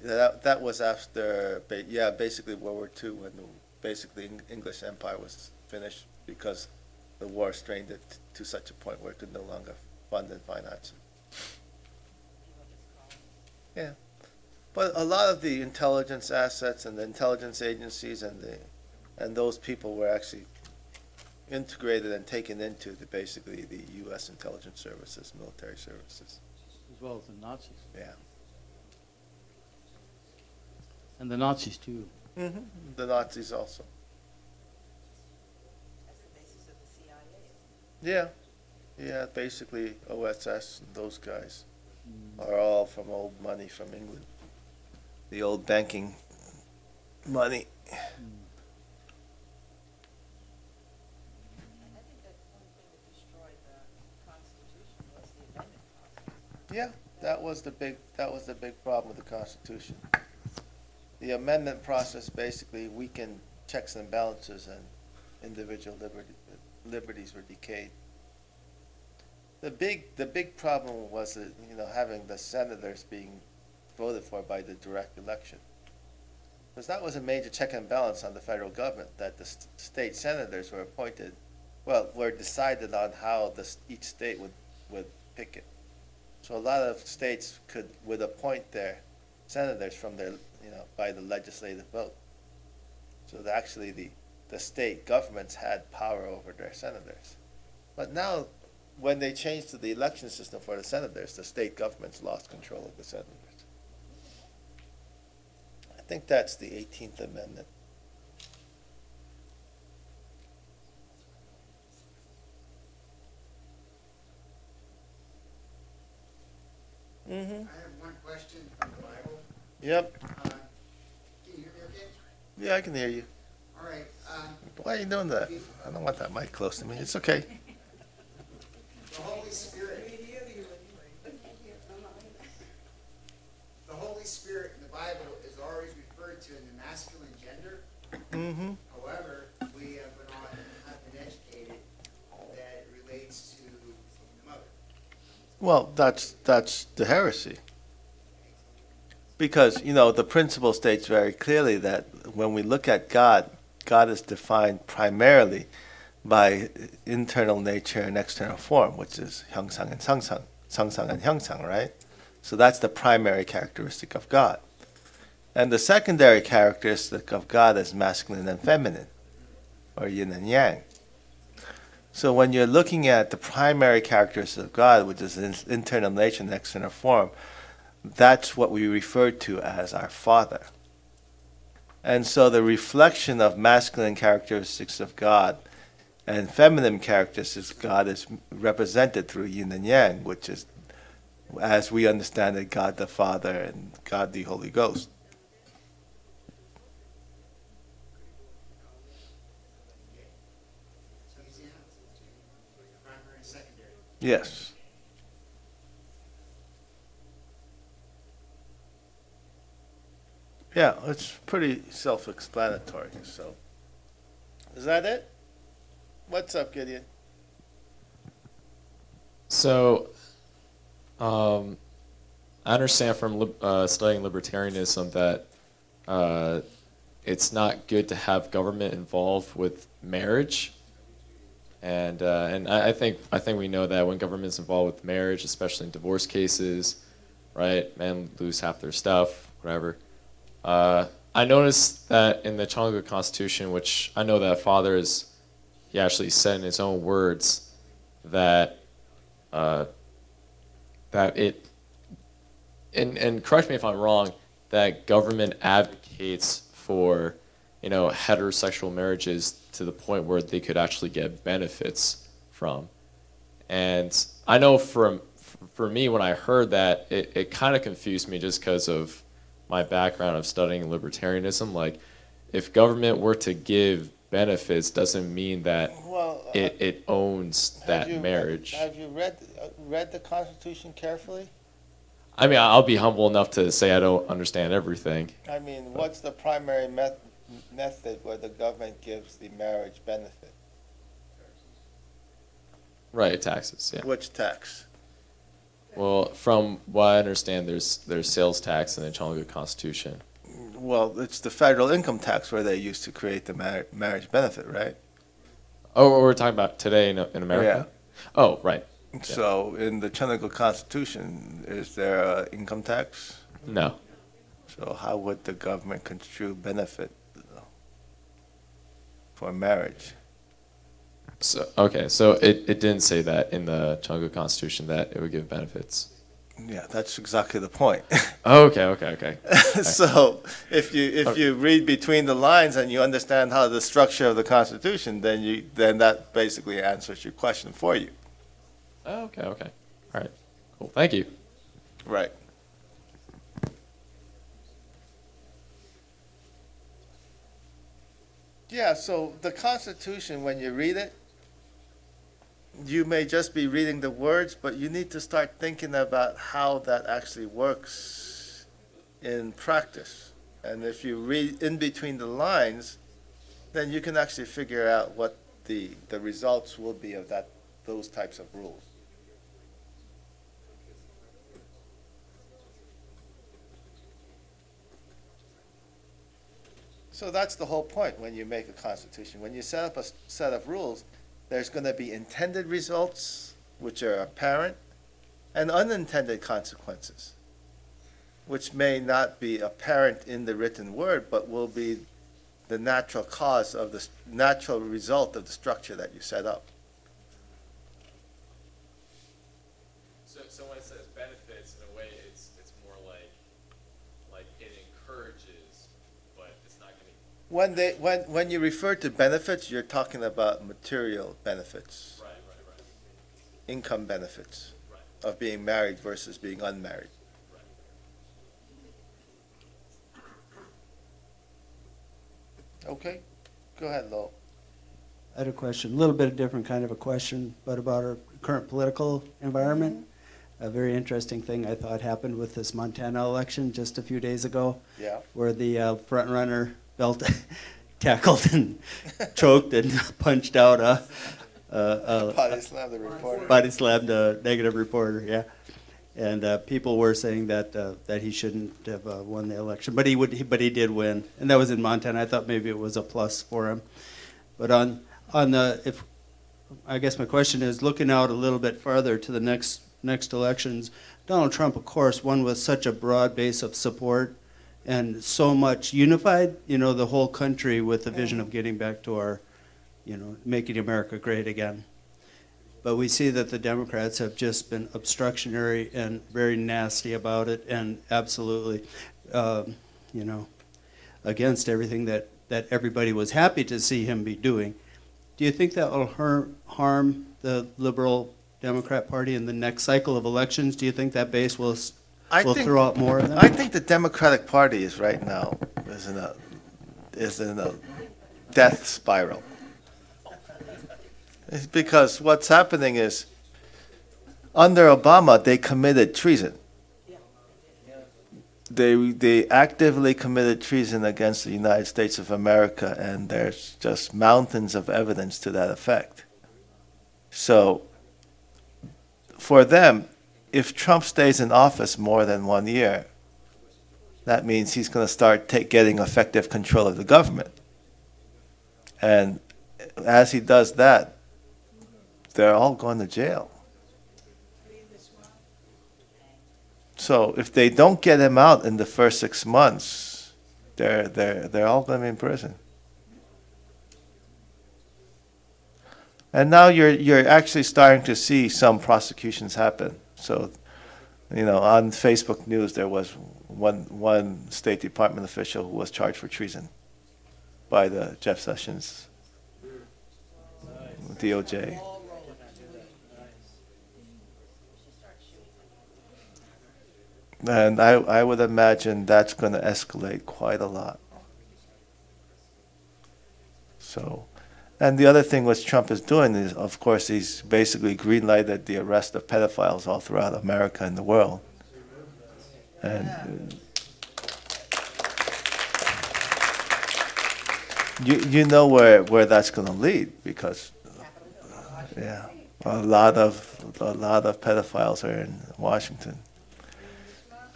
that was after, basically World War II, when basically English Empire was finished because the war strained it to such a point where it could no longer fund and finance it. Yeah. But a lot of the intelligence assets and the intelligence agencies and those people were actually integrated and taken into basically the U.S. intelligence services, military services. As well as the Nazis. Yeah. And the Nazis too. Mm-hmm. The Nazis also. Yeah. Yeah, basically OSS and those guys are all from old money from England. The old banking money. Yeah, that was the big problem with the Constitution. The amendment process basically weakened checks and balances, and individual liberties were decayed. The big problem was that, having the senators being voted for by the direct election, because that was a major check and balance on the federal government, that the state senators were appointed, were decided on how each state would pick it. So a lot of states would appoint their senators from their, by the legislative vote. So that actually the state governments had power over their senators. But now, when they changed to the election system for the senators, the state governments lost control of the senators. I think that's the 18th Amendment. Mm-hmm. I have one question from the Bible. Yep. Can you hear me okay? Yeah, I can hear you. All right. Why are you doing that? I don't want that mic close to me. It's okay. The Holy Spirit. The Holy Spirit in the Bible is always referred to in the masculine gender. Mm-hmm. However, we have been educated that it relates to the mother. Well, that's the heresy. Because, the principle states very clearly that when we look at God, God is defined primarily by internal nature and external form, which is Hyeongsang and Sangsang, Sangsang and Hyeongsang, right? So that's the primary characteristic of God. And the secondary characteristic of God is masculine and feminine, or yin and yang. So when you're looking at the primary characteristics of God, which is internal nature and external form, that's what we refer to as our Father. And so the reflection of masculine characteristics of God and feminine characteristics of God is represented through yin and yang, which is, as we understand it, God the Father and God the Holy Ghost. Primary and secondary. Yes. Yeah, it's pretty self-explanatory. So, is that it? What's up, Gideon? So, I understand from studying libertarianism that it's not good to have government involved with marriage, and I think we know that when government's involved with marriage, especially in divorce cases, right, men lose half their stuff, whatever. I noticed that in the Cheongguk Constitution, which I know that Father he actually said in his own words that it, and correct me if I'm wrong, that government advocates for, heterosexual marriages to the point where they could actually get benefits from. And I know for me, when I heard that, it kind of confused me just because of my background of studying libertarianism. Like, if government were to give benefits, doesn't mean that it owns that marriage. Have you read the Constitution carefully? I mean, I'll be humble enough to say I don't understand everything. I mean, what's the primary method where the government gives the marriage benefit? Right, taxes, yeah. Which tax? Well, from what I understand, there's sales tax in the Cheongguk Constitution. Well, it's the federal income tax where they used to create the marriage benefit, right? Oh, we're talking about today in America? Yeah. Oh, right. So in the Cheongguk Constitution, is there an income tax? No. So how would the government construe benefit for marriage? So okay, so it didn't say that in the Chunga Constitution that it would give benefits. Yeah, that's exactly the point. Okay. So if you read between the lines and you understand how the structure of the Constitution, then that basically answers your question for you. Okay. All right. Cool. Thank you. Right. Yeah, so the Constitution, when you read it, you may just be reading the words, but you need to start thinking about how that actually works in practice. And if you read in between the lines, then you can actually figure out what the results will be of those types of rules. So that's the whole point when you make a constitution. When you set up a set of rules, there's going to be intended results, which are apparent, and unintended consequences, which may not be apparent in the written word, but will be the natural cause of the natural result of the structure that you set up. So when it says benefits, in a way, it's more like it encourages, but it's not going to. When you refer to benefits, you're talking about material benefits, Right. income benefits of being married versus being unmarried. Okay, go ahead, Lowell. I had a question, a little bit of different kind of a question, but about our current political environment. A very interesting thing I thought happened with this Montana election just a few days ago. Yeah. Where the front runner tackled and choked and punched out Body slammed the reporter. Body slammed a negative reporter, yeah. And people were saying that he shouldn't have won the election, but he did win, and that was in Montana. I thought maybe it was a plus for him. But I guess my question is, looking out a little bit farther to the next elections, Donald Trump, of course, won with such a broad base of support and so much unified, the whole country with the vision of getting back to our, making America great again. But we see that the Democrats have just been obstructionary and very nasty about it, and absolutely, against everything that everybody was happy to see him be doing. Do you think that will harm the liberal Democrat Party in the next cycle of elections? Do you think that base will throw out more of them? I think the Democratic Party is right now is in a death spiral. It's because what's happening is, under Obama, they committed treason. They actively committed treason against the United States of America, and there's just mountains of evidence to that effect. So, for them, if Trump stays in office more than 1 year, that means he's going to start getting effective control of the government. And as he does that, they're all going to jail. So if they don't get him out in the first 6 months, they're all going to be in prison. And now you're actually starting to see some prosecutions happen. So, on Facebook News there was one State Department official who was charged for treason by the Jeff Sessions DOJ. And I would imagine that's going to escalate quite a lot. So, and the other thing what Trump is doing is, of course, he's basically green-lighted the arrest of pedophiles all throughout America and the world. And you know where that's going to lead, because a lot of pedophiles are in Washington.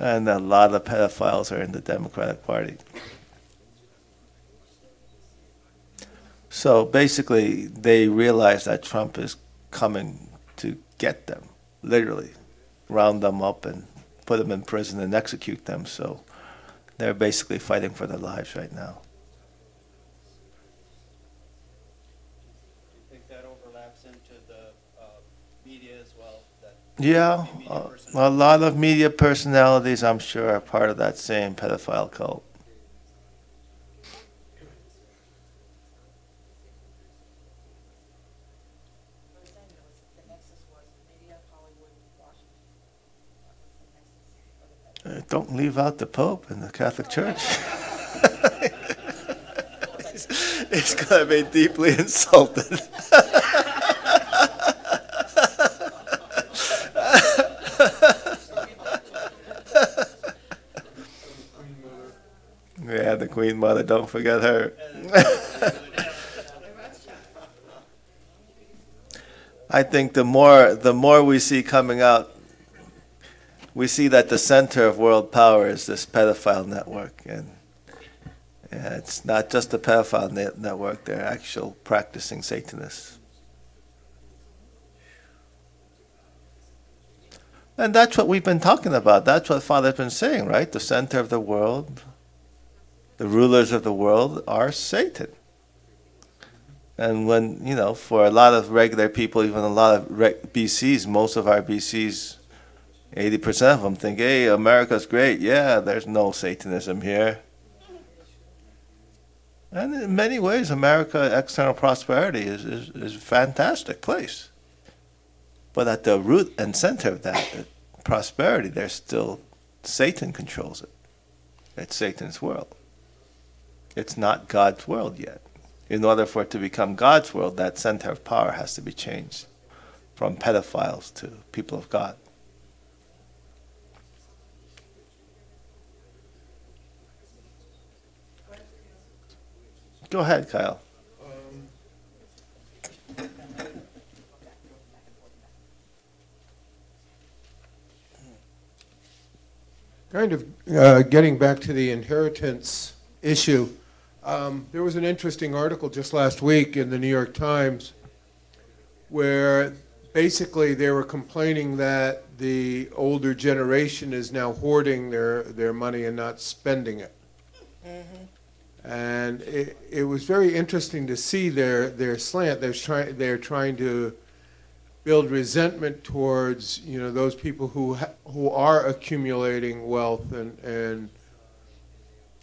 And a lot of pedophiles are in the Democratic Party. So basically, they realize that Trump is coming to get them, literally, round them up and put them in prison and execute them. So they're basically fighting for their lives right now. Do you think that overlaps the media as well. Yeah, a lot of media personalities, I'm sure, are part of that same pedophile cult. Don't leave out the Pope and the Catholic Church. He's going to be deeply insulted. Yeah, the Queen Mother, don't forget her. I think the more we see coming out, we see that the center of world power is this pedophile network, and it's not just a pedophile network; they're actual practicing Satanists, and that's what we've been talking about. That's what Father's been saying, right? The center of the world, the rulers of the world are Satan. And when, for a lot of regular people, even a lot of BCs, most of our BCs, 80% of them think, hey, America's great. Yeah, there's no Satanism here. And in many ways, America, external prosperity is a fantastic place. But at the root and center of that, the prosperity, there's still Satan controls it. It's Satan's world. It's not God's world yet. In order for it to become God's world, that center of power has to be changed from pedophiles to people of God. Go ahead, Kyle. Kind of getting back to the inheritance issue, there was an interesting article just last week in the New York Times where basically they were complaining that the older generation is now hoarding their money and not spending it. And it was very interesting to see their slant. They're trying to build resentment towards those people who are accumulating wealth, and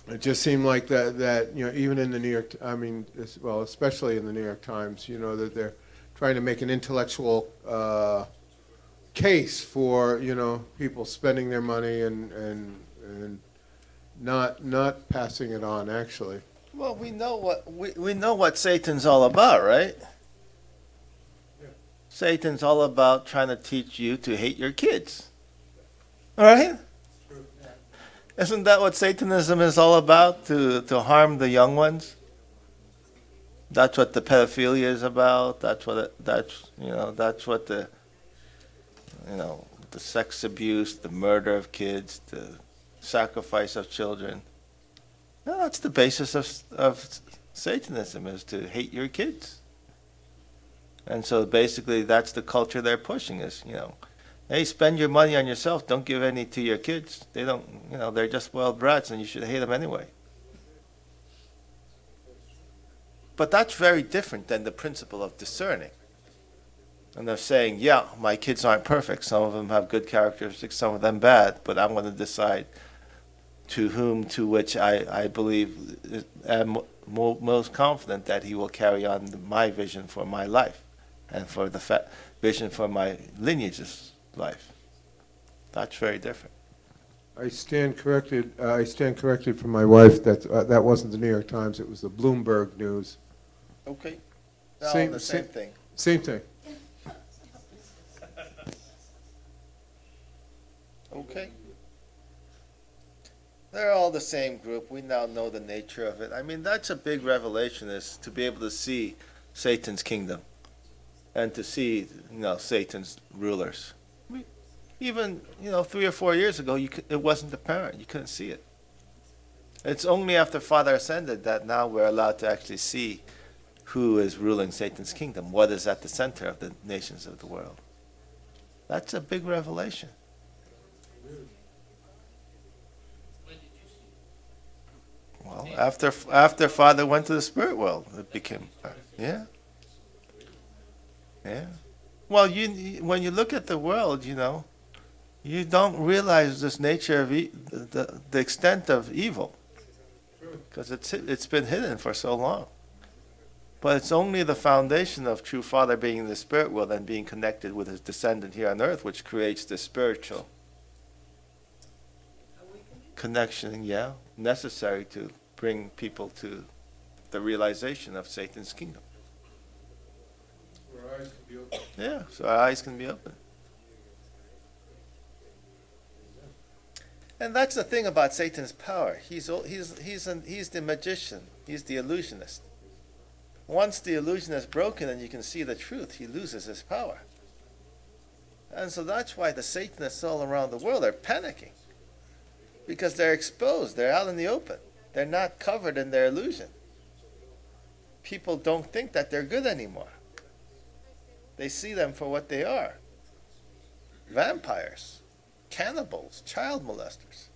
it just seemed like that even in the New York, especially in the New York Times, that they're trying to make an intellectual case for people spending their money and not passing it on, actually. Well, we know what Satan's all about, right? Yeah. Satan's all about trying to teach you to hate your kids. All right? Isn't that what Satanism is all about? To harm the young ones? That's what the pedophilia is about. That's what the sex abuse, the murder of kids, the sacrifice of children. No, that's the basis of Satanism, is to hate your kids. And so basically that's the culture they're pushing, is, hey, spend your money on yourself, don't give any to your kids. They don't, they're just spoiled brats and you should hate them anyway. But that's very different than the principle of discerning. And they're saying, yeah, my kids aren't perfect. Some of them have good characteristics, some of them bad, but I'm going to decide to which I believe am most confident that he will carry on my vision for my life and for the vision for my lineage's life. That's very different. I stand corrected from my wife that wasn't the New York Times, it was the Bloomberg News. Okay. No, the same thing. Same thing. Okay. They're all the same group. We now know the nature of it. I mean, that's a big revelation, is to be able to see Satan's kingdom and to see, Satan's rulers. Even, 3 or 4 years ago, it wasn't apparent. You couldn't see it. It's only after Father ascended that now we're allowed to actually see who is ruling Satan's kingdom, what is at the center of the nations of the world. That's a big revelation. Well, after Father went to the spirit world, it became, yeah. Well, when you look at the world, you don't realize this nature of the extent of evil, because it's been hidden for so long. But it's only the foundation of true Father being the spirit world and being connected with his descendant here on earth, which creates the spiritual connection, necessary to bring people to the realization of Satan's kingdom. Our eyes can be open. Yeah, so our eyes can be open. And that's the thing about Satan's power. He's the magician. He's the illusionist. Once the illusion is broken and you can see the truth, he loses his power. And so that's why the Satanists all around the world are panicking. Because they're exposed. They're out in the open. They're not covered in their illusion. People don't think that they're good anymore. They see them for what they are. Vampires, cannibals, child molesters.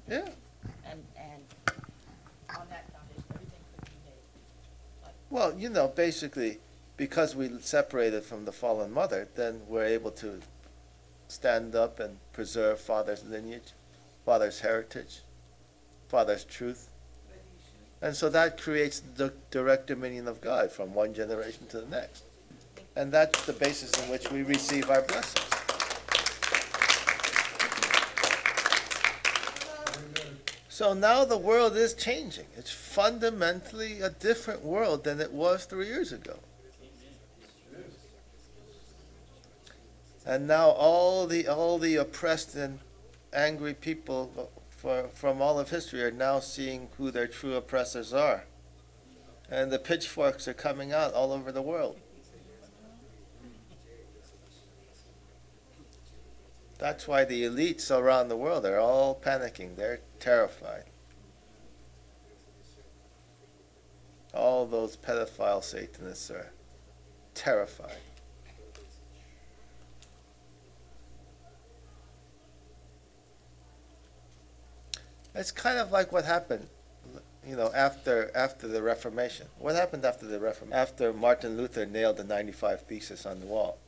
Yeah. And on that foundation, everything could be made. Well, basically, because we separated from the fallen mother, then we're able to stand up and preserve Father's lineage, Father's heritage, Father's truth. And so that creates the direct dominion of God from one generation to the next. And that's the basis in which we receive our blessings. So now the world is changing. It's fundamentally a different world than it was 3 years ago. And now all the oppressed and angry people from all of history are now seeing who their true oppressors are. And the pitchforks are coming out all over the world. That's why the elites around the world are all panicking. They're terrified. All those pedophile Satanists are terrified. It's kind of like what happened, after the Reformation. What happened after the Reformation? After Martin Luther nailed the 95 Theses on the wall.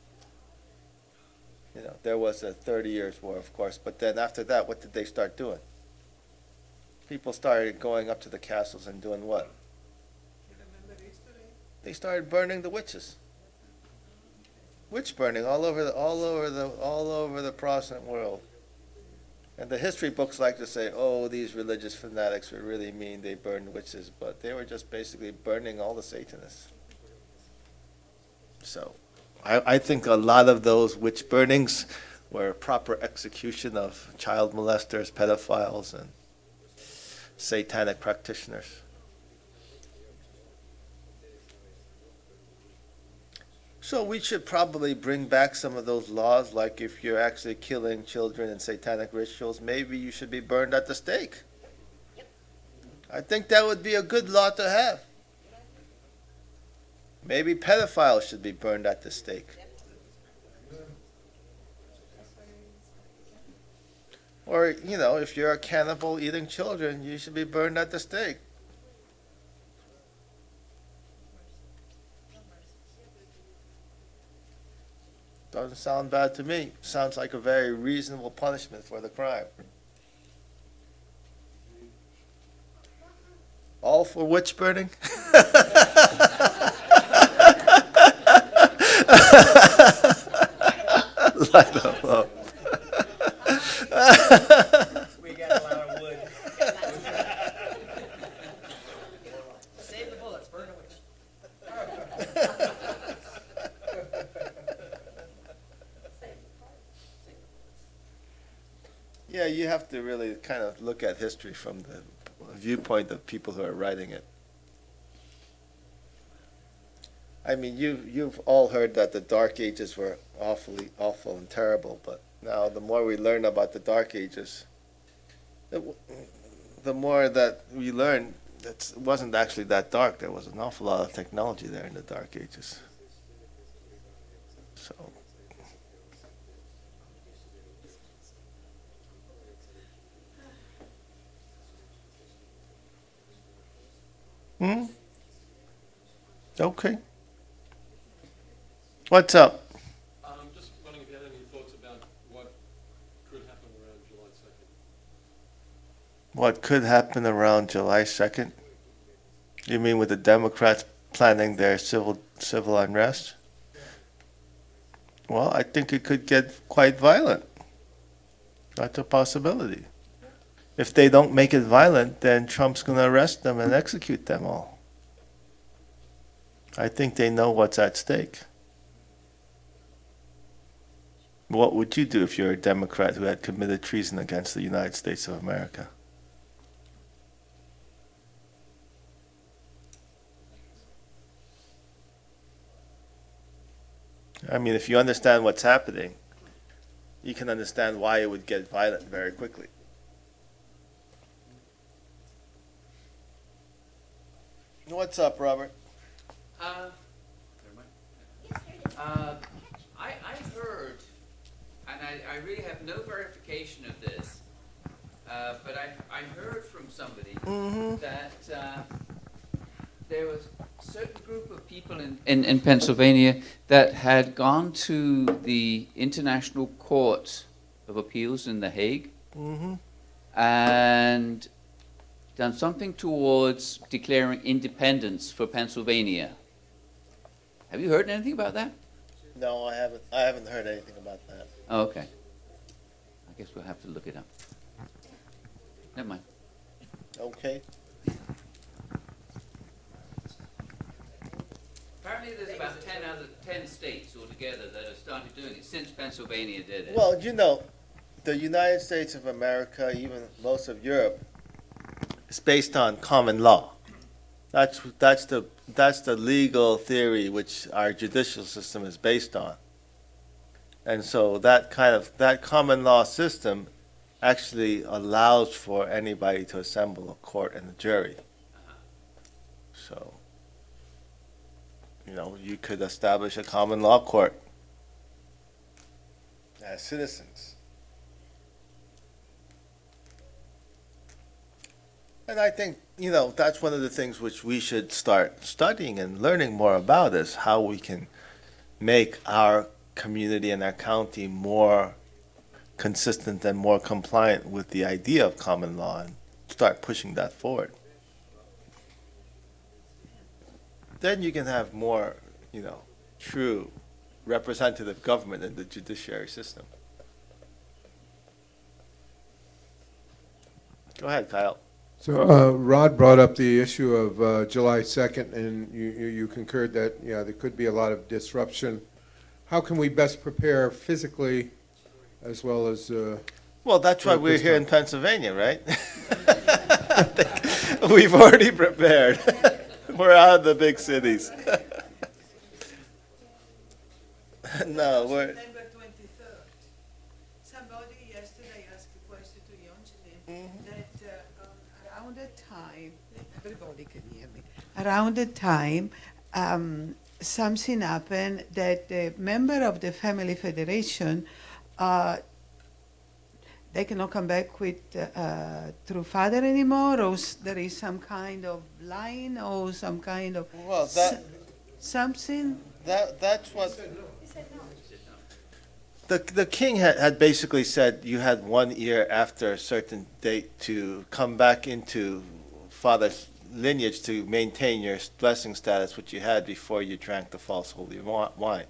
There was a 30 years war, of course, but then after that, what did they start doing? People started going up to the castles and doing what? They started burning the witches. Witch burning all over the Protestant world. And the history books like to say, oh, these religious fanatics were really mean, they burned witches, but they were just basically burning all the Satanists. So I think a lot of those witch burnings were proper execution of child molesters, pedophiles, and satanic practitioners. So we should probably bring back some of those laws, like if you're actually killing children in satanic rituals, maybe you should be burned at the stake. I think that would be a good law to have. Maybe pedophiles should be burned at the stake. Or, if you're a cannibal eating children, you should be burned at the stake. Doesn't sound bad to me. Sounds like a very reasonable punishment for the crime. All for witch burning? Light them up. We got a lot of wood. Save the bullets, burn the witch. Yeah, you have to really kind of look at history from the viewpoint of people who are writing it. I mean, you've all heard that the Dark Ages were awful and terrible, but now the more we learn about the Dark Ages, the more that we learn, it wasn't actually that dark. There was an awful lot of technology there in the Dark Ages. So. Okay. What's up? Just wondering if you had any thoughts about what could happen around July 2nd. What could happen around July 2nd? You mean with the Democrats planning their civil unrest? Well, I think it could get quite violent. That's a possibility. If they don't make it violent, then Trump's going to arrest them and execute them all. I think they know what's at stake. What would you do if you're a Democrat who had committed treason against the United States of America? I mean, if you understand what's happening, you can understand why it would get violent very quickly. What's up, Robert? I heard, and I really have no verification of this, but I heard from somebody that there was a certain group of people in Pennsylvania that had gone to the International Court of Appeals in The Hague and done something towards declaring independence for Pennsylvania. Have you heard anything about that? No, I haven't. I haven't heard anything about that. Oh, okay. I guess we'll have to look it up. Never mind. Okay. Apparently there's about 10 states altogether that have started doing it since Pennsylvania did it. Well, you know, the United States of America, even most of Europe, is based on common law. That's the legal theory which our judicial system is based on. And so that common law system actually allows for anybody to assemble a court and a jury. So, you know, you could establish a common law court as citizens. And I think, you know, that's one of the things which we should start studying and learning more about is how we can make our community and our county more consistent and more compliant with the idea of common law and start pushing that forward. Then you can have more, you know, true representative government in the judiciary system. Go ahead, Kyle. So Rod brought up the issue of July 2nd, and you concurred that, yeah, there could be a lot of disruption. How can we best prepare physically as well as... Well, that's why we're here in Pennsylvania, right? We've already prepared. We're out of the big cities. No, we're... September 23rd. Somebody yesterday asked a question to Yonchine that around the time, everybody can hear me, around the time something happened that the member of the Family Federation, they cannot come back with through father anymore, or there is some kind of line or some kind of something. That's what the king had basically said. You had 1 year after a certain date to come back into father's lineage to maintain your blessing status, which you had before you drank the false holy wine.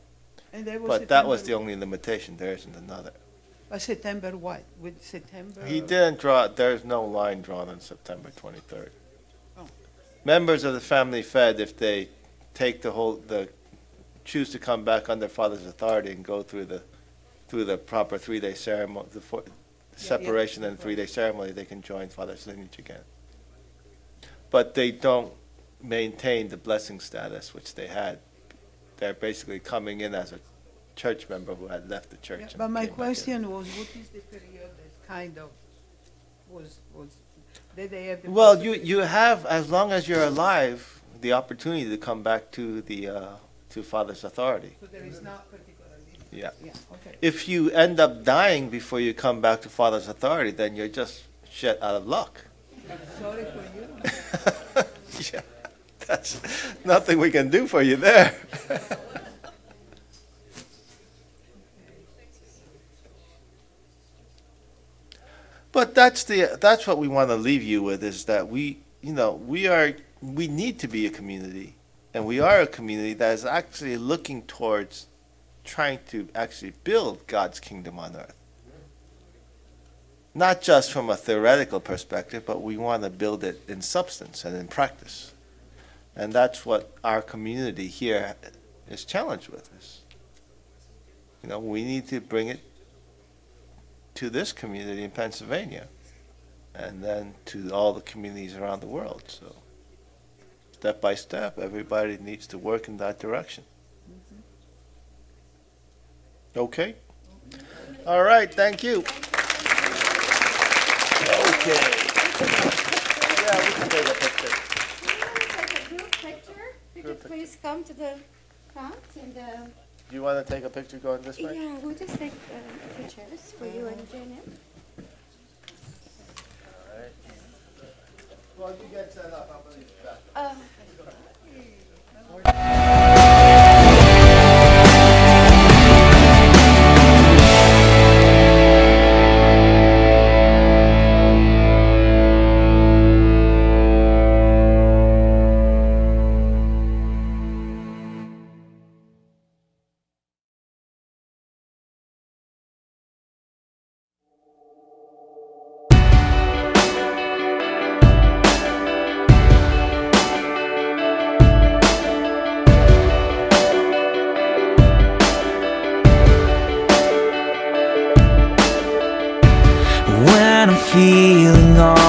And there was But that was the only limitation. There isn't another. But September what? With September? He didn't draw. There's no line drawn on September 23rd. Members of the family fed, if they take choose to come back under father's authority and go through the proper 3-day ceremony, separation and 3-day ceremony, they can join father's lineage again. But they don't maintain the blessing status which they had. They're basically coming in as a church member who had left the church. But my question was, what is the period that kind of was they have the Well, possibility. you have, as long as you're alive, the opportunity to come back to the to Father's authority. So there is not particularly. Yeah. Yeah, okay. If you end up dying before you come back to Father's authority, then you're just shit out of luck. Sorry for you. Yeah, that's nothing we can do for you there. But that's what we want to leave you with, is that we need to be a community, and we are a community that is actually looking towards trying to actually build God's kingdom on earth. Not just from a theoretical perspective, but we want to build it in substance and in practice. And that's what our community here is challenged with. We need to bring it to this community in Pennsylvania, and then to all the communities around the world. So step by step, everybody needs to work in that direction. Okay? All right, thank you. Okay. Yeah, we can take a picture. Group picture? Could you please come to the front and, Do you want to take a picture going this way? yeah, we'll just take pictures for you and Janet. Well, you get set up, I'll bring you back. When I'm feeling all